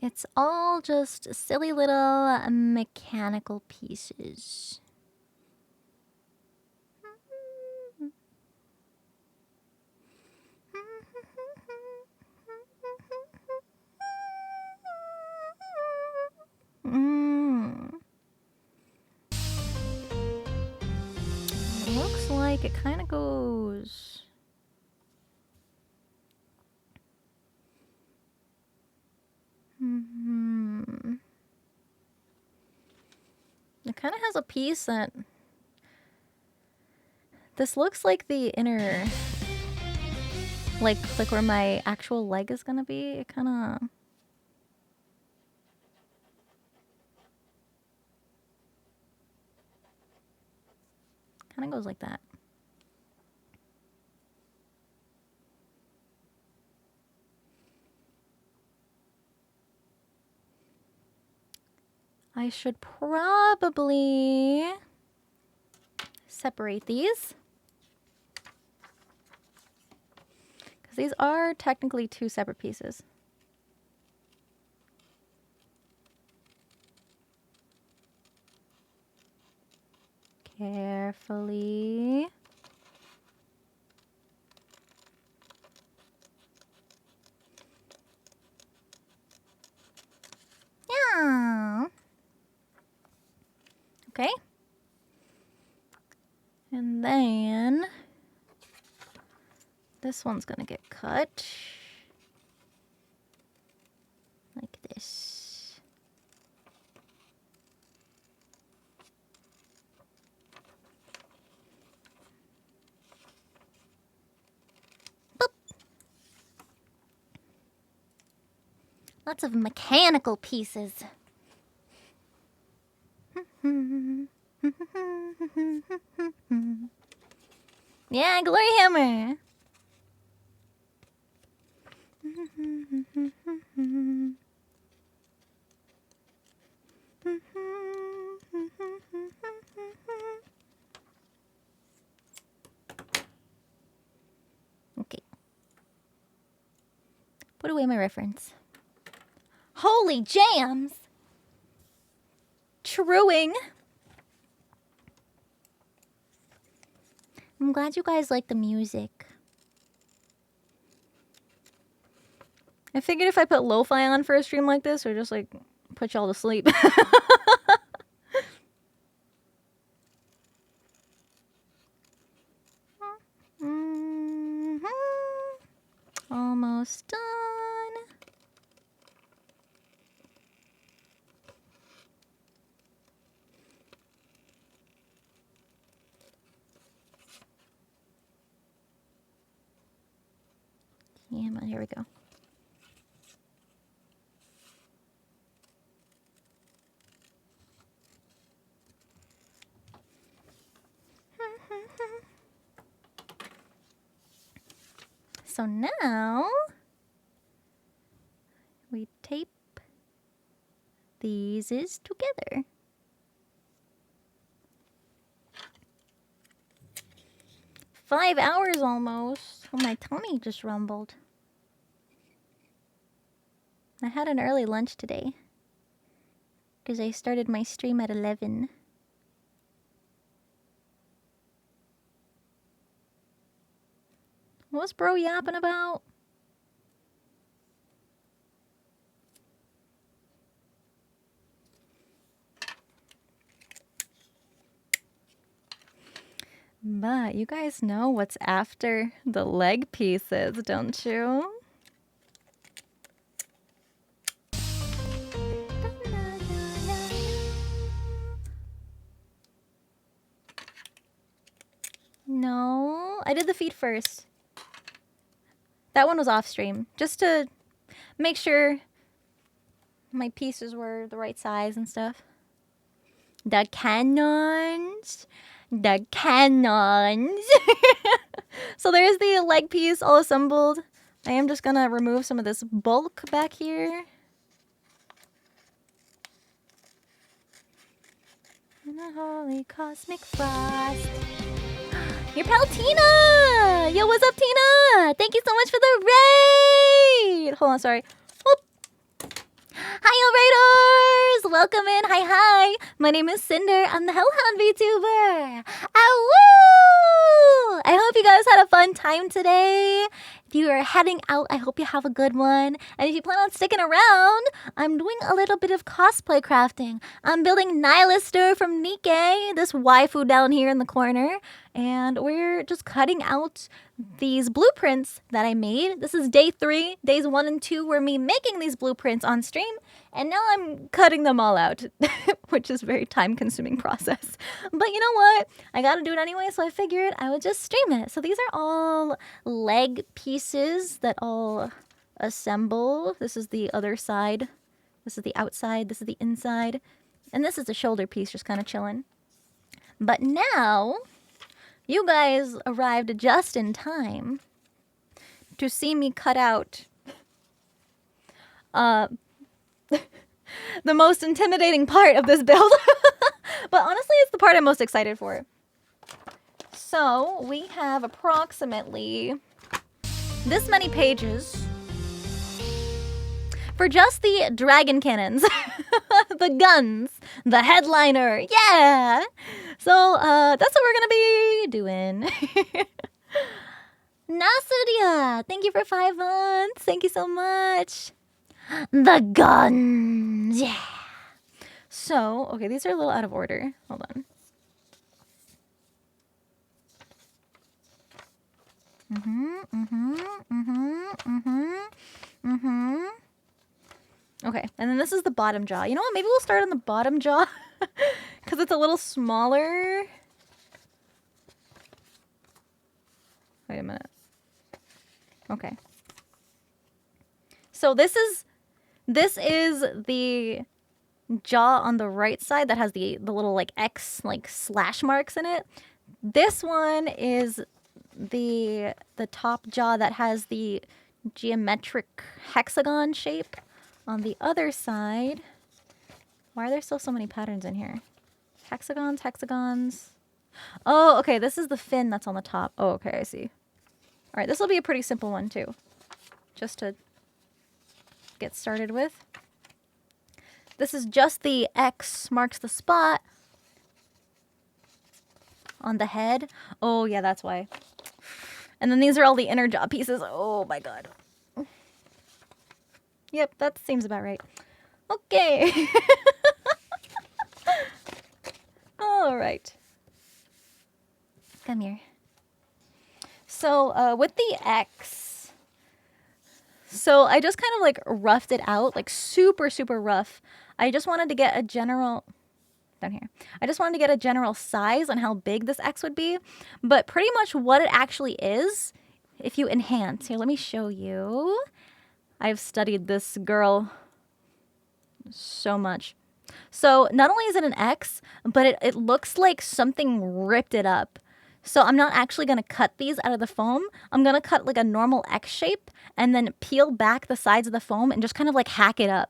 It's all just silly little mechanical pieces. Looks like it kind of goes. It kind of has a piece that. This looks like the inner. Like where my actual leg is gonna be. It kind of. Kind of goes like that. I should probably separate these. Because these are technically two separate pieces. Carefully. Yeah. Okay. And then this one's gonna get cut like this. Boop. Lots of mechanical pieces. Yeah, glory hammer. Okay. Put away my reference. Holy jams! Truing. I'm glad you guys like the music. I figured if I put lo-fi on for a stream like this, or just like put y'all to sleep. here we go. So now we tape these together. Five hours almost. Oh, my tummy just rumbled. I had an early lunch today because I started my stream at 11. What's bro yapping about? But you guys know what's after the leg pieces, don't you? No, I did the feet first. That one was off stream, just to make sure my pieces were the right size and stuff. The cannons. The cannons. So there's the leg piece all assembled. I am just gonna remove some of this bulk back here. And a holy cosmic frost. Your pal Tina! Yo, what's up, Tina? Thank you so much for the raid! Hold on, sorry. Whoop. Hi, Raiders! Welcome in. Hi, hi. My name is Sinder. I'm the Hellhound VTuber. Awoo! I hope you guys had a fun time today. If you are heading out, I hope you have a good one. And if you plan on sticking around, I'm doing a little bit of cosplay crafting. I'm building Nihilister from Nikkei, this waifu down here in the corner. And we're just cutting out these blueprints that I made. This is day 3. Days 1 and 2 were me making these blueprints on stream. And now I'm cutting them all out, which is a very time-consuming process. But you know what? I gotta do it anyway, so I figured I would just stream it. So these are all leg pieces that all assemble. This is the other side. This is the outside. This is the inside. And this is the shoulder piece, just kind of chilling. But now, you guys arrived just in time to see me cut out the most intimidating part of this build. But honestly, it's the part I'm most excited for. So we have approximately this many pages for just the dragon cannons, the guns, the headliner. Yeah. So that's what we're gonna be doing. Nasudia, thank you for 5 months. Thank you so much. The guns. Yeah. So, okay, these are a little out of order. Hold on. Okay, and then this is the bottom jaw. You know what? Maybe we'll start on the bottom jaw because it's a little smaller. Wait a minute. Okay. So this is the jaw on the right side that has the little like X like slash marks in it. This one is the top jaw that has the geometric hexagon shape. On the other side, why are there still so many patterns in here? Hexagons, hexagons. Oh, okay, this is the fin that's on the top. Oh, okay, I see. All right, this will be a pretty simple one too, just to get started with. This is just the X marks the spot on the head. Oh, yeah, that's why. And then these are all the inner jaw pieces. Oh, my God. Yep, that seems about right. Okay. All right. Come here. So with the X, so I just kind of like roughed it out, like super, super rough. I just wanted to get a general, down here. I just wanted to get a general size on how big this X would be. But pretty much what it actually is if you enhance, here, let me show you. I've studied this girl so much. So not only is it an X, but it looks like something ripped it up. So I'm not actually going to cut these out of the foam. I'm going to cut like a normal X shape and then peel back the sides of the foam and just kind of like hack it up.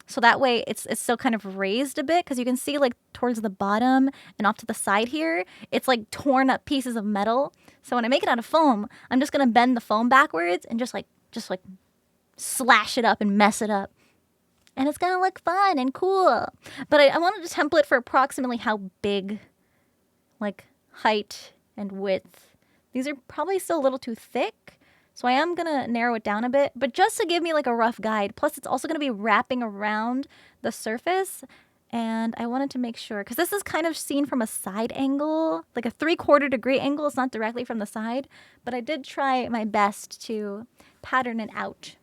So that way it's still kind of raised a bit, because you can see like towards the bottom and off to the side here, it's like torn up pieces of metal. So when I make it out of foam, I'm just going to bend the foam backwards and just like slash it up and mess it up. And it's going to look fun and cool. But I wanted a template for approximately how big, like height and width. These are probably still a little too thick, so I am going to narrow it down a bit. But just to give me like a rough guide. Plus, it's also going to be wrapping around the surface. And I wanted to make sure, because this is kind of seen from a side angle, like a 3/4 degree angle. It's not directly from the side. But I did try my best to pattern it out.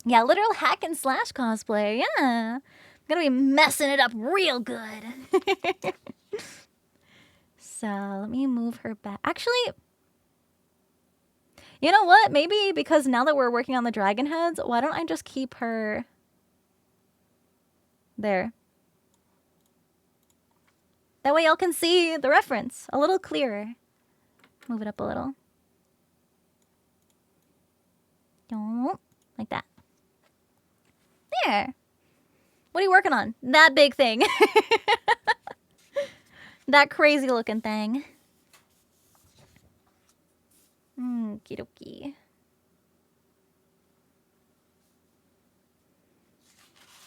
Yeah, literal hack and slash cosplay. Yeah. I'm going to be messing it up real good. So let me move her back. Actually, you know what? Maybe because now that we're working on the dragon heads, why don't I just keep her there? That way y'all can see the reference a little clearer. Move it up a little. Like that. There. What are you working on? That big thing. That crazy looking thing. Okie dokie.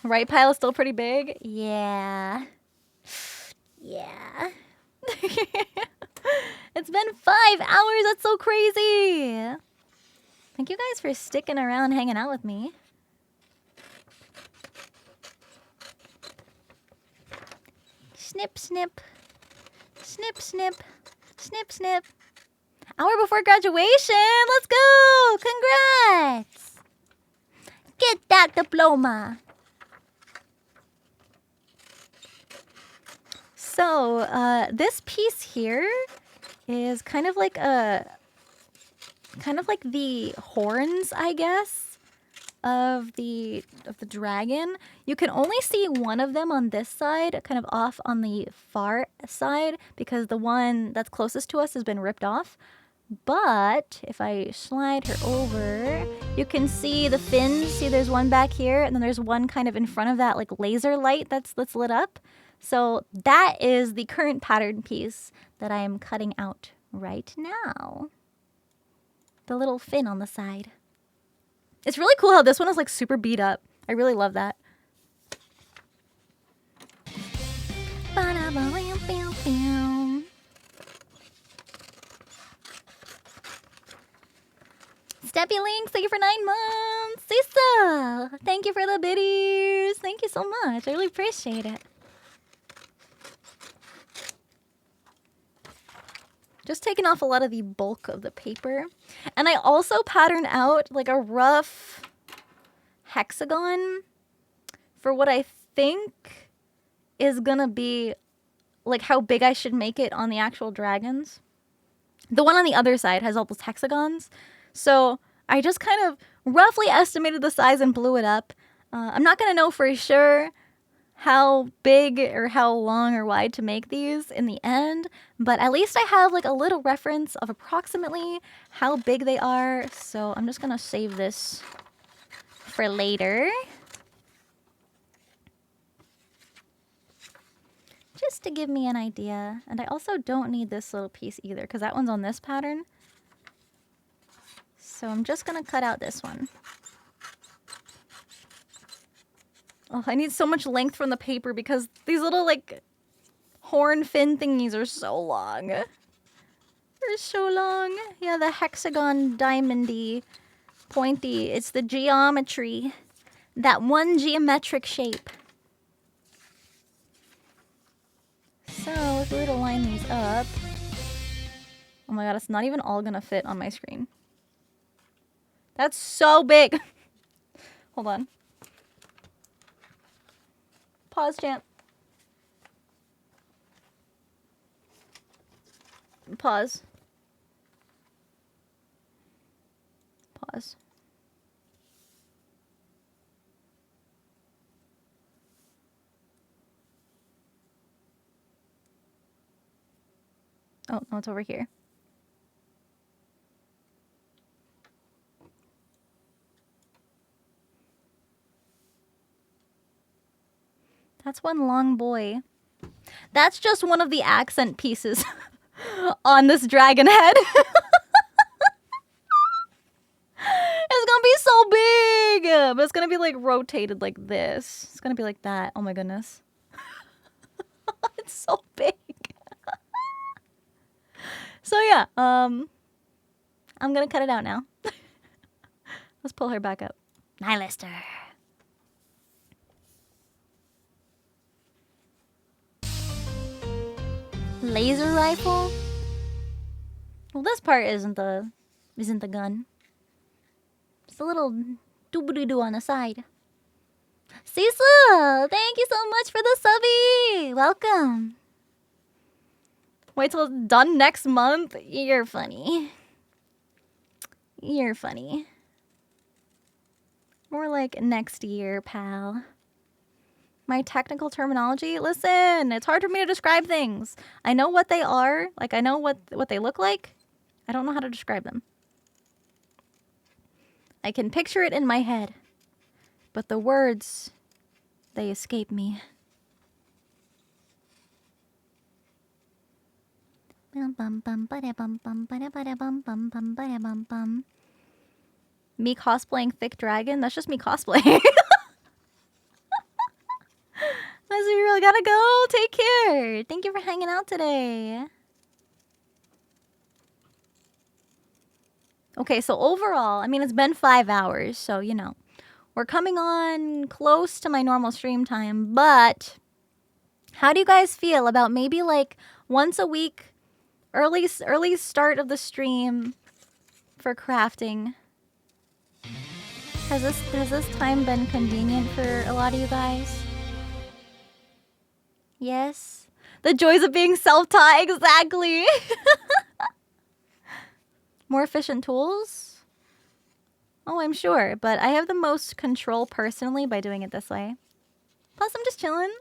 Right pile is still pretty big? Yeah. Yeah. It's been 5 hours. That's so crazy. Thank you guys for sticking around hanging out with me. Snip, snip. Snip, snip. Snip, snip. Hour before graduation. Let's go. Congrats. Get that diploma. So, this piece here is kind of like the horns, I guess, of the dragon. You can only see one of them on this side, kind of off on the far side, because the one that's closest to us has been ripped off. But if I slide her over, you can see the fins. See, there's one back here, and then there's one kind of in front of that, like laser light that's lit up. So that is the current pattern piece that I am cutting out right now. The little fin on the side. It's really cool how this one is like super beat up. I really love that. Steppy Links, thank you for 9 months. Sisa, thank you for the biddies. Thank you so much. I really appreciate it. Just taking off a lot of the bulk of the paper. And I also patterned out like a rough hexagon for what I think is gonna be like how big I should make it on the actual dragons. The one on the other side has all those hexagons. So I just kind of roughly estimated the size and blew it up. I'm not gonna know for sure how big or how long or wide to make these in the end, but at least I have like a little reference of approximately how big they are. So I'm just gonna save this for later, just to give me an idea. And I also don't need this little piece either, because that one's on this pattern. So I'm just gonna cut out this one. Oh, I need so much length from the paper because these little, like, horn fin thingies are so long. They're so long. Yeah, the hexagon diamondy, pointy. It's the geometry. That one geometric shape. So, if we were to line these up... Oh my god, it's not even all gonna fit on my screen. That's so big! Hold on. Pause, champ. Pause. Pause. Oh, no, it's over here. That's one long boy. That's just one of the accent pieces on this dragon head. It's gonna be so big, but it's gonna be like rotated like this. It's gonna be like that. Oh my goodness. It's so big. So yeah, I'm gonna cut it out now. Let's pull her back up. Nihilister. Laser rifle? Well, this part isn't the gun. It's a little doo-doo-doo on the side. Cecil, thank you so much for the subby. Welcome. Wait till it's done next month. You're funny. You're funny. More like next year, pal. My technical terminology? Listen, it's hard for me to describe things. I know what they are. Like, I know what they look like. I don't know how to describe them. I can picture it in my head. But the words, they escape me. Me cosplaying Thick Dragon? That's just me cosplaying. As we really gotta go. Take care. Thank you for hanging out today. Okay, so overall, I mean, it's been 5 hours, so, you know, we're coming on close to my normal stream time, but how do you guys feel about maybe like once a week, early start of the stream for crafting? Has this time been convenient for a lot of you guys? Yes? The joys of being self-taught, exactly! More efficient tools? Oh, I'm sure, but I have the most control personally by doing it this way. Plus, I'm just chilling.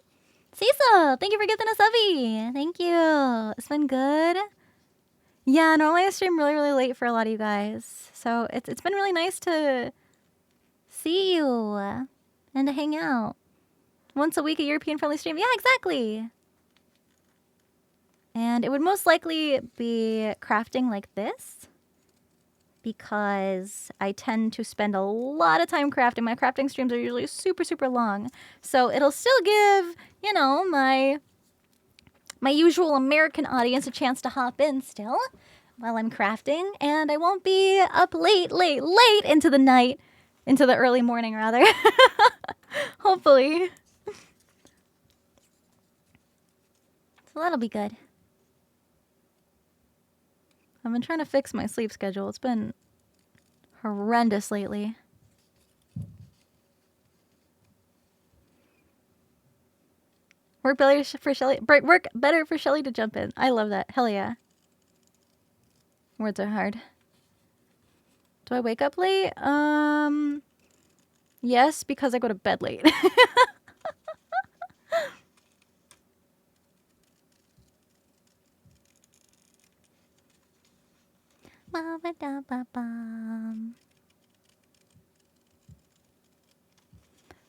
Cecil, thank you for getting a subby. Thank you. It's been good. Yeah, normally I stream really, really late for a lot of you guys. So it's been really nice to see you and to hang out. Once a week, a European-friendly stream. Yeah, exactly. And it would most likely be crafting like this, because I tend to spend a lot of time crafting. My crafting streams are usually super, super long. So it'll still give, you know, my usual American audience a chance to hop in still while I'm crafting. And I won't be up late into the night, into the early morning rather. Hopefully. So that'll be good. I've been trying to fix my sleep schedule. It's been horrendous lately. Work better for Shelly. Work better for Shelly to jump in. I love that. Hell yeah. Words are hard. Do I wake up late? Yes, because I go to bed late.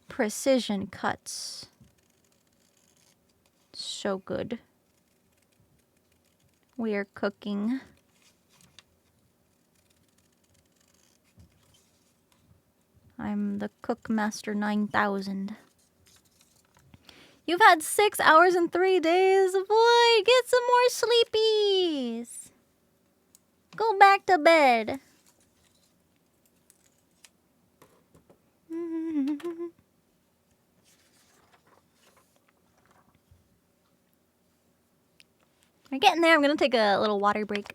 Precision cuts. So good. We are cooking. I'm the Cookmaster 9000. You've had 6 hours and 3 days. Boy, get some more sleepies. Go back to bed. We're getting there. I'm going to take a little water break.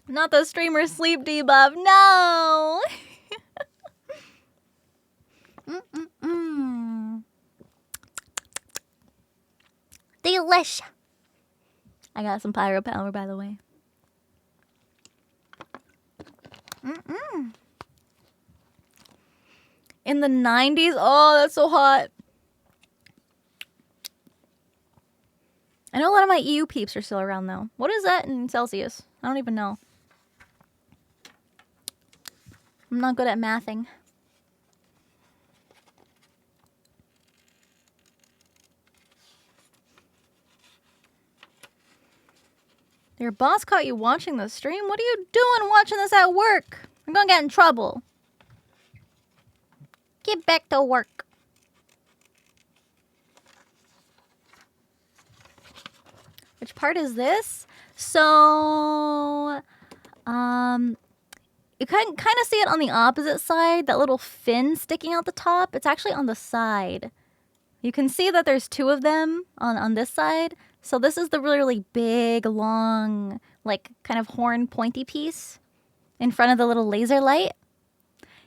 Not the streamer sleep debuff. No. Delish. I got some pyro power, by the way. In the 90s? Oh, that's so hot. I know a lot of my EU peeps are still around, though. What is that in Celsius? I don't even know. I'm not good at mathing. Your boss caught you watching the stream? What are you doing watching this at work? I'm gonna get in trouble. Get back to work. Which part is this? So, you can kind of see it on the opposite side, that little fin sticking out the top. It's actually on the side. You can see that there's two of them on this side. So this is the really, really big, long, like kind of horn pointy piece in front of the little laser light.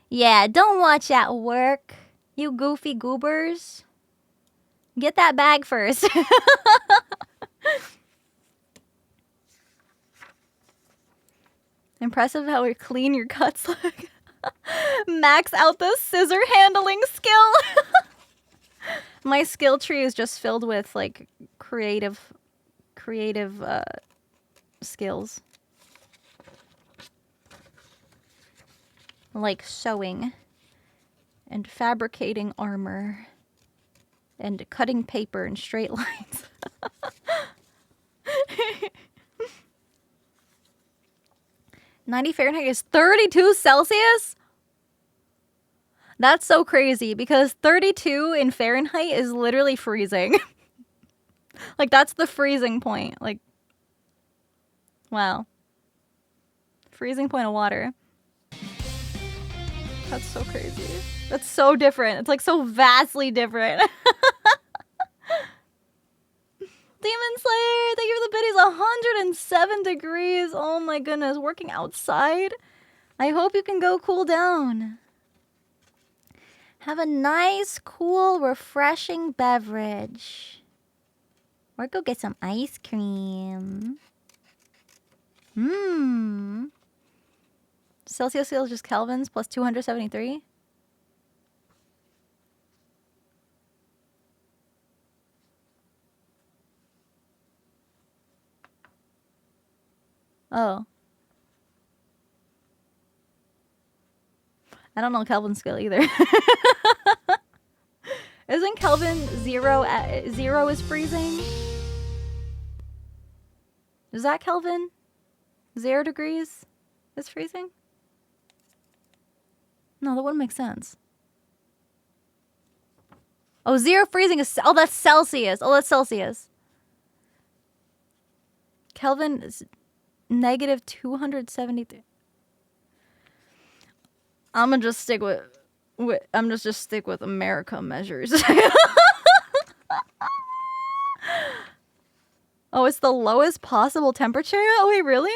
Yeah, don't watch at work, you goofy goobers. Get that bag first. Impressive how clean your cuts look. Max out the scissor handling skill. My skill tree is just filled with like creative skills. Like sewing and fabricating armor and cutting paper in straight lines. 90 Fahrenheit is 32 Celsius? That's so crazy because 32 in Fahrenheit is literally freezing. Like, that's the freezing point. Like, wow. Freezing point of water. That's so crazy. That's so different. It's like so vastly different. Demon Slayer, thank you for the biddies. 107 degrees. Oh my goodness, working outside. I hope you can go cool down. Have a nice, cool, refreshing beverage. Or go get some ice cream. Celsius scale is just Kelvins plus 273. Oh. I don't know Kelvin scale either. Isn't Kelvin 0 is freezing? Is that Kelvin? 0 degrees is freezing? No, that wouldn't make sense. Oh, 0 freezing is... Oh, that's Celsius. Oh, that's Celsius. Kelvin is negative 273. I'm gonna just stick with just stick with America measures. Oh, it's the lowest possible temperature? Oh, wait, really?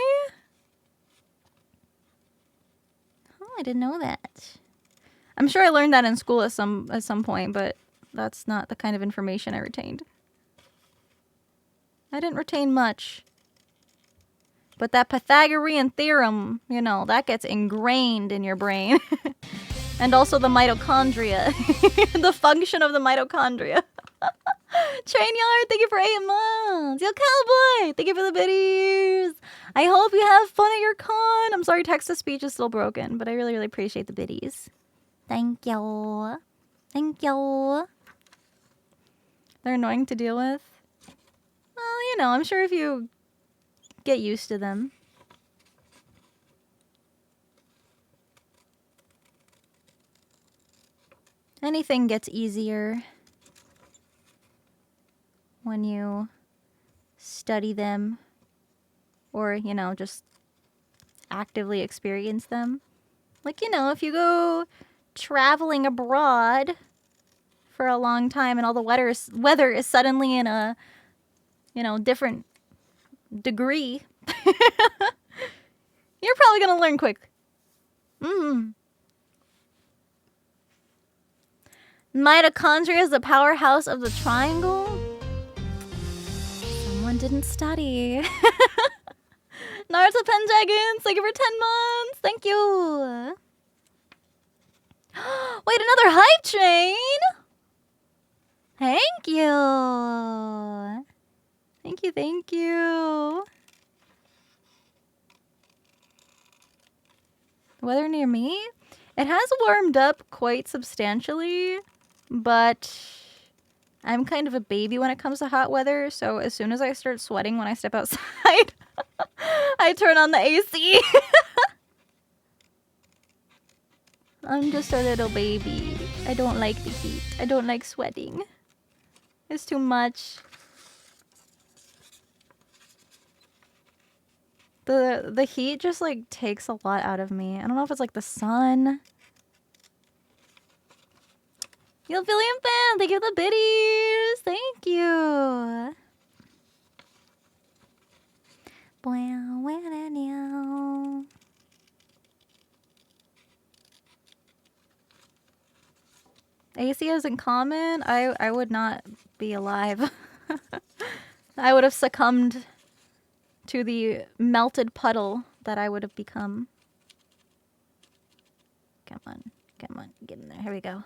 Oh, I didn't know that. I'm sure I learned that in school at some point, but that's not the kind of information I retained. I didn't retain much. But that Pythagorean theorem, you know, that gets ingrained in your brain. And also the mitochondria. The function of the mitochondria. Train Yard, thank you for 8 months. Yo, Cowboy, thank you for the biddies. I hope you have fun at your con. I'm sorry, text-to-speech is still broken, but I really, really appreciate the biddies. Thank you. Thank you. They're annoying to deal with. Well, you know, I'm sure if you get used to them. Anything gets easier when you study them or, you know, just actively experience them. Like, you know, if you go traveling abroad for a long time and all the weather is suddenly in a, you know, different degree, you're probably going to learn quick. Mitochondria is the powerhouse of the triangle. Someone didn't study. Naruto Pendragons, thank you for 10 months. Thank you. Wait, another hype train. Thank you. Thank you, thank you. The weather near me? It has warmed up quite substantially, but I'm kind of a baby when it comes to hot weather, so as soon as I start sweating when I step outside, I turn on the AC. I'm just a little baby. I don't like the heat. I don't like sweating. It's too much. The heat just like takes a lot out of me. I don't know if it's like the sun. Yo, Billion fan, thank you for the biddies. Thank you. AC isn't common. I would not be alive. I would have succumbed to the melted puddle that I would have become. Come on, come on, get in there. Here we go.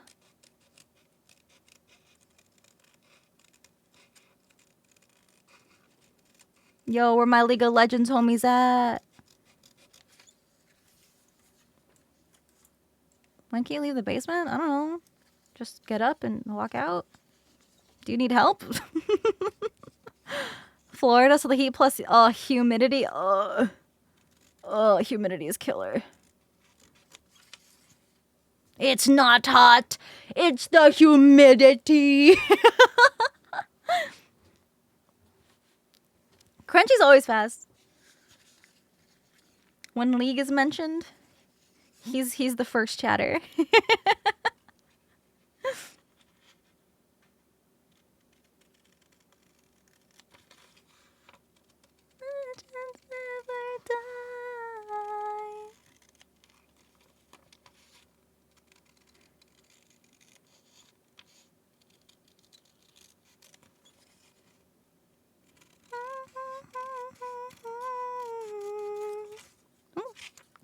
Yo, where my League of Legends homies at? When can you leave the basement? I don't know. Just get up and walk out. Do you need help? Florida, so the heat plus humidity. Humidity is killer. It's not hot. It's the humidity. Crunchy's always fast. When League is mentioned, he's the first chatter.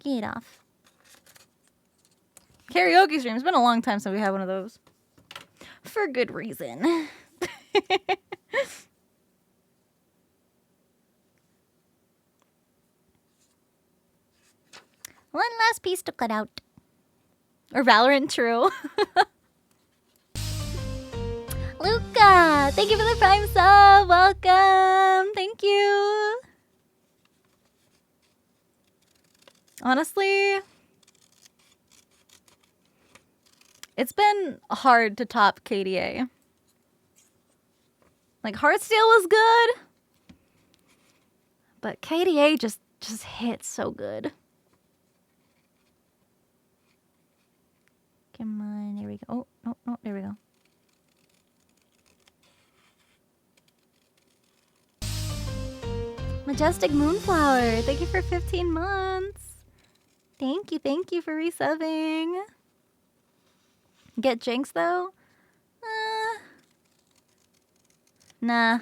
Get off. Karaoke stream. It's been a long time since we had one of those. For good reason. One last piece to cut out. Or Valorant, true. Luca, thank you for the Prime sub. Welcome. Thank you. Honestly, it's been hard to top KDA. Like, Heartsteel was good, but KDA just hits so good. Come on, there we go. Oh, there we go. Majestic Moonflower, thank you for 15 months. Thank you for resubbing. Get Jinx though? Nah.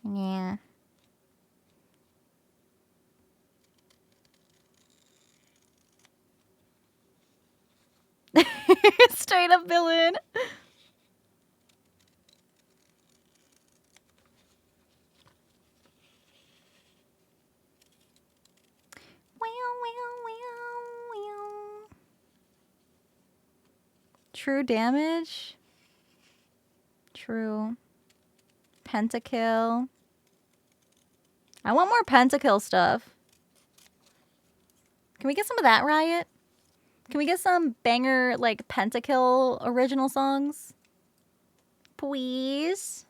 Yeah. Straight up villain. True damage. True. Pentakill. I want more pentakill stuff. Can we get some of that, Riot? Can we get some banger, like, pentakill original songs? Please?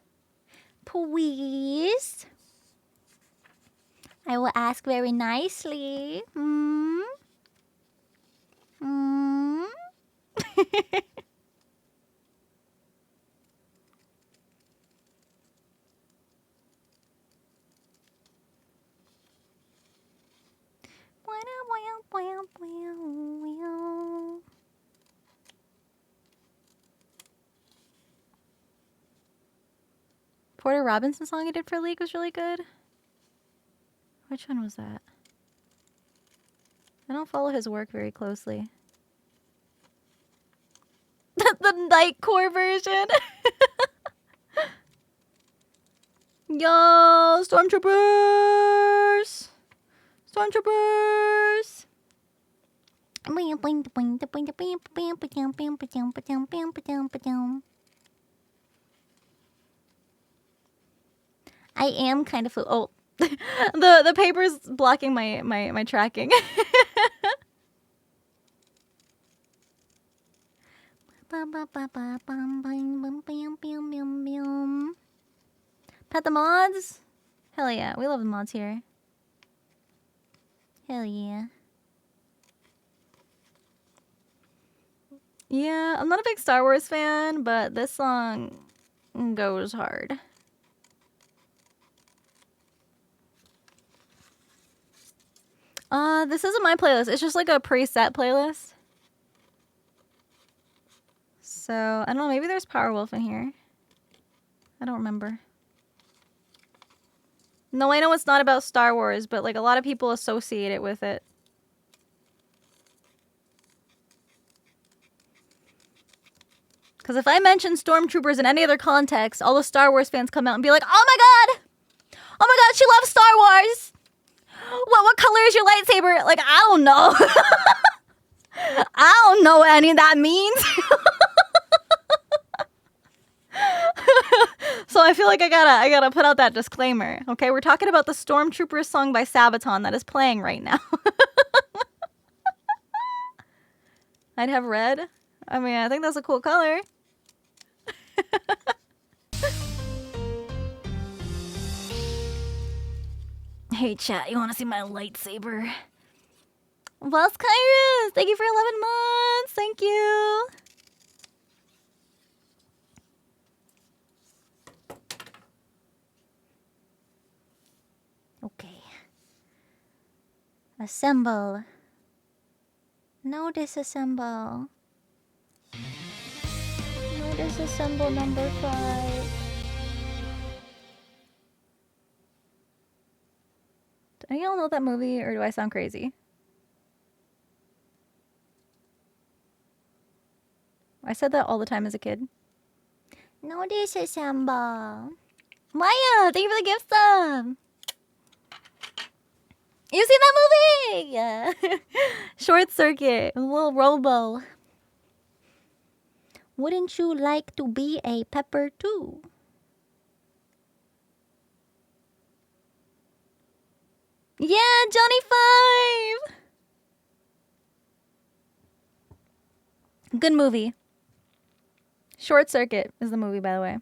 Please? I will ask very nicely. Porter Robinson song he did for League was really good. Which one was that? I don't follow his work very closely. The Nightcore version. Yo, stormtroopers! Stormtroopers! I am kind of oh, the paper's blocking my tracking. Pet the mods? Hell yeah, we love the mods here. Hell yeah. Yeah, I'm not a big Star Wars fan, but this song goes hard. This isn't my playlist. It's just like a preset playlist. So, I don't know, maybe there's Powerwolf in here. I don't remember. No, I know it's not about Star Wars, but like a lot of people associate it with it. Because if I mention Stormtroopers in any other context, all the Star Wars fans come out and be like, oh my god! Oh my god, she loves Star Wars! What color is your lightsaber? Like, I don't know. I don't know what any of that means. So I feel like I gotta put out that disclaimer. Okay, we're talking about the Stormtroopers song by Sabaton that is playing right now. I'd have red. I mean, I think that's a cool color. Hey chat, you wanna see my lightsaber? Well, Kyrus, thank you for 11 months. Thank you. Okay. Assemble. No disassemble. No disassemble number 5. Do any of y'all know that movie, or do I sound crazy? I said that all the time as a kid. No disassemble. Maya, thank you for the gift sub. You seen that movie? Yeah. Short Circuit, a little Robo. Wouldn't you like to be a pepper too? Yeah, Johnny 5. Good movie. Short Circuit is the movie, by the way.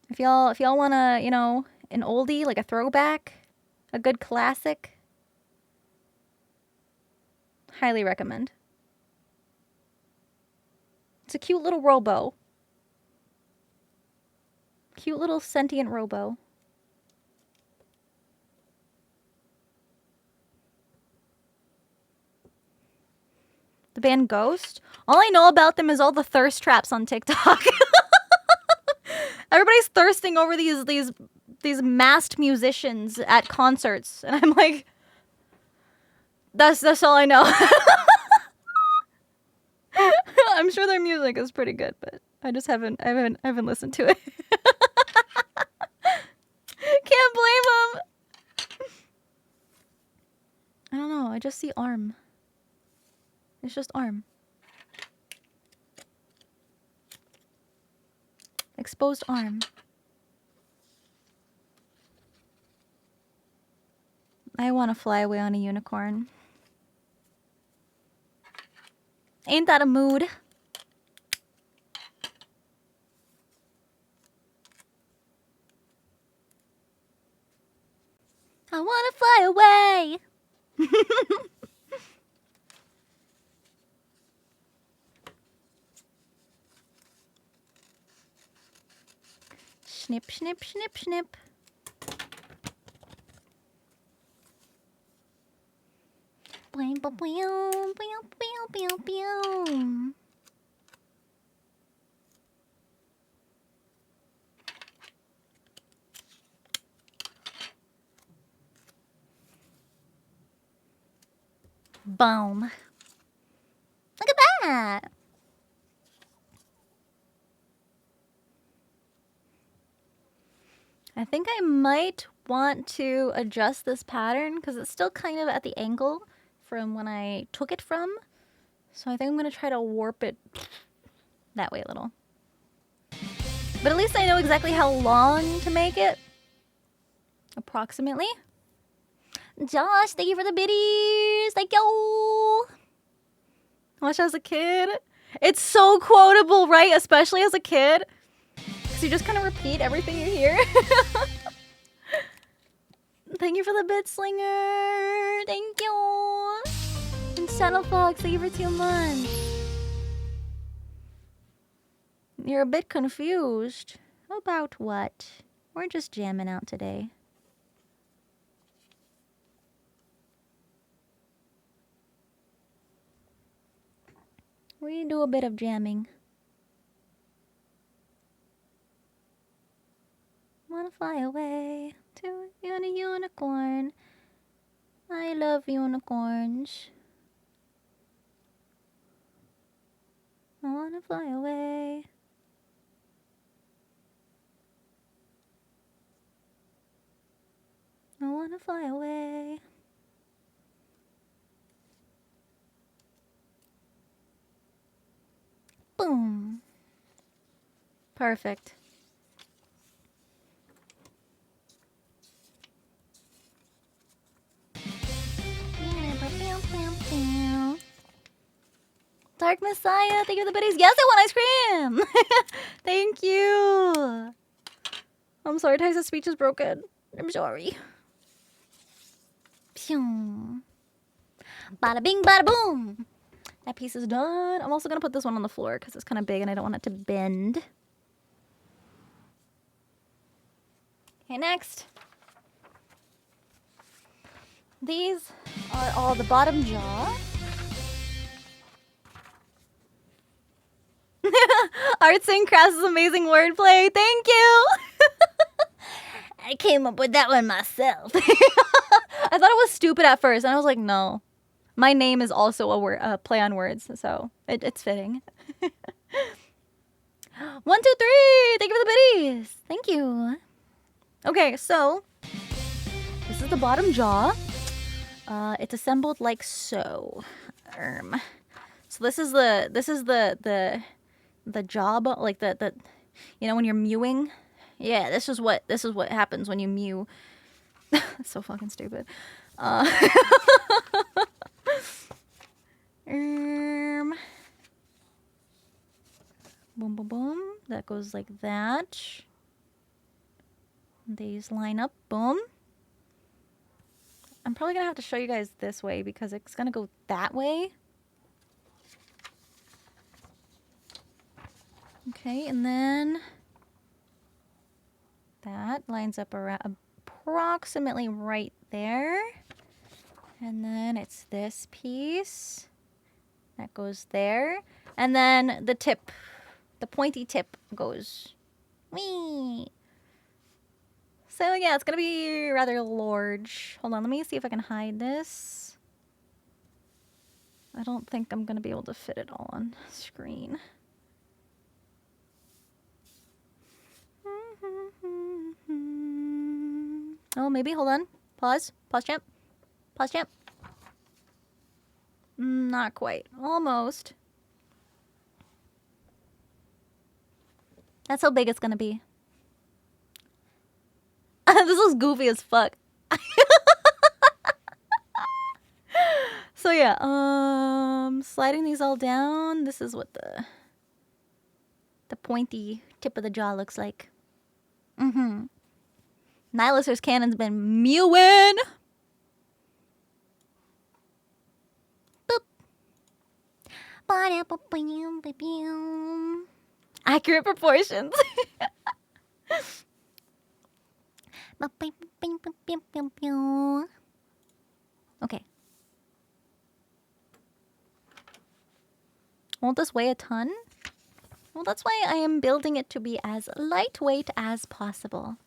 If y'all wanna, you know, an oldie, like a throwback, a good classic, highly recommend. It's a cute little robo. Cute little sentient robo. The band Ghost? All I know about them is all the thirst traps on TikTok. Everybody's thirsting over these masked musicians at concerts, and I'm like, that's all I know. I'm sure their music is pretty good, but I just haven't listened to it. Can't blame them. I don't know. I just see arm. It's just arm. Exposed arm. I want to fly away on a unicorn. Ain't that a mood? I want to fly away. Snip, snip, snip, snip. Boing, boing, boing, boing, boing, boing. Boom. Look at that. I think I might want to adjust this pattern because it's still kind of at the angle from when I took it from. So I think I'm going to try to warp it that way a little. But at least I know exactly how long to make it. Approximately. Josh, thank you for the biddies. Thank you. I wish I was a kid. It's so quotable, right? Especially as a kid. Because you just kind of repeat everything you hear. Thank you for the bit slinger. Thank you. And Shadow Fox, thank you for 2 months. You're a bit confused. About what? We're just jamming out today. We do a bit of jamming. Wanna fly away to a unicorn. I love unicorns. I wanna fly away. I wanna fly away. Boom. Perfect. Dark Messiah, thank you for the biddies. Yes, I want ice cream. Thank you. I'm sorry, Ty's speech is broken. I'm sorry. Pew. Bada bing, bada boom. That piece is done. I'm also going to put this one on the floor because it's kind of big and I don't want it to bend. Okay, next. These are all the bottom jaw. Arts and crafts is amazing wordplay. Thank you. I came up with that one myself. I thought it was stupid at first, and I was like, no. My name is also a play on words, so it's fitting. 1, 2, 3. Thank you for the biddies. Thank you. Okay, so this is the bottom jaw. It's assembled like so. So this is the jaw, like the you know when you're mewing. Yeah, this is what happens when you mew. It's so fucking stupid. Boom, boom, boom. That goes like that. These line up. Boom. I'm probably gonna have to show you guys this way because it's gonna go that way. Okay, and then that lines up around approximately right there. And then it's this piece that goes there. And then the tip, the pointy tip goes wee. So yeah, it's gonna be rather large. Hold on, let me see if I can hide this. I don't think I'm gonna be able to fit it all on screen. Oh, maybe, hold on. Pause. Pause, champ. Pause, champ. Not quite. Almost. That's how big it's gonna be. This is goofy as fuck. So yeah, sliding these all down. This is what the pointy tip of the jaw looks like. Nihilister's cannon's been mewing. Boop. Accurate proportions. Okay. Won't this weigh a ton? Well, that's why I am building it to be as lightweight as possible.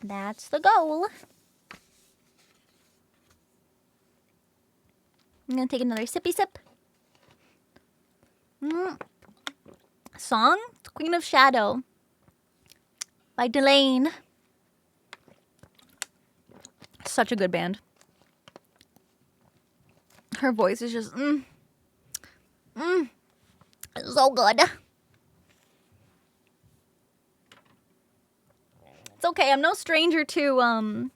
That's the goal. I'm gonna take another sippy sip. Song? Queen of Shadow by Delane. Such a good band. Her voice is just so good. It's okay, I'm no stranger to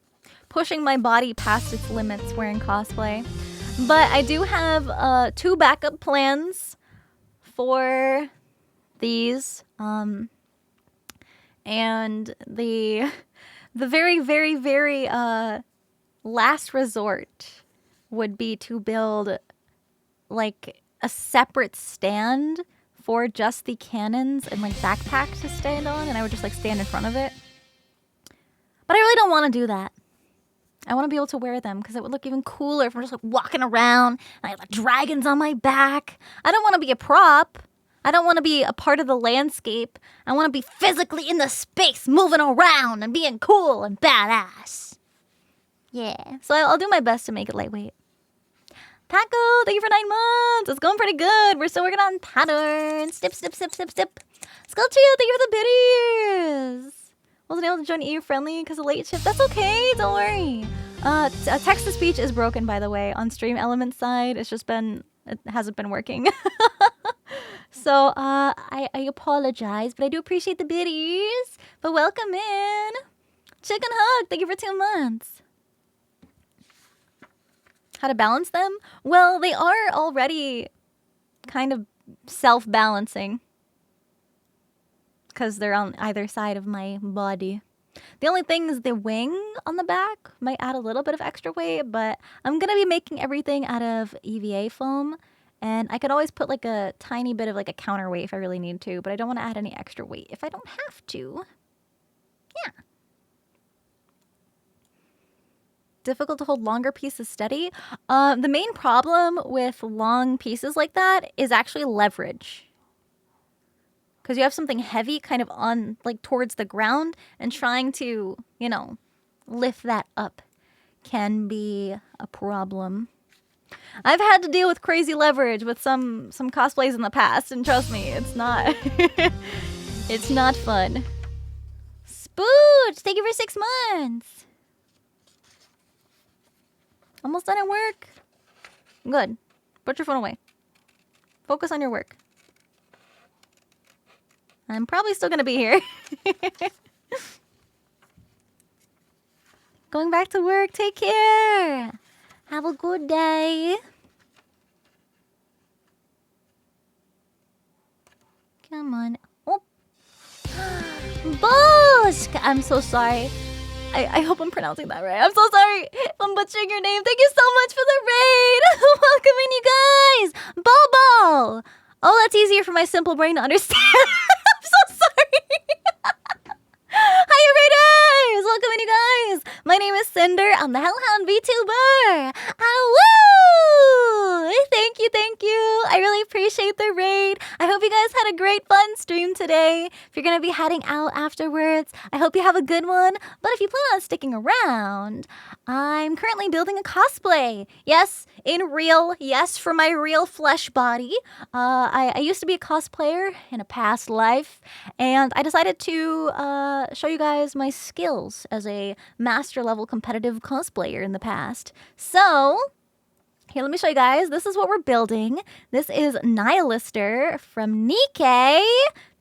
pushing my body past its limits wearing cosplay. But I do have 2 backup plans for these. And the very, very, very last resort would be to build like a separate stand for just the cannons and like backpack to stand on, and I would just like stand in front of it. But I really don't want to do that. I want to be able to wear them because it would look even cooler if I'm just like walking around and I have like dragons on my back. I don't want to be a prop. I don't want to be a part of the landscape. I want to be physically in the space, moving around and being cool and badass. Yeah, so I'll do my best to make it lightweight. Taco, thank you for 9 months. It's going pretty good. We're still working on patterns. Stip, stip, stip, stip, stip. Sculpture, thank you for the biddies. Wasn't able to join EU friendly because of late shift. That's okay, don't worry. Text to speech is broken, by the way, on Stream Elements side. It hasn't been working. So I apologize, but I do appreciate the biddies. But welcome in. Chicken Hug, thank you for 2 months. How to balance them? Well, they are already kind of self-balancing because they're on either side of my body. The only thing is the wing on the back might add a little bit of extra weight, but I'm going to be making everything out of EVA foam, and I could always put like a tiny bit of like a counterweight if I really need to, but I don't want to add any extra weight if I don't have to. Yeah. Difficult to hold longer pieces steady. The main problem with long pieces like that is actually leverage. Because you have something heavy kind of on, like, towards the ground, and trying to, you know, lift that up can be a problem. I've had to deal with crazy leverage with some cosplays in the past, and trust me, it's not it's not fun. Spooch, thank you for 6 months. Almost done at work. Good. Put your phone away. Focus on your work. I'm probably still going to be here. Going back to work. Take care. Have a good day. Come on. Oh. Bosk! I'm so sorry. I hope I'm pronouncing that right. I'm so sorry if I'm butchering your name. Thank you so much for the raid. Welcome in, you guys. Bobo. Oh, that's easier for my simple brain to understand. I'm so sorry. Hiya, raiders. Welcome in, you guys. My name is Sinder. I'm the Hellhound VTuber. Woo! Thank you, thank you. I really appreciate the raid. I hope you guys had a great fun stream today. If you're going to be heading out afterwards, I hope you have a good one. But if you plan on sticking around, I'm currently building a cosplay. Yes, in real. Yes, for my real flesh body. I used to be a cosplayer in a past life, and I decided to show you guys my skills as a master level competitive cosplayer in the past. So here, let me show you guys. This is what we're building. This is Nihilister from Nikkei,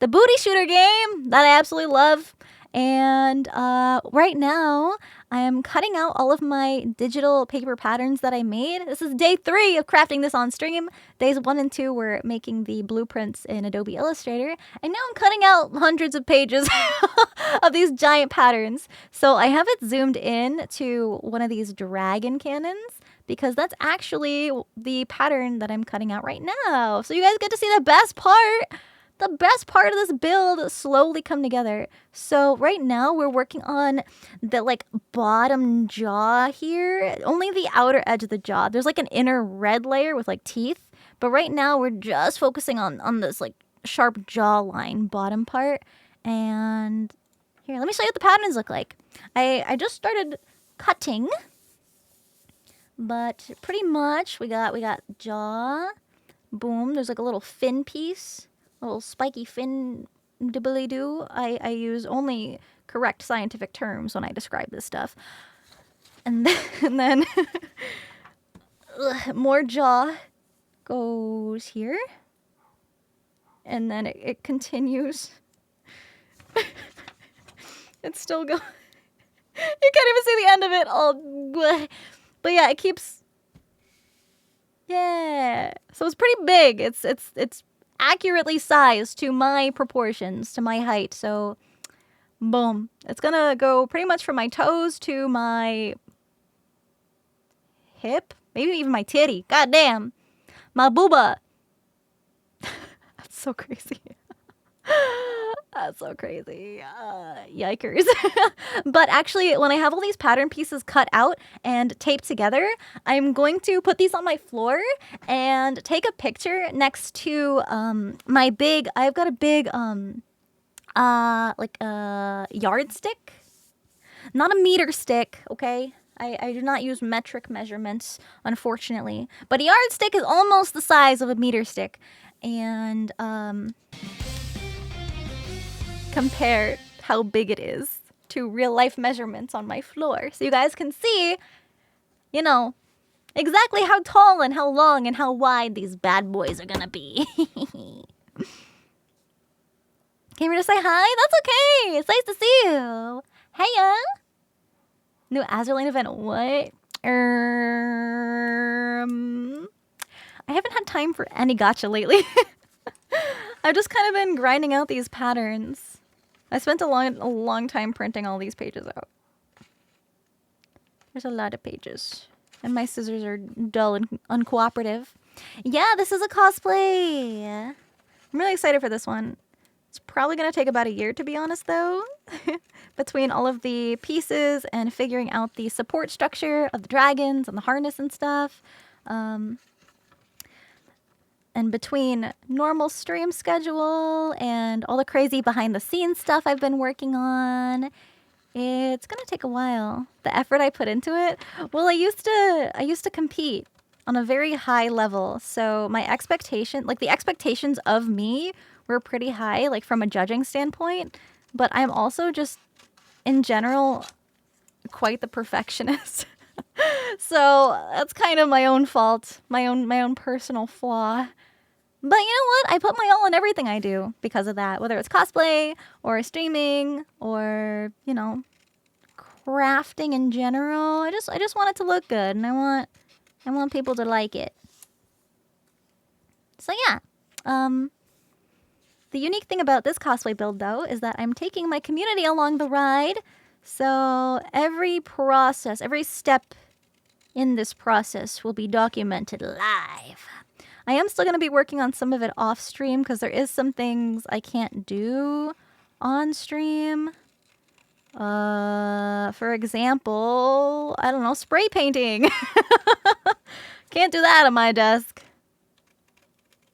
the booty shooter game that I absolutely love. And right now, I am cutting out all of my digital paper patterns that I made. This is day 3 of crafting this on stream. Days 1 and 2 were making the blueprints in Adobe Illustrator. And now I'm cutting out hundreds of pages of these giant patterns. So I have it zoomed in to one of these dragon cannons, because that's actually the pattern that I'm cutting out right now. So you guys get to see the best part of this build slowly come together. So right now we're working on the like bottom jaw here, only the outer edge of the jaw. There's like an inner red layer with like teeth, but right now we're just focusing on this like sharp jawline bottom part. And here, let me show you what the patterns look like. I just started cutting But pretty much we got jaw. Boom. There's like a little fin piece. A little spiky fin dibbly-doo. I use only correct scientific terms when I describe this stuff. And then more jaw goes here. And then it continues. It's still going. You can't even see the end of it. Oh, but yeah, it keeps. Yeah. So it's pretty big. It's accurately sized to my proportions, to my height. So, boom. It's gonna go pretty much from my toes to my hip, maybe even my titty. God damn. My booba. That's so crazy. That's so crazy. Yikers. But actually, when I have all these pattern pieces cut out and taped together, I'm going to put these on my floor and take a picture next to my big, I've got a big, like a yardstick. Not a meter stick, okay? I do not use metric measurements, unfortunately. But a yardstick is almost the size of a meter stick. And, compare how big it is to real life measurements on my floor. So you guys can see, you know, exactly how tall and how long and how wide these bad boys are gonna be. Came here to say hi? That's okay. It's nice to see you. Heya. New Azerlane event. What? I haven't had time for any gacha lately. I've just kind of been grinding out these patterns. I spent a long time printing all these pages out. There's a lot of pages. And my scissors are dull and uncooperative. Yeah, this is a cosplay. I'm really excited for this one. It's probably going to take about a year, to be honest, though. Between all of the pieces and figuring out the support structure of the dragons and the harness and stuff. And between normal stream schedule and all the crazy behind the scenes stuff I've been working on, it's gonna take a while. The effort I put into it. Well, I used to compete on a very high level. So my expectation, like the expectations of me were pretty high, like from a judging standpoint. But I'm also just, in general, quite the perfectionist. So that's kind of my own fault, my own personal flaw. But you know what? I put my all in everything I do because of that. Whether it's cosplay or streaming or, you know, crafting in general. I just want it to look good, and I want people to like it. So yeah. The unique thing about this cosplay build, though, is that I'm taking my community along the ride. So every process, every step in this process will be documented live. I am still going to be working on some of it off stream because there is some things I can't do on stream. For example, I don't know, spray painting. Can't do that on my desk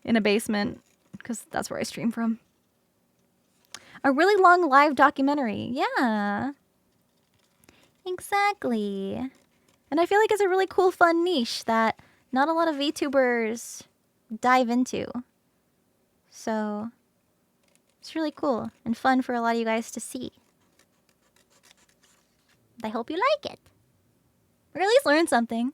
in a basement because that's where I stream from. A really long live documentary. Yeah. Exactly. And I feel like it's a really cool, fun niche that not a lot of VTubers dive into. So it's really cool and fun for a lot of you guys to see. I hope you like it. Or at least learn something.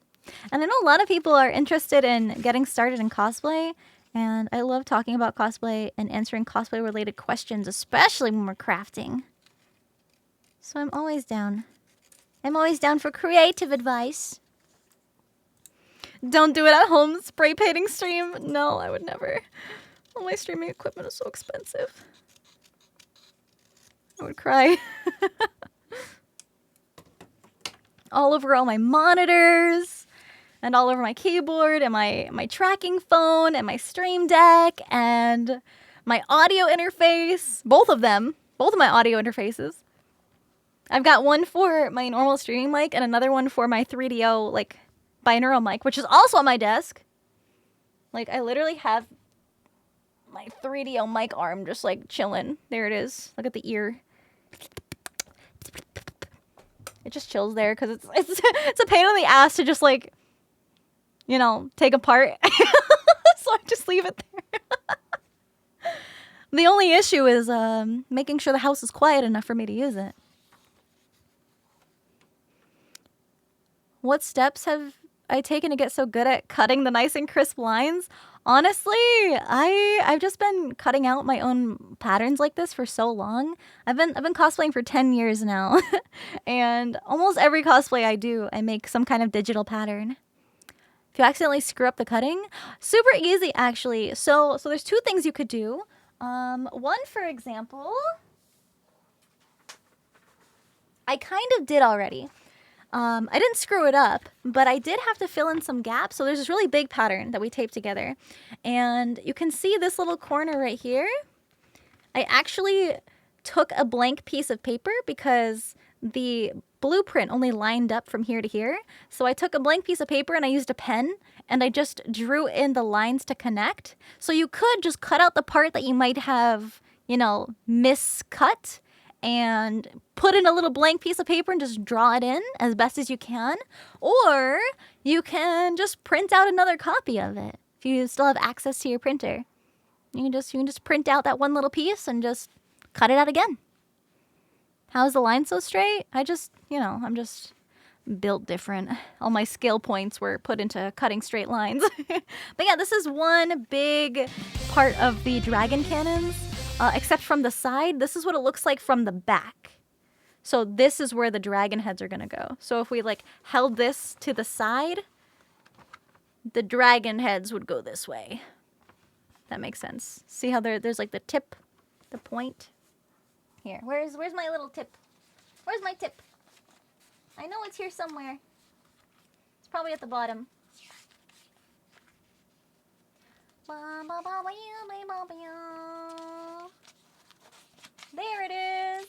And I know a lot of people are interested in getting started in cosplay. And I love talking about cosplay and answering cosplay related questions, especially when we're crafting. So I'm always down. I'm always down for creative advice. Don't do it at home, spray painting stream. No, I would never. All my streaming equipment is so expensive. I would cry. All over all my monitors, and all over my keyboard, and my tracking phone, and my stream deck, and my audio interface. Both of them. Both of my audio interfaces. I've got one for my normal streaming mic, and another one for my 3DO, like, binaural mic, which is also on my desk. Like, I literally have my 3DO mic arm just, like, chilling. There it is. Look at the ear. It just chills there because it's a pain in the ass to just, like, you know, take apart. So I just leave it there. The only issue is making sure the house is quiet enough for me to use it. What steps have I taken to get so good at cutting the nice and crisp lines? Honestly, I've just been cutting out my own patterns like this for so long. I've been cosplaying for 10 years now. And almost every cosplay I do, I make some kind of digital pattern. If you accidentally screw up the cutting, super easy actually. So there's two things you could do. One, for example, I kind of did already. I didn't screw it up, but I did have to fill in some gaps. So there's this really big pattern that we taped together. And you can see this little corner right here. I actually took a blank piece of paper because the blueprint only lined up from here to here. So I took a blank piece of paper and I used a pen and I just drew in the lines to connect. So you could just cut out the part that you might have, you know, miscut and put in a little blank piece of paper and just draw it in as best as you can. Or you can just print out another copy of it if you still have access to your printer. You can just print out that one little piece and just cut it out again. How's the line so straight? I'm just built different. All my skill points were put into cutting straight lines. But yeah, this is one big part of the dragon cannons. Except from the side, this is what it looks like from the back. So this is where the dragon heads are gonna go. So if we like held this to the side, the dragon heads would go this way. That makes sense. See how there's like the tip, the point? Here, where's my little tip? Where's my tip? I know it's here somewhere. It's probably at the bottom. There it is.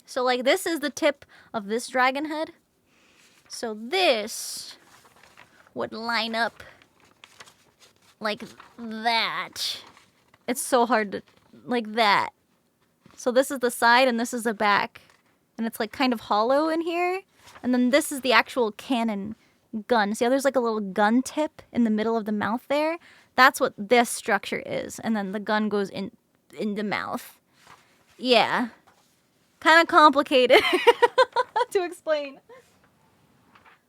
So like this is the tip of this dragon head. So this would line up like that. It's so hard to, like that. So this is the side and this is the back. And it's like kind of hollow in here. And then this is the actual cannon gun. See how there's like a little gun tip in the middle of the mouth there? That's what this structure is. And then the gun goes in the mouth. Yeah. Kind of complicated to explain.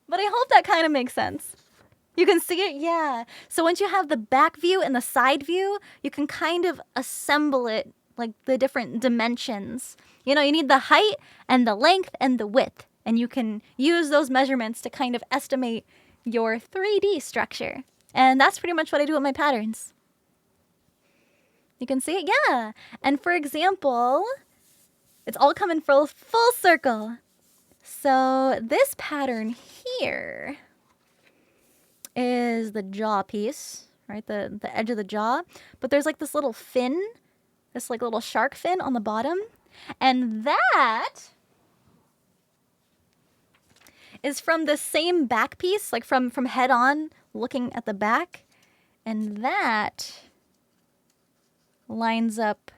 But I hope that kind of makes sense. You can see it? Yeah. So once you have the back view and the side view, you can kind of assemble it like the different dimensions. You know, you need the height and the length and the width. And you can use those measurements to kind of estimate your 3D structure. And that's pretty much what I do with my patterns. You can see it? Yeah. And for example, it's all coming full circle. So this pattern here is the jaw piece, right? The edge of the jaw. But there's like this little fin, this like little shark fin on the bottom. And that is from the same back piece, like from head on, looking at the back. And that lines up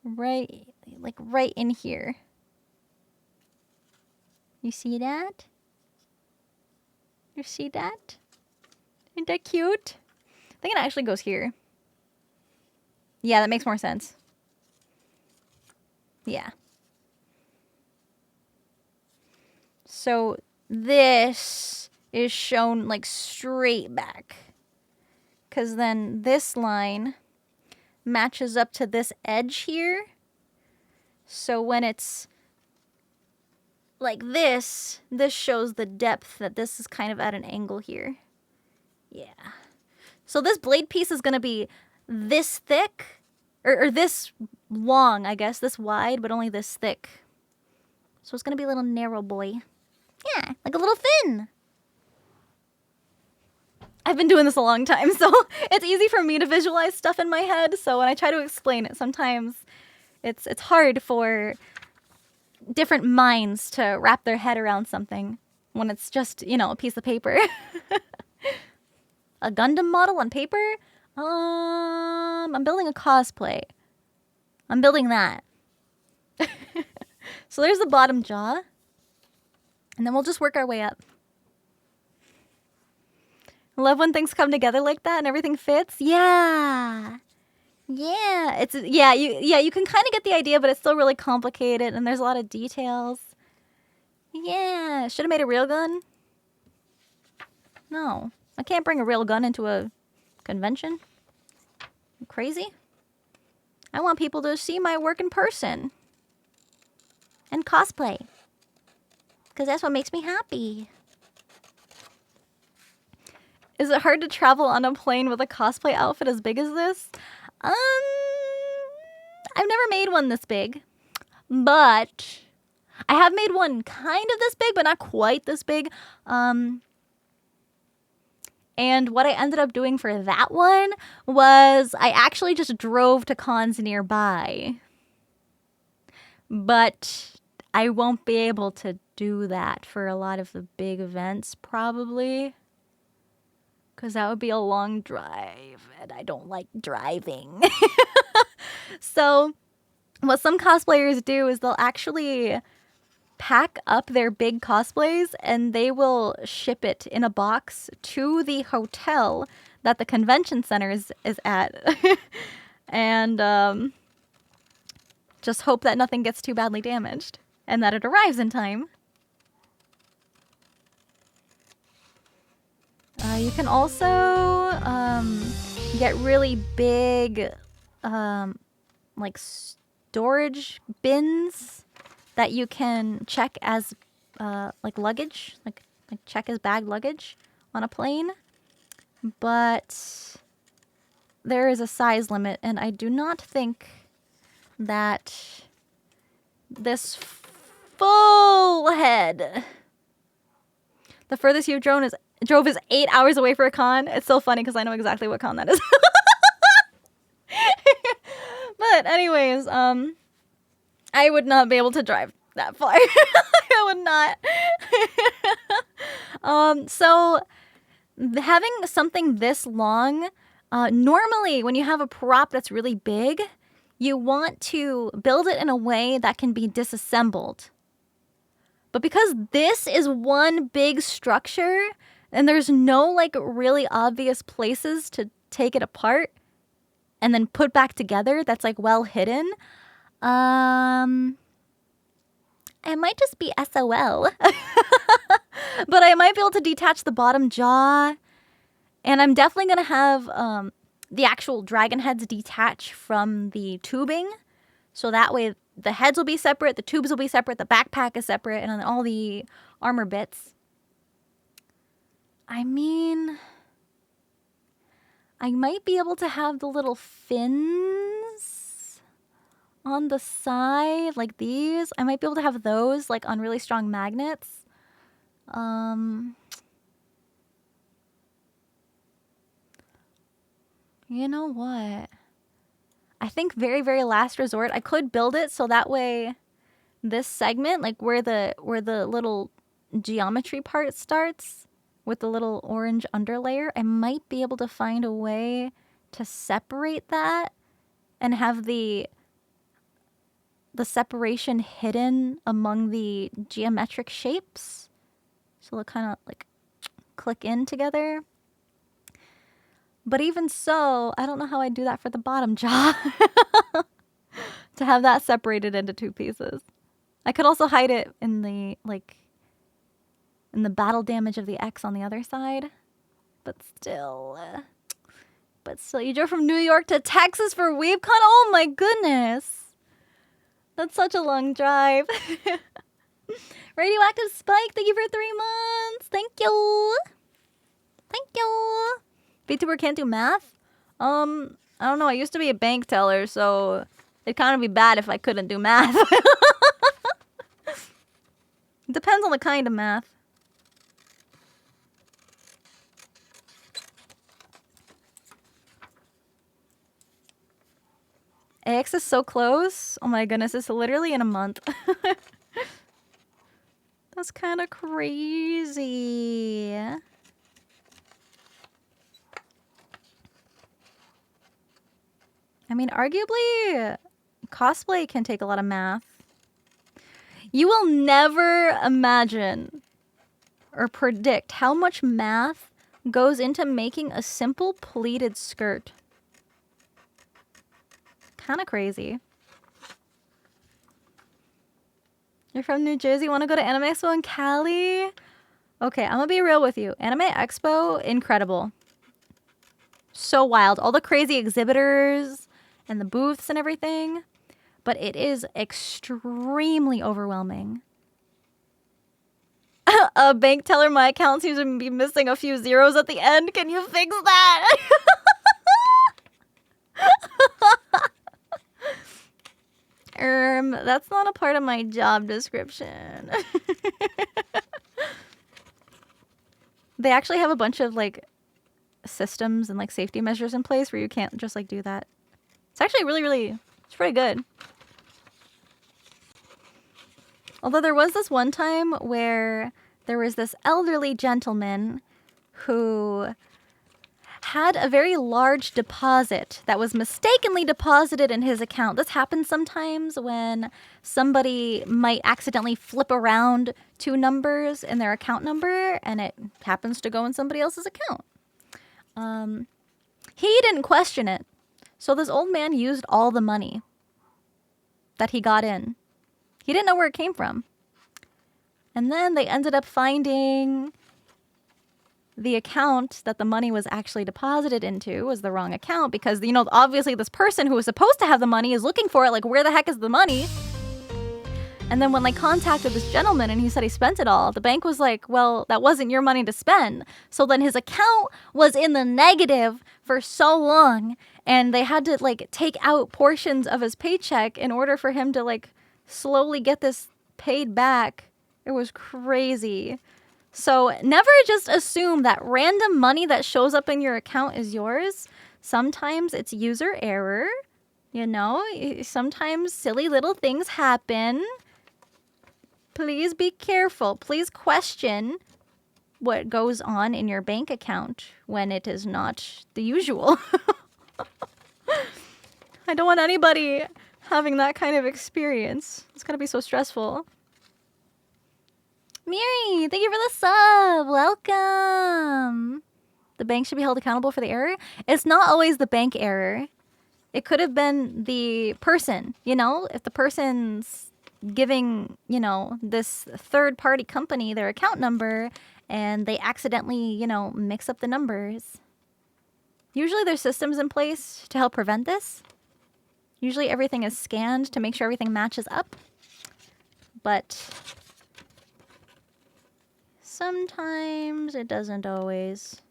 right in here. You see that? You see that? Isn't that cute? I think it actually goes here. Yeah, that makes more sense. Yeah. So this is shown like straight back. Because then this line matches up to this edge here. So when it's like this shows the depth that this is kind of at an angle here. Yeah. So this blade piece is going to be this thick, or this long, I guess, this wide, but only this thick. So it's going to be a little narrow boy. Yeah, like a little fin. I've been doing this a long time, so it's easy for me to visualize stuff in my head. So when I try to explain it, sometimes it's hard for different minds to wrap their head around something when it's just, you know, a piece of paper. A Gundam model on paper? I'm building a cosplay. I'm building that. So there's the bottom jaw. And then we'll just work our way up. Love when things come together like that and everything fits. Yeah. Yeah. You can kind of get the idea, but it's still really complicated and there's a lot of details. Yeah. Should have made a real gun. No. I can't bring a real gun into a convention. I'm crazy. I want people to see my work in person. And cosplay. Because that's what makes me happy. Is it hard to travel on a plane with a cosplay outfit as big as this? I've never made one this big. But I have made one kind of this big, but not quite this big. And what I ended up doing for that one was I actually just drove to cons nearby. But I won't be able to do that for a lot of the big events, probably. Because that would be a long drive, and I don't like driving. So what some cosplayers do is they'll actually pack up their big cosplays, and they will ship it in a box to the hotel that the convention center is at. And just hope that nothing gets too badly damaged, and that it arrives in time. You can also get really big like storage bins that you can check as like luggage, like check as bag luggage on a plane. But there is a size limit, and I do not think that this full head, the furthest you've drove is 8 hours away for a con. It's so funny because I know exactly what con that is. But anyways, I would not be able to drive that far. I would not. So having something this long, normally when you have a prop that's really big, you want to build it in a way that can be disassembled. But because this is one big structure and there's no like really obvious places to take it apart and then put back together that's like well hidden, it might just be SOL. But I might be able to detach the bottom jaw, and I'm definitely going to have the actual dragon heads detach from the tubing, so that way the heads will be separate, the tubes will be separate, the backpack is separate, and then all the armor bits. I mean, I might be able to have the little fins on the side, like these. I might be able to have those, like, on really strong magnets. You know what? I think very, very last resort, I could build it so that way this segment, like where the little geometry part starts with the little orange underlayer, I might be able to find a way to separate that and have the separation hidden among the geometric shapes. So they'll kind of like click in together. But even so, I don't know how I'd do that for the bottom jaw. To have that separated into two pieces. I could also hide it in the, like, in the battle damage of the X on the other side. But still, you drove from New York to Texas for WeebCon? Oh my goodness. That's such a long drive. Radioactive Spike, thank you for 3 months. Thank you. Thank you. VTuber can't do math? I don't know. I used to be a bank teller, so it'd kind of be bad if I couldn't do math. It depends on the kind of math. AX is so close. Oh my goodness, it's literally in a month. That's kind of crazy. I mean, arguably, cosplay can take a lot of math. You will never imagine or predict how much math goes into making a simple pleated skirt. Kind of crazy. You're from New Jersey, want to go to Anime Expo in Cali? Okay, I'm gonna be real with you. Anime Expo, incredible. So wild. All the crazy exhibitors and the booths and everything. But it is extremely overwhelming. A bank teller, my account seems to be missing a few zeros at the end. Can you fix that? That's not a part of my job description. They actually have a bunch of like systems and like safety measures in place where you can't just like do that. It's actually it's pretty good. Although there was this one time where there was this elderly gentleman who had a very large deposit that was mistakenly deposited in his account. This happens sometimes when somebody might accidentally flip around 2 numbers in their account number and it happens to go in somebody else's account. He didn't question it. So this old man used all the money that he got in. He didn't know where it came from. And then they ended up finding the account that the money was actually deposited into was the wrong account because, you know, obviously this person who was supposed to have the money is looking for it, like, where the heck is the money? And then when they contacted this gentleman and he said he spent it all, the bank was like, well, that wasn't your money to spend. So then his account was in the negative for so long and they had to, like, take out portions of his paycheck in order for him to, like, slowly get this paid back. It was crazy. So never just assume that random money that shows up in your account is yours. Sometimes it's user error. You know, sometimes silly little things happen. Please be careful. Please question what goes on in your bank account when it is not the usual. I don't want anybody having that kind of experience. It's going to be so stressful. Miri, thank you for the sub. Welcome. The bank should be held accountable for the error. It's not always the bank error. It could have been the person, you know, if the person's giving, you know, this third-party company their account number and they accidentally, you know, mix up the numbers. Usually there's systems in place to help prevent this. Usually everything is scanned to make sure everything matches up. But sometimes it doesn't always.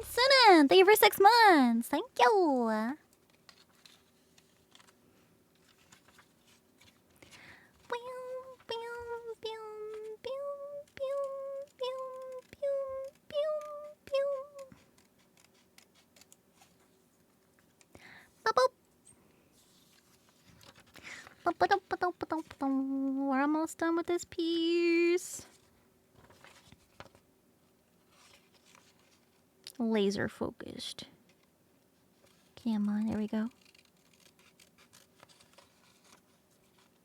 Sinder, thank you for 6 months. Thank you. We're almost done with this piece. Laser focused. Come on, there we go.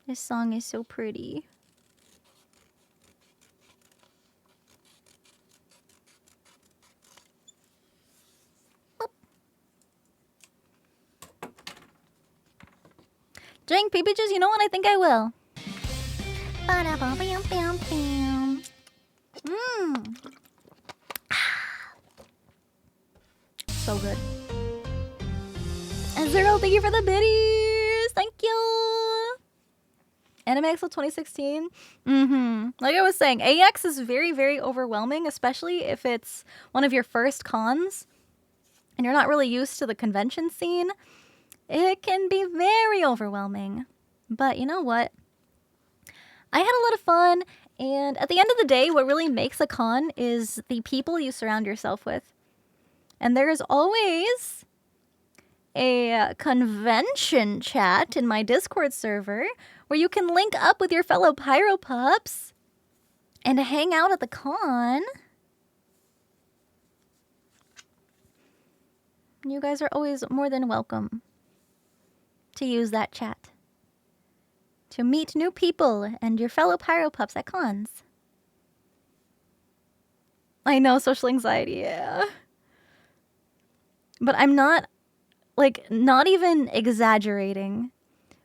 This song is so pretty. Drink peepages, you know what? I think I will. So good. And Zero, thank you for the biddies. Thank you. Anime Expo 2016. Like I was saying, AX is very, very overwhelming, especially if it's one of your first cons and you're not really used to the convention scene. It can be very overwhelming. But you know what? I had a lot of fun, and at the end of the day, what really makes a con is the people you surround yourself with. And there is always a convention chat in my Discord server where you can link up with your fellow Pyro Pups and hang out at the con. You guys are always more than welcome to use that chat to meet new people and your fellow Pyro Pups at cons. I know, social anxiety, yeah. But I'm not, like, not even exaggerating.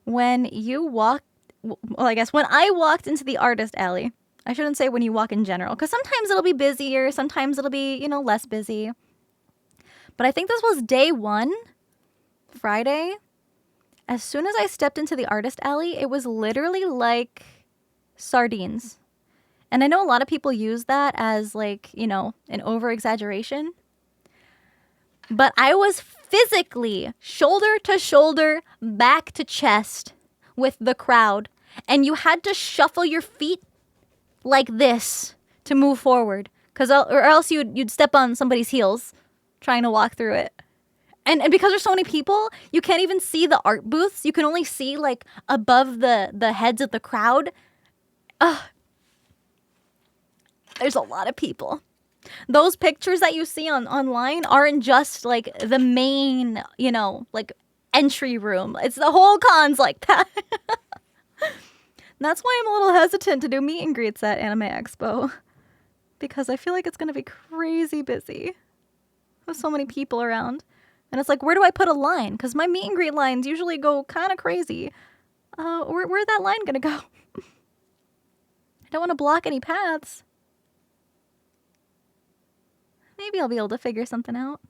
When you walk, well, I guess when I walked into the artist alley, I shouldn't say when you walk in general, because sometimes it'll be busier, sometimes it'll be, you know, less busy. But I think this was day 1, Friday. As soon as I stepped into the artist alley, it was literally like sardines. And I know a lot of people use that as, like, you know, an over-exaggeration. But I was physically shoulder to shoulder, back to chest with the crowd. And you had to shuffle your feet like this to move forward. Or else you'd step on somebody's heels trying to walk through it. And because there's so many people, you can't even see the art booths. You can only see, like, above the heads of the crowd. There's a lot of people. Those pictures that you see online aren't just, like, the main, you know, like, entry room. It's the whole cons like that. That's why I'm a little hesitant to do meet and greets at Anime Expo. Because I feel like it's going to be crazy busy. With so many people around. And it's like, where do I put a line? Because my meet and greet lines usually go kind of crazy. Where's that line going to go? I don't want to block any paths. Maybe I'll be able to figure something out.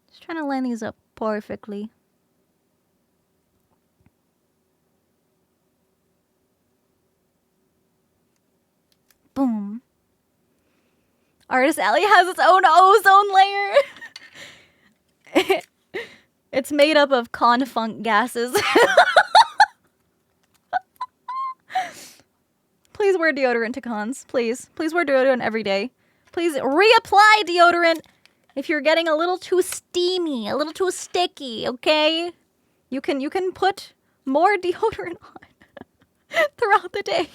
Just trying to line these up perfectly. Boom. Artist Alley has its own ozone layer. It's made up of con-funk gases. Please wear deodorant to cons. Please. Please wear deodorant every day. Please reapply deodorant if you're getting a little too steamy, a little too sticky, okay? You can put more deodorant on throughout the day.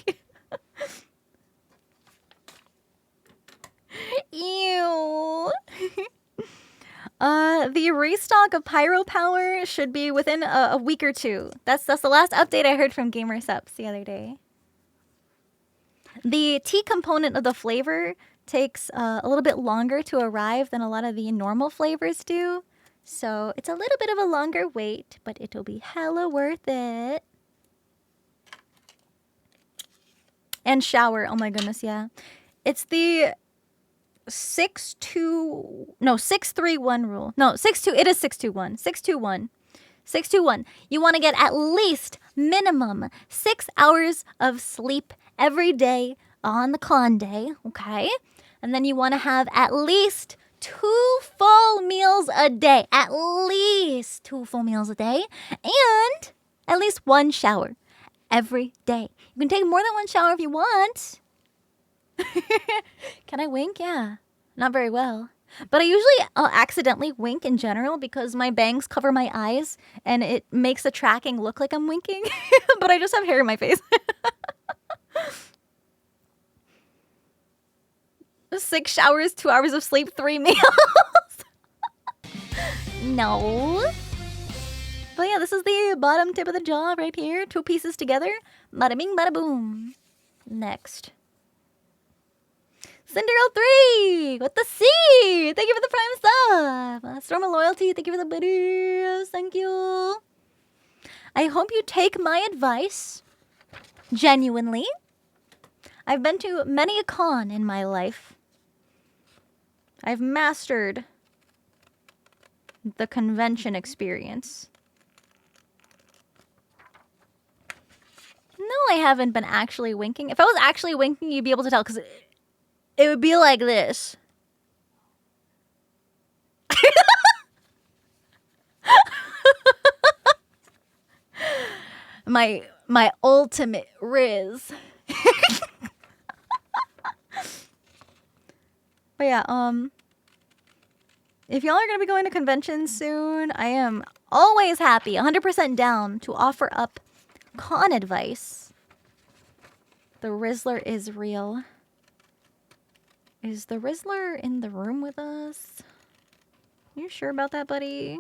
Ew. The restock of Pyro Power should be within a week or two. That's the last update I heard from GamerSups the other day. The tea component of the flavor takes a little bit longer to arrive than a lot of the normal flavors do. So it's a little bit of a longer wait, but it'll be hella worth it. And shower, oh my goodness, yeah. It's the 631 rule. No, it is 621. 621. 621. You want to get at least minimum 6 hours of sleep every day on the con day, okay? And then you want to have at least 2 full meals a day. At least 2 full meals a day. And at least 1 shower every day. You can take more than 1 shower if you want. Can I wink? Yeah. Not very well. But I usually accidentally wink in general because my bangs cover my eyes and it makes the tracking look like I'm winking. But I just have hair in my face. 6 showers, 2 hours of sleep, 3 meals. No. But yeah, this is the bottom tip of the jaw right here. 2 pieces together. Bada bing, bada boom. Next. Cinder03 with the C. Thank you for the prime sub. Storm of Loyalty. Thank you for the biddies. Thank you. I hope you take my advice. Genuinely. I've been to many a con in my life. I've mastered the convention experience. No, I haven't been actually winking. If I was actually winking, you'd be able to tell because it would be like this. my ultimate riz. But yeah, if y'all are going to be going to conventions soon, I am always happy, 100% down to offer up con advice. The Rizzler is real. Is the Rizzler in the room with us? You sure about that, buddy?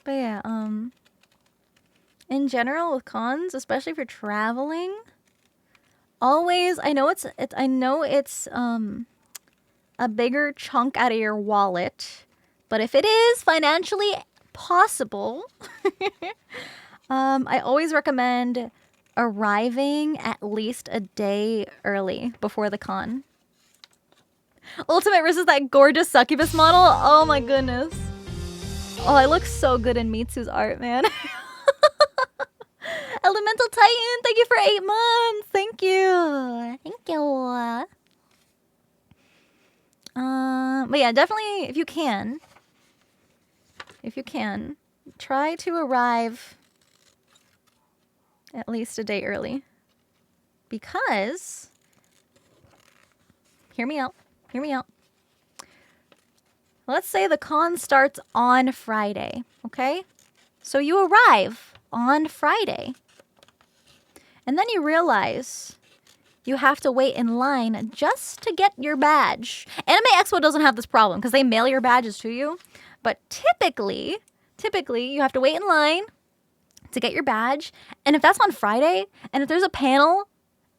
But yeah, in general with cons, especially if you're traveling, always, I know it's a bigger chunk out of your wallet, but if it is financially possible, I always recommend arriving at least a day early before the con. Ultimate Riz is that gorgeous succubus model. Oh my goodness. Oh, I look so good in Mitsu's art, man. Elemental Titan, thank you for 8 months. Thank you. Thank you. But yeah, definitely, if you can, try to arrive at least a day early. Because, hear me out. Let's say the con starts on Friday, okay? So you arrive on Friday. And then you realize you have to wait in line just to get your badge. Anime Expo doesn't have this problem because they mail your badges to you. But typically, you have to wait in line to get your badge. And if that's on Friday, and if there's a panel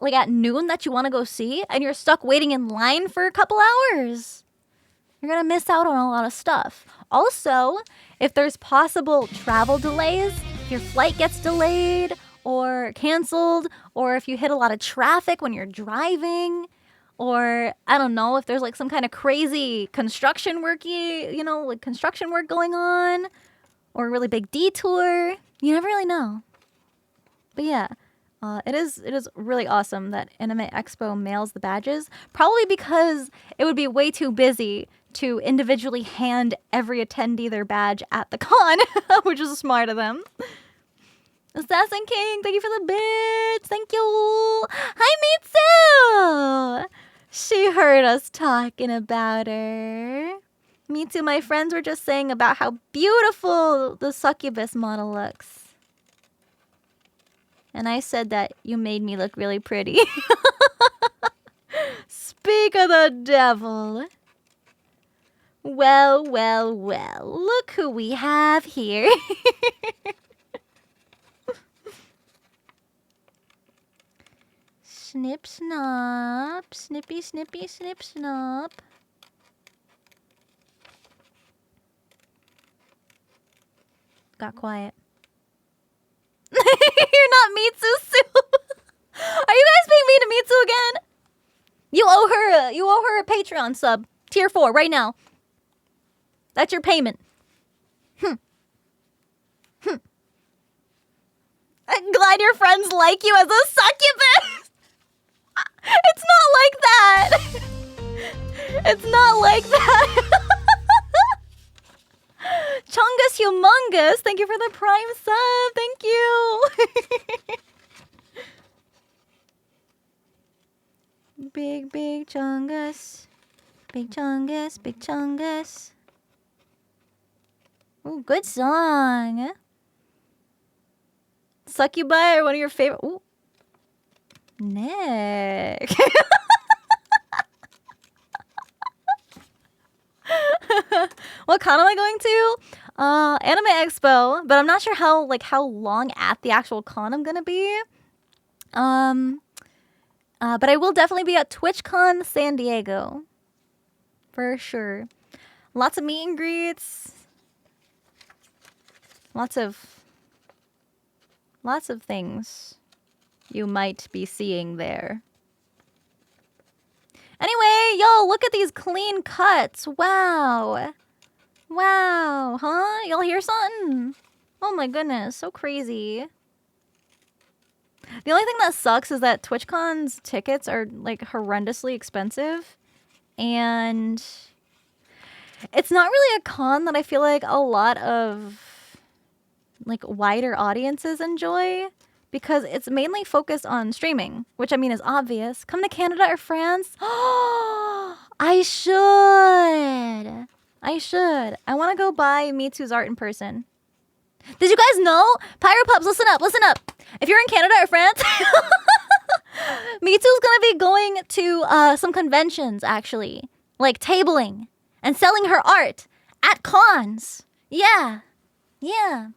like at noon that you want to go see, and you're stuck waiting in line for a couple hours, you're going to miss out on a lot of stuff. Also, if there's possible travel delays, if your flight gets delayed or canceled, or if you hit a lot of traffic when you're driving, or I don't know, if there's like some kind of crazy construction work going on, or a really big detour, you never really know. But yeah, it is really awesome that Anime Expo mails the badges, probably because it would be way too busy to individually hand every attendee their badge at the con, which is smart of them. Assassin King, thank you for the bits. Thank you. Hi, Mitsu. She heard us talking about her. Mitsu, my friends were just saying about how beautiful the succubus model looks. And I said that you made me look really pretty. Speak of the devil. Well, look who we have here. Snip, snop. Snippy, snippy, snip, snop. Got quiet. You're not Mitsu Sue. Are you guys being mean to Mitsu again? You owe her a Patreon sub. Tier 4 right now. That's your payment. I'm glad your friends like you as a succubus. It's not like that. It's not like that. Chungus Humongous, thank you for the Prime sub. Thank you. Big Chungus. Big Chungus. Ooh, good song. Succubi are one of your favorite. Ooh. Nick. What con am I going to? Anime Expo, but I'm not sure how long at the actual con I'm gonna be. But I will definitely be at TwitchCon San Diego. For sure. Lots of meet and greets. Lots of things you might be seeing there. Anyway, yo, look at these clean cuts. Wow. Wow, huh? Y'all hear something? Oh my goodness, so crazy. The only thing that sucks is that TwitchCon's tickets are like horrendously expensive. And it's not really a con that I feel like a lot of like wider audiences enjoy, because it's mainly focused on streaming, which I mean is obvious. Come to Canada or France? Oh, I should. I should. I want to go buy Mitsu's art in person. Did you guys know? Pyropups, listen up, listen up. If you're in Canada or France, Mitsu's gonna be going to some conventions, actually. Like tabling and selling her art at cons. Yeah. Yeah.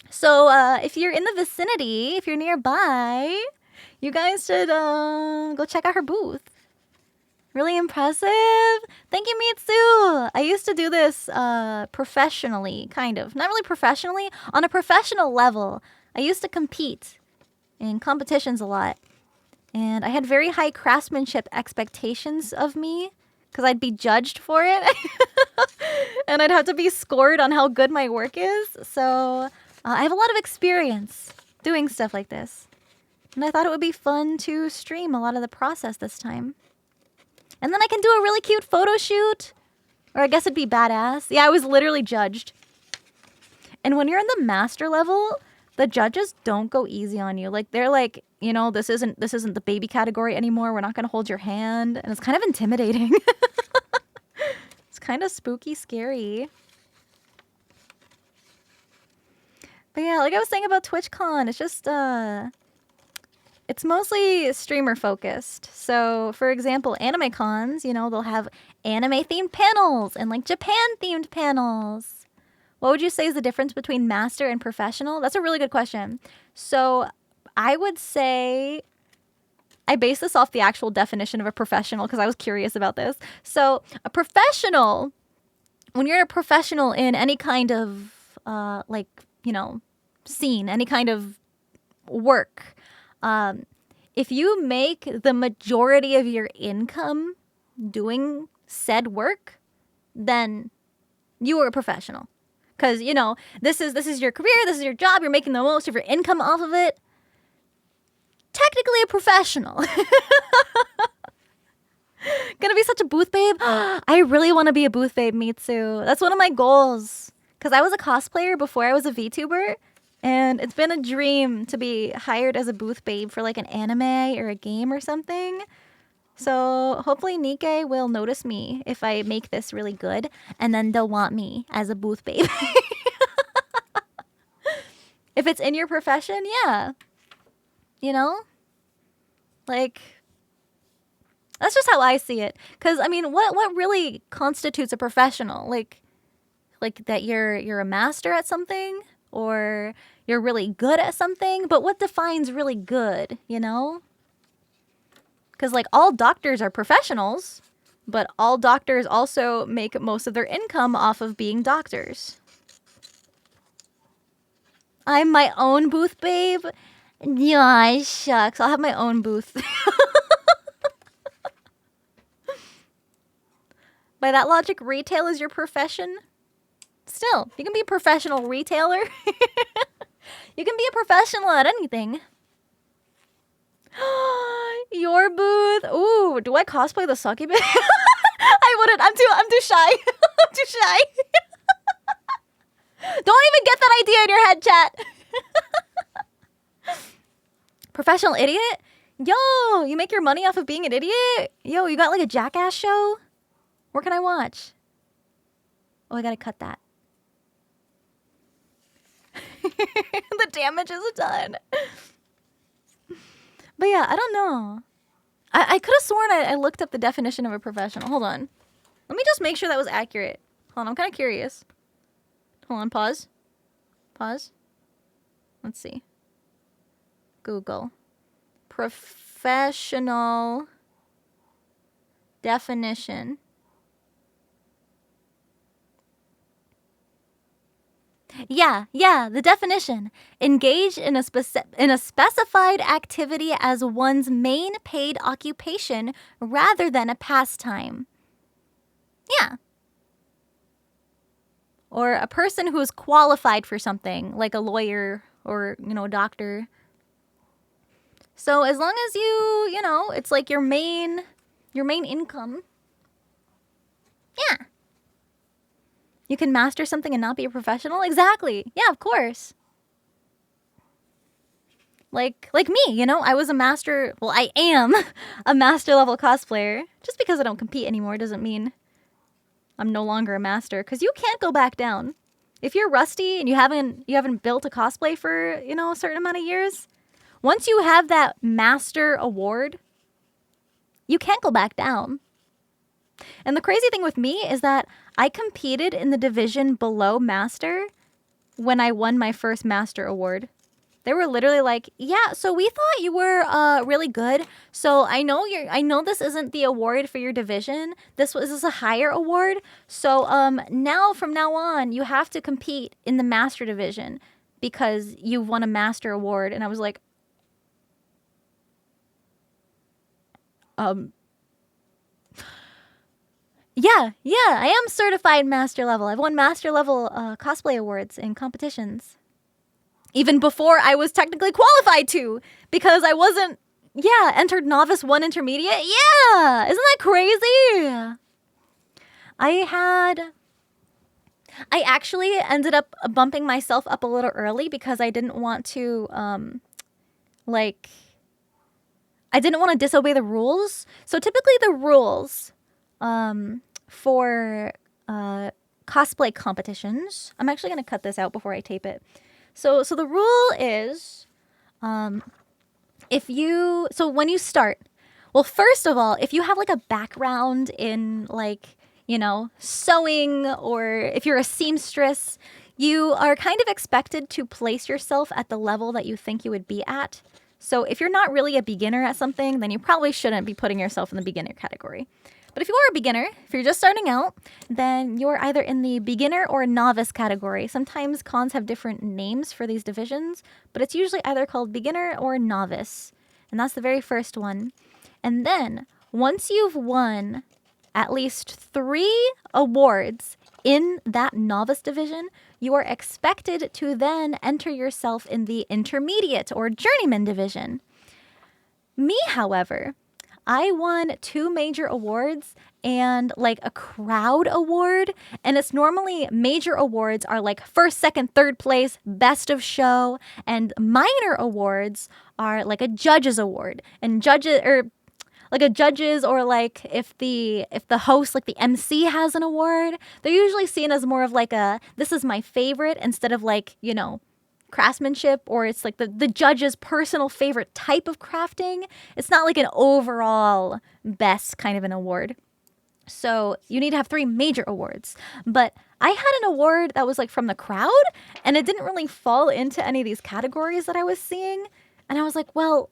So if you're in the vicinity, if you're nearby, you guys should go check out her booth. Really impressive. Thank you, Mitsu. I used to do this professionally, kind of. Not really professionally. On a professional level, I used to compete in competitions a lot. And I had very high craftsmanship expectations of me because I'd be judged for it. And I'd have to be scored on how good my work is. So I have a lot of experience doing stuff like this. And I thought it would be fun to stream a lot of the process this time. And then I can do a really cute photo shoot. Or I guess it'd be badass. Yeah, I was literally judged. And when you're in the master level, the judges don't go easy on you. Like, they're like, you know, this isn't the baby category anymore. We're not going to hold your hand. And it's kind of intimidating. It's kind of spooky, scary. But yeah, like I was saying about TwitchCon, it's just, it's mostly streamer focused. So, for example, anime cons, you know, they'll have anime themed panels and like Japan themed panels. What would you say is the difference between master and professional? That's a really good question. So, I would say I base this off the actual definition of a professional because I was curious about this. So, a professional, when you're a professional in any kind of like, you know, scene, any kind of work, if you make the majority of your income doing said work, then you are a professional. Because, you know, this is your career, this is your job, you're making the most of your income off of it. Technically a professional. Gonna be such a booth babe. I really want to be a booth babe, Mitsu. That's one of my goals. Because I was a cosplayer before I was a VTuber. And it's been a dream to be hired as a booth babe for like an anime or a game or something. So hopefully Nikkei will notice me if I make this really good. And then they'll want me as a booth babe. If it's in your profession, yeah. You know? Like, that's just how I see it. Because, I mean, what really constitutes a professional? Like that you're a master at something? Or you're really good at something, but what defines really good, you know? Because, like, all doctors are professionals, but all doctors also make most of their income off of being doctors. I'm my own booth babe? Yeah, shucks. I'll have my own booth. By that logic, retail is your profession? Still, you can be a professional retailer. You can be a professional at anything. Your booth. Ooh, do I cosplay the succubus? I wouldn't. I'm too shy. I'm too shy. Don't even get that idea in your head, chat. Professional idiot? Yo, you make your money off of being an idiot? Yo, you got like a Jackass show? Where can I watch? Oh, I gotta cut that. The damage is done. But yeah, I don't know. I could have sworn I looked up the definition of a professional. Hold on. Let me just make sure that was accurate. Hold on, I'm kind of curious. Hold on, pause. Pause. Let's see. Google. Professional definition. Yeah, the definition. Engage in a specified activity as one's main paid occupation rather than a pastime. Yeah. Or a person who is qualified for something, like a lawyer or, you know, a doctor. So as long as you know, it's like your main income. Yeah. You can master something and not be a professional? Exactly. Yeah, of course. Like me, you know, I was a master, well, I am a master level cosplayer. Just because I don't compete anymore doesn't mean I'm no longer a master, because you can't go back down. If you're rusty and you haven't built a cosplay for, you know, a certain amount of years, once you have that master award, you can't go back down. And the crazy thing with me is that I competed in the division below master when I won my first master award. They were literally like, yeah, so we thought you were really good. So I know this isn't the award for your division. This is a higher award. So now from now on, you have to compete in the master division because you've won a master award. And I was like, yeah, I am certified master level. I've won master level cosplay awards in competitions. Even before I was technically qualified to, because I wasn't, entered novice 1 intermediate. Yeah, isn't that crazy? I actually ended up bumping myself up a little early because I didn't want to, I didn't want to disobey the rules. So typically the rules for cosplay competitions, I'm actually going to cut this out before I tape it. So the rule is, when you start, well, first of all, if you have like a background in like, you know, sewing, or if you're a seamstress, you are kind of expected to place yourself at the level that you think you would be at. So if you're not really a beginner at something, then you probably shouldn't be putting yourself in the beginner category. But if you are a beginner, if you're just starting out, then you're either in the beginner or novice category. Sometimes cons have different names for these divisions, but it's usually either called beginner or novice. And that's the very first one. And then once you've won at least 3 awards in that novice division, you are expected to then enter yourself in the intermediate or journeyman division. Me, however, I won 2 major awards and like a crowd award. And it's normally major awards are like first, second, third place, best of show. And minor awards are like a judge's award. And judges, or like a judge's, or like if the host, like the MC, has an award, they're usually seen as more of like a, this is my favorite, instead of like, you know, craftsmanship, or it's like the judge's personal favorite type of crafting. It's not like an overall best kind of an award. So you need to have 3 major awards. But I had an award that was like from the crowd, and it didn't really fall into any of these categories that I was seeing. And I was like, well,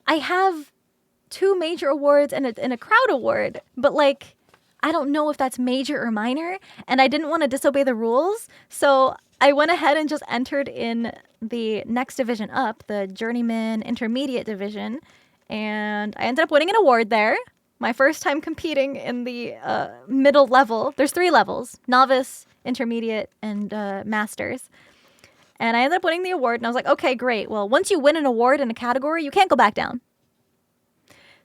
I have 2 major awards and a crowd award, but like, I don't know if that's major or minor, and I didn't want to disobey the rules. So I went ahead and just entered in the next division up, the journeyman intermediate division, and I ended up winning an award there. My first time competing in the middle level. There's 3 levels: novice, intermediate, and masters. And I ended up winning the award, and I was like, okay, great. Well, once you win an award in a category, you can't go back down.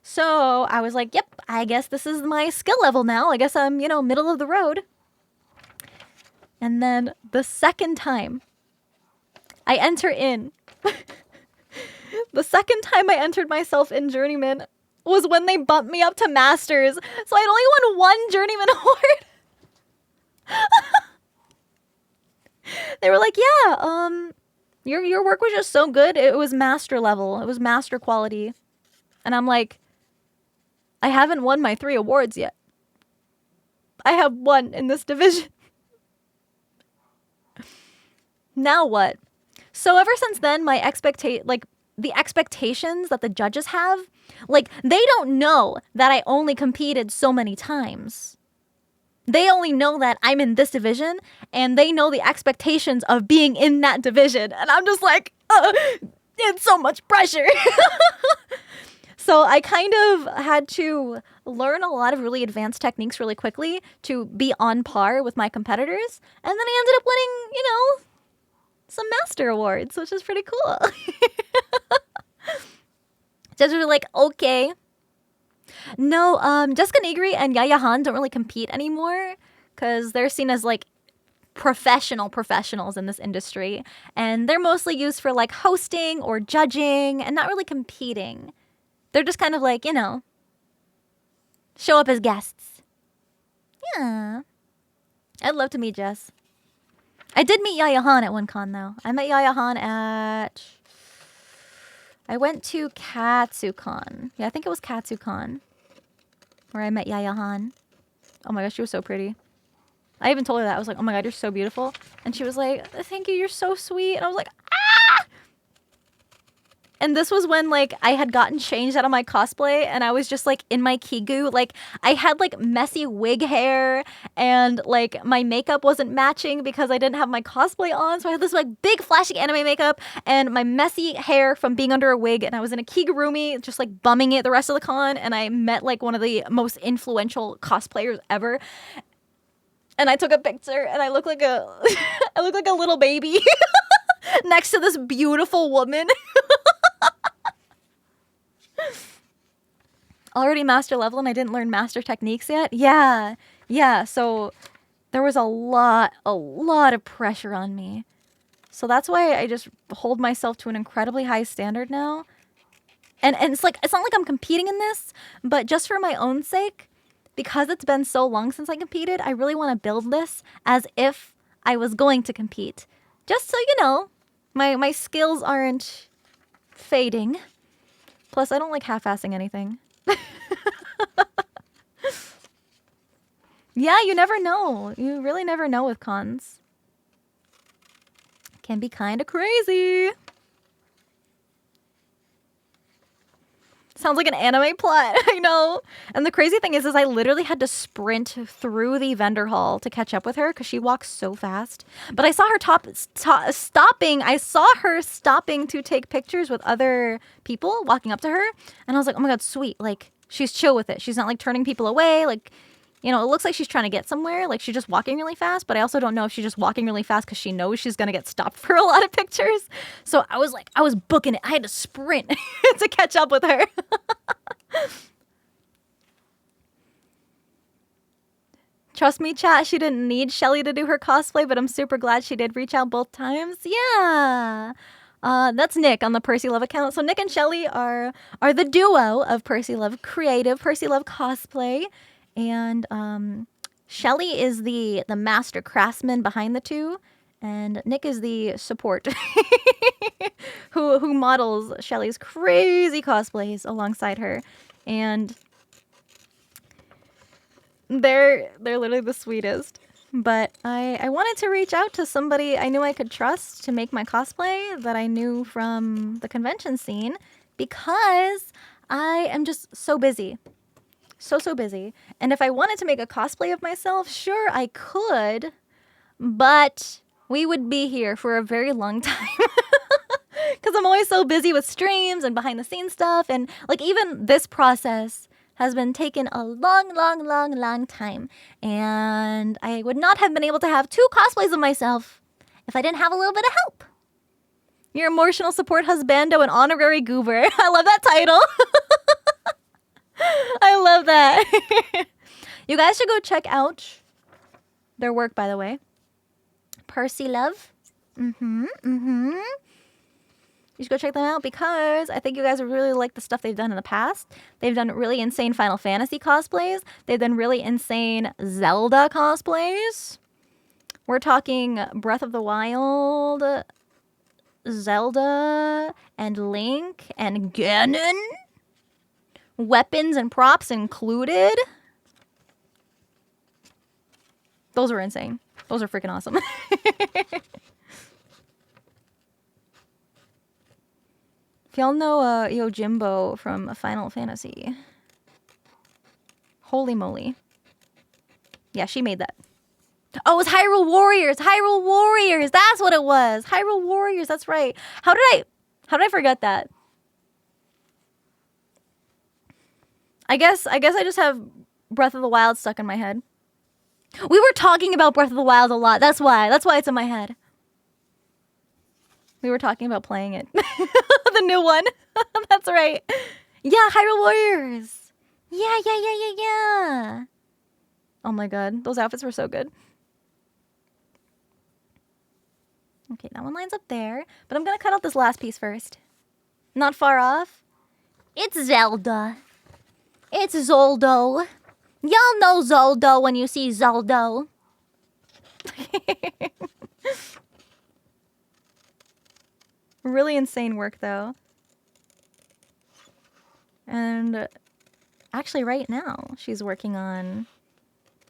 So I was like, yep, I guess this is my skill level now. I guess I'm, you know, middle of the road. And then the second time I enter in, the second time I entered myself in journeyman was when they bumped me up to masters. So I'd only won 1 journeyman award. They were like, yeah, your work was just so good. It was master level. It was master quality. And I'm like, I haven't won my 3 awards yet. I have 1 in this division. Now what? So ever since then, the expectations that the judges have, like, they don't know that I only competed so many times. They only know that I'm in this division, and they know the expectations of being in that division. And I'm just like, it's so much pressure. So I kind of had to learn a lot of really advanced techniques really quickly to be on par with my competitors. And then I ended up winning, you know, some master awards, which is pretty cool. Judges were like, okay. No, Jessica Negri and Yaya Han don't really compete anymore because they're seen as like professionals in this industry. And they're mostly used for like hosting or judging and not really competing. They're just kind of like, you know, show up as guests. Yeah. I'd love to meet Jess. I did meet Yaya Han at one con, though. I met Yaya Han at... I went to KatsuCon. Yeah, I think it was KatsuCon. Where I met Yaya Han. Oh my gosh, she was so pretty. I even told her that. I was like, oh my god, you're so beautiful. And she was like, thank you, you're so sweet. And I was like, ah! And this was when, like, I had gotten changed out of my cosplay, and I was just, like, in my kigu. Like, I had, like, messy wig hair, and, like, my makeup wasn't matching because I didn't have my cosplay on. So I had this, like, big flashy anime makeup and my messy hair from being under a wig, and I was in a kigurumi, just, like, bumming it the rest of the con, and I met, like, one of the most influential cosplayers ever. And I took a picture, and I look like a, I look like a little baby next to this beautiful woman. Already master level and I didn't learn master techniques yet? Yeah. So there was a lot of pressure on me. So that's why I just hold myself to an incredibly high standard now. And it's like, it's not like I'm competing in this, but just for my own sake, because it's been so long since I competed, I really want to build this as if I was going to compete. Just so you know, my skills aren't fading. Plus, I don't like half-assing anything. Yeah, you never know. You really never know with cons. Can be kind of crazy. Sounds like an anime plot. I know. And the crazy thing is I literally had to sprint through the vendor hall to catch up with her because she walks so fast. But I saw her stopping. I saw her stopping to take pictures with other people walking up to her. And I was like, oh my god, sweet. Like, she's chill with it. She's not like turning people away. Like, you know, it looks like she's trying to get somewhere. Like, she's just walking really fast. But I also don't know if she's just walking really fast because she knows she's going to get stopped for a lot of pictures. So I was like, I was booking it. I had to sprint to catch up with her. Trust me, chat, she didn't need Shelly to do her cosplay, but I'm super glad she did reach out both times. Yeah. That's Nick on the Percy Love account. So Nick and Shelly are the duo of Percy Love Creative, Percy Love Cosplay. And Shelly is the master craftsman behind the two, and Nick is the support who models Shelly's crazy cosplays alongside her. And they're literally the sweetest. But I wanted to reach out to somebody I knew I could trust to make my cosplay that I knew from the convention scene, because I am just so busy. So busy. And if I wanted to make a cosplay of myself, sure, I could, but we would be here for a very long time. Because I'm always so busy with streams and behind the scenes stuff. And like, even this process has been taken a long time. And I would not have been able to have 2 cosplays of myself if I didn't have a little bit of help. Your emotional support husbando and honorary goober. I love that title. I love that. You guys should go check out their work, by the way. Percy Love. You should go check them out because I think you guys would really like the stuff they've done in the past. They've done really insane Final Fantasy cosplays. They've done really insane Zelda cosplays. We're talking Breath of the Wild, Zelda, and Link, and Ganon. Weapons and props included. Those are insane. Those are freaking awesome. If y'all know Yojimbo from Final Fantasy. Holy moly. Yeah, she made that. Oh, it was Hyrule Warriors. Hyrule Warriors. That's what it was. Hyrule Warriors. That's right. How did I forget that? I guess I just have Breath of the Wild stuck in my head. We were talking about Breath of the Wild a lot. That's why it's in my head. We were talking about playing it. The new one. That's right. Yeah, Hyrule Warriors. Yeah. Oh my god. Those outfits were so good. Okay, that one lines up there. But I'm going to cut out this last piece first. Not far off. It's Zelda. It's Zoldo. Y'all know Zoldo when you see Zoldo. Really insane work, though. And actually, right now, she's working on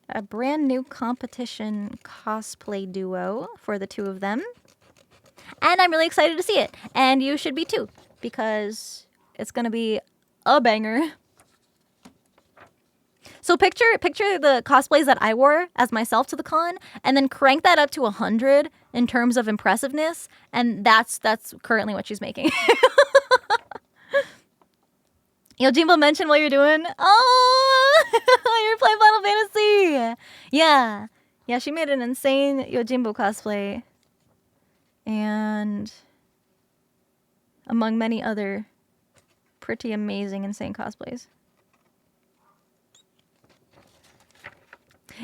a brand new competition cosplay duo for the two of them. And I'm really excited to see it. And you should be too, because it's going to be a banger. So picture the cosplays that I wore as myself to the con, and then crank that up to 100 in terms of impressiveness, and that's currently what she's making. Yojimbo mentioned what you're doing. Oh, you're playing Final Fantasy. Yeah, she made an insane Yojimbo cosplay, and among many other pretty amazing, insane cosplays.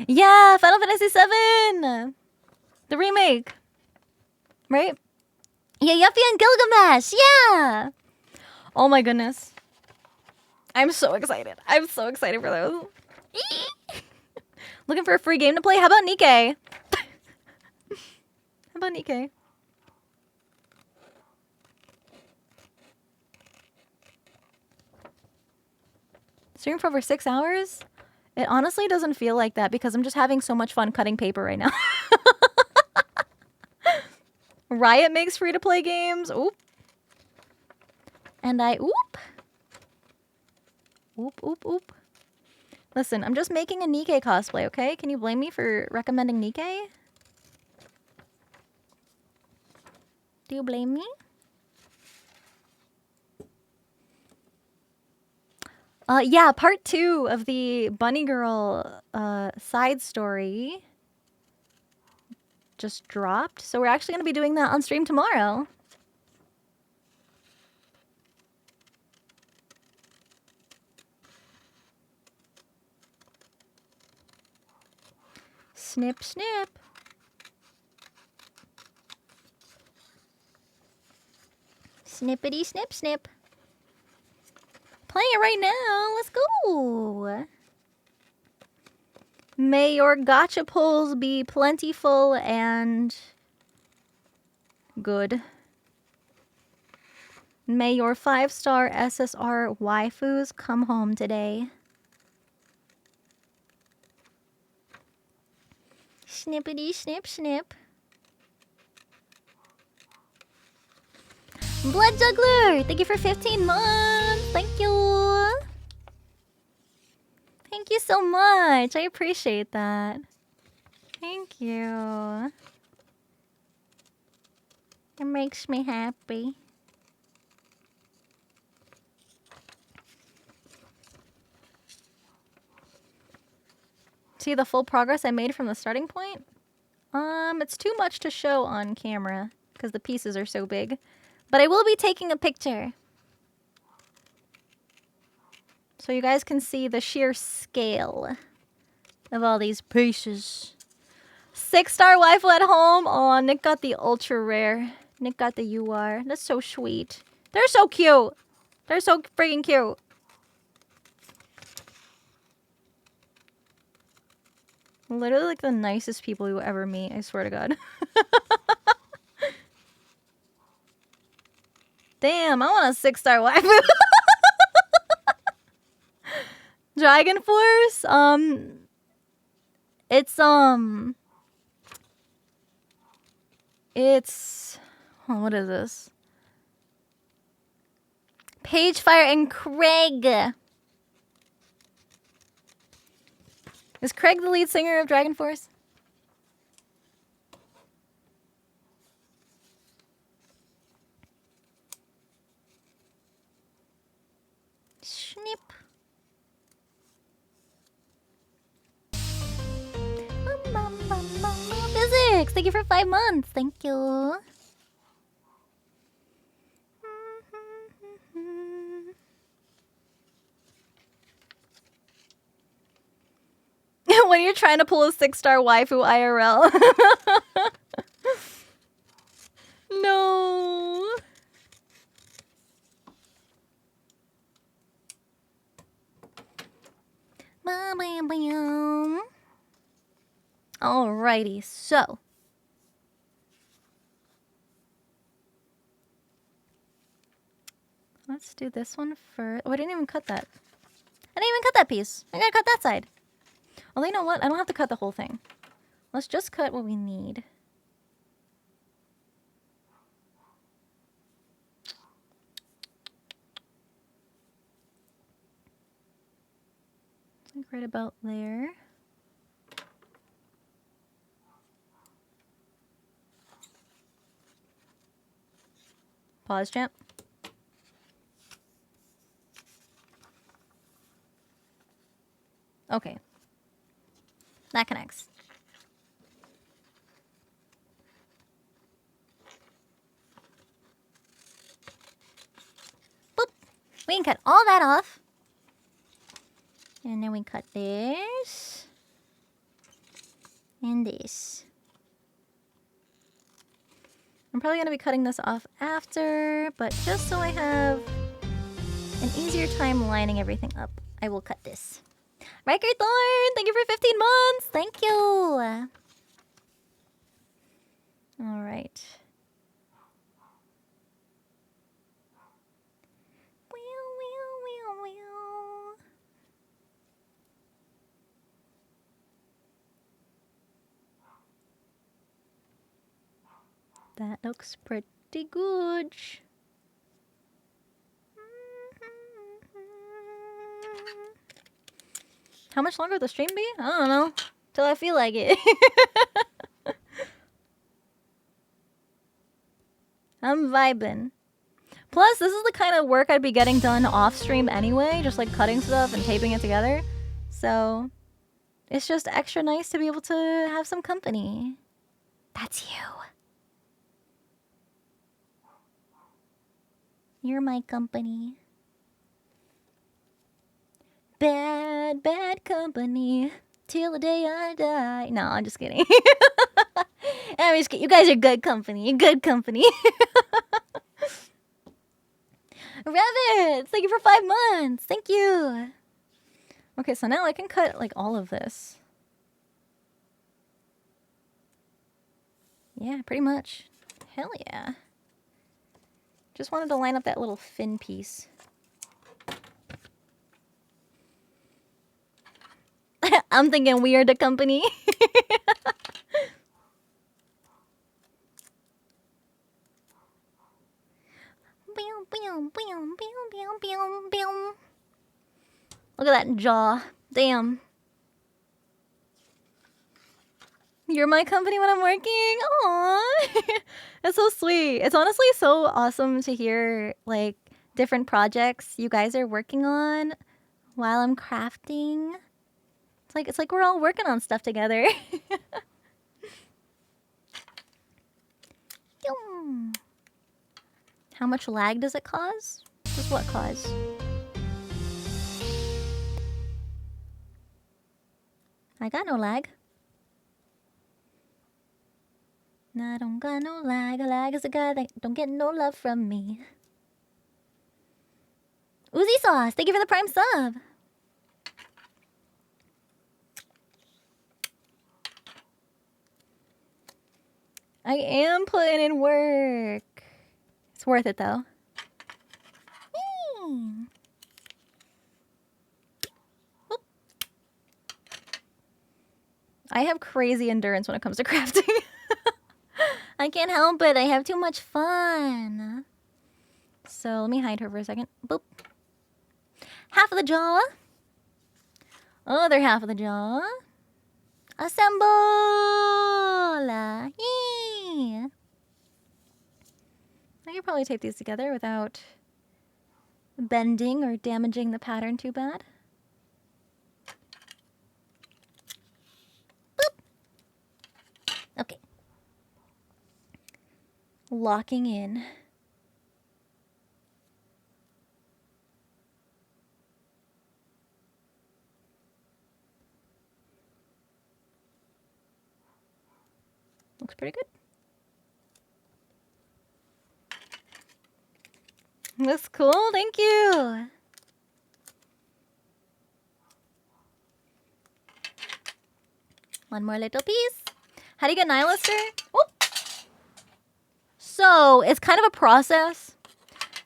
Yeah, Final Fantasy VII! The remake. Right? Yeah, Yuffie and Gilgamesh! Yeah! Oh my goodness. I'm so excited. I'm so excited for those. Looking for a free game to play? How about Nikkei? How about Nikkei? Stream for over 6 hours? It honestly doesn't feel like that because I'm just having so much fun cutting paper right now. Riot makes free-to-play games. Oop. And oop. Oop, oop, oop. Listen, I'm just making a Nikkei cosplay, okay? Can you blame me for recommending Nikkei? Do you blame me? Yeah, part 2 of the Bunny Girl side story just dropped. So we're actually going to be doing that on stream tomorrow. Snip, snip. Snippity, snip, snip. Playing it right now. Let's go. May your gacha pulls be plentiful and good. May your 5-star SSR waifus come home today. Snippity, snip, snip. Blood Juggler, thank you for 15 months. Thank you. Thank you so much. I appreciate that. Thank you. It makes me happy. See the full progress I made from the starting point? It's too much to show on camera because the pieces are so big. But I will be taking a picture, so you guys can see the sheer scale of all these pieces. 6-star waifu at home. Oh, Nick got the ultra rare. Nick got the UR. That's so sweet. They're so cute. They're so freaking cute. Literally like the nicest people you will ever meet, I swear to God. Damn, I want a 6-star waifu. Dragon Force? It's... Oh, what is this? Pagefire and Craig. Is Craig the lead singer of Dragon Force? Snip. Physics, thank you for 5 months. Thank you. When you're trying to pull a 6-star waifu IRL. No. Alrighty, so. Let's do this one first. Oh, I didn't even cut that. I didn't even cut that piece. I gotta cut that side. Well, you know what? I don't have to cut the whole thing. Let's just cut what we need. Like right about there. Pause, champ. Okay. That connects. Boop. We can cut all that off. And then we cut this. And this. I'm probably going to be cutting this off after, but just so I have an easier time lining everything up, I will cut this. Riker Thorn, thank you for 15 months. Thank you. All right. That looks pretty good. How much longer will the stream be? I don't know. Till I feel like it. I'm vibing. Plus, this is the kind of work I'd be getting done off stream anyway, just like cutting stuff and taping it together. So, it's just extra nice to be able to have some company. That's you. You're my company. Bad, bad company. Till the day I die. No, I'm just kidding. I'm just kidding. You guys are good company. You're good company. Rabbits, thank you for 5 months. Thank you. Okay, so now I can cut like all of this. Yeah, pretty much. Hell yeah. Just wanted to line up that little fin piece. I'm thinking we are the company. Look at that jaw. Damn. You're my company when I'm working? Aww. That's so sweet. It's honestly so awesome to hear like different projects you guys are working on while I'm crafting. It's like we're all working on stuff together. How much lag does it cause? Just what cause? I got no lag. I don't got no lag. A lag is a guy that don't get no love from me. Uzi Sauce, thank you for the prime sub. I am putting in work. It's worth it though. I have crazy endurance when it comes to crafting. I can't help it. I have too much fun. So let me hide her for a second. Boop. Half of the jaw. Other half of the jaw. Assemble! Yee! I could probably tape these together without bending or damaging the pattern too bad. Boop! Okay. Locking in. Looks pretty good. Looks cool, thank you. One more little piece. How do you get Nihilister? Whoop. So, it's kind of a process.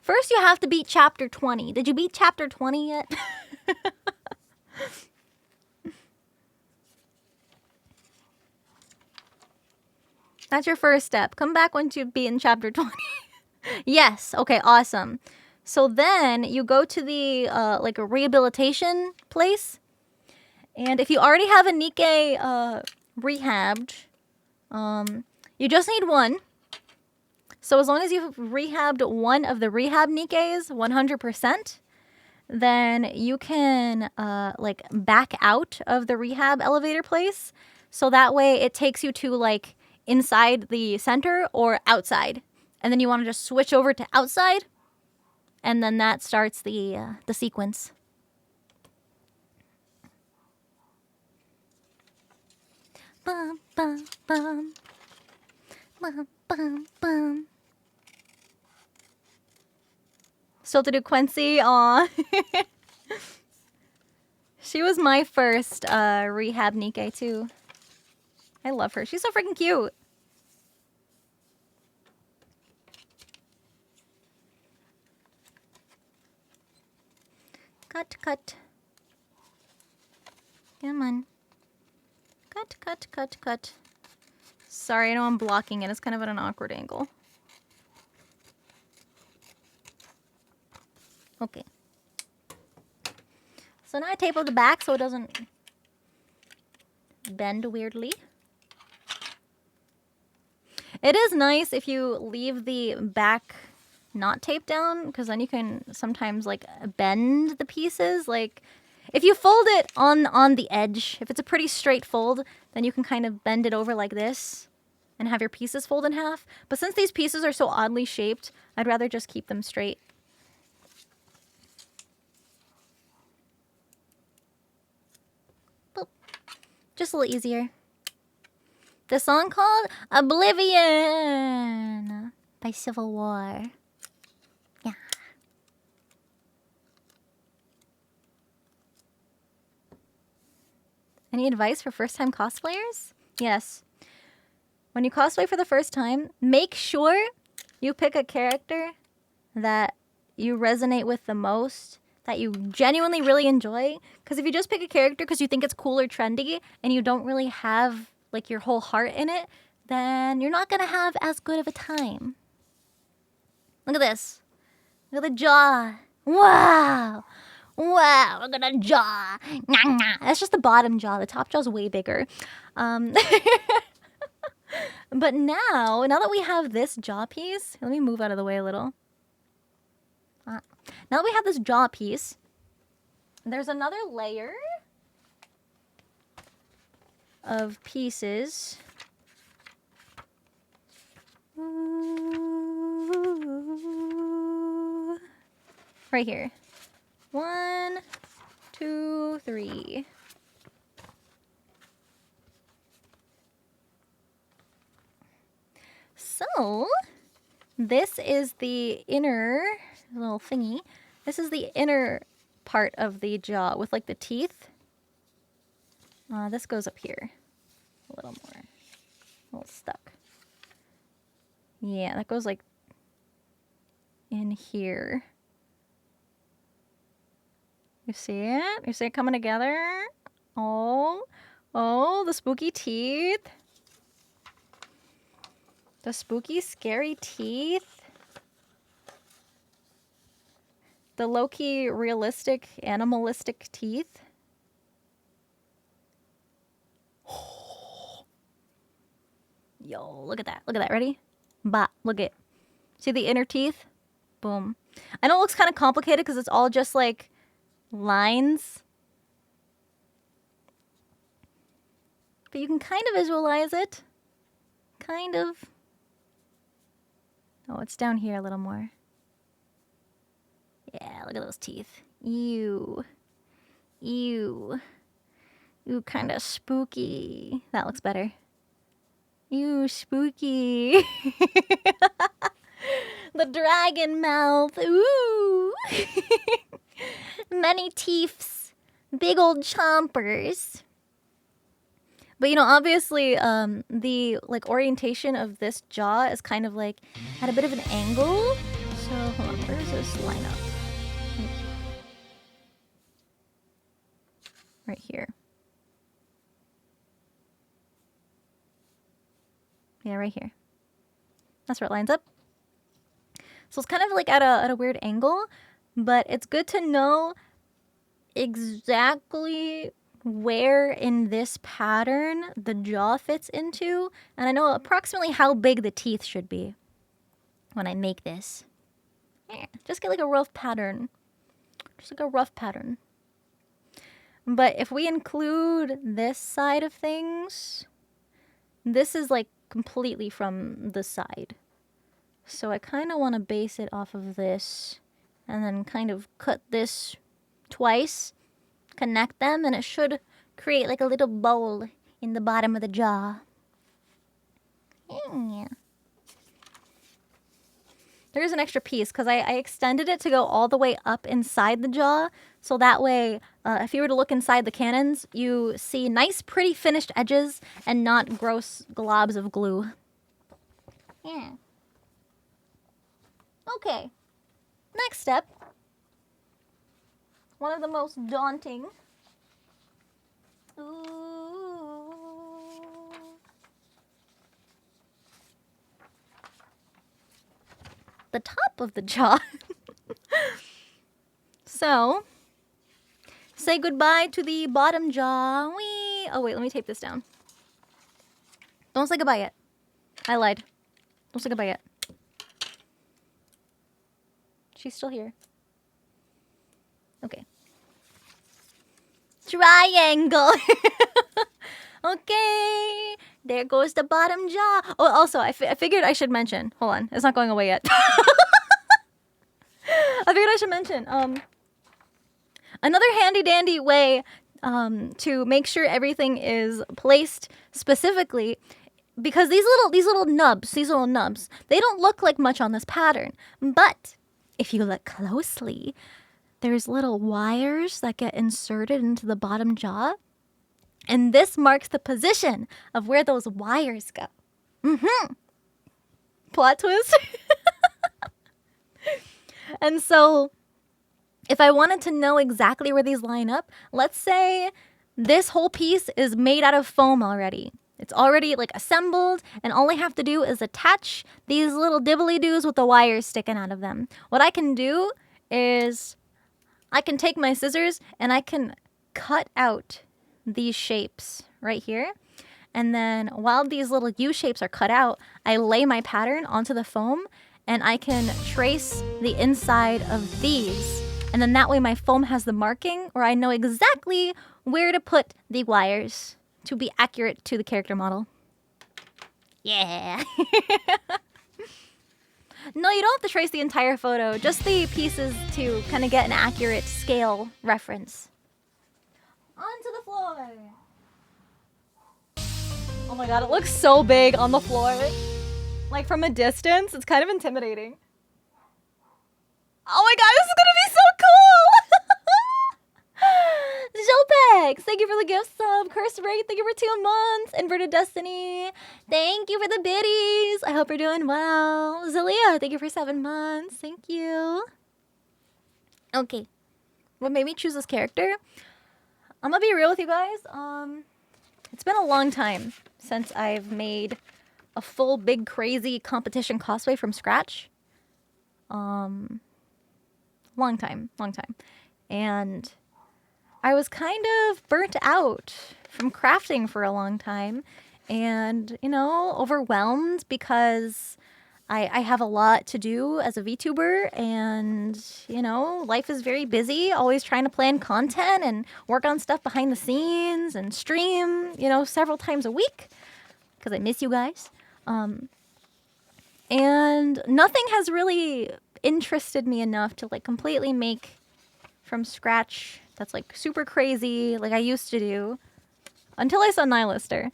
First, you have to beat Chapter 20. Did you beat Chapter 20 yet? That's your first step. Come back once you've beaten Chapter 20. Yes. Okay, awesome. So then you go to the like a rehabilitation place. And if you already have a Nikkei rehabbed, you just need one. So as long as you've rehabbed one of the rehab Nikkeis 100%, then you can like back out of the rehab elevator place. So that way it takes you to like inside the center or outside. And then you want to just switch over to outside. And then that starts the sequence. Bum, bum, bum. Bum, bum, bum. Still to do Quincy? Aw. She was my first rehab Nikkei too. I love her. She's so freaking cute. Cut, cut. Come on. Cut, cut, cut, cut. Sorry, I know I'm blocking it. It's kind of at an awkward angle. Okay. So now I tape the back so it doesn't bend weirdly. It is nice if you leave the back not taped down, because then you can sometimes like bend the pieces. Like if you fold it on the edge, if it's a pretty straight fold, then you can kind of bend it over like this and have your pieces fold in half. But since these pieces are so oddly shaped, I'd rather just keep them straight. Boop. Just a little easier. The song called Oblivion by Civil War. Yeah. Any advice for first-time cosplayers? Yes. When you cosplay for the first time, make sure you pick a character that you resonate with the most, that you genuinely really enjoy. Because if you just pick a character because you think it's cool or trendy and you don't really have like your whole heart in it, then you're not going to have as good of a time. Look at this. Look at the jaw. Wow. Wow, look at the jaw. That's just the bottom jaw. The top jaw's way bigger. But now that we have this jaw piece, let me move out of the way a little. Now that we have this jaw piece, there's another layer of pieces. Right here. 1, 2, 3. So, this is the inner little thingy. This is the inner part of the jaw with like the teeth. This goes up here a little more. A little stuck. Yeah, that goes like in here. You see it? You see it coming together? Oh, the spooky teeth. The spooky, scary teeth. The low-key, realistic, animalistic teeth. Yo, look at that. Look at that. Ready? Bah, look at it. See the inner teeth? Boom. I know it looks kind of complicated because it's all just like lines. But you can kind of visualize it. Kind of. Oh, it's down here a little more. Yeah, look at those teeth. Ew. Ew. Ooh, kind of spooky. That looks better. Ew, spooky. The dragon mouth. Ooh. Many teeths. Big old chompers. But you know, obviously, the like orientation of this jaw is kind of like at a bit of an angle. So hold on, where does this line up? Right here. Yeah, right here. That's where it lines up. So it's kind of like at a weird angle, but it's good to know exactly where in this pattern the jaw fits into, and I know approximately how big the teeth should be when I make this. Yeah, just get like a rough pattern. Just like a rough pattern. But if we include this side of things, this is like completely from the side. So I kind of want to base it off of this and then kind of cut this twice, connect them, and it should create like a little bowl in the bottom of the jaw. Yeah. There's an extra piece because I extended it to go all the way up inside the jaw. So that way, if you were to look inside the cannons, you see nice, pretty finished edges and not gross globs of glue. Yeah. Okay. Next step. One of the most daunting. Ooh. The top of the jaw. So, say goodbye to the bottom jaw. Whee! Oh wait, let me tape this down. Don't say goodbye yet. I lied. Don't say goodbye yet. She's still here. Okay. Triangle. Okay. There goes the bottom jaw. Oh, also, I figured I should mention. Hold on. It's not going away yet. I figured I should mention. Another handy dandy way to make sure everything is placed specifically, because these little nubs, they don't look like much on this pattern. But if you look closely, there's little wires that get inserted into the bottom jaw. And this marks the position of where those wires go. Mm-hmm. Plot twist. And so if I wanted to know exactly where these line up, let's say this whole piece is made out of foam already. It's already like assembled, and all I have to do is attach these little dibbly-doos with the wires sticking out of them. What I can do is I can take my scissors and I can cut out these shapes right here. And then while these little U shapes are cut out, I lay my pattern onto the foam and I can trace the inside of these. And then that way my foam has the marking, or I know exactly where to put the wires to be accurate to the character model. Yeah. No, you don't have to trace the entire photo, just the pieces to kind of get an accurate scale reference. Onto the floor. Oh my god, it looks so big on the floor. Like from a distance, it's kind of intimidating. Oh my god, this is gonna be so cool! Jopex, thank you for the gift sub. Curse Rate, thank you for 2 months. Inverted Destiny, thank you for the biddies. I hope you're doing well. Zelia, thank you for 7 months. Thank you. Okay, what made me choose this character? I'm gonna be real with you guys. It's been a long time since I've made a full big crazy competition cosplay from scratch. Long time. And I was kind of burnt out from crafting for a long time and, you know, overwhelmed because I have a lot to do as a VTuber, and, you know, life is very busy, always trying to plan content and work on stuff behind the scenes and stream, you know, several times a week because I miss you guys. And nothing has really interested me enough to like completely make from scratch that's like super crazy like I used to do until I saw Nihilister.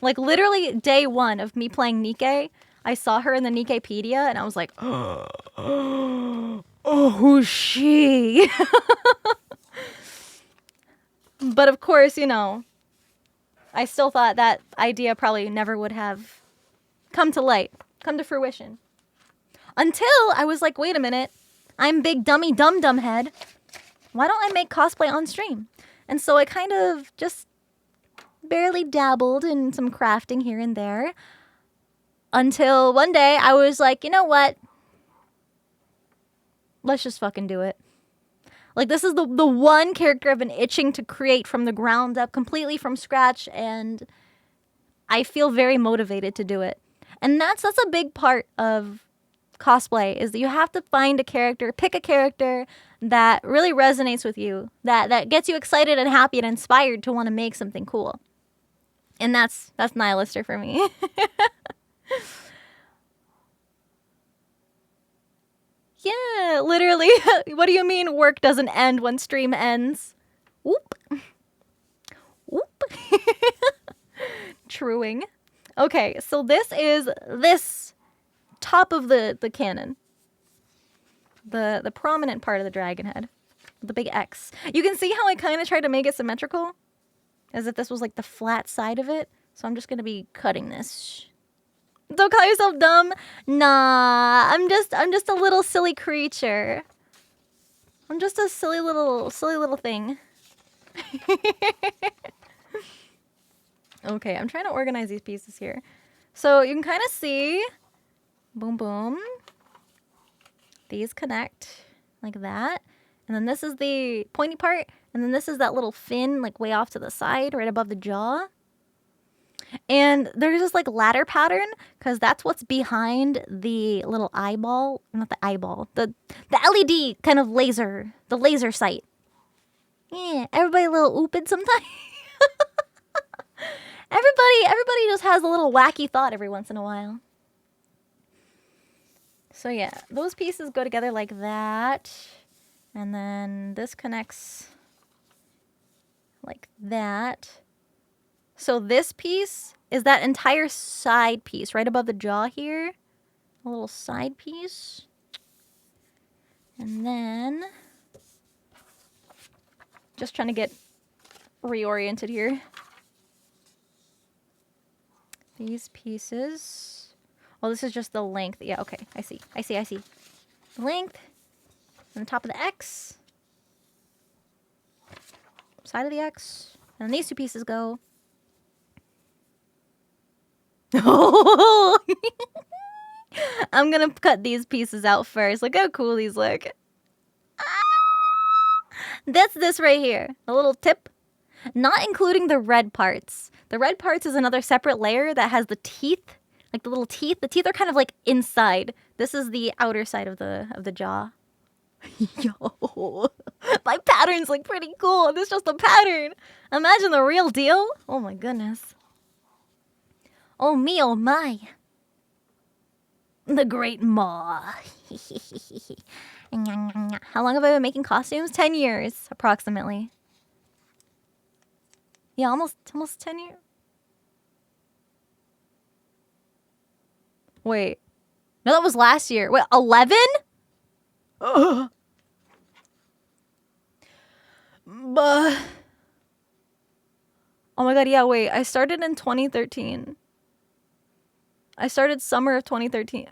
Like literally day one of me playing Nikke, I saw her in the Nikkepedia and I was like, oh, who's she? But of course, you know, I still thought that idea probably never would have come to fruition. Until I was like, wait a minute, I'm big dummy dum head. Why don't I make cosplay on stream? And so I kind of just barely dabbled in some crafting here and there. Until one day I was like, you know what? Let's just fucking do it. Like, this is the one character I've been itching to create from the ground up, completely from scratch, and I feel very motivated to do it. And that's a big part of cosplay, is that you have to find a character, pick a character that really resonates with you, that gets you excited and happy and inspired to want to make something cool. And that's Nihilister for me. Yeah, literally. What do you mean work doesn't end when stream ends? Whoop. Whoop. Truing. Okay, so this is this top of the cannon. The prominent part of the dragon head. The big X. You can see how I kind of tried to make it symmetrical? As if this was like the flat side of it. So I'm just going to be cutting this. Don't call yourself dumb. Nah, I'm just a little silly creature. I'm just a silly little thing. Okay, I'm trying to organize these pieces here. So you can kind of see, boom, boom. These connect like that. And then this is the pointy part. And then this is that little fin like way off to the side, right above the jaw. And there's this like ladder pattern because that's what's behind the little eyeball, not the eyeball, the LED kind of laser, the laser sight. Yeah, everybody a little ooped sometimes. Everybody just has a little wacky thought every once in a while. So yeah, those pieces go together like that. And then this connects like that. So this piece is that entire side piece right above the jaw here. A little side piece. And then, just trying to get reoriented here. These pieces. Oh, this is just the length. Yeah, okay. I see. The length. And the top of the X. Side of the X. And these two pieces go. I'm gonna cut these pieces out first. Look how cool these look. That's this right here. A little tip. Not including the red parts. The red parts is another separate layer that has the teeth. Like the little teeth. The teeth are kind of like inside. This is the outer side of the jaw. Yo. My patterns look pretty cool. This is just a pattern. Imagine the real deal. Oh my goodness. Oh me, oh my. The Great Maw. How long have I been making costumes? 10 years, approximately. Yeah, almost 10 years. Wait. No, that was last year. Wait, 11? Ugh. But... Oh my god, yeah, wait. I started in 2013. I started summer of 2013.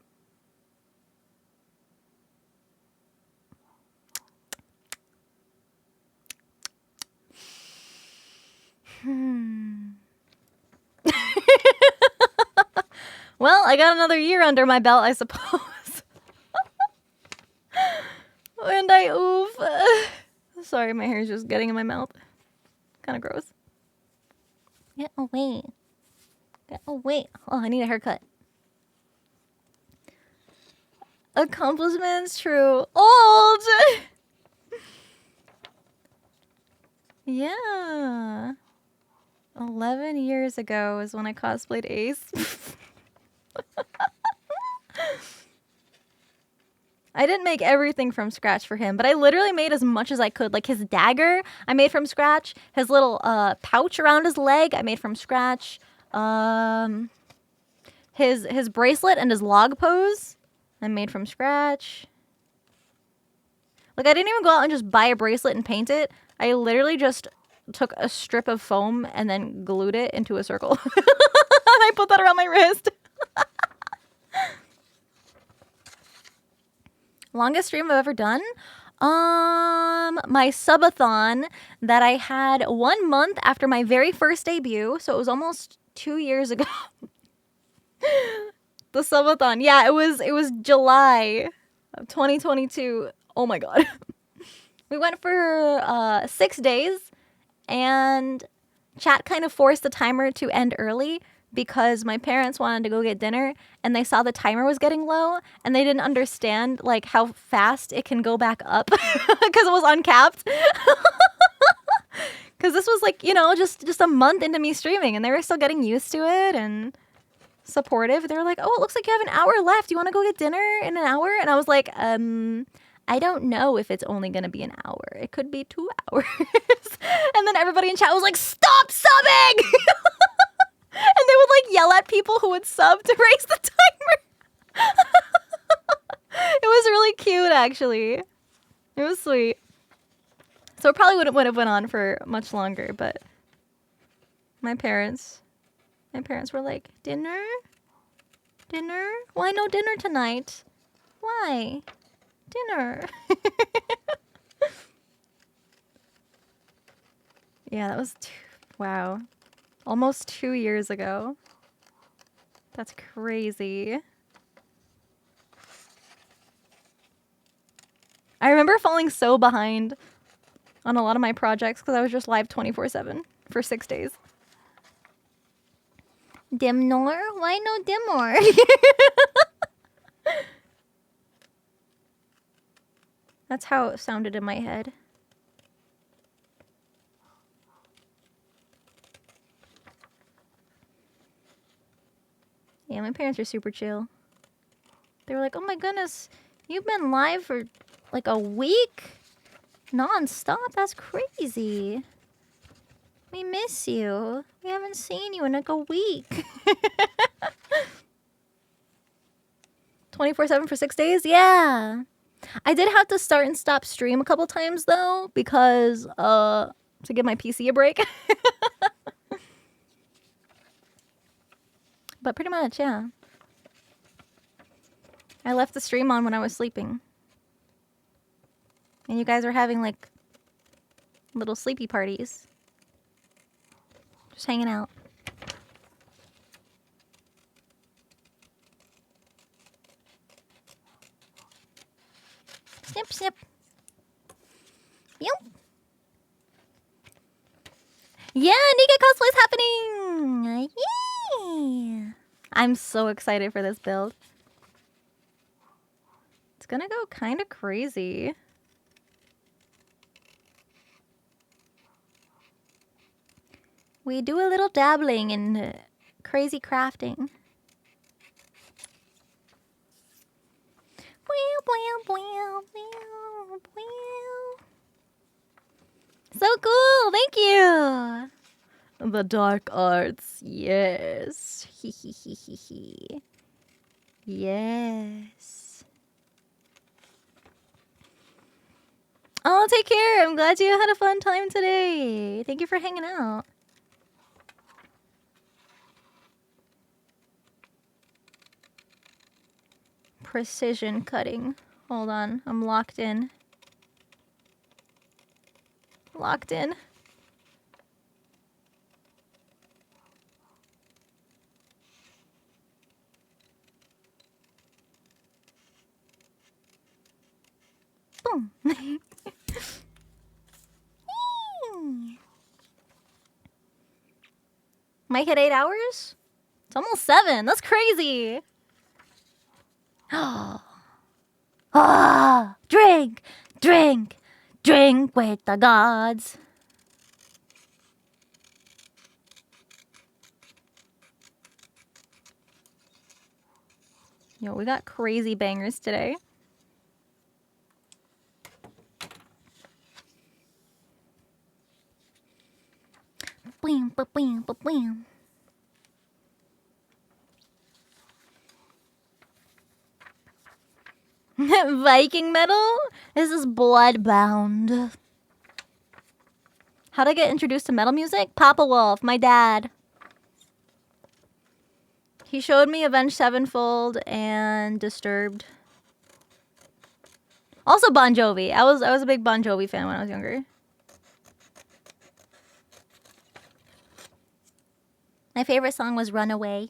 Well, I got another year under my belt, I suppose. And I oof. Sorry, my hair's just getting in my mouth. Kind of gross. Get away. Get away. Oh, I need a haircut. Accomplishments, true. Old! Yeah. 11 years ago is when I cosplayed Ace. I didn't make everything from scratch for him, but I literally made as much as I could. Like his dagger, I made from scratch. His little pouch around his leg, I made from scratch. His bracelet and his log pose, I made from scratch. Like I didn't even go out and just buy a bracelet and paint it. I literally just took a strip of foam and then glued it into a circle. And I put that around my wrist. Longest stream I've ever done? My subathon that I had 1 month after my very first debut. So it was almost 2 years ago. The subathon. Yeah, it was July of 2022. Oh my god. We went for 6 days, and chat kind of forced the timer to end early because my parents wanted to go get dinner and they saw the timer was getting low and they didn't understand like how fast it can go back up because it was uncapped. Because this was like, you know, just a month into me streaming and they were still getting used to it and supportive. They were like, oh, it looks like you have an hour left. You want to go get dinner in an hour? And I was like, I don't know if it's only going to be an hour. It could be 2 hours. And then everybody in chat was like, stop subbing! And they would like yell at people who would sub to raise the timer. It was really cute, actually. It was sweet. So it probably would have went on for much longer, but my parents were like, dinner? Dinner? Why no dinner tonight? Why? Dinner. Yeah, that was wow. Almost 2 years ago. That's crazy. I remember falling so behind on a lot of my projects because I was just live 24/7 for 6 days. Dimnor? Why no Dimor? That's how it sounded in my head. Yeah, my parents are super chill. They were like, oh my goodness, you've been live for like a week? Non-stop? That's crazy. We miss you. We haven't seen you in like a week. 24/7 for 6 days? Yeah. I did have to start and stop stream a couple times though, because to give my PC a break. But pretty much, yeah. I left the stream on when I was sleeping. And you guys are having like little sleepy parties. Just hanging out. Snip, snip. Yep. Yeah, Nika Cosplay's happening! Yay! I'm so excited for this build. It's gonna go kind of crazy. We do a little dabbling in crazy crafting. So cool, thank you. The dark arts, yes. Yes. Oh, take care. I'm glad you had a fun time today. Thank you for hanging out. Precision cutting. Hold on, I'm locked in. Locked in. Boom. Might hit 8 hours? It's almost 7. That's crazy. Ah, drink, drink, drink with the gods. Yo, we got crazy bangers today. Bam, ba, bam, ba, bam. Viking metal? This is bloodbound. How'd I get introduced to metal music? Papa Wolf, my dad. He showed me Avenged Sevenfold and Disturbed. Also Bon Jovi. I was a big Bon Jovi fan when I was younger. My favorite song was Runaway.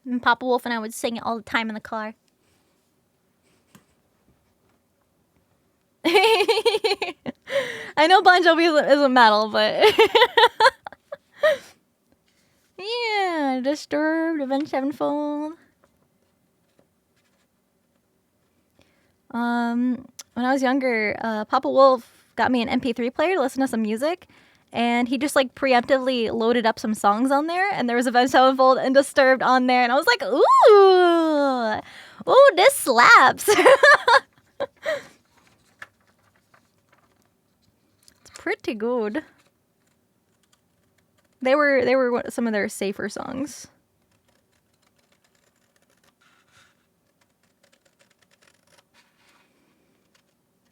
And Papa Wolf and I would sing it all the time in the car. I know Bon Jovi isn't metal, but... yeah, Disturbed, Avenged Sevenfold. When I was younger, Papa Wolf got me an MP3 player to listen to some music. And he just like preemptively loaded up some songs on there. And there was Avenged Sevenfold and Disturbed on there. And I was like, ooh, this slaps. It's pretty good. They were some of their safer songs.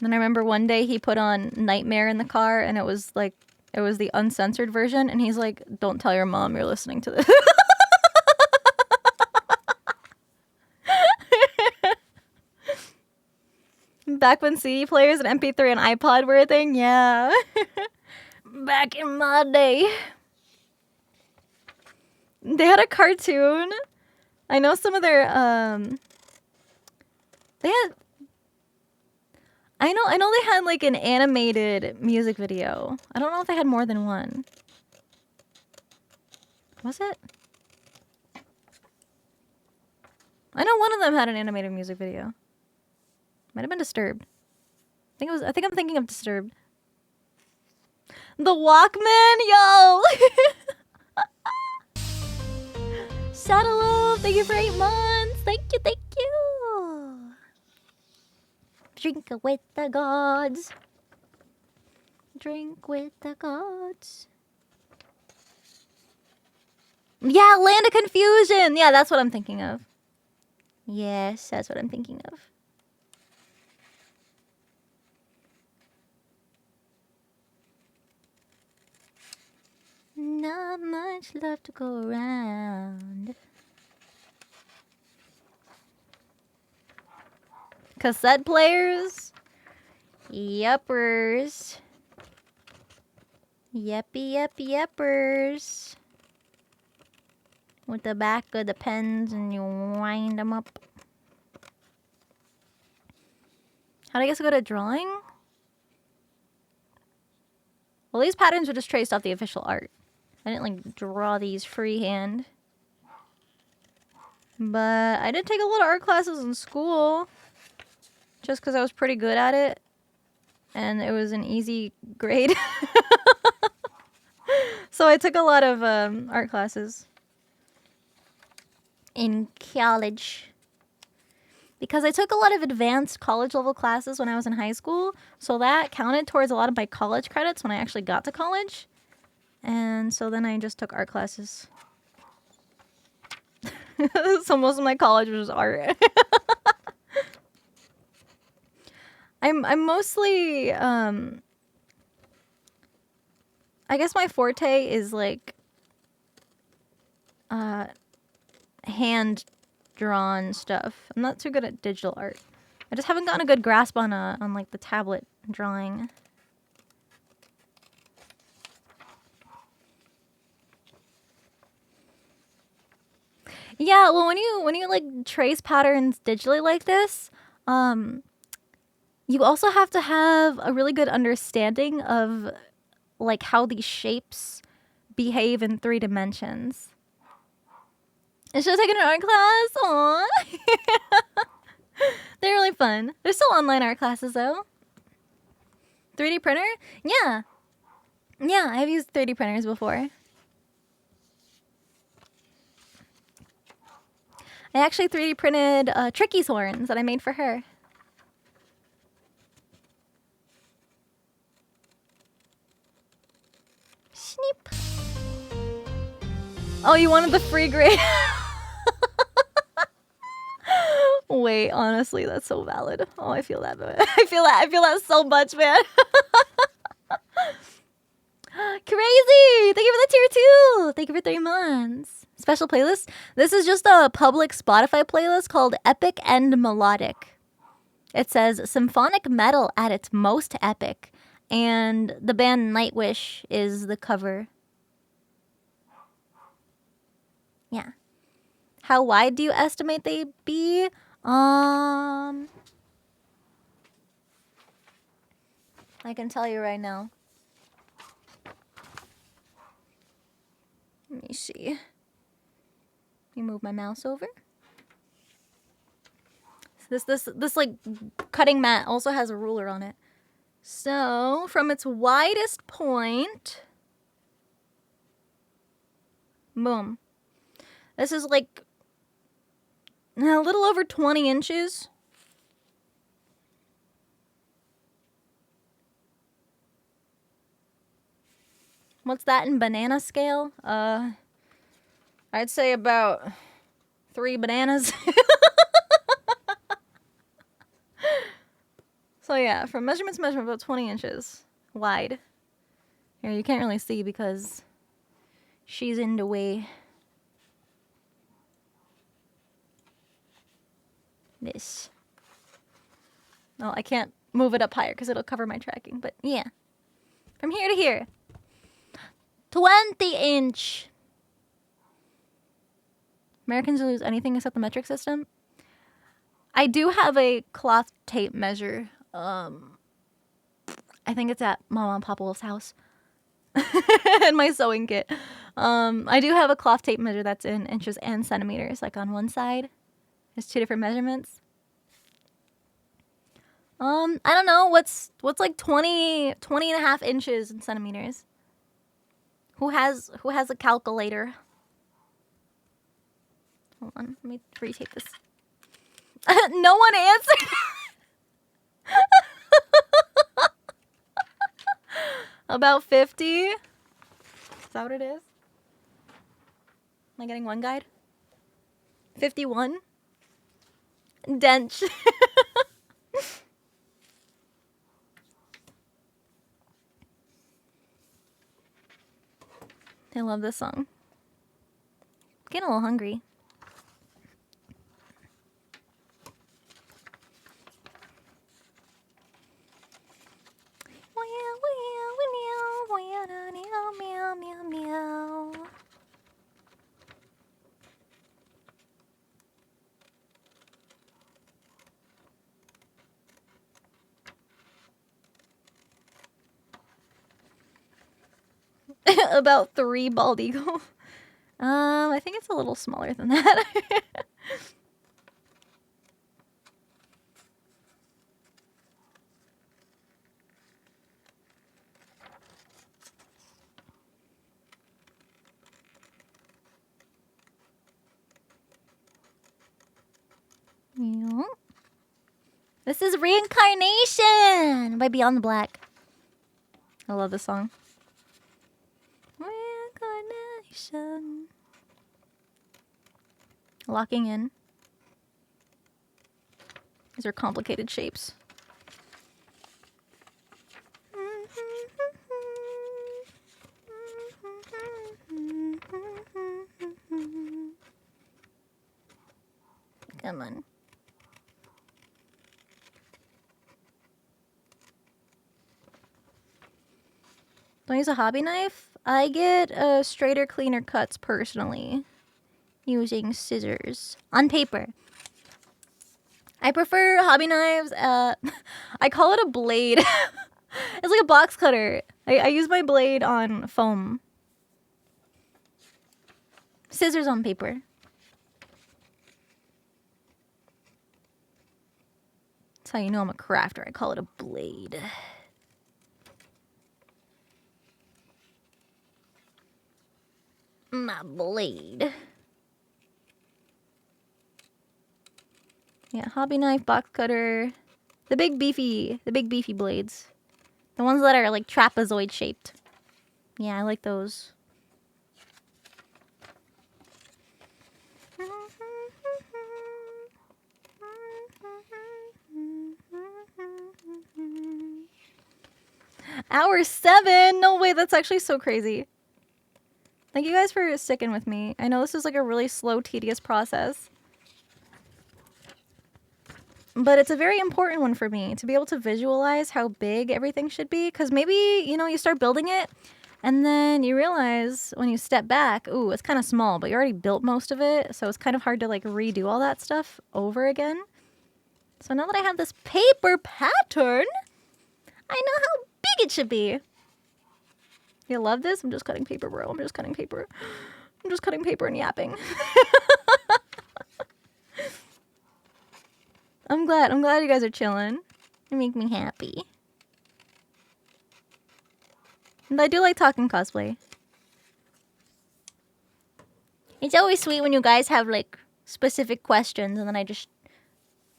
And I remember one day he put on Nightmare in the car, and it was the uncensored version, and he's like, "Don't tell your mom you're listening to this." Back when CD players and MP3 and iPod were a thing, yeah. Back in my day. They had a cartoon. I know some of their I know they had like an animated music video. I don't know if they had more than one. Was it? I know one of them had an animated music video. Might have been Disturbed. I think I'm thinking of Disturbed. The Walkman, yo! Shadow Love, thank you for 8 months. Thank you, thank you. Drink with the gods. Drink with the gods. Yeah, Land of Confusion. Yeah, that's what I'm thinking of. Yes, that's what I'm thinking of. Not much love to go around. Cassette players? Yuppers. Yuppers. With the back of the pens and you wind them up. How'd I guess go to drawing? Well, these patterns were just traced off the official art. I didn't like draw these freehand. But I did take a lot of art classes in school. Just because I was pretty good at it. And it was an easy grade. So I took a lot of art classes. In college. Because I took a lot of advanced college level classes when I was in high school. So that counted towards a lot of my college credits when I actually got to college. And so then I just took art classes. So most of my college was art. I'm mostly I guess my forte is like hand drawn stuff. I'm not too good at digital art. I just haven't gotten a good grasp on like the tablet drawing. Yeah, well when you like trace patterns digitally like this, you also have to have a really good understanding of like how these shapes behave in 3 dimensions. I should have taken an art class. Aww. They're really fun. They're still online art classes though. 3D printer? Yeah. Yeah, I've used 3D printers before. I actually 3D printed Tricky's horns that I made for her. Sneep. Oh, you wanted the free grade? Wait, honestly, that's so valid. Oh, I feel that. I feel that so much, man. you. Thank you for 3 months. Special playlist. This is just a public Spotify playlist called Epic and Melodic. It says symphonic metal at its most epic. And the band Nightwish is the cover. Yeah. How wide do you estimate they be? I can tell you right now. Let me see. Let me move my mouse over. This like cutting mat also has a ruler on it. So from its widest point, boom. This is like a little over 20 inches. What's that in banana scale? I'd say about 3 bananas. So yeah, from measurement to measurement, about 20 inches wide. Here, you can't really see because she's in the way. This. No, I can't move it up higher because it'll cover my tracking. But yeah, from here to here. 20-inch. Americans lose anything except the metric system. I do have a cloth tape measure. I think it's at Mama and Papa Wolf's house. And my sewing kit. I do have a cloth tape measure that's in inches and centimeters. Like on one side, there's 2 different measurements. I don't know. What's like 20 and a half inches in centimeters? Who has a calculator? Hold on, let me retape this. No one answered. About 50? Is that what it is? Am I getting one guide? 51? Dench. I love this song. I'm getting a little hungry. About 3 bald eagle. I think it's a little smaller than that. This is Reincarnation by Beyond the Black. I love this song. Reincarnation. Locking in. These are complicated shapes. Come on. Don't use a hobby knife. I get straighter, cleaner cuts personally using scissors on paper. I prefer hobby knives. I call it a blade. It's like a box cutter. I use my blade on foam. Scissors on paper. That's how you know I'm a crafter. I call it a blade. My blade. Yeah, hobby knife, box cutter. The big beefy blades. The ones that are like trapezoid shaped. Yeah, I like those. Hour 7? No way, that's actually so crazy. Thank you guys for sticking with me. I know this is like a really slow, tedious process. But it's a very important one for me to be able to visualize how big everything should be. Because maybe, you know, you start building it and then you realize when you step back, ooh, it's kind of small, but you already built most of it. So it's kind of hard to like redo all that stuff over again. So now that I have this paper pattern, I know how big it should be. You love this? I'm just cutting paper, bro. I'm just cutting paper. I'm just cutting paper and yapping. I'm glad you guys are chilling. You make me happy. And I do like talking cosplay. It's always sweet when you guys have like specific questions and then I just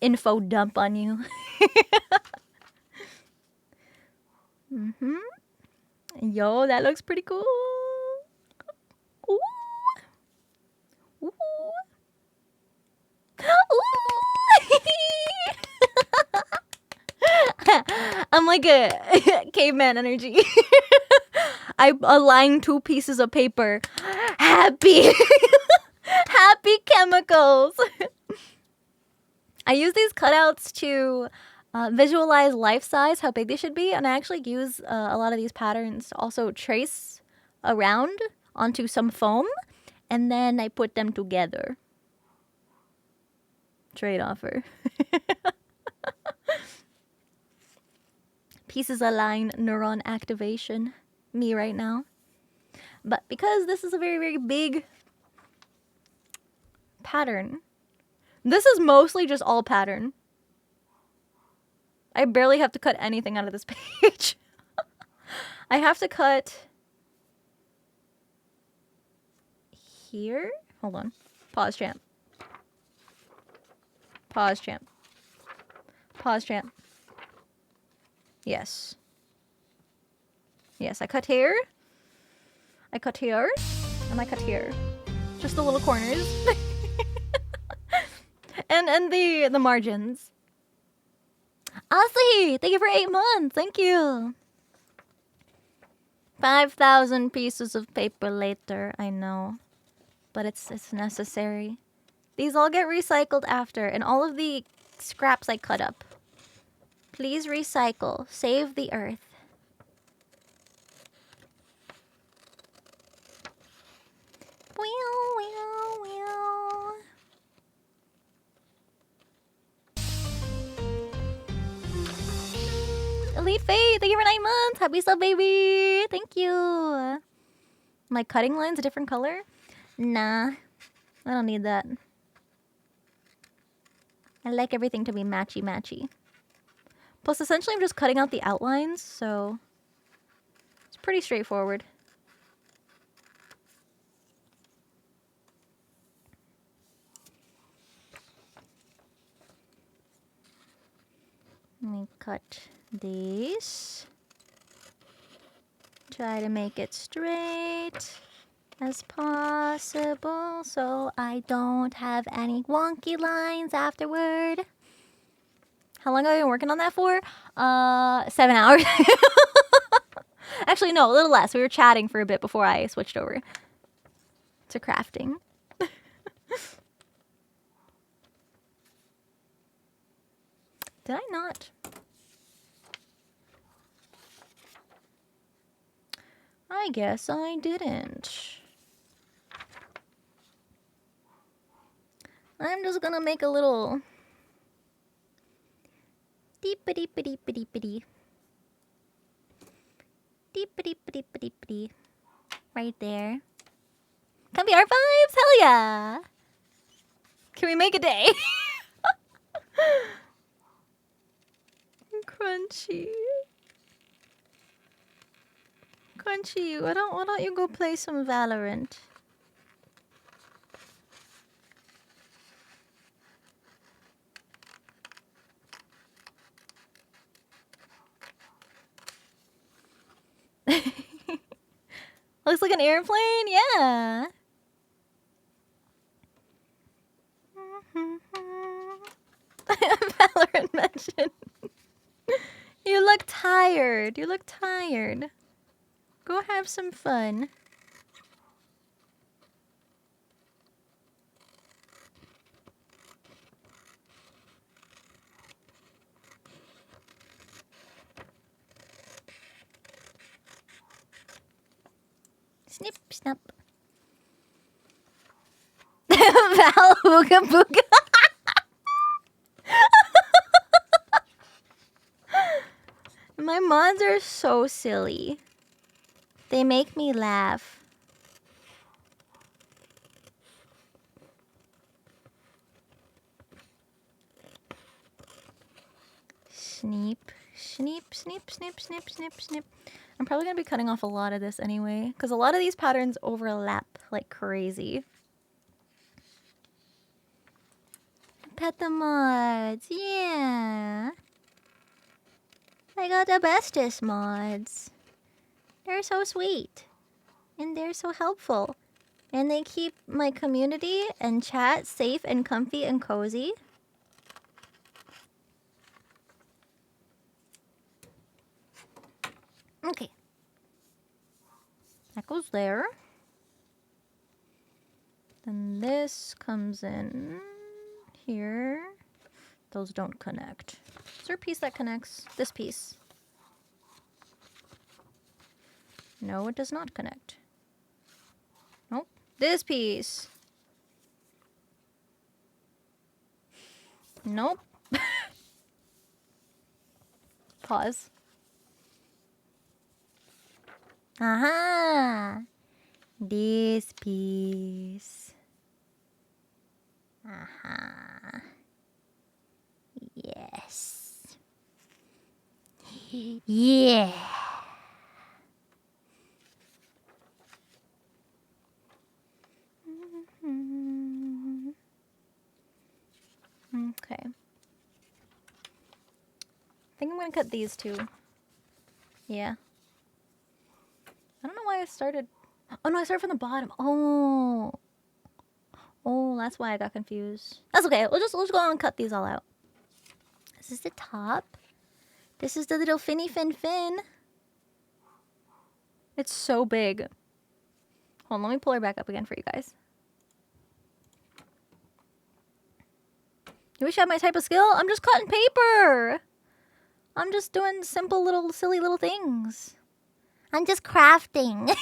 info dump on you. Yo, that looks pretty cool. Ooh. Ooh. I'm like a caveman energy. I align 2 pieces of paper. Happy. Happy chemicals. I use these cutouts to visualize life size, how big they should be. And I actually use a lot of these patterns to also trace around onto some foam. And then I put them together. Trade offer. Pieces align, neuron activation. Me right now. But because this is a very, very big pattern, this is mostly just all pattern. I barely have to cut anything out of this page. I have to cut here. Hold on. Pause, champ. Pause, champ. Pause, champ. Yes. Yes, I cut here. I cut here. And I cut here. Just the little corners. and the margins. Aussie! Thank you for 8 months. Thank you. 5,000 pieces of paper later. I know. But it's necessary. These all get recycled after. And all of the scraps I cut up. Please recycle. Save the earth. Elite Fate, thank you for 9 months. Happy sub, baby. Thank you. My cutting line's a different color? Nah, I don't need that. I like everything to be matchy-matchy. Plus, essentially, I'm just cutting out the outlines, so it's pretty straightforward. Let me cut these. Try to make it straight as possible so I don't have any wonky lines afterward. How long have I been working on that for? 7 hours. Actually, no, a little less. We were chatting for a bit before I switched over to crafting. Did I not? I guess I didn't. I'm just gonna make a little deep-a-deep-a-deep-a-deep-a-deep. Deep-a-deep-a-deep-a-deep-a-deep. Right there. Can be our vibes? Hell yeah! Can we make a day? Crunchy. Crunchy, why don't you go play some Valorant? Looks like an airplane? Yeah. Valorant mention. You look tired. You look tired. Go have some fun. Snip, snap. Val Hooga Booga. My mods are so silly. They make me laugh. Sneep, sneep, sneep, sneep, sneep, sneep, sneep. I'm probably going to be cutting off a lot of this anyway, because a lot of these patterns overlap like crazy. Pet the mods, yeah. I got the bestest mods. They're so sweet. And they're so helpful. And they keep my community and chat safe and comfy and cozy. Okay. That goes there. Then this comes in here. Those don't connect. Is there a piece that connects? This piece. No, it does not connect. Nope. This piece. Nope. Pause. Aha! This piece. Aha. Yes. Yeah. Okay. I think I'm gonna cut these two. Yeah. I don't know why I started. Oh no, I started from the bottom. Oh. Oh, that's why I got confused. That's okay. We'll just go on and cut these all out. This is the top. This is the little finny fin. It's so big. Hold on, let me pull her back up again for you guys. You wish I had my type of skill? I'm just cutting paper. I'm just doing simple little silly little things. I'm just crafting. It's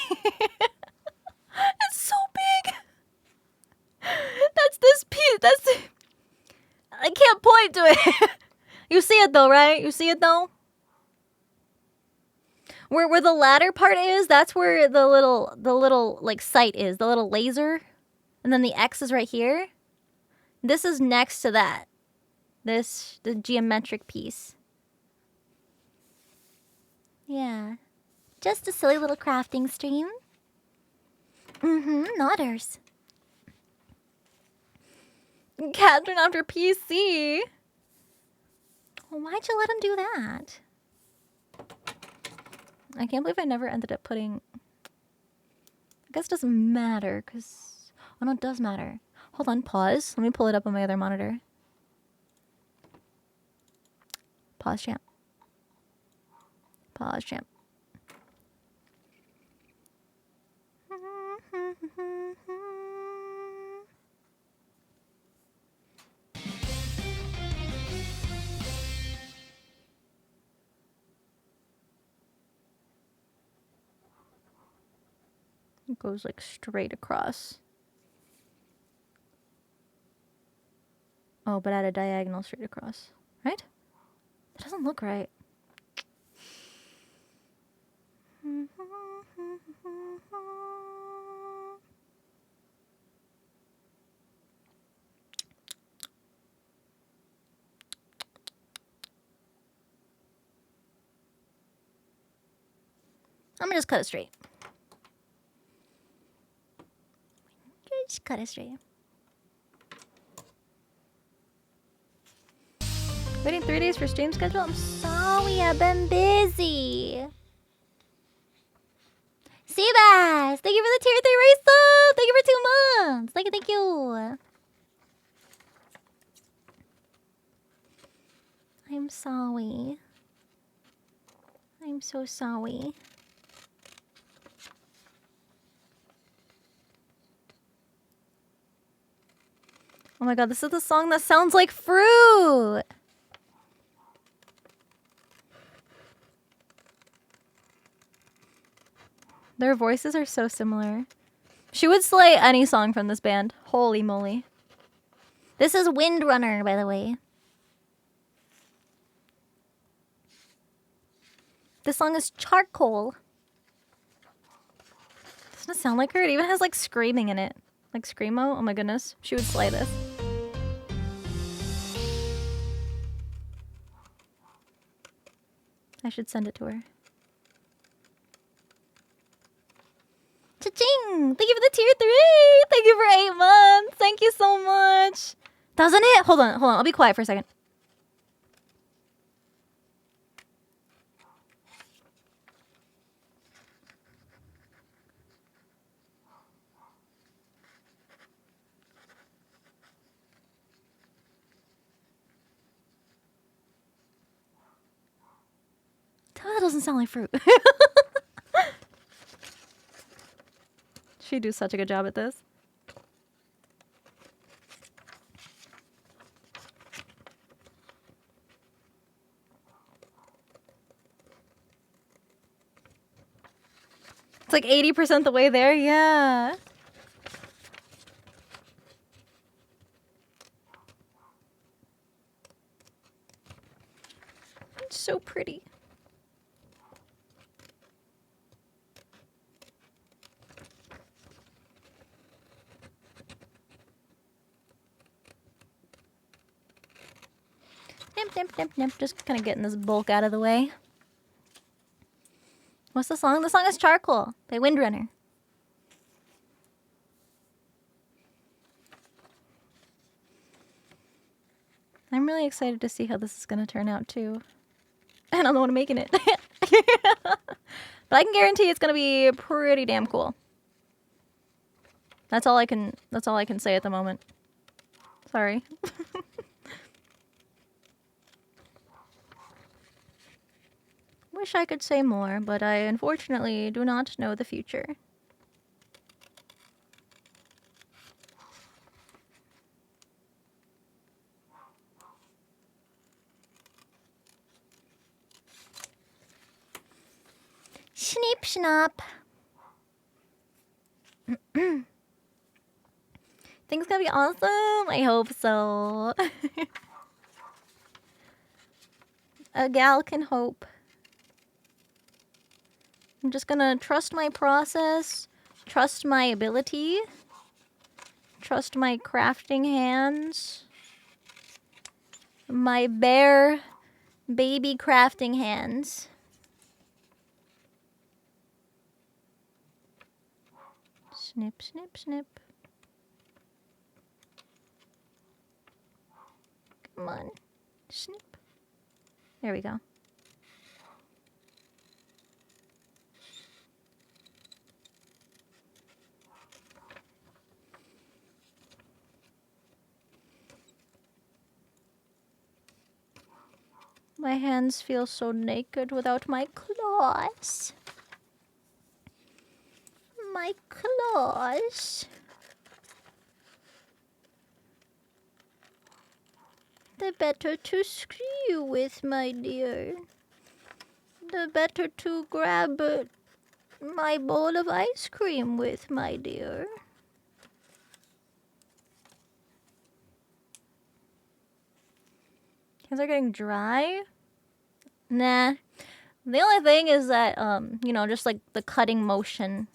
so big. That's this piece. That's. I can't point to it. You see it though, right? You see it though? Where the ladder part is, that's where the little like sight is, the little laser. And then the X is right here. This is next to that. The geometric piece. Yeah. Just a silly little crafting stream. Nodders. Catherine after PC. Well, why'd you let him do that? I can't believe I never ended up putting... I guess it doesn't matter, because... Oh, no, it does matter. Hold on, pause. Let me pull it up on my other monitor. Pause, champ. Pause, champ. It goes like straight across. Oh, but at a diagonal straight across. Right? That doesn't look right. I'm gonna just cut it straight. Just cut it straight. Waiting 3 days for stream schedule? I'm sorry, I've been busy. Seabass! Thank you for the tier 3 race sub! Thank you for 2 months! Thank you! I'm sorry. I'm so sorry. Oh my god, this is the song that sounds like fruit! Their voices are so similar. She would slay any song from this band. Holy moly. This is Windrunner, by the way. This song is Charcoal. Doesn't it sound like her? It even has like screaming in it. Like Screamo? Oh my goodness. She would slay this. I should send it to her. Cha-ching! Thank you for the tier 3! Thank you for 8 months! Thank you so much! Doesn't it? Hold on. I'll be quiet for a second. Tell me that doesn't sound like fruit. She do such a good job at this. It's like 80% the way there, yeah. It's so pretty. Just kind of getting this bulk out of the way. What's the song? The song is Charcoal by Windrunner. I'm really excited to see how this is going to turn out too. I don't know what I'm making it. But I can guarantee it's going to be pretty damn cool. That's all I can say at the moment. Sorry. Wish I could say more, but I unfortunately do not know the future. Schneep schnapp. Things gonna be awesome. I hope so. A gal can hope. I'm just gonna trust my process, trust my ability, trust my crafting hands, my bare baby crafting hands. Snip, snip, snip. Come on. Snip. There we go. My hands feel so naked without my claws. My claws. The better to screw with, my dear. The better to grab my bowl of ice cream with, my dear. Hands are getting dry? Nah. The only thing is that, you know, just like the cutting motion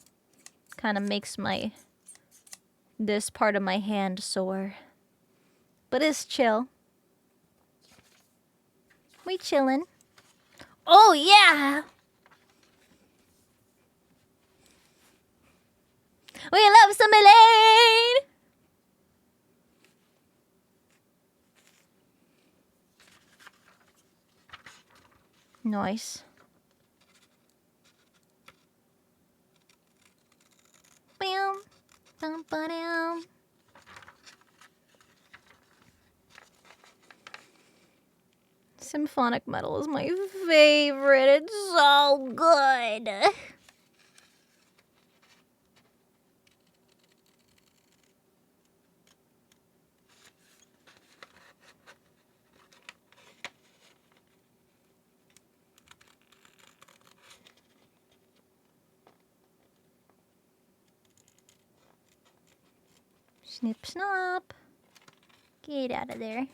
kind of makes this part of my hand sore. But it's chill. We chillin'. Oh, yeah! We love some Elaine! Nice. Bam. Bum, ba-dum. Symphonic metal is my favorite. It's so good. Snip, snop. Get out of there.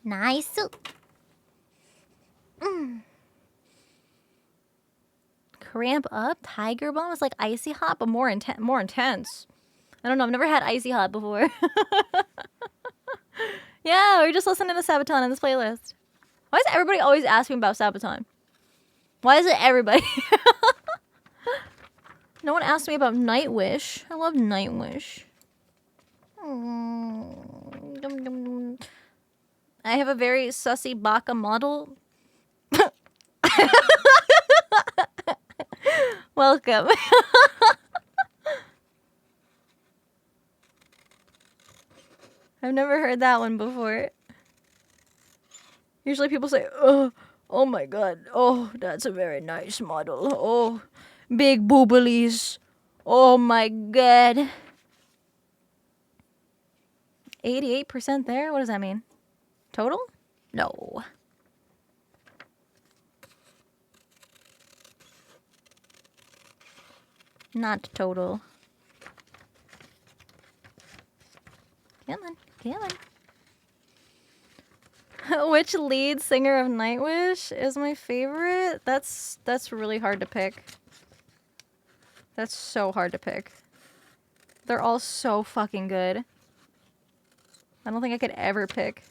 Nice. Cramp up. Tiger Balm is like icy hot, but more intense. I don't know. I've never had icy hot before. Yeah, we're just listening to Sabaton in this playlist. Why does everybody always ask me about Sabaton? Why is it everybody? No one asked me about Nightwish. I love Nightwish. I have a very sussy baka model. Welcome. I've never heard that one before. Usually people say, oh my god, oh, that's a very nice model. Oh, big booblies. Oh my god. 88% there? What does that mean? Total? No. Not total. Come on, come on. Which lead singer of Nightwish is my favorite? That's really hard to pick. That's so hard to pick. They're all so fucking good. I don't think I could ever pick.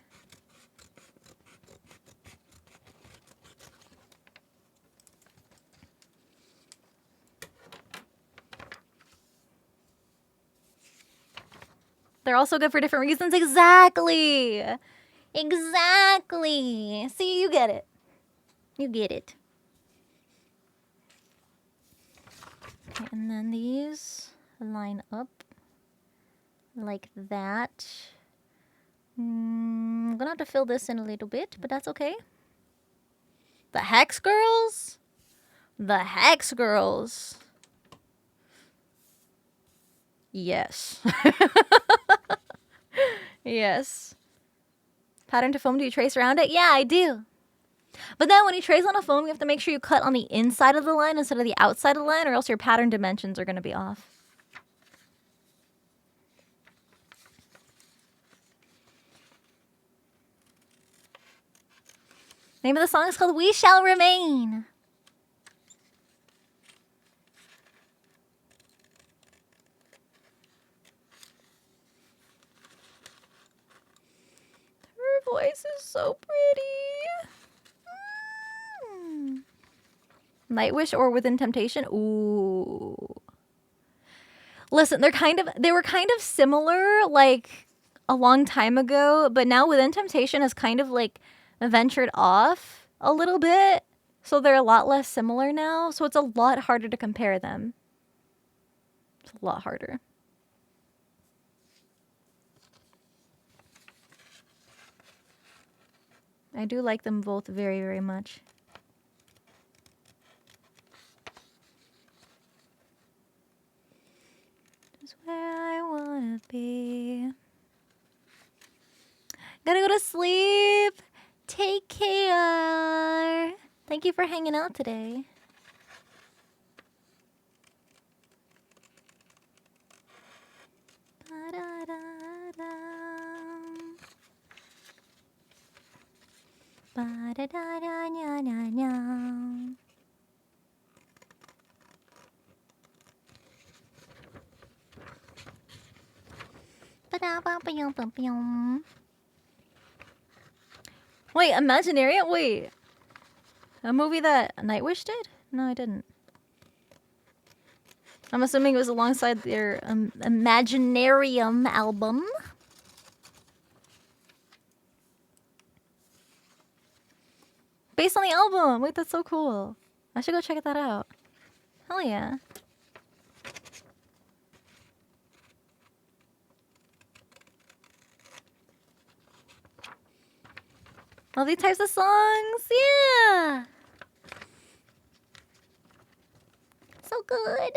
They're also good for different reasons. Exactly. Exactly. See, you get it. You get it. Okay, and then these line up like that. I'm gonna have to fill this in a little bit, but that's okay. The Hex Girls? The Hex Girls. Yes. Yes. Pattern to foam, do you trace around it? Yeah, I do. But then when you trace on a foam, you have to make sure you cut on the inside of the line instead of the outside of the line, or else your pattern dimensions are going to be off. Name of the song is called We Shall Remain. Her voice is so pretty. Nightwish or Within Temptation? Ooh. Listen, they were kind of similar like a long time ago, but now Within Temptation has kind of like ventured off a little bit. So they're a lot less similar now. So it's a lot harder to compare them. It's a lot harder. I do like them both very, very much. Just where I wanna be. Gotta go to sleep. Take care. Thank you for hanging out today. Wait, Imaginarium? Wait. A movie that Nightwish did? No, I didn't. I'm assuming it was alongside their Imaginarium album. Based on the album. Wait, that's so cool. I should go check that out. Hell yeah. All these types of songs. Yeah. So good.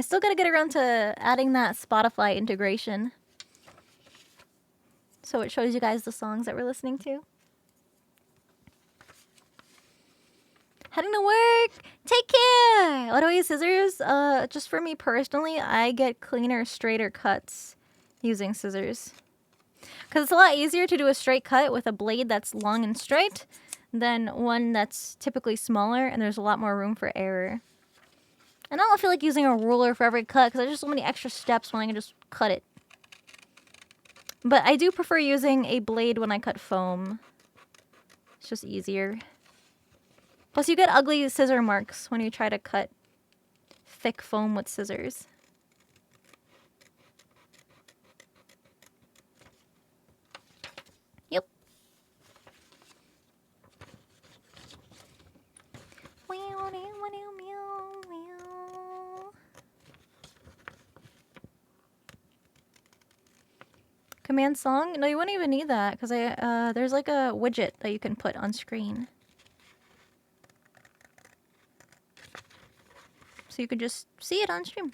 I still gotta get around to adding that Spotify integration, so it shows you guys the songs that we're listening to. Heading to work. Take care. What do I use scissors? Just for me personally, I get cleaner, straighter cuts using scissors. Because it's a lot easier to do a straight cut with a blade that's long and straight than one that's typically smaller, and there's a lot more room for error. And I don't feel like using a ruler for every cut because there's just so many extra steps when I can just cut it. But I do prefer using a blade when I cut foam. It's just easier. Plus, you get ugly scissor marks when you try to cut thick foam with scissors. Yep. Command song? No, you wouldn't even need that because there's like a widget that you can put on screen. So you could just see it on stream.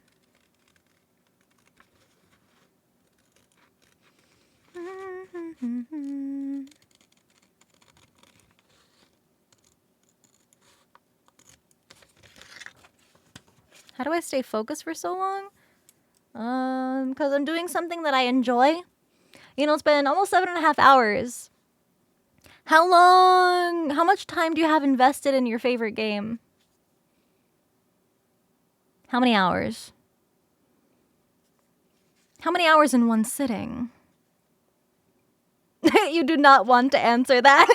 How do I stay focused for so long? Because I'm doing something that I enjoy. You know, it's been almost 7.5 hours. How much time do you have invested in your favorite game? How many hours? How many hours in one sitting? You do not want to answer that.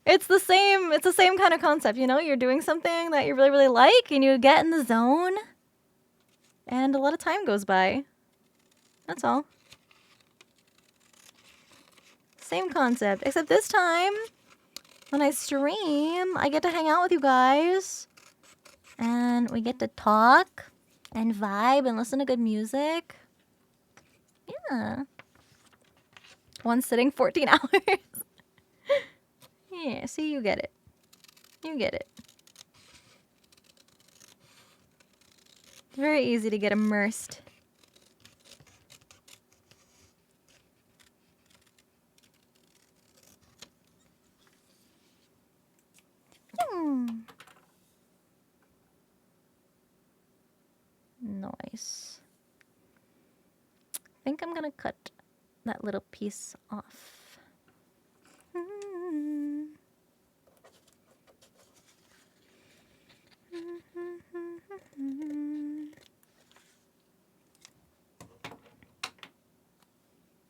It's the same kind of concept, you know? You're doing something that you really, really like, and you get in the zone, and a lot of time goes by. That's all. Same concept, except this time, when I stream, I get to hang out with you guys, and we get to talk, and vibe, and listen to good music. Yeah. One sitting, 14 hours. Yeah, see, you get it. You get it. It's very easy to get immersed. Nice. I think I'm gonna cut that little piece off.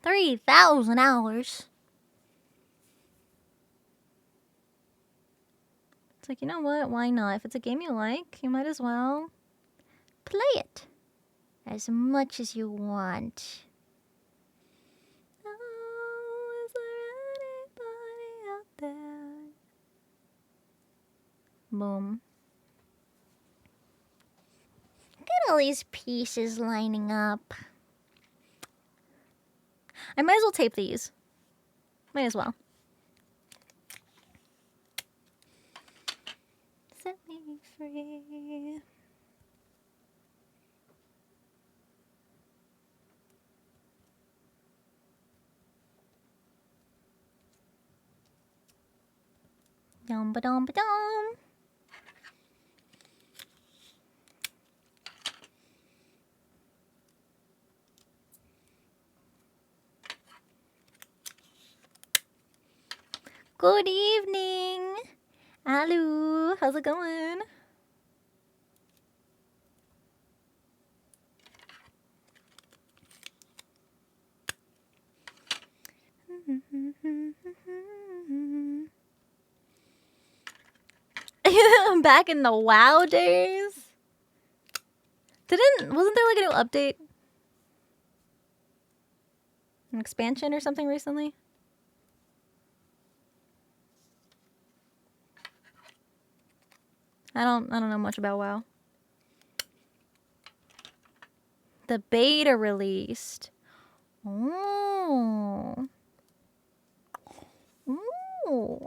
3,000 hours. It's like, you know what? Why not? If it's a game you like, you might as well play it as much as you want. Oh, is there anybody out there? Boom. Look at all these pieces lining up. I might as well tape these. Might as well. Set me free. Dum ba dum ba dum. Good evening. Hello. How's it going? I'm back in the WoW days. Wasn't there like a new update? An expansion or something recently? I don't know much about WoW. The beta released. Oh. Ooh.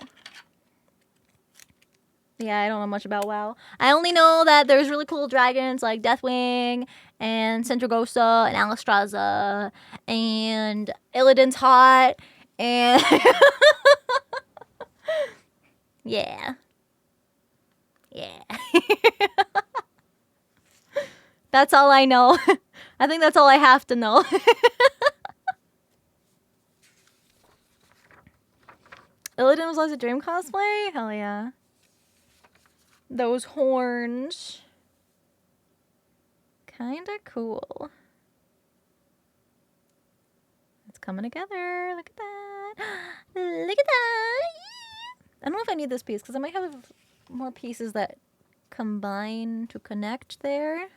Yeah, I don't know much about WoW. I only know that there's really cool dragons like Deathwing and Sindragosa and Alistraza and Illidan's hot and yeah. Yeah. That's all I know. I think that's all I have to know. Illidan was always a dream cosplay? Hell yeah. Those horns. Kinda cool. It's coming together. Look at that. Look at that. I don't know if I need this piece because I might have more pieces that combine to connect there.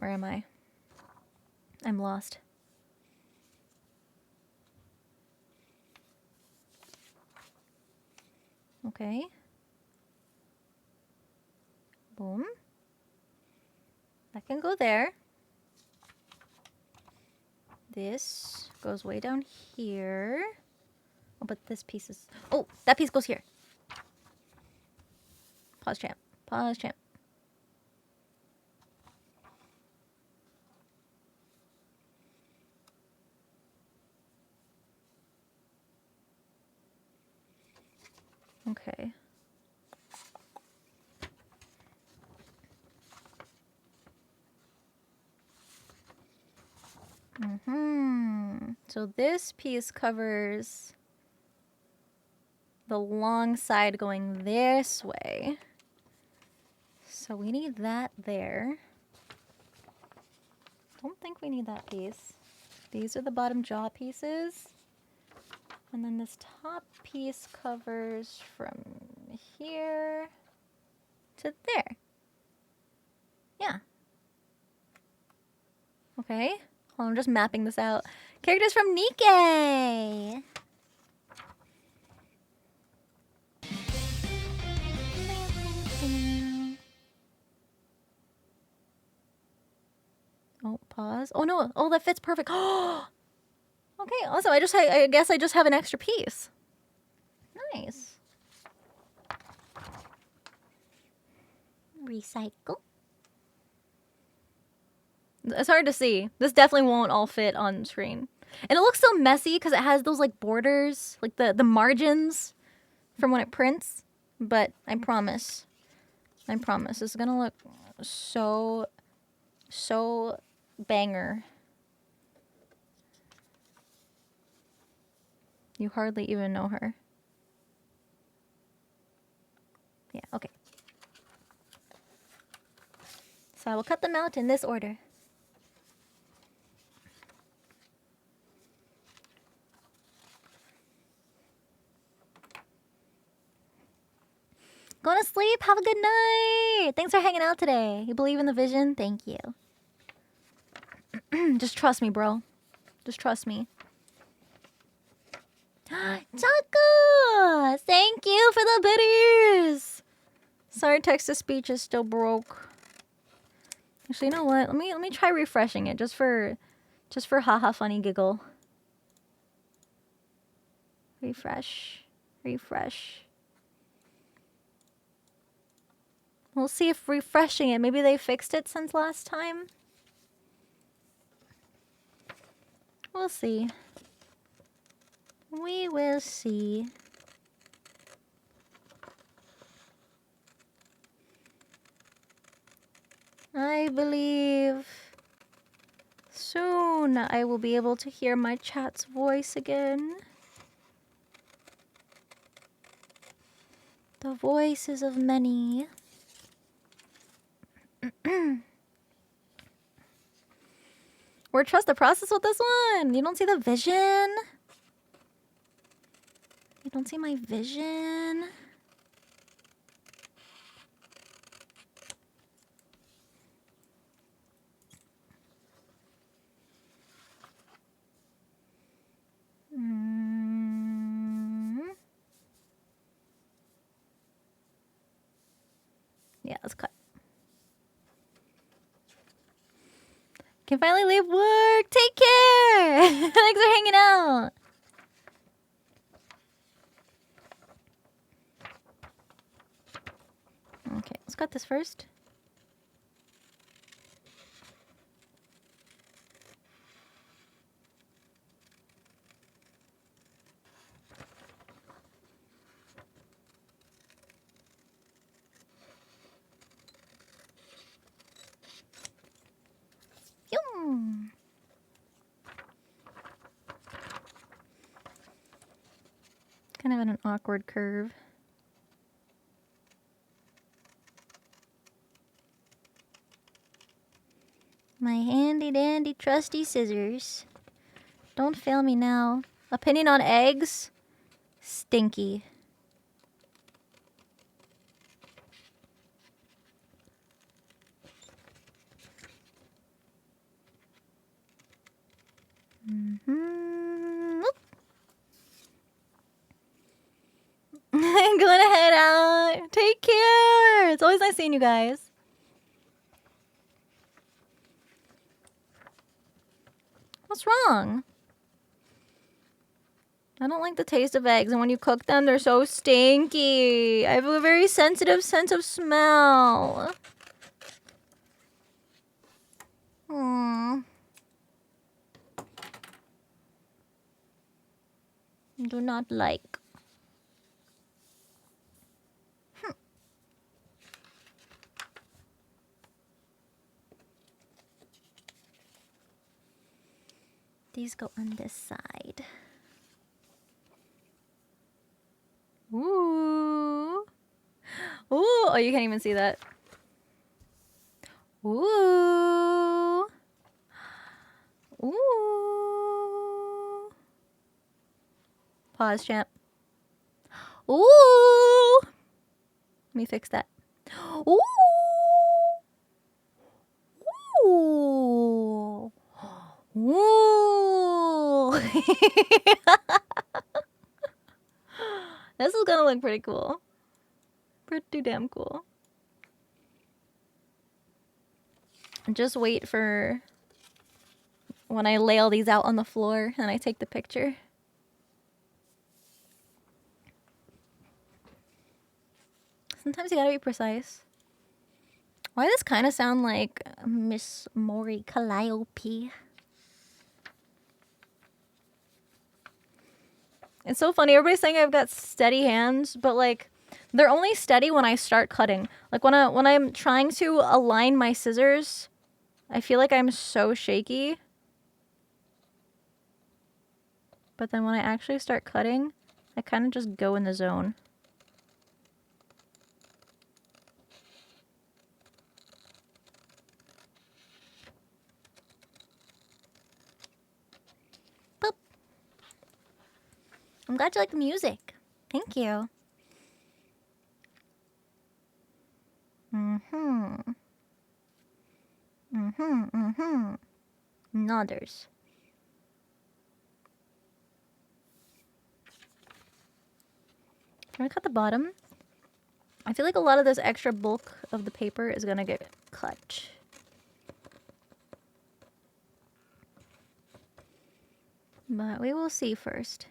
Where am I? I'm lost. Okay. Boom. That can go there. This goes way down here. Oh, but this piece is... Oh, that piece goes here. Pause, champ. Pause, champ. Okay. So this piece covers the long side going this way. So we need that there. Don't think we need that piece. These are the bottom jaw pieces. And then this top piece covers from here to there. Yeah. Okay. Hold on, I'm just mapping this out. Characters from Nikkei! Oh, pause. Oh no! Oh, that fits perfect. Oh! Okay, awesome. I guess I just have an extra piece. Nice. Recycle. It's hard to see. This definitely won't all fit on screen. And it looks so messy because it has those like borders, like the margins from when it prints. But I promise, it's gonna look so banger. You hardly even know her. Yeah, okay. So I will cut them out in this order. Go to sleep. Have a good night. Thanks for hanging out today. You believe in the vision? Thank you. Just trust me, bro. Just trust me. Chaco! Thank you for the biddies. Sorry, text-to-speech is still broke. Actually, you know what? Let me try refreshing it just for haha funny giggle. Refresh. We'll see if refreshing it. Maybe they fixed it since last time. We'll see. We will see. I believe soon I will be able to hear my chat's voice again. The voices of many. Or trust the process with this one. You don't see the vision? You don't see my vision? Yeah, let's cut. Can finally leave work. Take care. Thanks for hanging out. Okay, let's cut this first. Yum. Kind of in an awkward curve. My handy dandy trusty scissors. Don't fail me now. Opinion on eggs? Stinky. Nope. I'm going to head out. Take care. It's always nice seeing you guys. What's wrong? I don't like the taste of eggs, and when you cook them, they're so stinky. I have a very sensitive sense of smell. Do not like. These go on this side. Ooh. Ooh. Oh, you can't even see that. Ooh. Ooh. Pause, champ. Ooh. Let me fix that. Ooh. Ooh. Ooh. This is gonna look pretty cool. Pretty damn cool. Just wait for when I lay all these out on the floor and I take the picture. Sometimes you gotta be precise. Why does this kind of sound like Miss Maury Calliope? It's so funny. Everybody's saying I've got steady hands, but like they're only steady when I start cutting. Like when I'm trying to align my scissors, I feel like I'm so shaky. But then when I actually start cutting, I kind of just go in the zone. Boop. I'm glad you like the music. Thank you. Nodders. I'm gonna cut the bottom. I feel like a lot of this extra bulk of the paper is gonna get cut. But we will see first.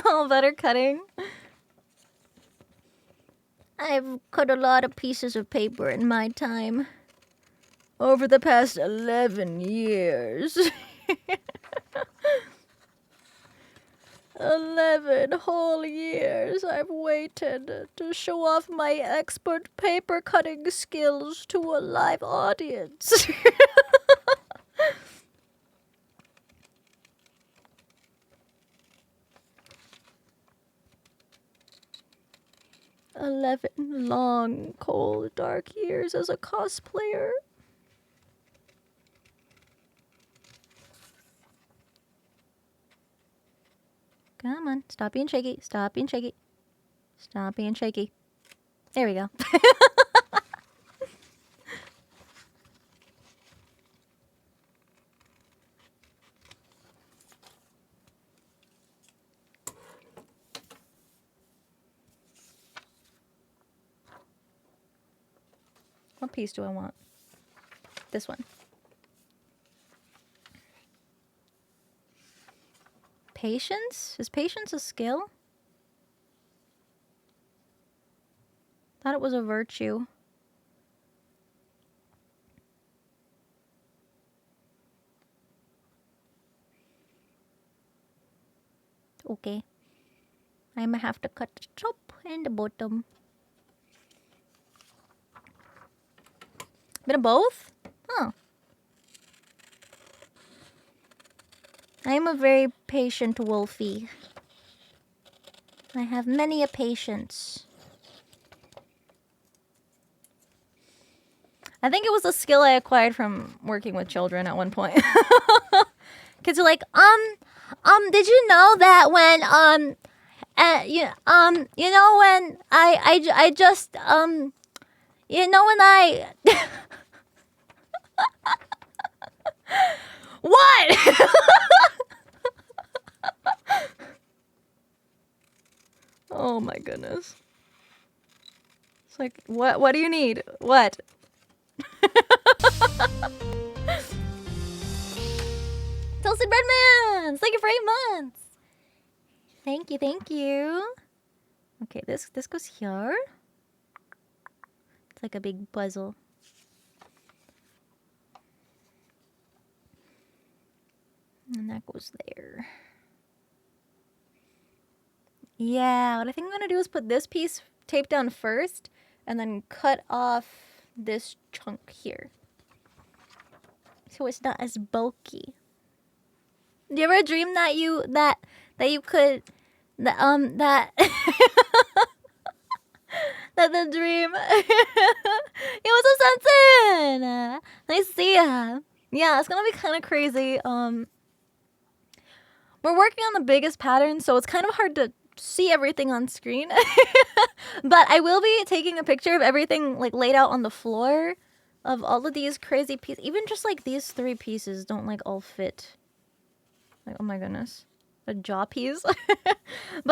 All better cutting. I've cut a lot of pieces of paper in my time. Over the past 11 years. 11 whole years I've waited to show off my expert paper cutting skills to a live audience. 11 long, cold, dark years as a cosplayer. Come on, stop being shaky, stop being shaky. Stop being shaky. There we go. What piece do I want? This one. Patience? Is patience a skill? Thought it was a virtue. Okay. I'm gonna have to cut the top and the bottom. Bit of both? Huh. I'm a very patient wolfie. I have many a patience. I think it was a skill I acquired from working with children at one point. Kids are like, did you know that when, you know when I just, you know when I... What? Oh my goodness. It's like, what do you need? What? Toasted Breadmans! Thank you for 8 months! Thank you, thank you. Okay, this goes here. It's like a big puzzle. And that goes there. Yeah, what I think I'm gonna do is put this piece taped down first and then cut off this chunk here. So it's not as bulky. Do you ever dream that you could that that the dream it was a Sensen. Nice to see ya. Yeah, it's gonna be kind of crazy. We're working on the biggest pattern, so it's kind of hard to see everything on screen. But I will be taking a picture of everything like laid out on the floor of all of these crazy pieces. Even just like these 3 pieces don't like all fit. Like, oh my goodness. A jaw piece. But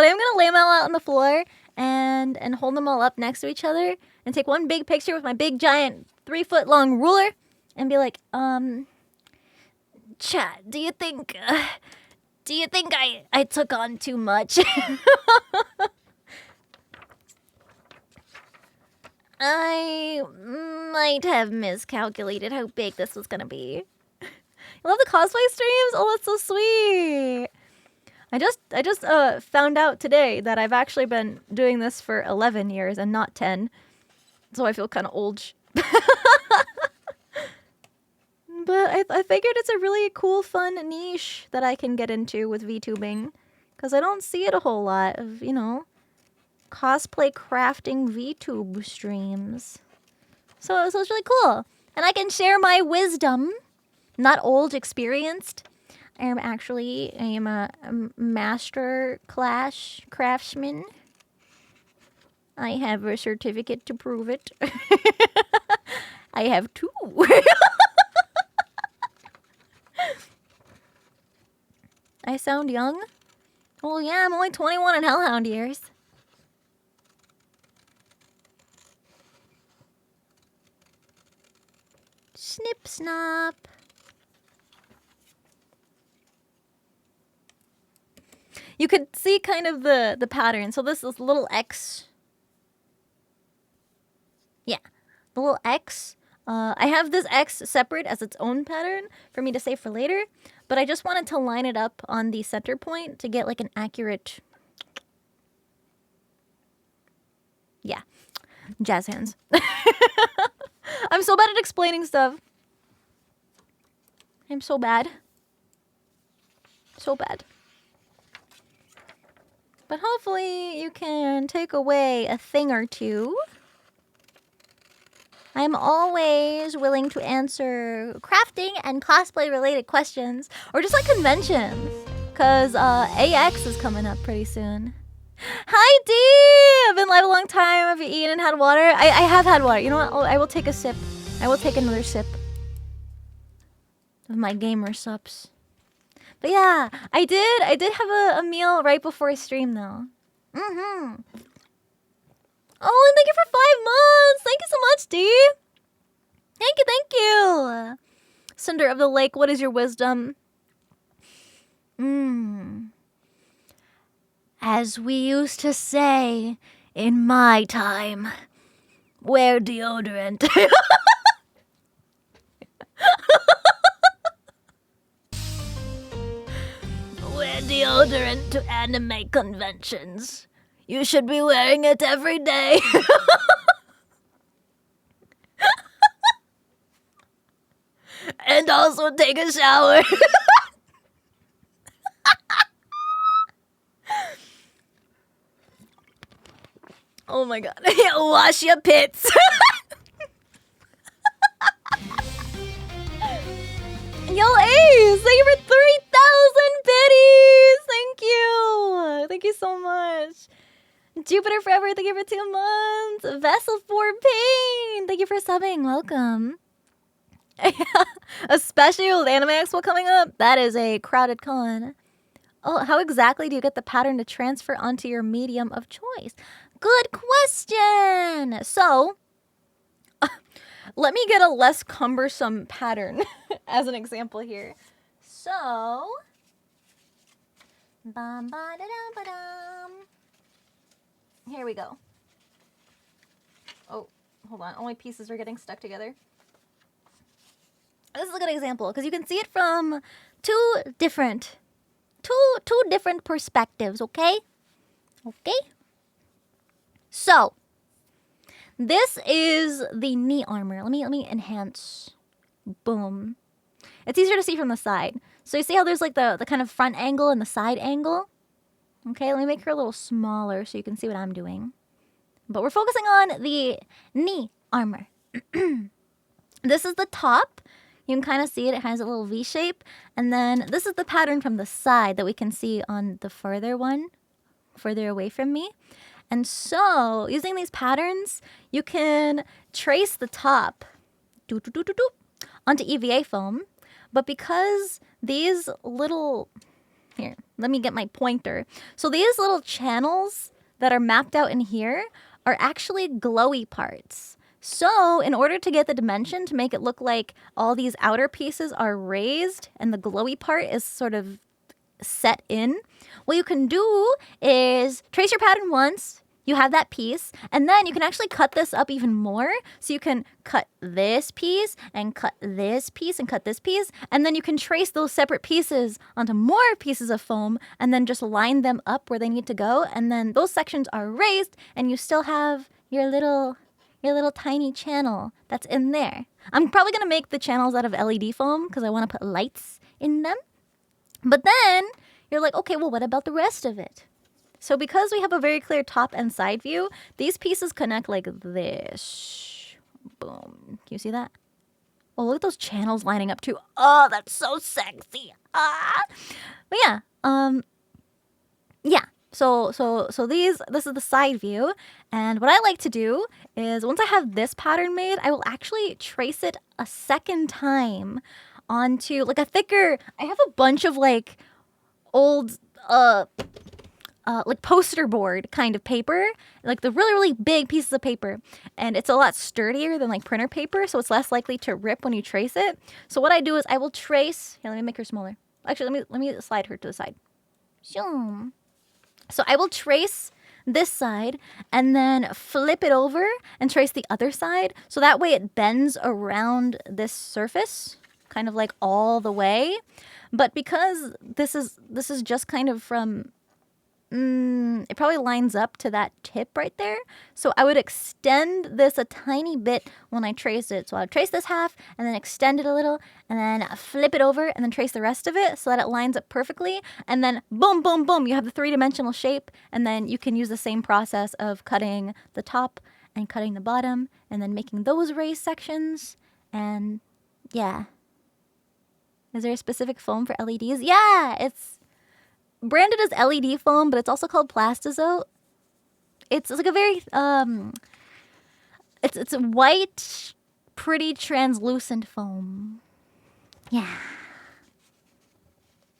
I'm gonna lay them all out on the floor and hold them all up next to each other and take one big picture with my big giant 3-foot long ruler and be like, chat, do you think I took on too much? I might have miscalculated how big this was gonna be. I love the cosplay streams. Oh, that's so sweet. I just found out today that I've actually been doing this for 11 years and not 10. So I feel kind of old. But I figured it's a really cool, fun niche that I can get into with VTubing. Because I don't see it a whole lot of, you know, cosplay crafting VTube streams. So it's really cool. And I can share my wisdom. Not old, experienced. I am a master class craftsman. I have a certificate to prove it. I have 2. I sound young? Well, yeah, I'm only 21 in Hellhound years. Snip, snap. You could see kind of the pattern. So this is little X. Yeah, the little X. I have this X separate as its own pattern for me to save for later. But I just wanted to line it up on the center point to get like an accurate... Yeah, jazz hands. I'm so bad at explaining stuff. I'm so bad. So bad. But hopefully you can take away a thing or two. I'm always willing to answer crafting and cosplay related questions. Or just like conventions. Because AX is coming up pretty soon. Hi D! I've been live a long time. Have you eaten and had water? I have had water. You know what? I will take a sip. I will take another sip. Of my gamer sups. But yeah, I did have a meal right before I stream though. Mm-hmm. Oh, and thank you for 5 months! Thank you so much, D! Thank you, thank you. Cinder of the Lake, what is your wisdom? As we used to say in my time, wear deodorant. Wear deodorant to anime conventions. You should be wearing it every day. And also take a shower. Oh my god. Wash your pits. Yo, Ace! Thank you for 3,000 biddies! Thank you! Thank you so much. Jupiter Forever, thank you for 2 months. Vessel for Pain, thank you for subbing. Welcome. Especially with Anime Expo coming up, that is a crowded con. Oh, how exactly do you get the pattern to transfer onto your medium of choice? Good question! So, let me get a less cumbersome pattern as an example here. So, here we go. Oh, hold on. Only pieces are getting stuck together. This is a good example because you can see it from two different perspectives, okay? Okay? So, this is the knee armor. Let me enhance. Boom. It's easier to see from the side. So you see how there's like the kind of front angle and the side angle? Okay, let me make her a little smaller so you can see what I'm doing. But we're focusing on the knee armor. This is the top. You can kind of see it. It has a little V shape. And then this is the pattern from the side that we can see on the further one, further away from me. And so, using these patterns, you can trace the top onto EVA foam. But because these little... Here, let me get my pointer. So these little channels that are mapped out in here are actually glowy parts. So in order to get the dimension to make it look like all these outer pieces are raised and the glowy part is sort of set in, what you can do is trace your pattern once, you have that piece, and then you can actually cut this up even more. So you can cut this piece and cut this piece and cut this piece, and then you can trace those separate pieces onto more pieces of foam and then just line them up where they need to go, and then those sections are raised and you still have your little tiny channel that's in there. I'm probably going to make the channels out of LED foam because I want to put lights in them. But then you're like, okay, well, what about the rest of it? So because we have a very clear top and side view, these pieces connect like this. Boom. Can you see that? Oh, look at those channels lining up too. Oh, that's so sexy. Ah. But yeah, yeah. So this is the side view, and what I like to do is once I have this pattern made, I will actually trace it a second time onto like a thicker. I have a bunch of like old like poster board kind of paper, like the really big pieces of paper, and it's a lot sturdier than like printer paper, so it's less likely to rip when you trace it. So what I do is I will trace. Here, let me make her smaller. Actually, let me slide her to the side. Zoom. So I will trace this side and then flip it over and trace the other side. So that way it bends around this surface, kind of like all the way. But because this is just kind of from, it probably lines up to that tip right there. So I would extend this a tiny bit when I trace it. So I would trace this half and then extend it a little and then flip it over and then trace the rest of it so that it lines up perfectly. And then boom, boom, boom, you have the three-dimensional shape. And then you can use the same process of cutting the top and cutting the bottom and then making those raised sections. And yeah. Is there a specific foam for LEDs? Yeah, it's branded as LED foam, but it's also called Plastizote. It's like a very it's a white, pretty translucent foam. Yeah.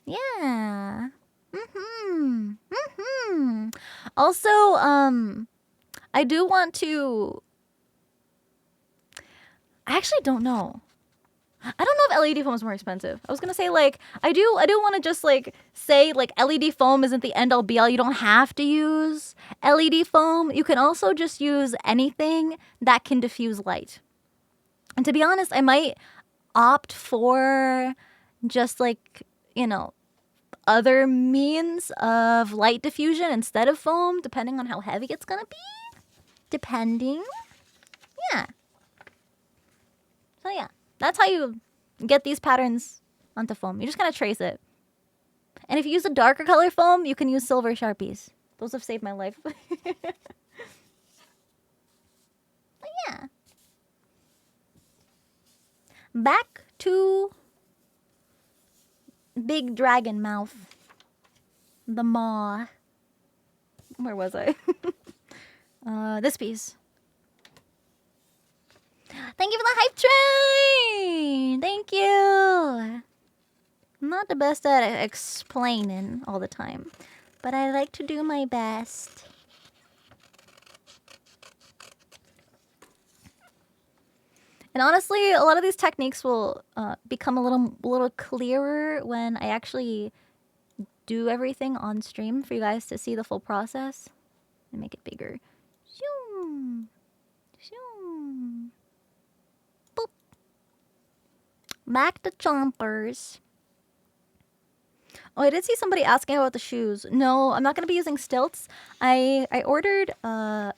Yeah. Also, I do want to. I I actually don't know. I don't know if LED foam is more expensive. I was gonna say like I do want to just like say like LED foam isn't the end all be all. You don't have to use LED foam. You can also just use anything that can diffuse light. And to be honest, I might opt for just like, you know, other means of light diffusion instead of foam, depending on how heavy it's gonna be. Depending. Yeah. So yeah, that's how you get these patterns onto foam. You just gotta trace it. And if you use a darker color foam, you can use silver Sharpies. Those have saved my life. But yeah. Back to Big Dragon Mouth. The maw. Where was I? This piece. Thank you for the hype train! Thank you! I'm not the best at explaining all the time, but I like to do my best. And honestly, a lot of these techniques will become a little clearer when I actually do everything on stream for you guys to see the full process. And make it bigger. Shoom. Shoom. Boop. Back to chompers. Oh, I did see somebody asking about the shoes. No, I'm not going to be using stilts. I ordered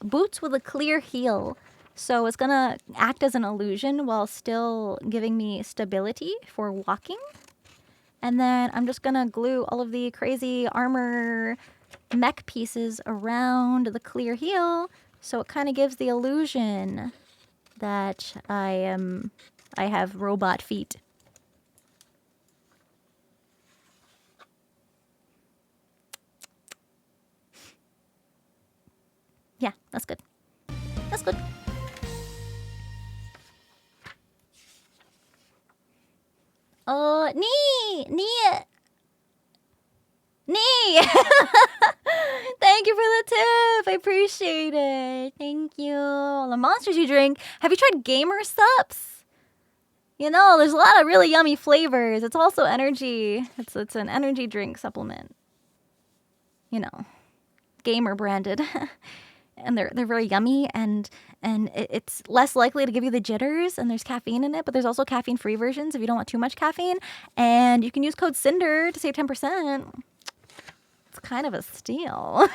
boots with a clear heel. So it's going to act as an illusion while still giving me stability for walking. And then I'm just going to glue all of the crazy armor mech pieces around the clear heel. So it kind of gives the illusion that I have robot feet. Yeah, that's good. That's good. Oh, Nee! Thank you for the tip. I appreciate it. Thank you. All the monsters you drink. Have you tried Gamer Sups? You know, there's a lot of really yummy flavors. It's also energy. It's an energy drink supplement. You know, gamer branded. And they're very yummy, and it's less likely to give you the jitters, and there's caffeine in it, but there's also caffeine-free versions if you don't want too much caffeine. And you can use code Sinder to save 10%. It's kind of a steal.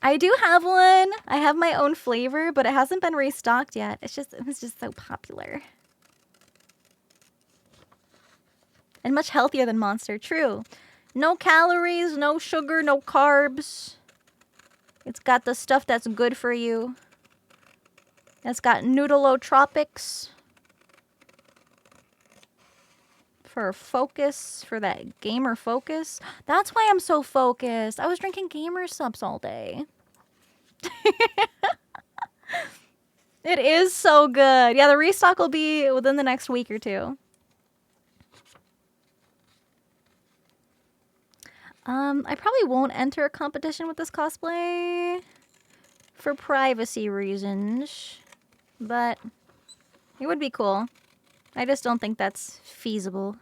I do have one. I have my own flavor, but it hasn't been restocked yet. It was just so popular. And much healthier than Monster, true. No calories, no sugar, no carbs. It's got the stuff that's good for you. It's got noodleotropics. For focus, for that gamer focus. That's why I'm so focused. I was drinking Gamer Subs all day. It is so good. Yeah, the restock will be within the next week or two. I probably won't enter a competition with this cosplay for privacy reasons, but it would be cool. I just don't think that's feasible.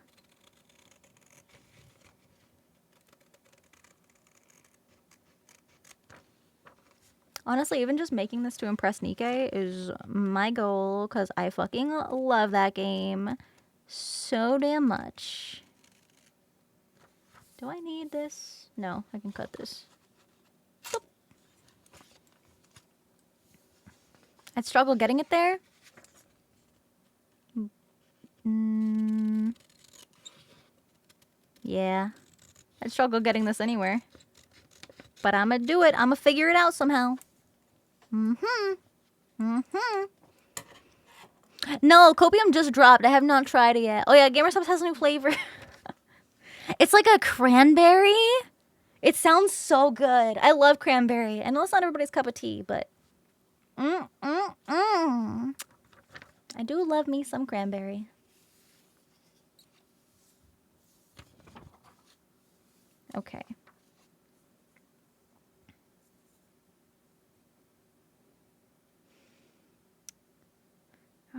Honestly, even just making this to impress Nikkei is my goal, because I fucking love that game so damn much. Do I need this? No, I can cut this. Boop. I'd struggle getting it there. Yeah. I'd struggle getting this anywhere. But I'm gonna do it. I'm gonna figure it out somehow. No, Copium just dropped. I have not tried it yet. Oh yeah, GamerSubs has a new flavor. It's like a cranberry. It sounds so good. I love cranberry. I know it's not everybody's cup of tea, but I do love me some cranberry. Okay.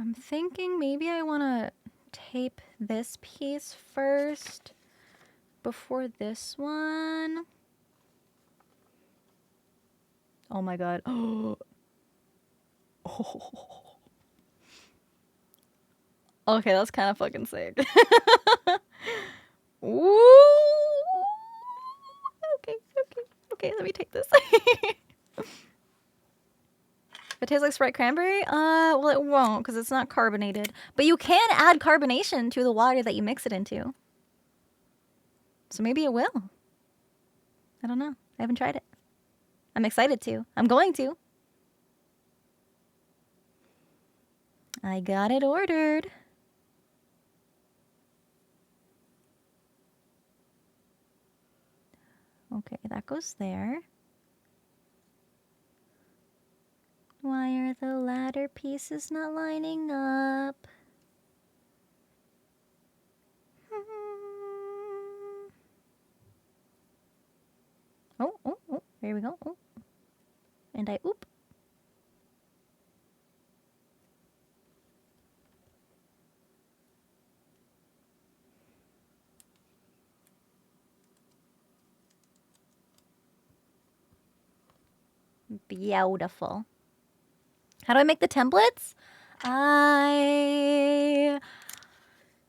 I'm thinking maybe I want to tape this piece first before this one. Oh my god. Oh. Okay, that's kind of fucking sick. Ooh. Okay, let me take this. If it tastes like Sprite cranberry, well, it won't because it's not carbonated. But you can add carbonation to the water that you mix it into. So maybe it will. I don't know. I haven't tried it. I'm excited to. I'm going to. I got it ordered. Okay, that goes there. Why are the ladder pieces not lining up? Oh, there we go. Oh. And I oop. Beautiful. How do I make the templates?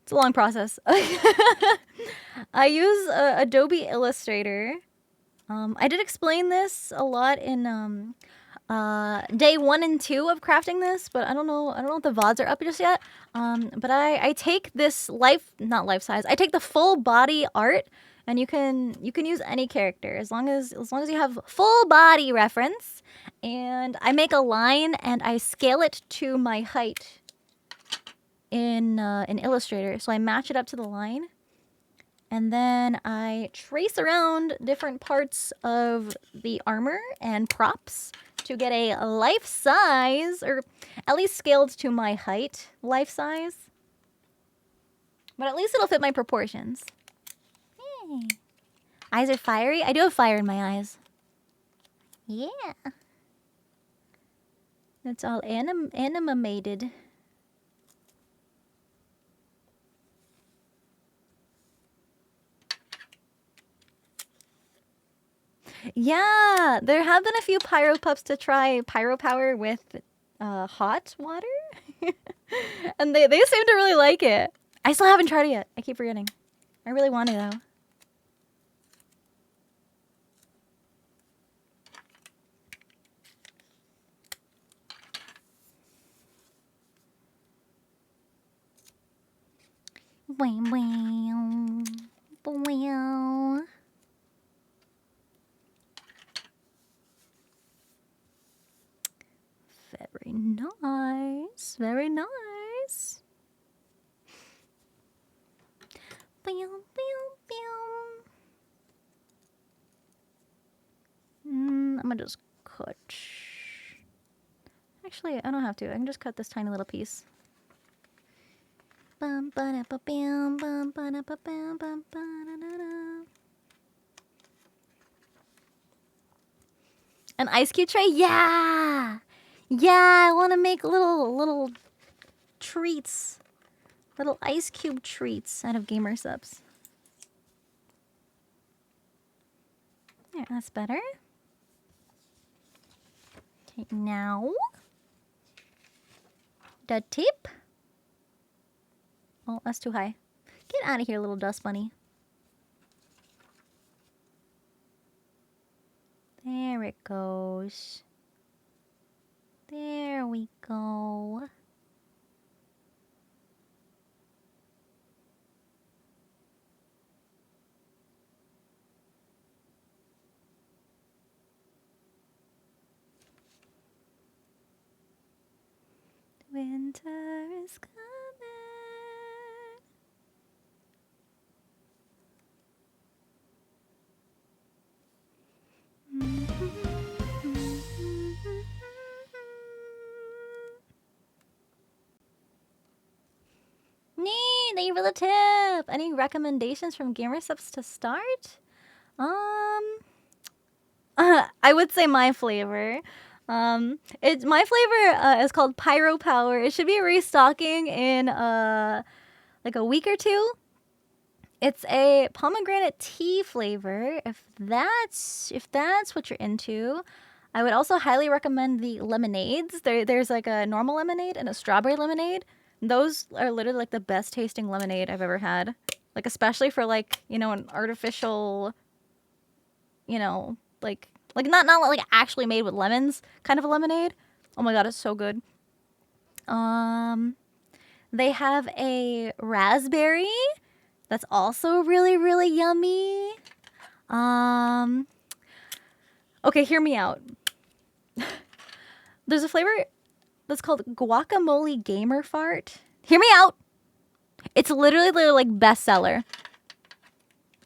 It's a long process. I use Adobe Illustrator. I did explain this a lot in day 1 and 2 of crafting this, but I don't know if the VODs are up just yet. But I take this not life size. I take the full body art, and you can use any character as long as you have full body reference. And I make a line and I scale it to my height in Illustrator, so I match it up to the line. And then I trace around different parts of the armor and props to get a life size, or at least scaled to my height life size. But at least it'll fit my proportions. Hey. Eyes are fiery? I do have fire in my eyes. Yeah. It's all animated. Yeah, there have been a few pyro pups to try pyro power with hot water. And they seem to really like it. I still haven't tried it yet. I keep forgetting. I really want to though. Wow. Wow. Very nice. Very nice. I'm gonna just cut. Actually, I don't have to. I can just cut this tiny little piece. An ice cube tray? Yeah! Yeah, I want to make little treats. Little ice cube treats out of gamer subs. There, that's better. Okay, now the tip. Oh, that's too high. Get out of here, little dust bunny. There it goes. There we go. Winter is coming. Neat, thank you for the tip. Any recommendations from gamer subs to start? I would say my flavor. It's my flavor is called Pyro Power. It should be restocking in like a week or two. It's a pomegranate tea flavor. If that's what you're into, I would also highly recommend the lemonades. There's like a normal lemonade and a strawberry lemonade. Those are literally like the best tasting lemonade I've ever had. Like especially for like, you know, an artificial, you know, like not like actually made with lemons kind of a lemonade. Oh my god, it's so good. They have a raspberry that's also really, really yummy. Okay, hear me out. There's a flavor that's called guacamole gamer fart. Hear me out. It's literally like bestseller.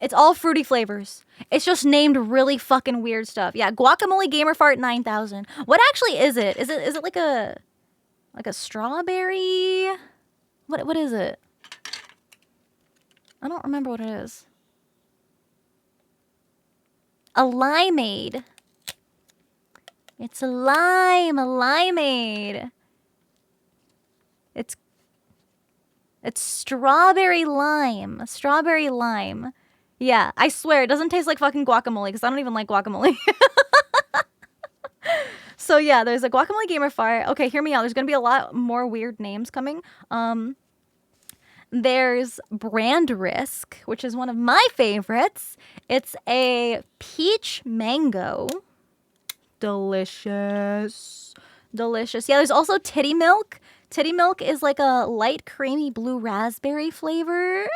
It's all fruity flavors. It's just named really fucking weird stuff. Yeah, guacamole gamer fart 9000. What actually is it? Is it like a strawberry? What is it? I don't remember what it is. A limeade. It's a limeade. It's strawberry lime. Strawberry lime. Yeah, I swear it doesn't taste like fucking guacamole because I don't even like guacamole. So yeah, there's a guacamole gamer fire. Okay, hear me out. There's gonna be a lot more weird names coming. There's Brand Risk, which is one of my favorites. It's a peach mango. Delicious. Delicious. Yeah, there's also Titty Milk. Titty Milk is like a light creamy blue raspberry flavor.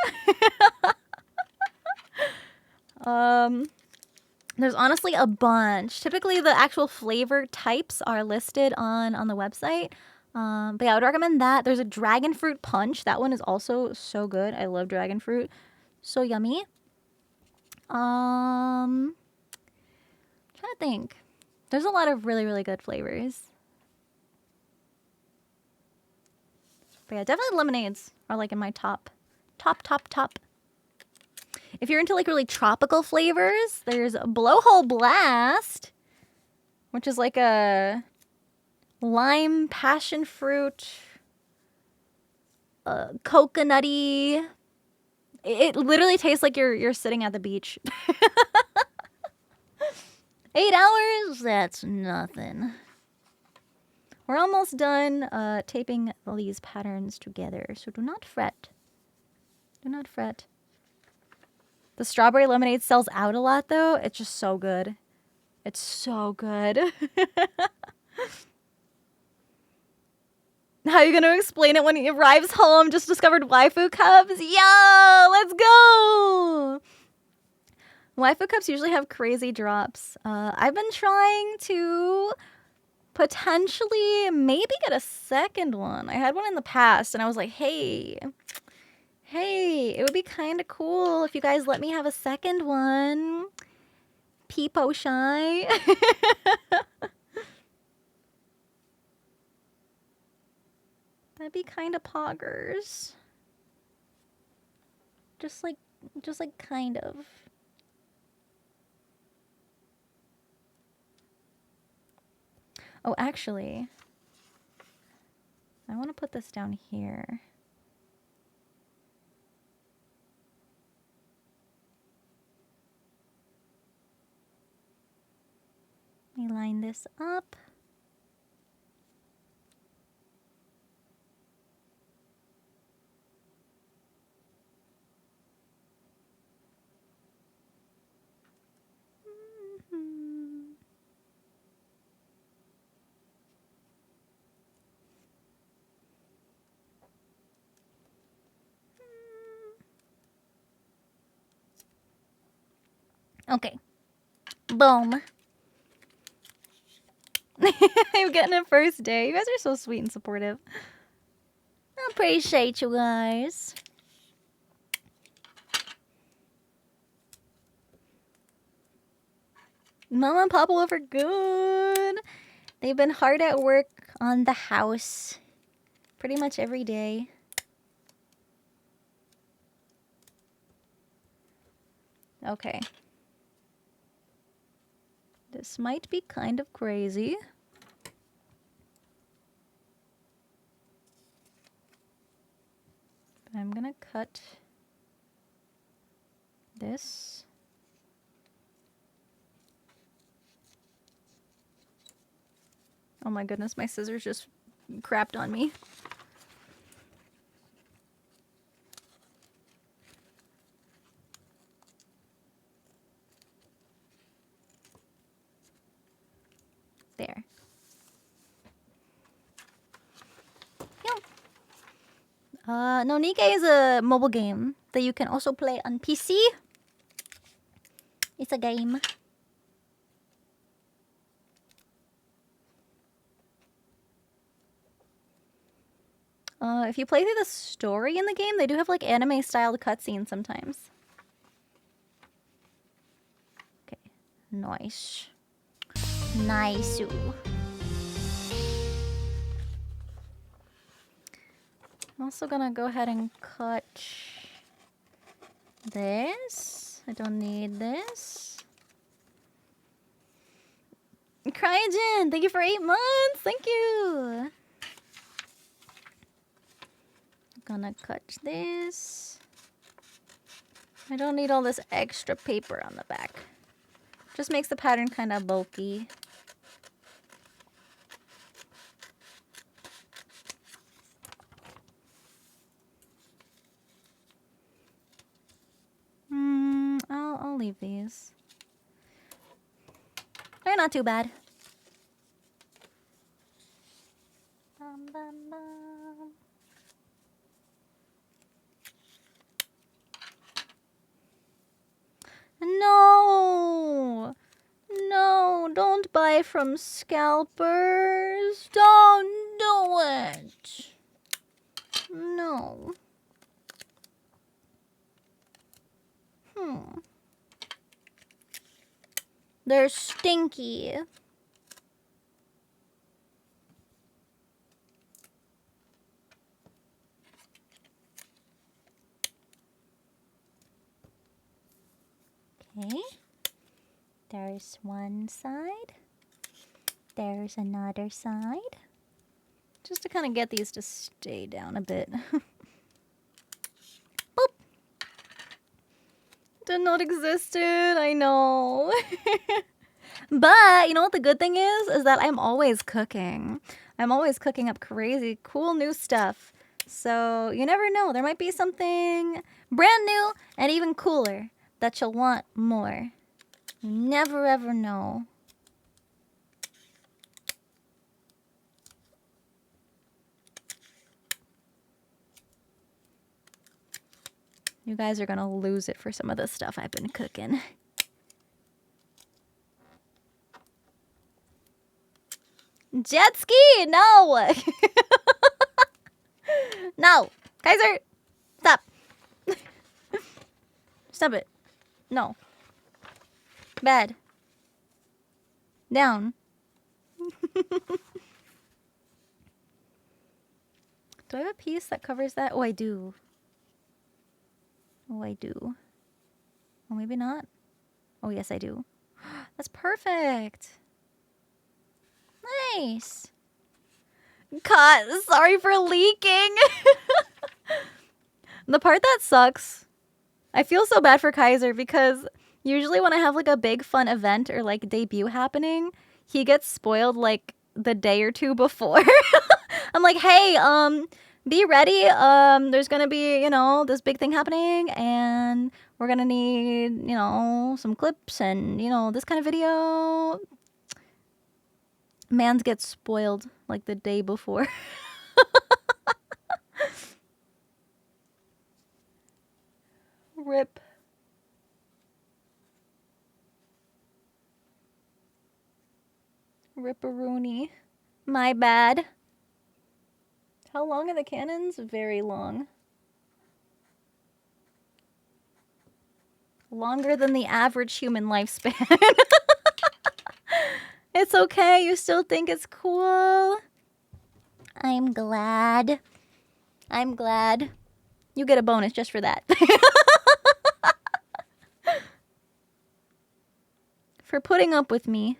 There's honestly a bunch. Typically the actual flavor types are listed on the website. But yeah, I would recommend that. There's a dragon fruit punch. That one is also so good. I love dragon fruit. So yummy. Trying to think. There's a lot of really, really good flavors. But yeah, definitely lemonades are like in my top. If you're into like really tropical flavors, there's Blowhole Blast, which is like a lime, passion fruit, coconutty. It literally tastes like you're sitting at the beach. 8 hours? That's nothing. We're almost done taping these patterns together, so do not fret. Do not fret. The strawberry lemonade sells out a lot, though. It's just so good. It's so good. How are you going to explain it when he arrives home? Just discovered waifu cups? Yo, let's go! Waifu cups usually have crazy drops. I've been trying to potentially maybe get a second one. I had one in the past, and I was like, hey, it would be kind of cool if you guys let me have a second one. Peepo shy. That'd be kind of poggers. Just like kind of. Oh, actually, I want to put this down here. Let me line this up. Okay. Boom. I'm getting a first day. You guys are so sweet and supportive. I appreciate you guys. Mama and Papa are good. They've been hard at work on the house pretty much every day. Okay. This might be kind of crazy. cut this. Oh my goodness, my scissors just crapped on me. There. No, Nikkei is a mobile game that you can also play on PC. It's a game. If you play through the story in the game, they do have like anime-styled cutscenes sometimes. Okay, nice. Nice. I'm also gonna go ahead and cut this. I don't need this. Cryogen, thank you for 8 months. Thank you. Gonna cut this. I don't need all this extra paper on the back. Just makes the pattern kind of bulky. I'll leave these. They're not too bad. Bum, bum, bum. No! No, don't buy from scalpers. Don't do it. No. They're stinky. Okay. There's one side. There's another side. Just to kind of get these to stay down a bit. Boop. Did not existed, I know. But you know what the good thing is that I'm always cooking. I'm always cooking up crazy, cool new stuff. So you never know. There might be something brand new and even cooler that you'll want more. You never ever know. You guys are gonna lose it for some of the stuff I've been cooking. Jet ski! No! No! Kaiser! Stop! Stop it. No. Bad. Down. Do I have a piece that covers that? Oh, I do. Oh, I do. Oh, maybe not. Oh, yes, I do. That's perfect. Nice. Cut. Sorry for leaking. The part that sucks, I feel so bad for Kaiser because usually when I have like a big fun event or like debut happening, he gets spoiled like the day or two before. I'm like, hey, be ready. There's gonna be, you know, this big thing happening and we're gonna need, you know, some clips and, you know, this kind of video. Mans gets spoiled like the day before. Rip. Ripperoonie. My bad. How long are the cannons? Very long. Longer than the average human lifespan. It's okay. You still think it's cool. I'm glad. I'm glad. You get a bonus just for that. For putting up with me.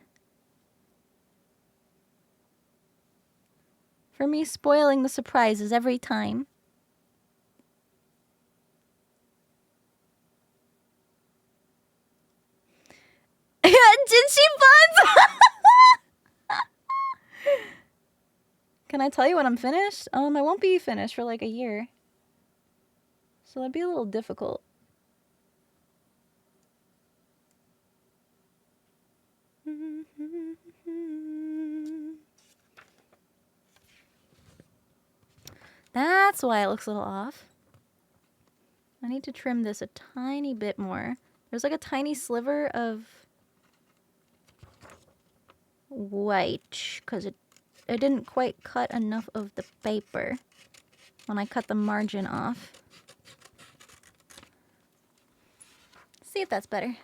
For me spoiling the surprises every time. Jinshi buns! Can I tell you when I'm finished? I won't be finished for like a year. So that'd be a little difficult. That's why it looks a little off. I need to trim this a tiny bit more. There's like a tiny sliver of white because it didn't quite cut enough of the paper when I cut the margin off. See if that's better.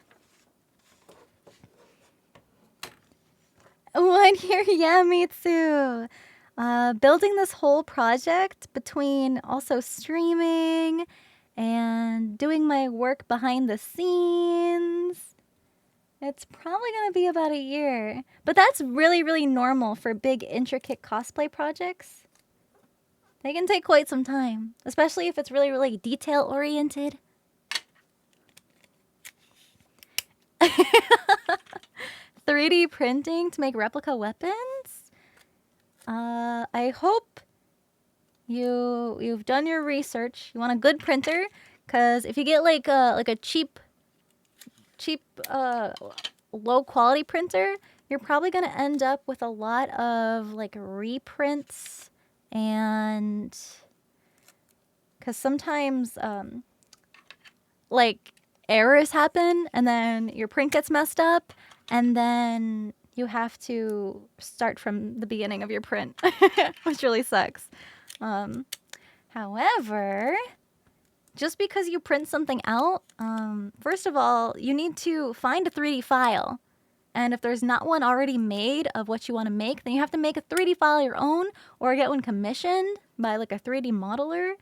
1 year, yeah, me too. Building this whole project between also streaming and doing my work behind the scenes. It's probably going to be about a year. But that's really, really normal for big, intricate cosplay projects. They can take quite some time, especially if it's really, really detail-oriented. 3D printing to make replica weapons? I hope you've done your research. You want a good printer, because if you get like a cheap low quality printer, you're probably gonna end up with a lot of like reprints, and because sometimes like errors happen and then your print gets messed up and then you have to start from the beginning of your print, which really sucks. However, just because you print something out, first of all, you need to find a 3D file. And if there's not one already made of what you want to make, then you have to make a 3D file your own or get one commissioned by like a 3D modeler.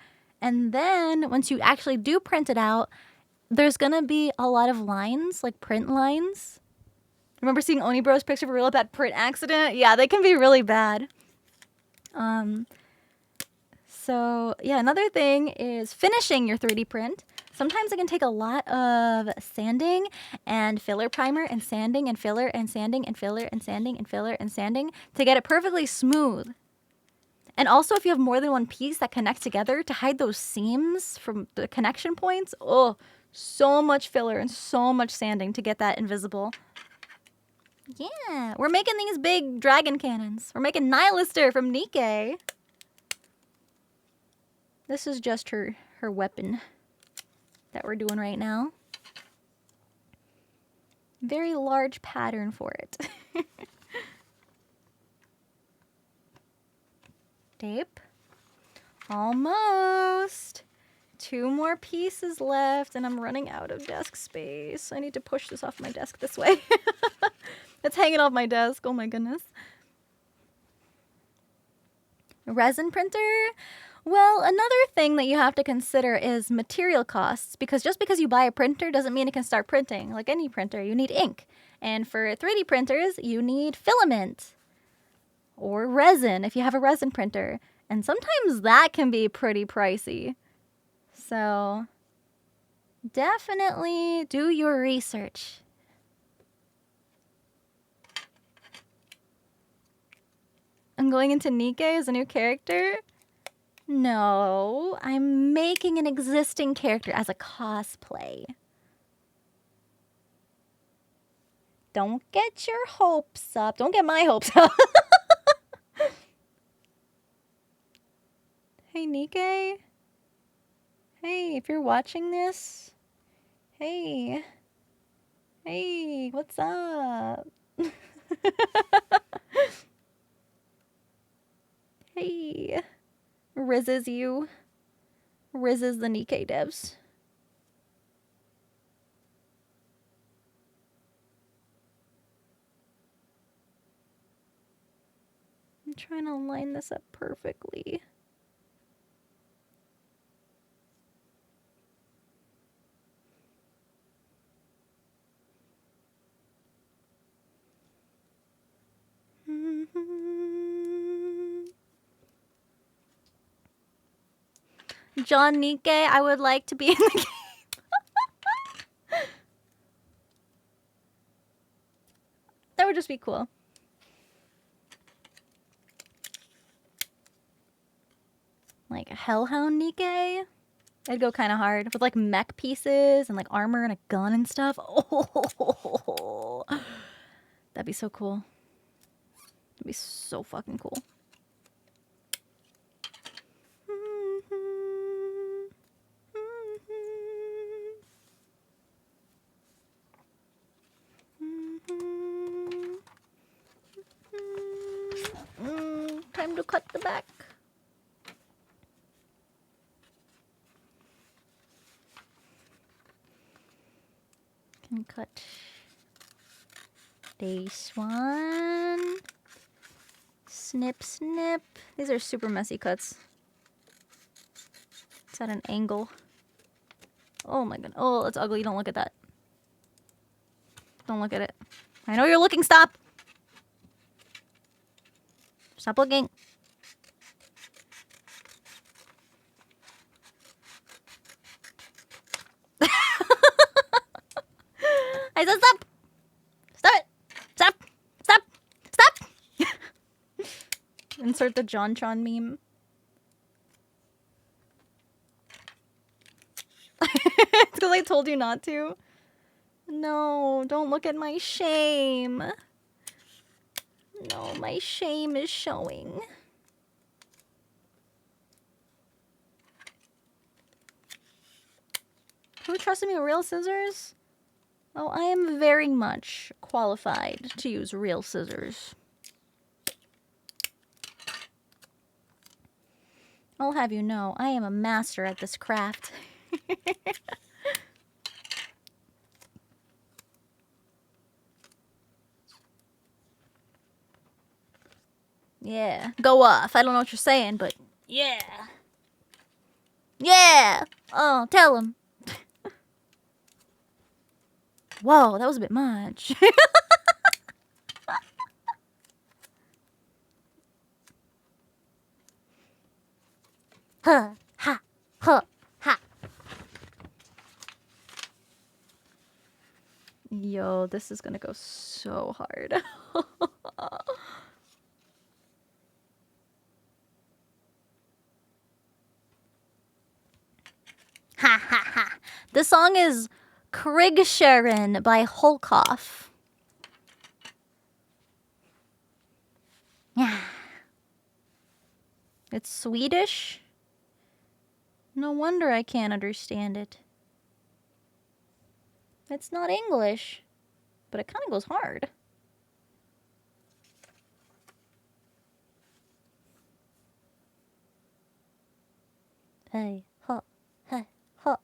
And then once you actually do print it out, there's going to be a lot of lines, like print lines. Remember seeing Onibro's picture of a real bad print accident? Yeah, they can be really bad. So yeah, another thing is finishing your 3D print. Sometimes it can take a lot of sanding and filler primer and sanding and filler and sanding and filler and sanding and filler and sanding to get it perfectly smooth. And also if you have more than one piece that connect together to hide those seams from the connection points, oh, so much filler and so much sanding to get that invisible. Yeah, we're making these big dragon cannons. We're making Nihilister from Nikkei. This is just her weapon that we're doing right now. Very large pattern for it. Tape. Almost. 2 more pieces left and I'm running out of desk space. I need to push this off my desk this way. It's hanging off my desk. Oh my goodness. Resin printer. Well, another thing that you have to consider is material costs, because just because you buy a printer doesn't mean it can start printing. Like any printer, you need ink. And for 3D printers, you need filament or resin if you have a resin printer. And sometimes that can be pretty pricey. So definitely do your research. I'm going into Nikkei as a new character? No, I'm making an existing character as a cosplay. Don't get your hopes up. Don't get my hopes up. Hey, Nikkei. Hey, if you're watching this. Hey. Hey, what's up? Hey. Rizzes you. Rizzes the Nikkei devs. I'm trying to line this up perfectly. John Nikkei, I would like to be in the game. would just be cool. Like a Hellhound Nikkei. I'd go kind of hard with like mech pieces and like armor and a gun and stuff. Oh, that'd be so cool. That'd be so fucking cool. Time to cut the back. Can cut this one. Snip, snip. These are super messy cuts. It's at an angle. Oh my god. Oh, that's ugly. Don't look at that. Don't look at it. I know you're looking. Stop. Stop looking. I said stop. Stop it. Stop. Stop. Stop. Insert the JonTron meme. It's because I told you not to. No, don't look at my shame. No, my shame is showing. Who trusted me with real scissors? Oh, I am very much qualified to use real scissors. I'll have you know, I am a master at this craft. Yeah, go off. I don't know what you're saying, but yeah. Yeah! Oh, tell him. Whoa, that was a bit much. Huh, ha, huh, ha. Yo, this is gonna go so hard. Ha ha ha. The song is Kriegsharen by Holkoff. Yeah. It's Swedish? No wonder I can't understand it. It's not English, but it kind of goes hard. Hey, ha, hey, ha.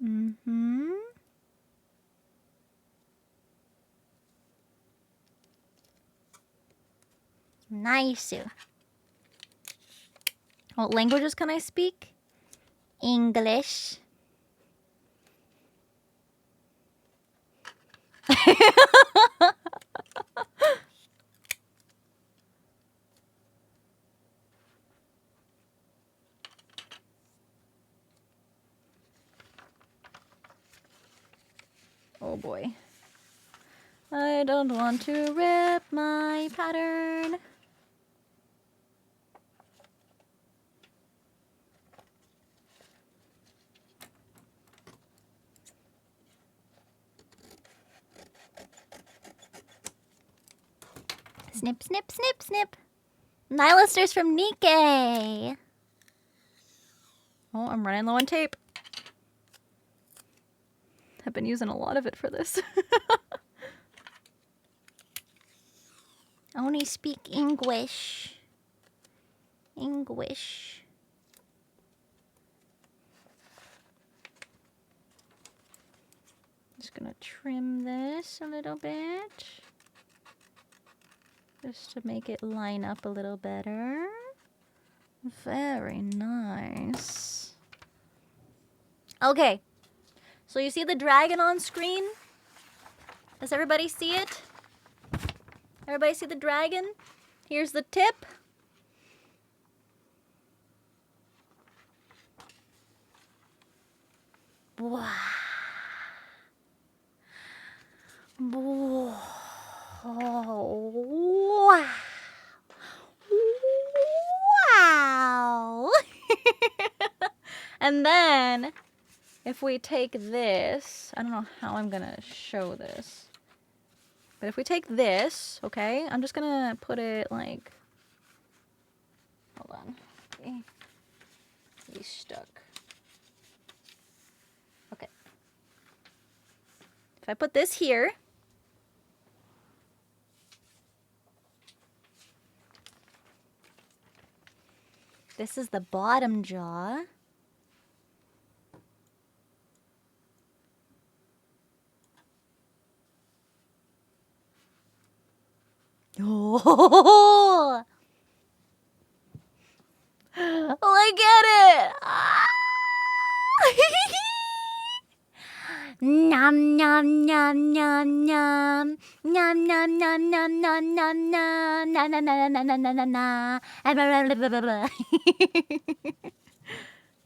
Mm-hmm. Nice. What languages can I speak? English. Oh boy. I don't want to rip my pattern. Snip, snip, snip, snip. Nihilisters from Nikkei. Oh, I'm running low on tape. I've been using a lot of it for this. I only speak English. English. Just gonna trim this a little bit. Just to make it line up a little better. Very nice. Okay. So you see the dragon on screen? Does everybody see it? Everybody see the dragon? Here's the tip. Wow. Wow. Wow. And then, if we take this, I don't know how I'm gonna show this. But if we take this, okay, I'm just gonna put it like, hold on. Okay. He's stuck. Okay. If I put this here, this is the bottom jaw. Oh! Look at it! Ah! Nom nom nom nom nom nom nom nom nom nom nom nom na na na na na na na na.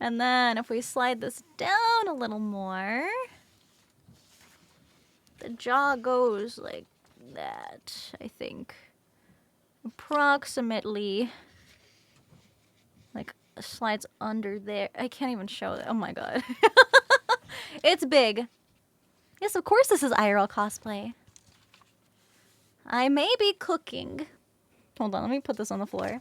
And then if we slide this down a little more, the jaw goes like that, I think. Approximately. Like, slides under there. I can't even show it. Oh my god. It's big. Yes, of course this is IRL cosplay. I may be cooking. Hold on, let me put this on the floor.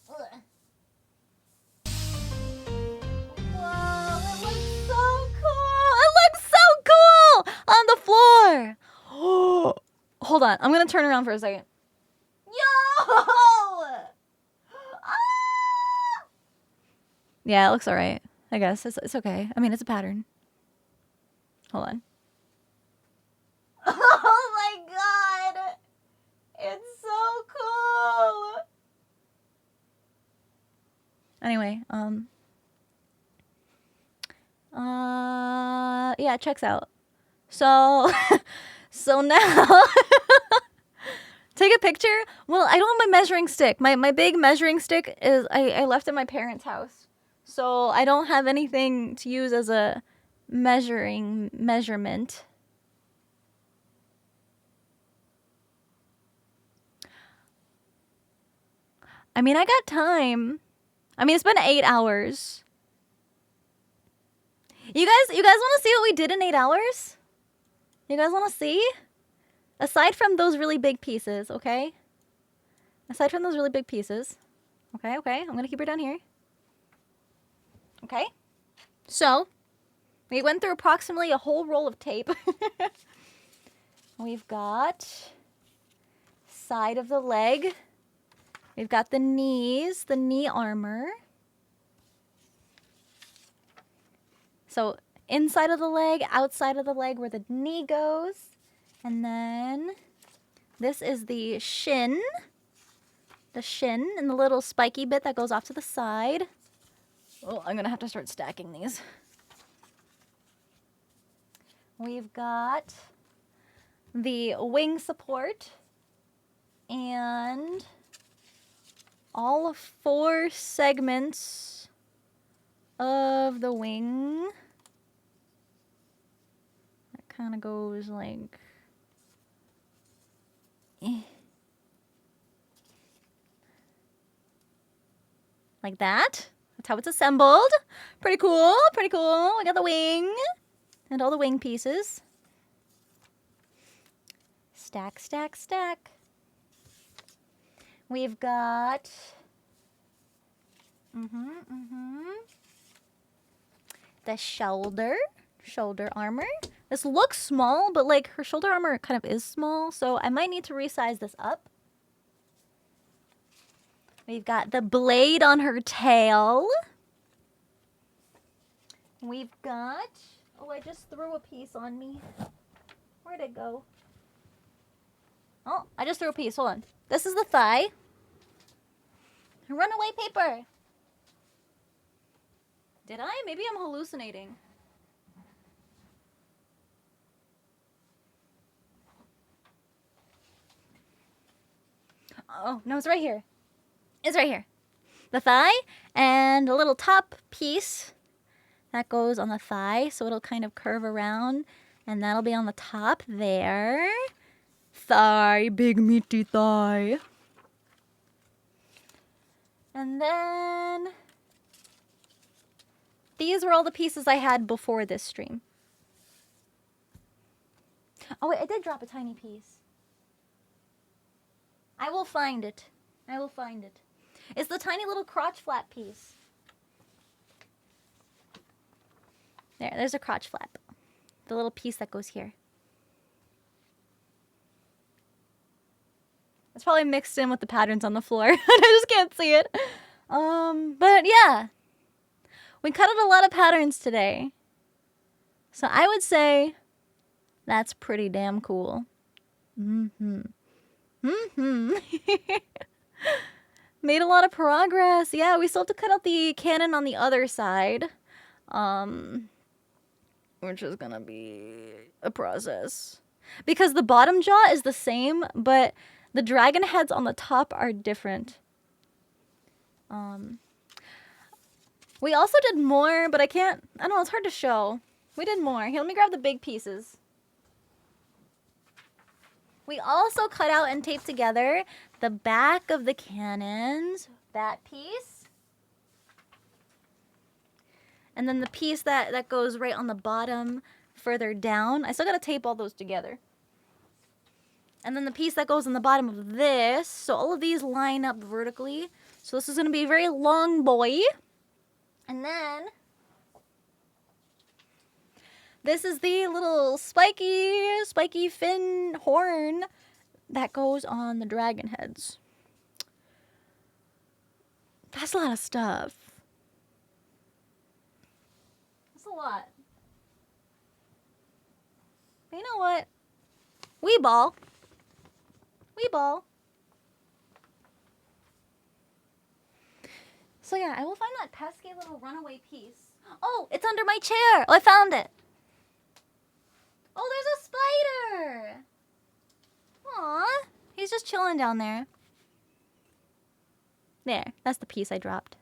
Whoa, it looks so cool! It looks so cool! On the floor! Oh, hold on, I'm gonna turn around for a second. Yo! Ah! Yeah, it looks alright. I guess. It's okay. I mean, it's a pattern. Hold on. Oh my god! It's so cool! Anyway, yeah, it checks out. So, so now, take a picture. Well, I don't have my measuring stick. My big measuring stick is, I left at my parents' house. So I don't have anything to use as a measurement. I mean, I got time. I mean, it's been 8 hours. You guys want to see what we did in 8 hours? You guys want to see? Aside from those really big pieces, okay? Aside from those really big pieces. Okay, okay. I'm going to keep her down here. Okay. So, we went through approximately a whole roll of tape. We've got side of the leg. We've got the knees, the knee armor. So inside of the leg, outside of the leg where the knee goes. And then this is the shin. The shin and the little spiky bit that goes off to the side. Oh, I'm going to have to start stacking these. We've got the wing support. And all 4 segments of the wing. That kind of goes like... like that. That's how it's assembled. Pretty cool, pretty cool. We got the wing and all the wing pieces. Stack, stack, stack. We've got the shoulder armor. This looks small, but like her shoulder armor kind of is small, so I might need to resize this up. We've got the blade on her tail. we've got... Oh, I just threw a piece on me. Where'd it go? Oh, I just threw a piece. Hold on. This is the thigh. Runaway paper. Did I? Maybe I'm hallucinating. Oh, no, it's right here. It's right here. The thigh and a little top piece that goes on the thigh, so it'll kind of curve around, and that'll be on the top there. Thigh, big meaty thigh. And then these were all the pieces I had before this stream. Oh wait, I did drop a tiny piece. I will find it. I will find it. It's the tiny little crotch flap piece. There's a crotch flap. The little piece that goes here. It's probably mixed in with the patterns on the floor. I just can't see it. But yeah. We cut out a lot of patterns today. So I would say that's pretty damn cool. Mm-hmm. Mm-hmm. Made a lot of progress. Yeah, we still have to cut out the cannon on the other side. Which is gonna be a process. Because the bottom jaw is the same, but the dragon heads on the top are different. We also did more, but I don't know, it's hard to show. We did more. Here, let me grab the big pieces. We also cut out and taped together the back of the cannons. That piece. And then the piece that goes right on the bottom further down. I still gotta tape all those together. And then the piece that goes on the bottom of this. So all of these line up vertically. So this is gonna be a very long boy. And then this is the little spiky fin horn that goes on the dragon heads. That's a lot of stuff. That's a lot. But you know what? We ball. We ball. So yeah, I will find that pesky little runaway piece. Oh, it's under my chair. Oh, I found it. Oh, there's a spider. Aw, he's just chilling down there. There, that's the piece I dropped.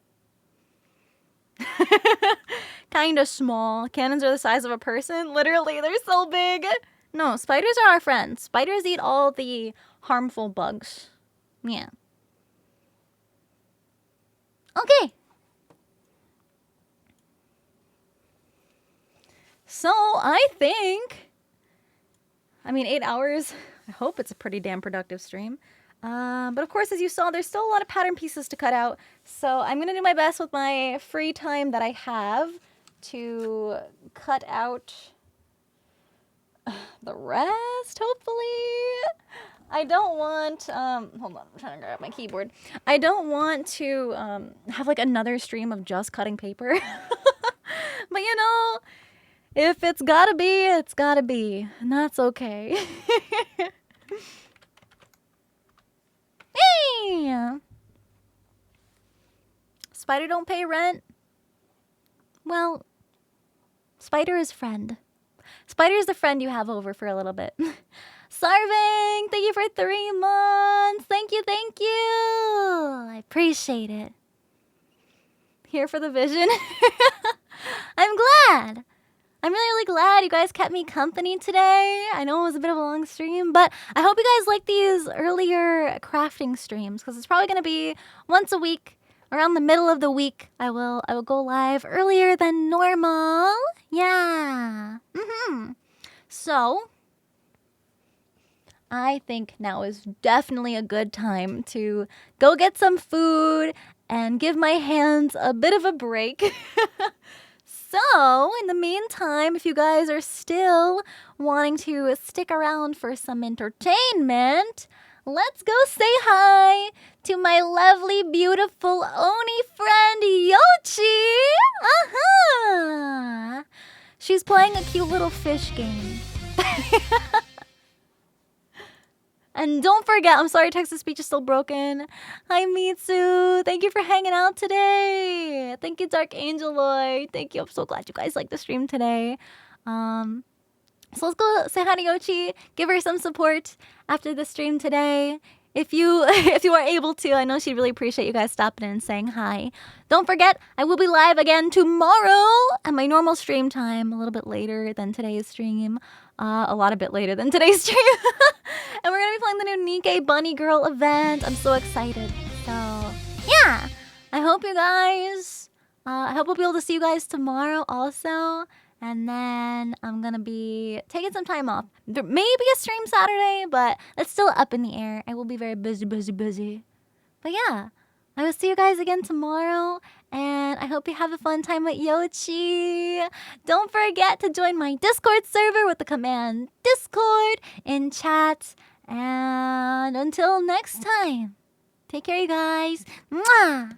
Kinda small. Cannons are the size of a person. Literally, they're so big. No, spiders are our friends. Spiders eat all the harmful bugs. Yeah. Okay. So, I think... 8 hours. I hope it's a pretty damn productive stream. But of course, as you saw, there's still a lot of pattern pieces to cut out. So I'm going to do my best with my free time that I have to cut out the rest, hopefully. I don't want, hold on, I'm trying to grab my keyboard. I don't want to have like another stream of just cutting paper. But you know, if it's gotta be, it's gotta be. And that's okay. Hey! Spider don't pay rent? Well, Spider is friend. Spider is the friend you have over for a little bit. Sarving, thank you for 3 months. Thank you, thank you. I appreciate it. Here for the vision. I'm glad. I'm really glad you guys kept me company today. I know it was a bit of a long stream, but I hope you guys like these earlier crafting streams because it's probably going to be once a week. Around the middle of the week, I will go live earlier than normal. Yeah. So, I think now is definitely a good time to go get some food and give my hands a bit of a break. So, in the meantime, if you guys are still wanting to stick around for some entertainment, let's go say hi to my lovely, beautiful Oni friend, Yoshi! She's playing a cute little fish game. And don't forget, I'm sorry text to speech is still broken. Hi Mitsu, thank you for hanging out today. Thank you Dark Angel Lloyd. Thank you, I'm so glad you guys liked the stream today. So let's go say hi to Yoshi, give her some support after the stream today. If you are able to, I know she'd really appreciate you guys stopping in and saying hi. Don't forget, I will be live again tomorrow at my normal stream time, a little bit later than today's stream. A lot a bit later than today's stream. And we're gonna be playing the new Nikkei Bunny Girl event. I'm so excited. So yeah, I hope you guys, I hope we'll be able to see you guys tomorrow also. And then I'm gonna be taking some time off. There may be a stream Saturday, but it's still up in the air. I will be very busy. But yeah, I will see you guys again tomorrow. And I hope you have a fun time with Yoshi. Don't forget to join my Discord server with the command Discord in chat. And until next time, take care, you guys. Mwah!